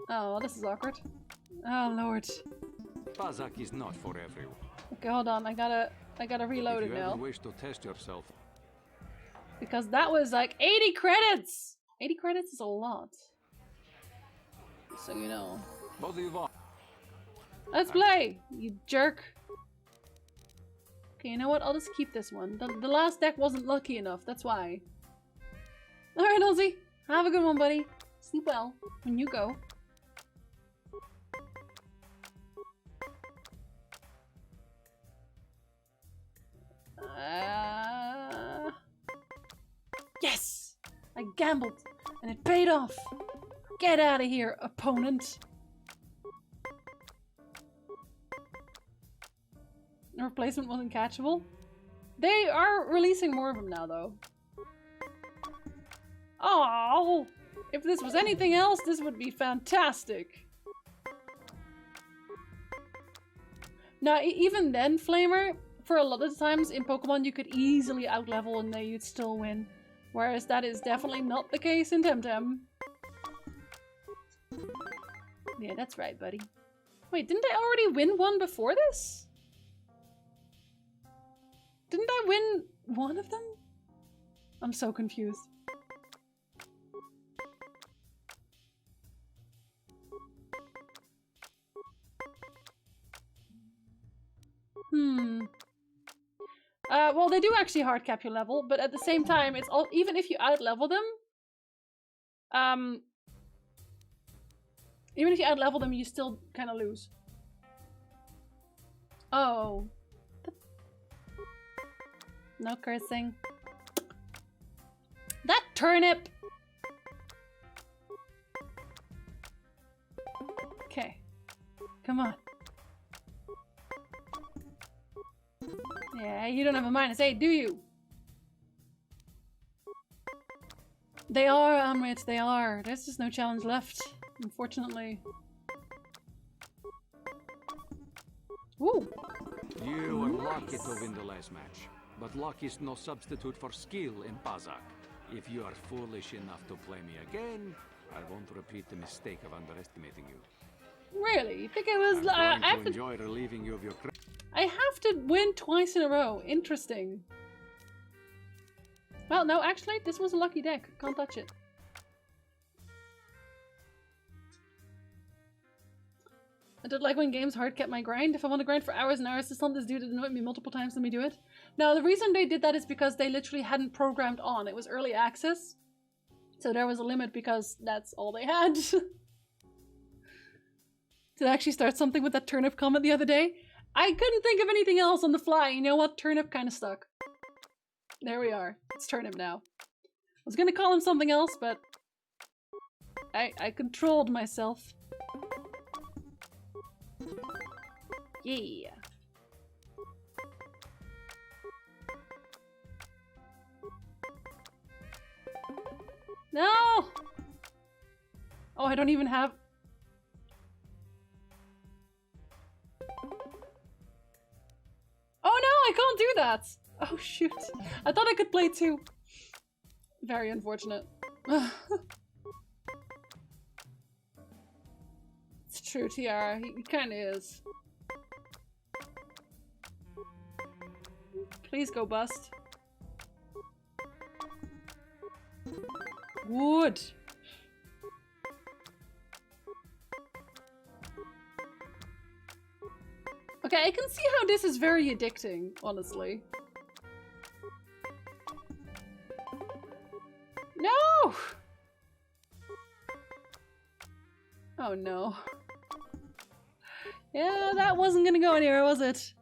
Oh, well, this is awkward. Oh, Lord. Pazak is not for everyone. Okay, hold on. I gotta reload it now. If you ever wish to test yourself. Because that was like 80 credits! 80 credits is a lot. Just so you know. Both of you want. Let's play, you jerk. Okay, you know what? I'll just keep this one. The last deck wasn't lucky enough, that's why. Alright, Ozzy. Have a good one, buddy. Sleep well when you go. Yes! I gambled, and it paid off! Get out of here, opponent! The replacement wasn't catchable? They are releasing more of them now, though. Oh! If this was anything else, this would be fantastic! Now, even then, Flamer, for a lot of times in Pokemon you could easily outlevel and then you'd still win. Whereas that is definitely not the case in Temtem. Yeah, that's right, buddy. Wait, didn't I already win one before this? Didn't I win one of them? I'm so confused. Well, they do actually hard cap your level, but at the same time, it's all even if you outlevel them, even if you outlevel them, you still kind of lose. Oh, no cursing. That turnip. Okay, come on. Yeah, you don't have a -8, do you? They are, Amrit, they are. There's just no challenge left, unfortunately. Ooh. You were lucky to win the last match, but luck is no substitute for skill in Pazak. If you are foolish enough to play me again, I won't repeat the mistake of underestimating you. Really? You think I was... I'm going to enjoy relieving you of your... I have to win twice in a row. Interesting. Well, no, actually, this was a lucky deck. Can't touch it. I don't like when games hard cap my grind. If I want to grind for hours and hours to stunt this dude, it annoyed me multiple times. Let me do it. Now, the reason they did that is because they literally hadn't programmed on. It was early access. So there was a limit because that's all they had. To actually start something with that turnip comment the other day. I couldn't think of anything else on the fly. You know what? Turnip kind of stuck. There we are. It's Turnip now. I was gonna call him something else, but I controlled myself. Yeah. No! Oh, I don't even have... Oh no, I can't do that! Oh shoot. I thought I could play two. Very unfortunate. It's true, Tiara. He kinda is. Please go bust. Wood! Okay, I can see how this is very addicting, honestly. No! Oh no. Yeah, that wasn't gonna go anywhere, was it?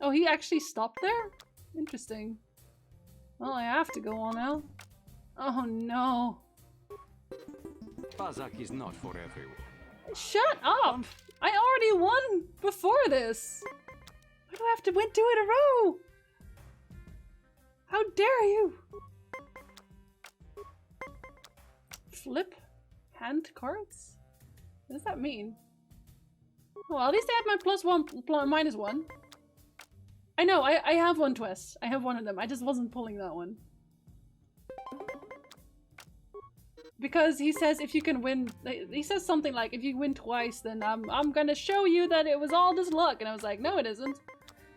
Oh, he actually stopped there? Interesting. Well, I have to go on now. Oh no. Pazak is not for everyone. Shut up! I already won before this! Why do I have to win 2 in a row? How dare you! Flip hand cards? What does that mean? Well, at least I have my -1. I know, I have one twist. I have one of them. I just wasn't pulling that one. Because he says if you can win, he says something like, if you win twice, then I'm gonna show you that it was all just luck. And I was like, no it isn't.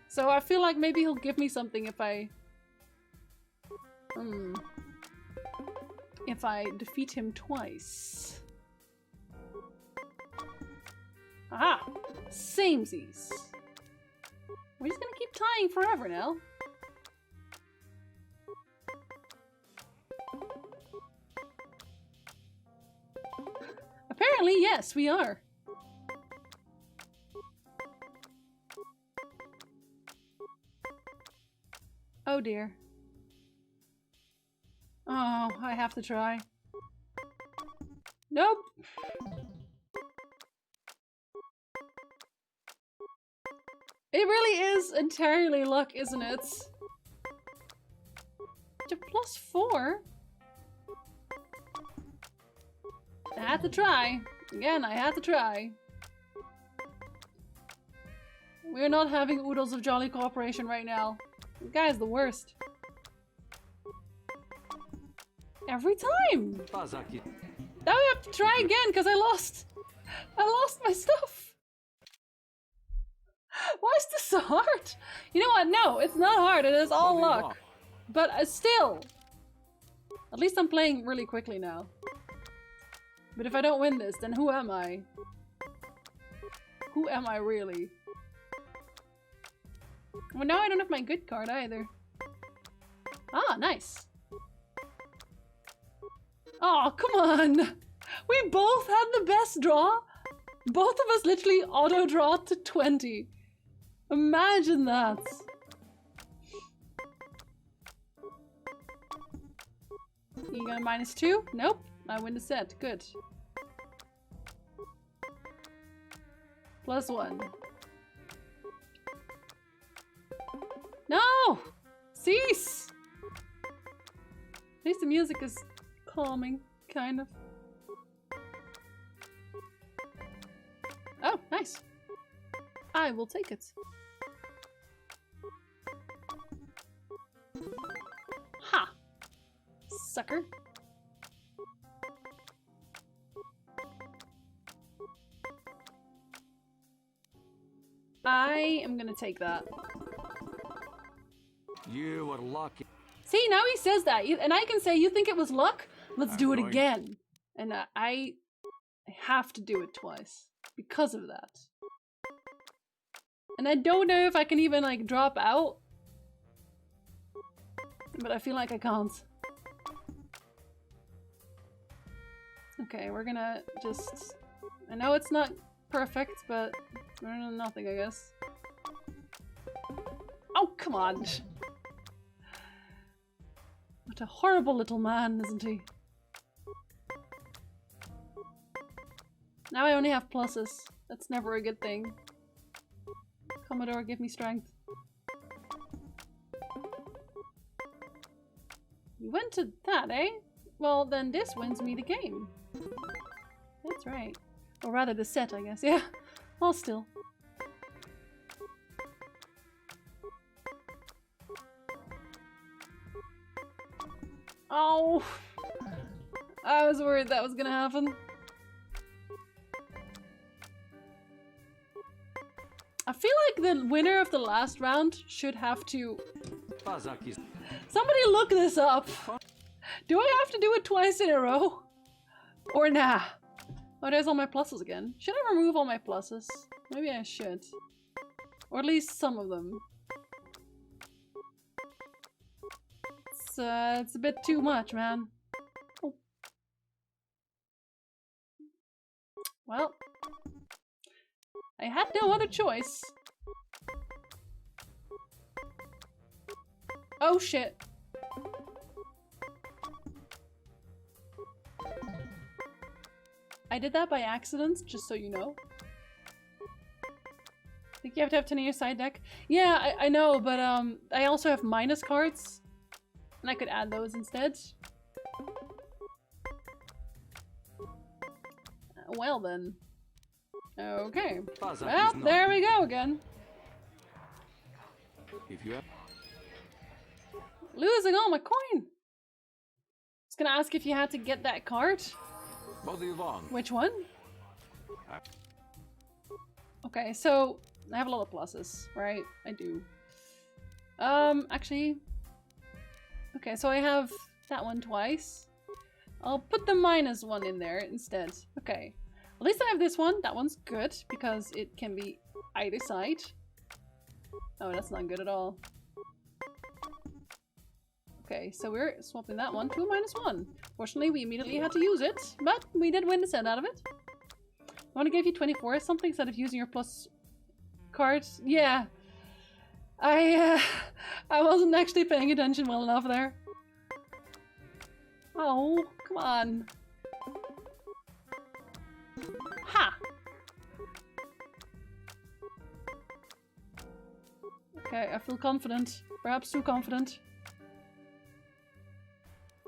So I feel like maybe he'll give me something if I defeat him twice. Aha! Samesies. We're just gonna keep tying forever now. Apparently, yes, we are. Oh dear. Oh, I have to try. Nope. It really is entirely luck, isn't it? To +4? I had to try. Again, I had to try. We're not having oodles of jolly cooperation right now. This guy's the worst. Every time! Now we have to try again because I lost my stuff! Why is this so hard? You know what? No, it's not hard. It is all luck. But still. At least I'm playing really quickly now. But if I don't win this, then who am I? Who am I really? Well, now I don't have my good card either. Ah, nice. Oh, come on! We both had the best draw! Both of us literally auto-draw to 20. Imagine that! You got a -2? Nope. I win the set. Good. +1. No! Cease! At least the music is calming, kind of. Oh, nice. I will take it. Ha! Sucker. I am gonna take that. You were lucky. See, now he says that, and I can say, you think it was luck? Let's do it again. And I have to do it twice because of that. And I don't know if I can even like drop out, but I feel like I can't. Okay, we're gonna just... I know it's not perfect, but it's better than nothing, I guess. Oh, come on! What a horrible little man, isn't he? Now I only have pluses. That's never a good thing. Commodore, give me strength. You went to that, eh? Well, then this wins me the game. That's right. Or rather the set, I guess. Yeah. Well, still. Oh! I was worried that was gonna happen. I feel like the winner of the last round should have to... Somebody look this up! Do I have to do it twice in a row? Or nah? Oh, there's all my pluses again. Should I remove all my pluses? Maybe I should. Or at least some of them. It's a bit too much, man. Oh. Well. I had no other choice. Oh shit. I did that by accident, just so you know. I think you have to have 10 in your side deck. Yeah, I know, but I also have minus cards. And I could add those instead. Well then. Okay. Well, there we go again. If you have... Losing all my coin. I was gonna ask if you had to get that card. Which one? Okay, so I have a lot of pluses, right? I do. Actually... Okay, so I have that one twice. I'll put the minus one in there instead. Okay. At least I have this one. That one's good because it can be either side. Oh, that's not good at all. Okay, so we're swapping that one to a -1. Fortunately, we immediately had to use it, but we did win the set out of it. I want to give you 24 or something instead of using your plus cards. Yeah. I wasn't actually paying attention well enough there. Oh, come on. Ha! Okay, I feel confident. Perhaps too confident.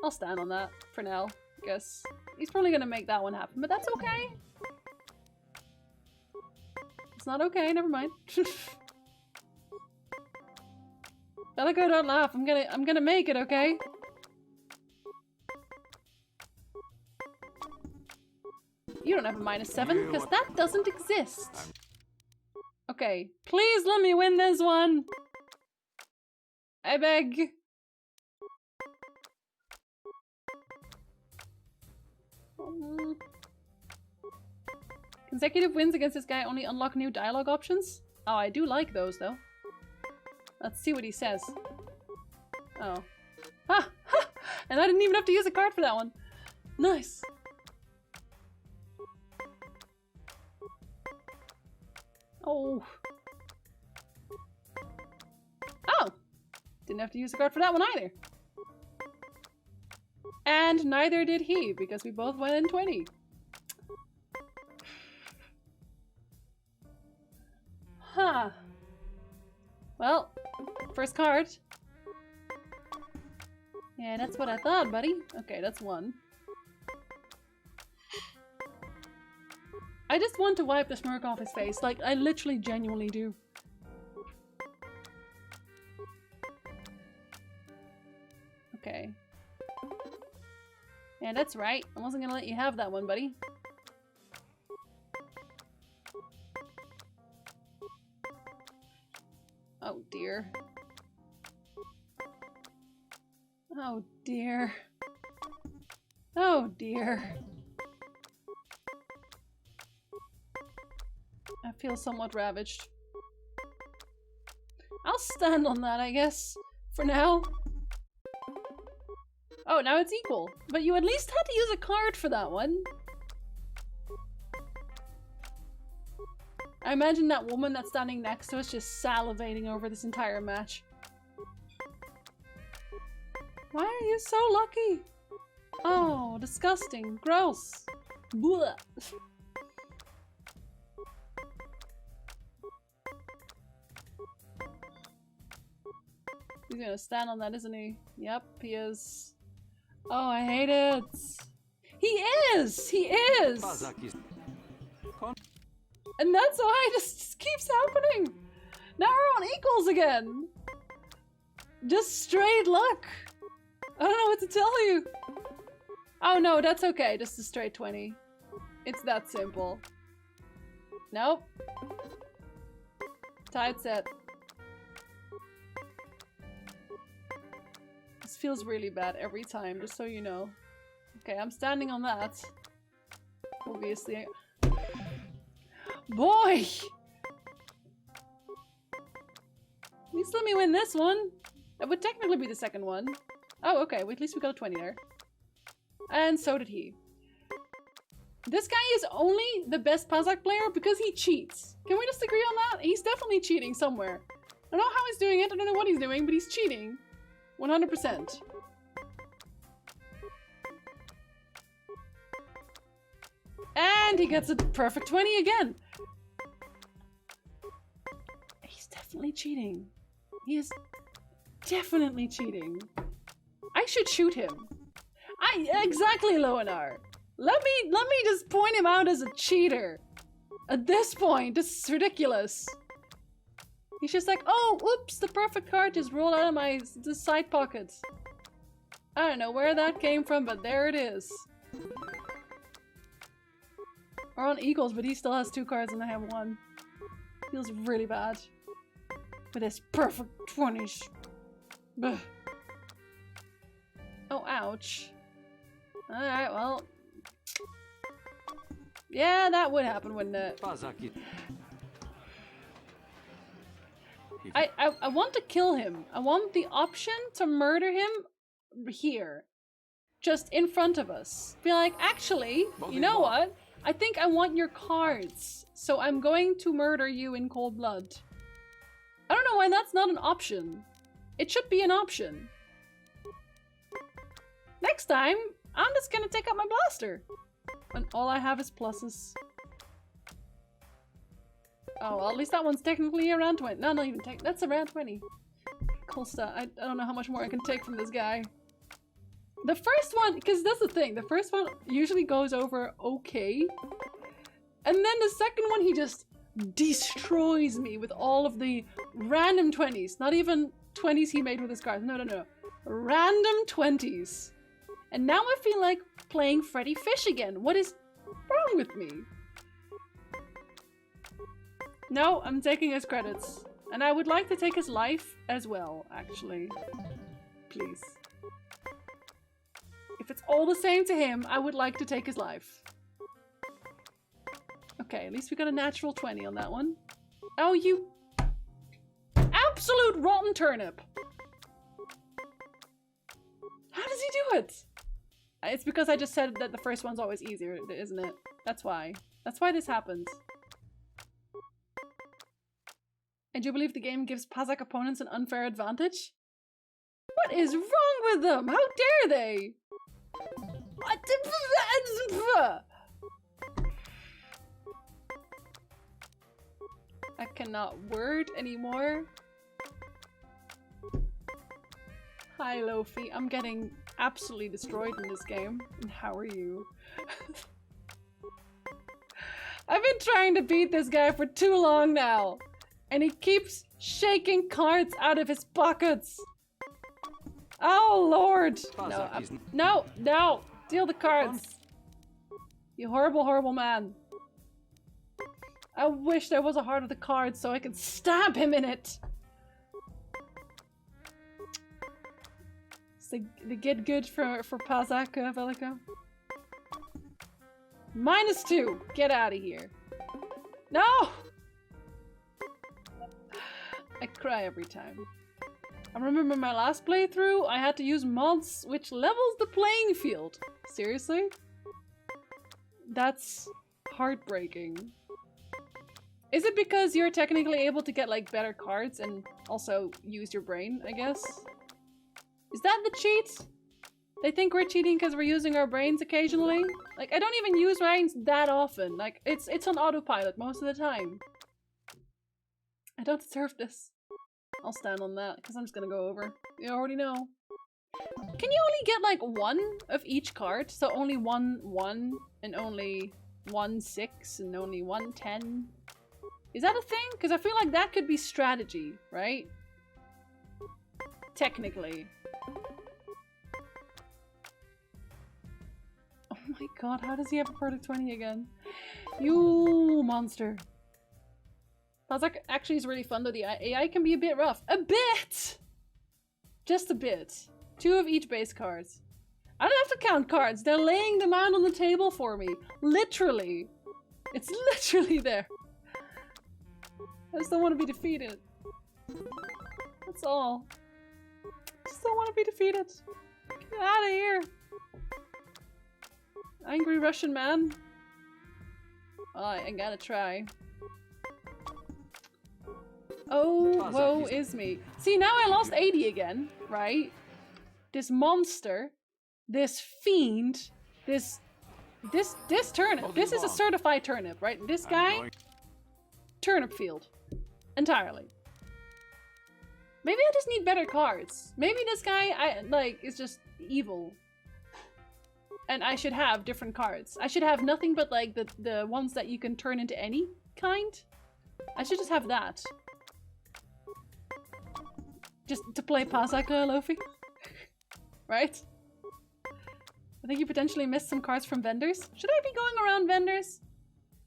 I'll stand on that for now, I guess. He's probably gonna make that one happen, but that's okay. It's not okay, never mind. Bellico, don't laugh. I'm gonna make it, okay? You don't have a -7 because that doesn't exist. Okay, please let me win this one. I beg. Consecutive wins against this guy only unlock new dialogue options. Oh, I do like those though. Let's see what he says. Oh. Ah! Ha! And I didn't even have to use a card for that one. Nice. Oh. Oh! Didn't have to use a card for that one either. And neither did he, because we both went in 20. Huh. Well, first card. Yeah, that's what I thought, buddy. Okay, that's one. I just want to wipe the smirk off his face. Like, I literally genuinely do. Okay. Yeah, that's right. I wasn't gonna let you have that one, buddy. Oh dear. Oh dear. Oh dear. I feel somewhat ravaged. I'll stand on that, I guess. For now. Oh, now it's equal. But you at least had to use a card for that one. I imagine that woman that's standing next to us just salivating over this entire match. Why are you so lucky? Oh, disgusting. Gross. Blech. He's gonna stand on that, isn't he? Yep, he is. Oh, I hate it. He is! He is! And that's why it just keeps happening. Now we're on equals again. Just straight luck. I don't know what to tell you. Oh no, that's okay. Just a straight 20. It's that simple. Nope. Tied set. This feels really bad every time, just so you know. Okay, I'm standing on that. Obviously. Boy! At least let me win this one. That would technically be the second one. Oh, okay. Well, at least we got a 20 there. And so did he. This guy is only the best Pazak player because he cheats. Can we just agree on that? He's definitely cheating somewhere. I don't know how he's doing it. I don't know what he's doing, but he's cheating. 100%. And he gets a perfect 20 again. He's definitely cheating. He is definitely cheating. I should shoot him. Exactly, Loenar. Let me just point him out as a cheater. At this point, this is ridiculous. He's just like, oh, oops, the perfect card just rolled out of my side pockets. I don't know where that came from, but there it is. We're on equals, but he still has 2 cards and I have 1. Feels really bad. With his perfect 20s. Ugh. Oh, ouch. Alright, well. Yeah, that would happen, wouldn't it? I want to kill him. I want the option to murder him here. Just in front of us. Be like, actually, you know what? I think I want your cards. So I'm going to murder you in cold blood. I don't know why that's not an option. It should be an option. Next time, I'm just gonna take out my blaster. And all I have is pluses. Oh, well, at least that one's technically around 20. No, not even that's around 20. Cool stuff. I don't know how much more I can take from this guy. The first one, because that's the thing. The first one usually goes over okay. And then the second one, he just destroys me with all of the random 20s. Not even 20s he made with his cards. No, no, no. Random 20s. And now I feel like playing Freddy Fish again. What is wrong with me? No, I'm taking his credits. And I would like to take his life as well, actually. Please. If it's all the same to him, I would like to take his life. Okay, at least we got a natural 20 on that one. Oh, you absolute rotten turnip! How does he do it? It's because I just said that the first one's always easier, isn't it? That's why. That's why this happens. And do you believe the game gives Pazak opponents an unfair advantage? What is wrong with them? How dare they? I cannot word anymore. Hi, Lofi. I'm getting absolutely destroyed in this game. And how are you? I've been trying to beat this guy for too long now. And he keeps shaking cards out of his pockets. Oh, Lord. No, no. Deal the cards. You horrible, horrible man. I wish there was a heart of the cards so I could stab him in it. It's the get good for Pazak, Velico. -2. Get out of here. No! I cry every time. I remember my last playthrough, I had to use mods which levels the playing field. Seriously? That's heartbreaking. Is it because you're technically able to get like better cards and also use your brain, I guess? Is that the cheat? They think we're cheating because we're using our brains occasionally? Like, I don't even use brains that often. Like, it's on autopilot most of the time. I don't deserve this. I'll stand on that, because I'm just gonna go over. You already know. Can you only get, like, 1 of each card? So only 1 1, and only 1 6, and only 1 10? Is that a thing? Because I feel like that could be strategy, right? Technically. Oh my god, how does he have a product 20 again? You monster. Pazak actually is really fun though. The AI can be a bit rough. A bit! Just a bit. 2 of each base cards. I don't have to count cards. They're laying them out on the table for me. Literally. It's literally there. I just don't want to be defeated. That's all. I just don't want to be defeated. Get out of here. Angry Russian man. Oh, I gotta try. Oh, woe is me. See, now I lost 80 again, right? this monster, this fiend, this turnip. This is a certified turnip, right? This guy, turnip field, entirely. Maybe I just need better cards. Maybe this guy, is just evil. And I should have different cards. I should have nothing but like the ones that you can turn into any kind. I should just have that. Just to play Pasaka, Lofi. Right? I think you potentially missed some cards from vendors. Should I be going around vendors?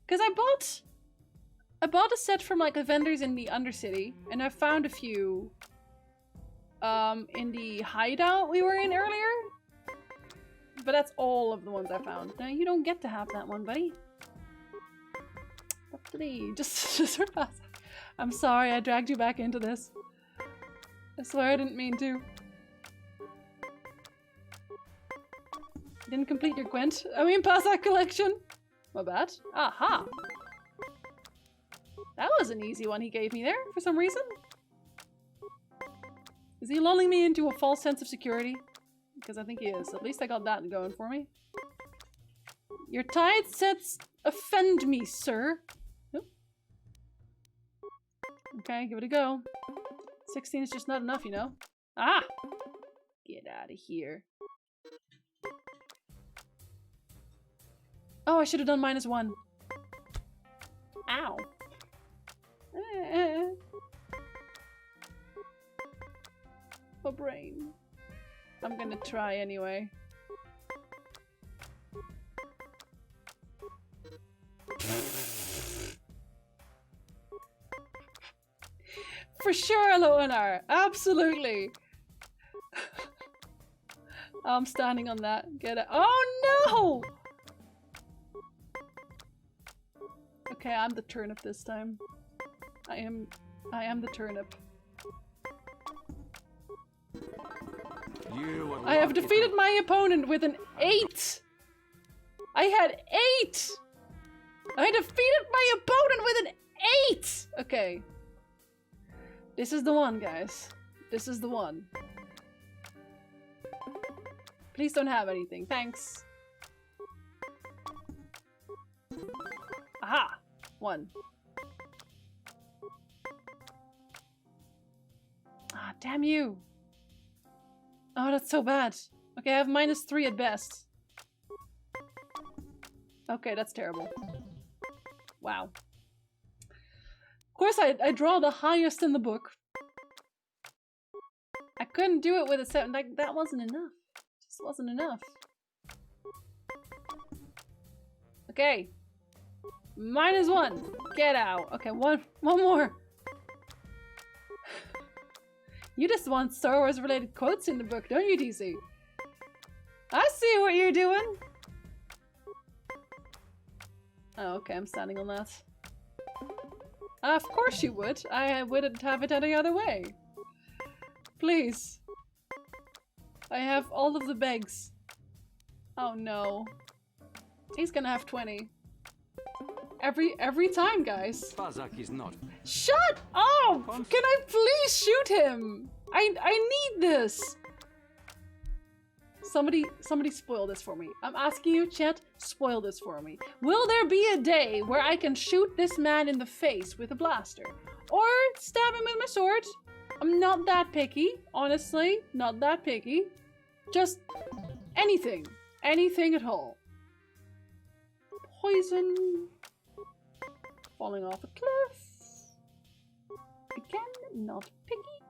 Because I bought a set from like the vendors in the Undercity, and I found a few in the hideout we were in earlier. But that's all of the ones I found. Now you don't get to have that one, buddy. Just pass. I'm sorry I dragged you back into this. I swear I didn't mean to. Didn't complete your Gwent. Passac collection. My bad. Aha. That was an easy one he gave me there for some reason. Is he lulling me into a false sense of security? Because I think he is. At least I got that going for me. Your tithe sets offend me, sir. Nope. Okay, give it a go. 16 is just not enough, you know? Ah! Get out of here. Oh, I should have done -1. Ow. My brain. I'm gonna try anyway. For sure, Loanar. Absolutely. I'm standing on that. Get it. Oh no! Okay, I'm the turnip this time. I am the turnip. I have defeated my opponent with an 8! I had 8! I defeated my opponent with an 8! Okay. This is the one, guys. This is the one. Please don't have anything. Thanks. Aha! 1. Ah, damn you! Oh, that's so bad. Okay, I have -3 at best. Okay, that's terrible. Wow. Of course, I draw the highest in the book. I couldn't do it with a 7. Like, that wasn't enough. It just wasn't enough. Okay. -1. Get out. Okay, one more. You just want Star Wars related quotes in the book, don't you, DC? I see what you're doing. Oh, okay, I'm standing on that. Of course you would. I wouldn't have it any other way. Please. I have all of the begs. Oh no. He's gonna have 20. Every time, guys. Pazak is not. Shut up! Can I please shoot him? I need this. Somebody spoil this for me. I'm asking you, chat, spoil this for me. Will there be a day where I can shoot this man in the face with a blaster? Or stab him with my sword? I'm not that picky, honestly. Not that picky. Just anything. Anything at all. Poison. Falling off a cliff. Again, not picky.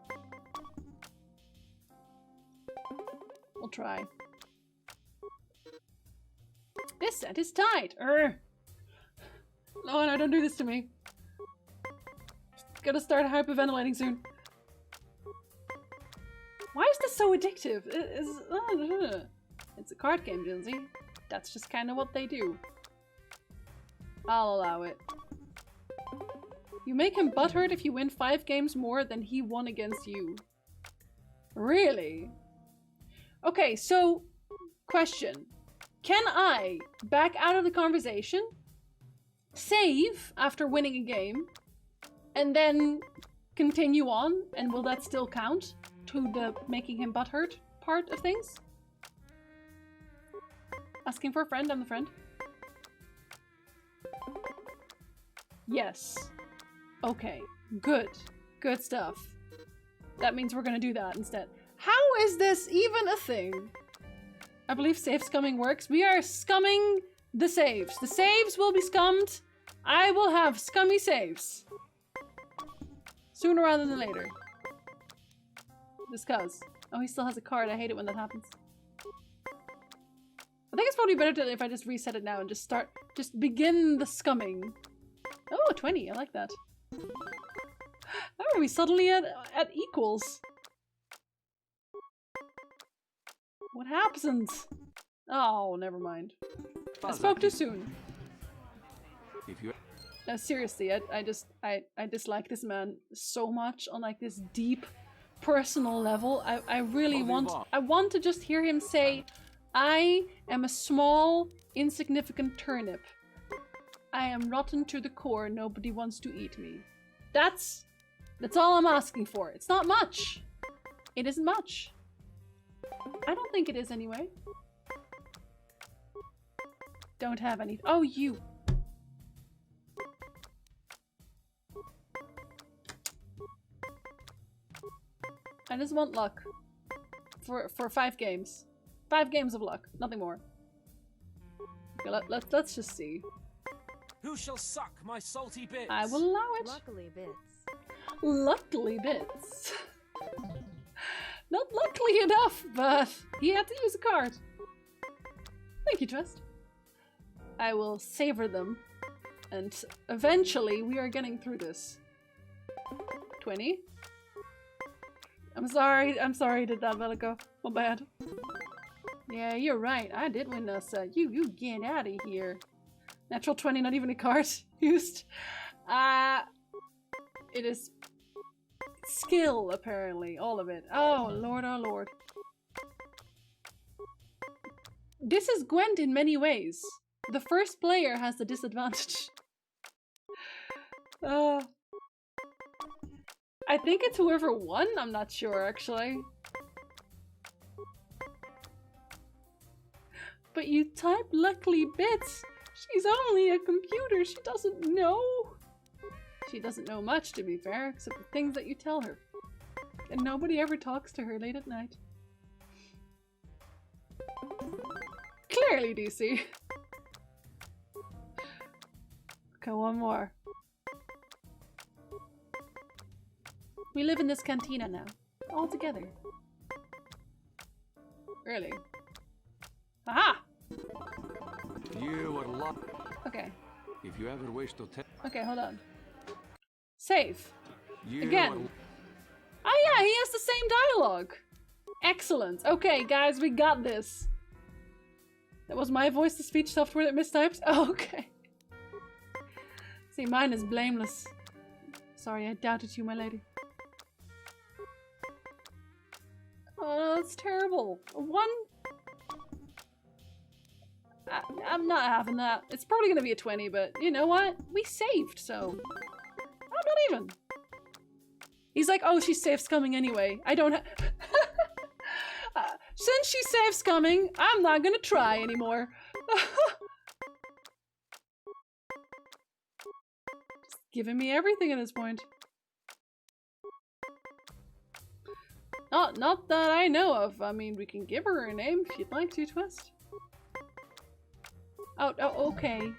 We'll try. This set is tight. No, don't do this to me. Gotta start hyperventilating soon. Why is this so addictive? It's a card game, Jinsey. That's just kind of what they do. I'll allow it. You make him butthurt if you win 5 games more than he won against you. Really? Okay, so, question. Can I back out of the conversation, save after winning a game, and then continue on, and will that still count to the making him butthurt part? part of things. Asking for a friend, I'm the friend. Yes. Okay. Good. Good stuff. That means we're gonna do that instead. How is this even a thing? I believe save scumming works. We are scumming the saves. The saves will be scummed. I will have scummy saves. Sooner rather than later. Just cause. Oh, he still has a card. I hate it when that happens. I think it's probably better if I just reset it now and just begin the scumming. Oh, 20. I like that. How are we suddenly at equals? What happens? Oh, never mind. I spoke too soon. If you... No, seriously, I dislike this man so much on like this deep personal level. I really want to just hear him say, I am a small, insignificant turnip. I am rotten to the core, nobody wants to eat me. That's all I'm asking for. It's not much. It isn't much. I don't think it is anyway. Don't have any. Oh, you. I just want luck. For 5 games. 5 games of luck. Nothing more. Okay, let's just see. Who shall suck my salty bits? I will allow it. Luckily bits. Luckily bits. Not luckily enough, but he had to use a card. Thank you, Trust. I will savor them. And eventually we are getting through this. 20. I'm sorry did that Velico. My bad. Yeah, you're right. I did win us. You get out of here. Natural 20, not even a card used. It is skill, apparently. All of it. Oh, Lord, oh Lord. This is Gwent in many ways. The first player has the disadvantage. I think it's whoever won. I'm not sure, actually. But you type luckily bits. She's only a computer. She doesn't know. She doesn't know much, to be fair, except the things that you tell her. And nobody ever talks to her late at night. Clearly, DC. Okay, one more. We live in this cantina now. All together. Really? Aha! You are lucky. Okay. If you ever wish to tell. Okay, hold on. Save. You again. Oh yeah, he has the same dialogue. Excellent. Okay, guys, we got this. That was my voice-to-speech software that mistyped? Oh, okay. See, mine is blameless. Sorry, I doubted you, my lady. Oh, that's terrible. I'm not having that. It's probably gonna be a 20, but you know what? We saved, so... Oh, not even. He's like, oh, she saves coming anyway. I don't have... since she saves coming, I'm not gonna try anymore. Just giving me everything at this point. Not that I know of. I mean, we can give her a name if you'd like to, Twist. Oh, okay.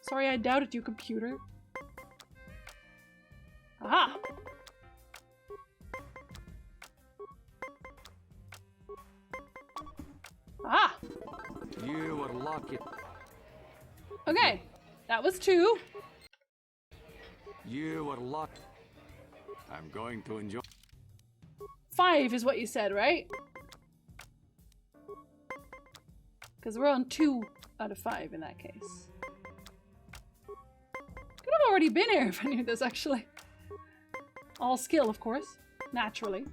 Sorry I doubted you, computer. Aha! Ah! You are lucky. Okay, that was 2. You are lucky. I'm going to enjoy. 5 is what you said, right? Because we're on 2 out of 5 in that case. Could have already been here if I knew this, actually. All skill, of course. Naturally.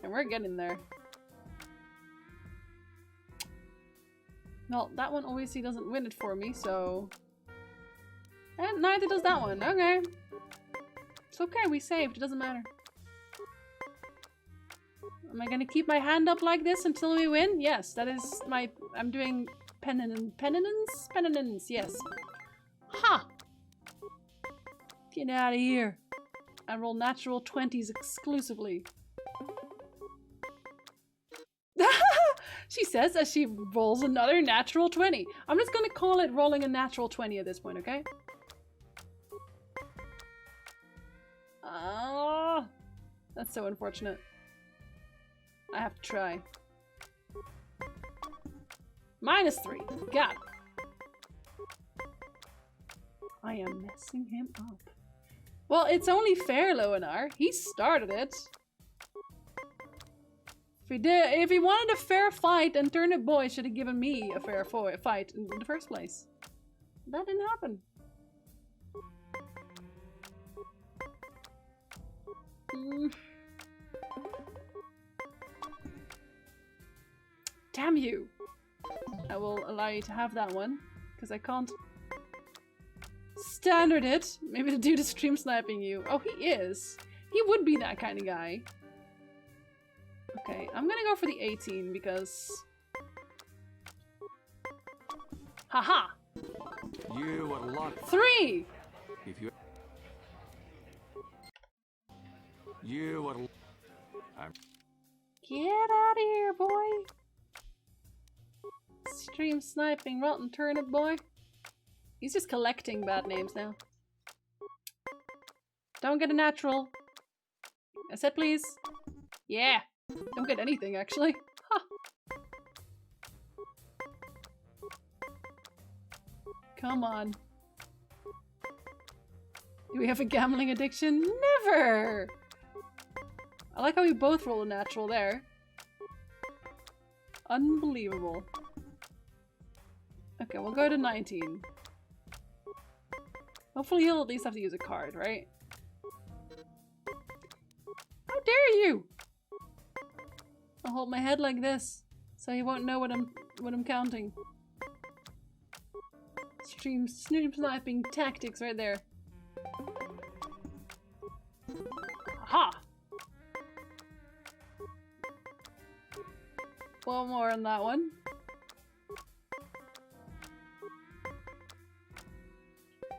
And we're getting there. Well, that one obviously doesn't win it for me, so... And neither does that one. Okay. It's okay, we saved. It doesn't matter. Am I gonna keep my hand up like this until we win? Yes, that is my... I'm doing penitence? Penitence, yes. Ha! Get out of here. I roll natural 20s exclusively. She says as she rolls another natural 20. I'm just gonna call it rolling a natural 20 at this point, okay? Oh, that's so unfortunate. I have to try. -3. Got it. I am messing him up. Well, it's only fair, Loenar. He started it. If he wanted a fair fight, then Turnip Boy should have given me a fair fight in the first place. That didn't happen. Damn you! I will allow you to have that one, because I can't standard it. Maybe the dude is stream sniping you. Oh, he is. He would be that kind of guy. Okay, I'm gonna go for the 18 because... Haha! You are locked. 3! If you... You are... Get out of here, boy! Stream sniping, rotten turnip boy. He's just collecting bad names now. Don't get a natural. I said please. Yeah! Don't get anything, actually. Ha! Come on. Do we have a gambling addiction? Never! I like how we both roll a natural there. Unbelievable. Okay, we'll go to 19. Hopefully he'll at least have to use a card, right? How dare you! I'll hold my head like this, so he won't know what I'm counting. Stream sniping tactics right there. Aha! One more on that one.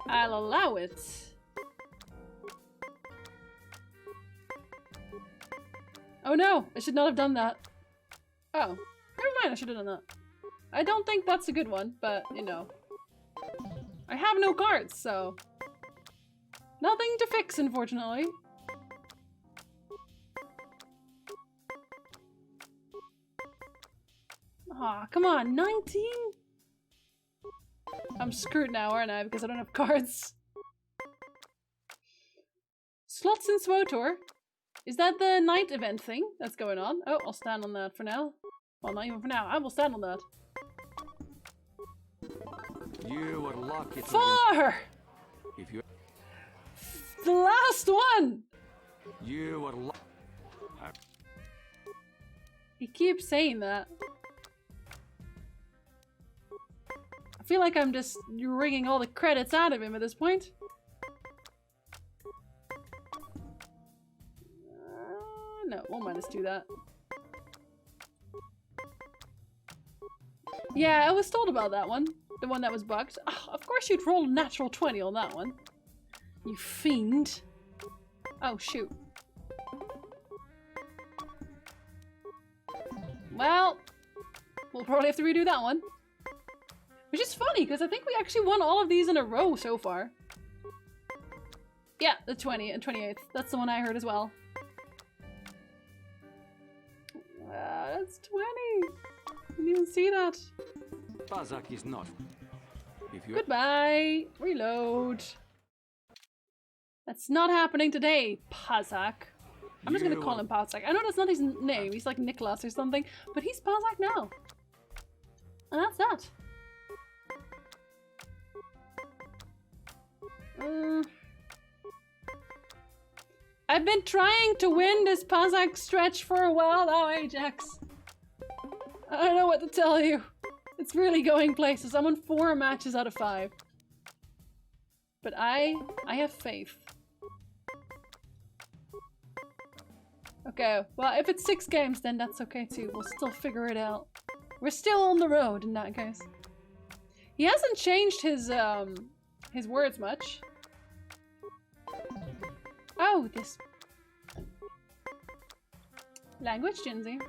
I'll allow it. Oh no! I should not have done that. Oh. Never mind, I should have done that. I don't think that's a good one, but, you know. I have no cards, so... Nothing to fix, unfortunately. Aw, come on, 19? I'm screwed now, aren't I? Because I don't have cards. Slots in SWOTOR. Is that the night event thing that's going on? Oh, I'll stand on that for now. Well, not even for now. I will stand on that. You are lucky. 4! If you... The last one! You are lucky. He keeps saying that. I feel like I'm just wringing all the credits out of him at this point. No, we'll -2 that. Yeah, I was told about that one. The one that was bugged. Oh, of course you'd roll a natural 20 on that one. You fiend. Oh, shoot. Well, we'll probably have to redo that one. Which is funny, because I think we actually won all of these in a row so far. Yeah, the 20 and 28th. That's the one I heard as well. That's 20! Didn't even see that. Pazak is not. If you... Goodbye! Reload. That's not happening today, Pazak. I'm just gonna call him Pazak. I know that's not his name. He's like Nicholas or something. But he's Pazak now. And that's that. I've been trying to win this Pazak stretch for a while now, Ajax. I don't know what to tell you. It's really going places. I'm on 4 matches out of 5. But I have faith. Okay, well, if it's 6 games, then that's okay too. We'll still figure it out. We're still on the road in that case. He hasn't changed his words much. Oh, this language, Jinsey.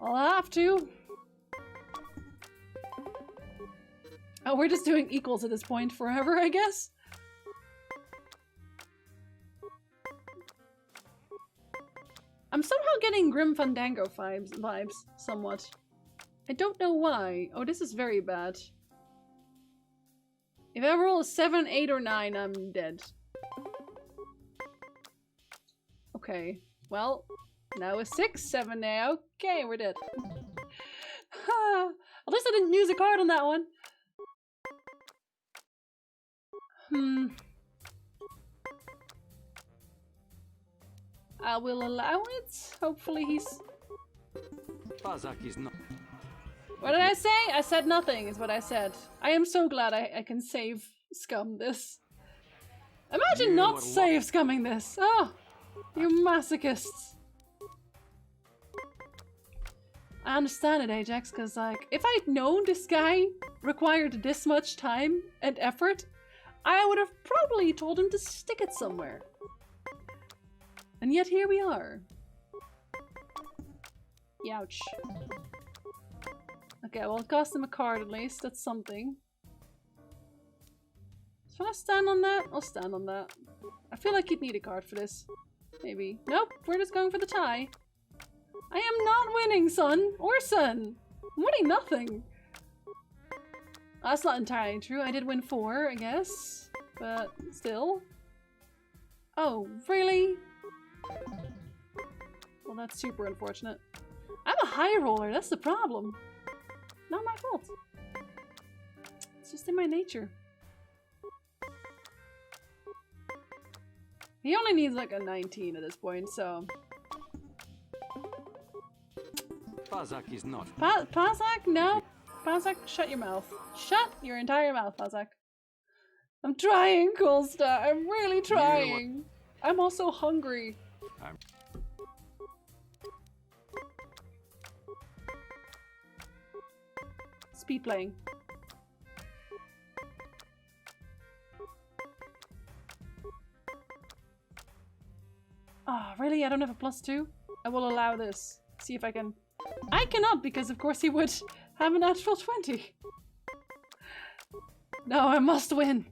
I'll have to. Oh, we're just doing equals at this point forever, I guess. I'm somehow getting Grim Fandango vibes somewhat. I don't know why. Oh, this is very bad. If I roll a 7, 8, or 9, I'm dead. Okay. Well, now a 6, 7 now. Okay, we're dead. At least I didn't use a card on that one. I will allow it. Hopefully he's... Pazak is not... What did I say? I said nothing is what I said. I am so glad I can save scum this. Imagine not save scumming this. Oh, you masochists. I understand it, Ajax, because like, if I'd known this guy required this much time and effort, I would have probably told him to stick it somewhere. And yet here we are. Youch. Okay, well, it cost him a card at least. That's something. Should I stand on that? I'll stand on that. I feel like he'd need a card for this. Maybe. Nope, we're just going for the tie. I am not winning, son. Or son. I'm winning nothing. That's not entirely true. I did win 4, I guess. But still. Oh, really? Well, that's super unfortunate. I'm a high roller. That's the problem. Not my fault. It's just in my nature. He only needs like a 19 at this point, so... Pazak is not... Pazak? No. Pazak, shut your mouth. Shut your entire mouth, Pazak. I'm trying, Coolstar. I'm really trying. I'm also hungry. Speed playing. Oh, really? I don't have a +2? I will allow this. See if I can... I cannot, because of course he would have a natural 20. No, I must win.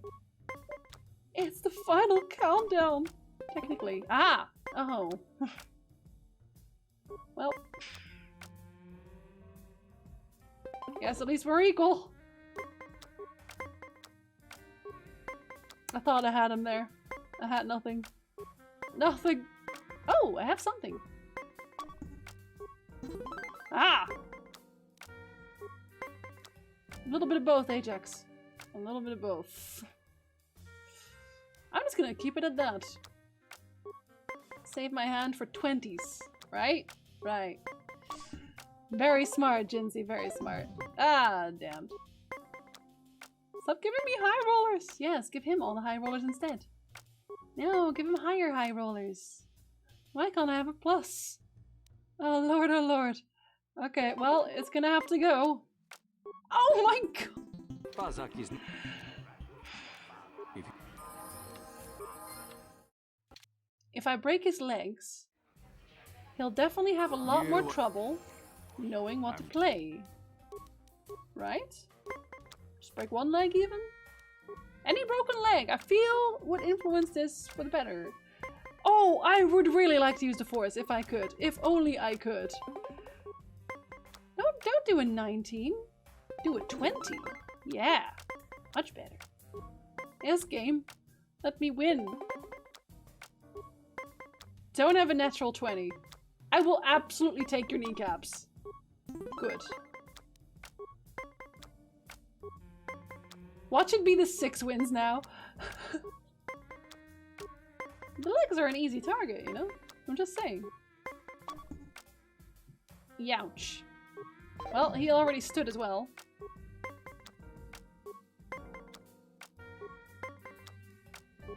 It's the final countdown. Technically. Ah! Oh. Well. Guess at least we're equal. I thought I had him there. I had nothing. Nothing. Oh, I have something. Ah! A little bit of both, Ajax. A little bit of both. I'm just gonna keep it at that. Save my hand for 20s. Right? Right. Very smart, Jinsey. Very smart. Ah, damned. Stop giving me high rollers. Yes, give him all the high rollers instead. No, give him higher high rollers. Why can't I have a plus? Oh, Lord, oh, Lord. Okay, well, it's gonna have to go. Oh my god! Pazak is... If I break his legs, he'll definitely have a lot more trouble knowing what to play. Right? Just break one leg even? Any broken leg, I feel, would influence this for the better. Oh, I would really like to use the Force if I could. If only I could. No, don't do a 19. Do a 20. Yeah. Much better. Yes, game. Let me win. Don't have a natural 20. I will absolutely take your kneecaps. Good. Watch it be the 6 wins now. The legs are an easy target, you know? I'm just saying. Youch. Well, he already stood as well.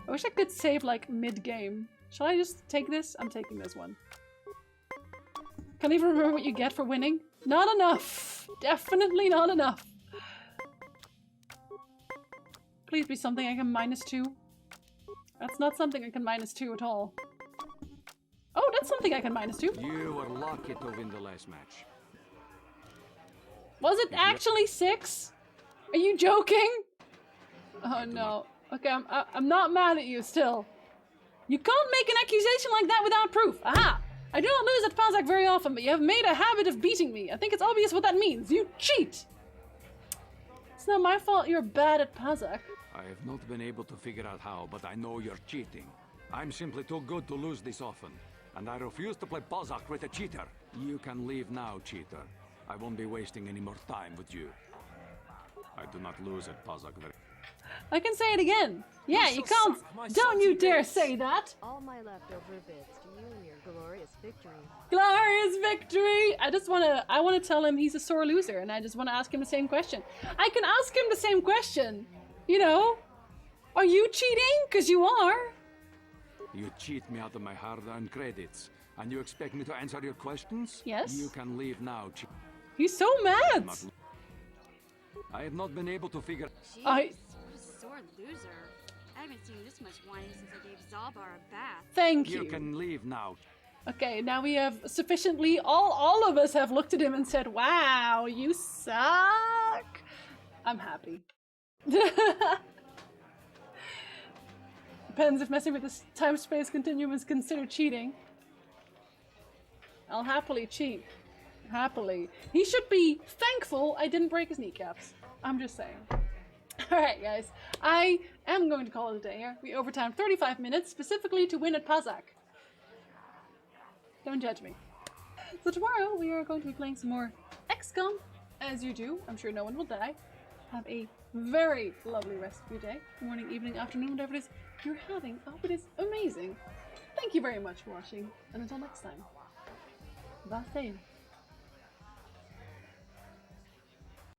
I wish I could save like mid-game. Shall I just take this? I'm taking this one. Can't even remember what you get for winning. Not enough. Definitely not enough. Please be something I can -2. That's not something I can -2 at all. Oh, that's something I can -2. You were lucky to win the last match. Was it actually 6? Are you joking? Oh no. Okay, I'm not mad at you still. You can't make an accusation like that without proof. Aha! I do not lose at Pazak very often, but you have made a habit of beating me. I think it's obvious what that means. You cheat! It's not my fault you're bad at Pazak. I have not been able to figure out how, but I know you're cheating. I'm simply too good to lose this often, and I refuse to play Pazak with a cheater. You can leave now, cheater. I won't be wasting any more time with you. I do not lose at Pazak very... I can say it again. Yeah, you can't. Don't you dare say that. All my leftover bits to you and your glorious victory. Glorious victory. I want to tell him he's a sore loser, and I just want to ask him the same question. I can ask him the same question. You know, are you cheating? Because you are. You cheat me out of my hard-earned credits, and you expect me to answer your questions? Yes. You can leave now. He's so mad. I have not been able to figure... Jeez, what a sore loser. I haven't seen this much whining since I gave Zalbar a bath. Thank you. You can leave now. Okay, now we have sufficiently... All of us have looked at him and said, wow, you suck. I'm happy. Depends if messing with this time-space continuum is considered cheating. I'll happily cheat. Happily. He should be thankful I didn't break his kneecaps. I'm just saying. Alright guys, I am going to call it a day here. We overtimed 35 minutes specifically to win at Pazak. Don't judge me. So tomorrow we are going to be playing some more XCOM. As you do, I'm sure no one will die. Have a very lovely rest of your day. Morning, evening, afternoon, whatever it is you're having. I hope it is amazing. Thank you very much for watching, and until next time. Bye.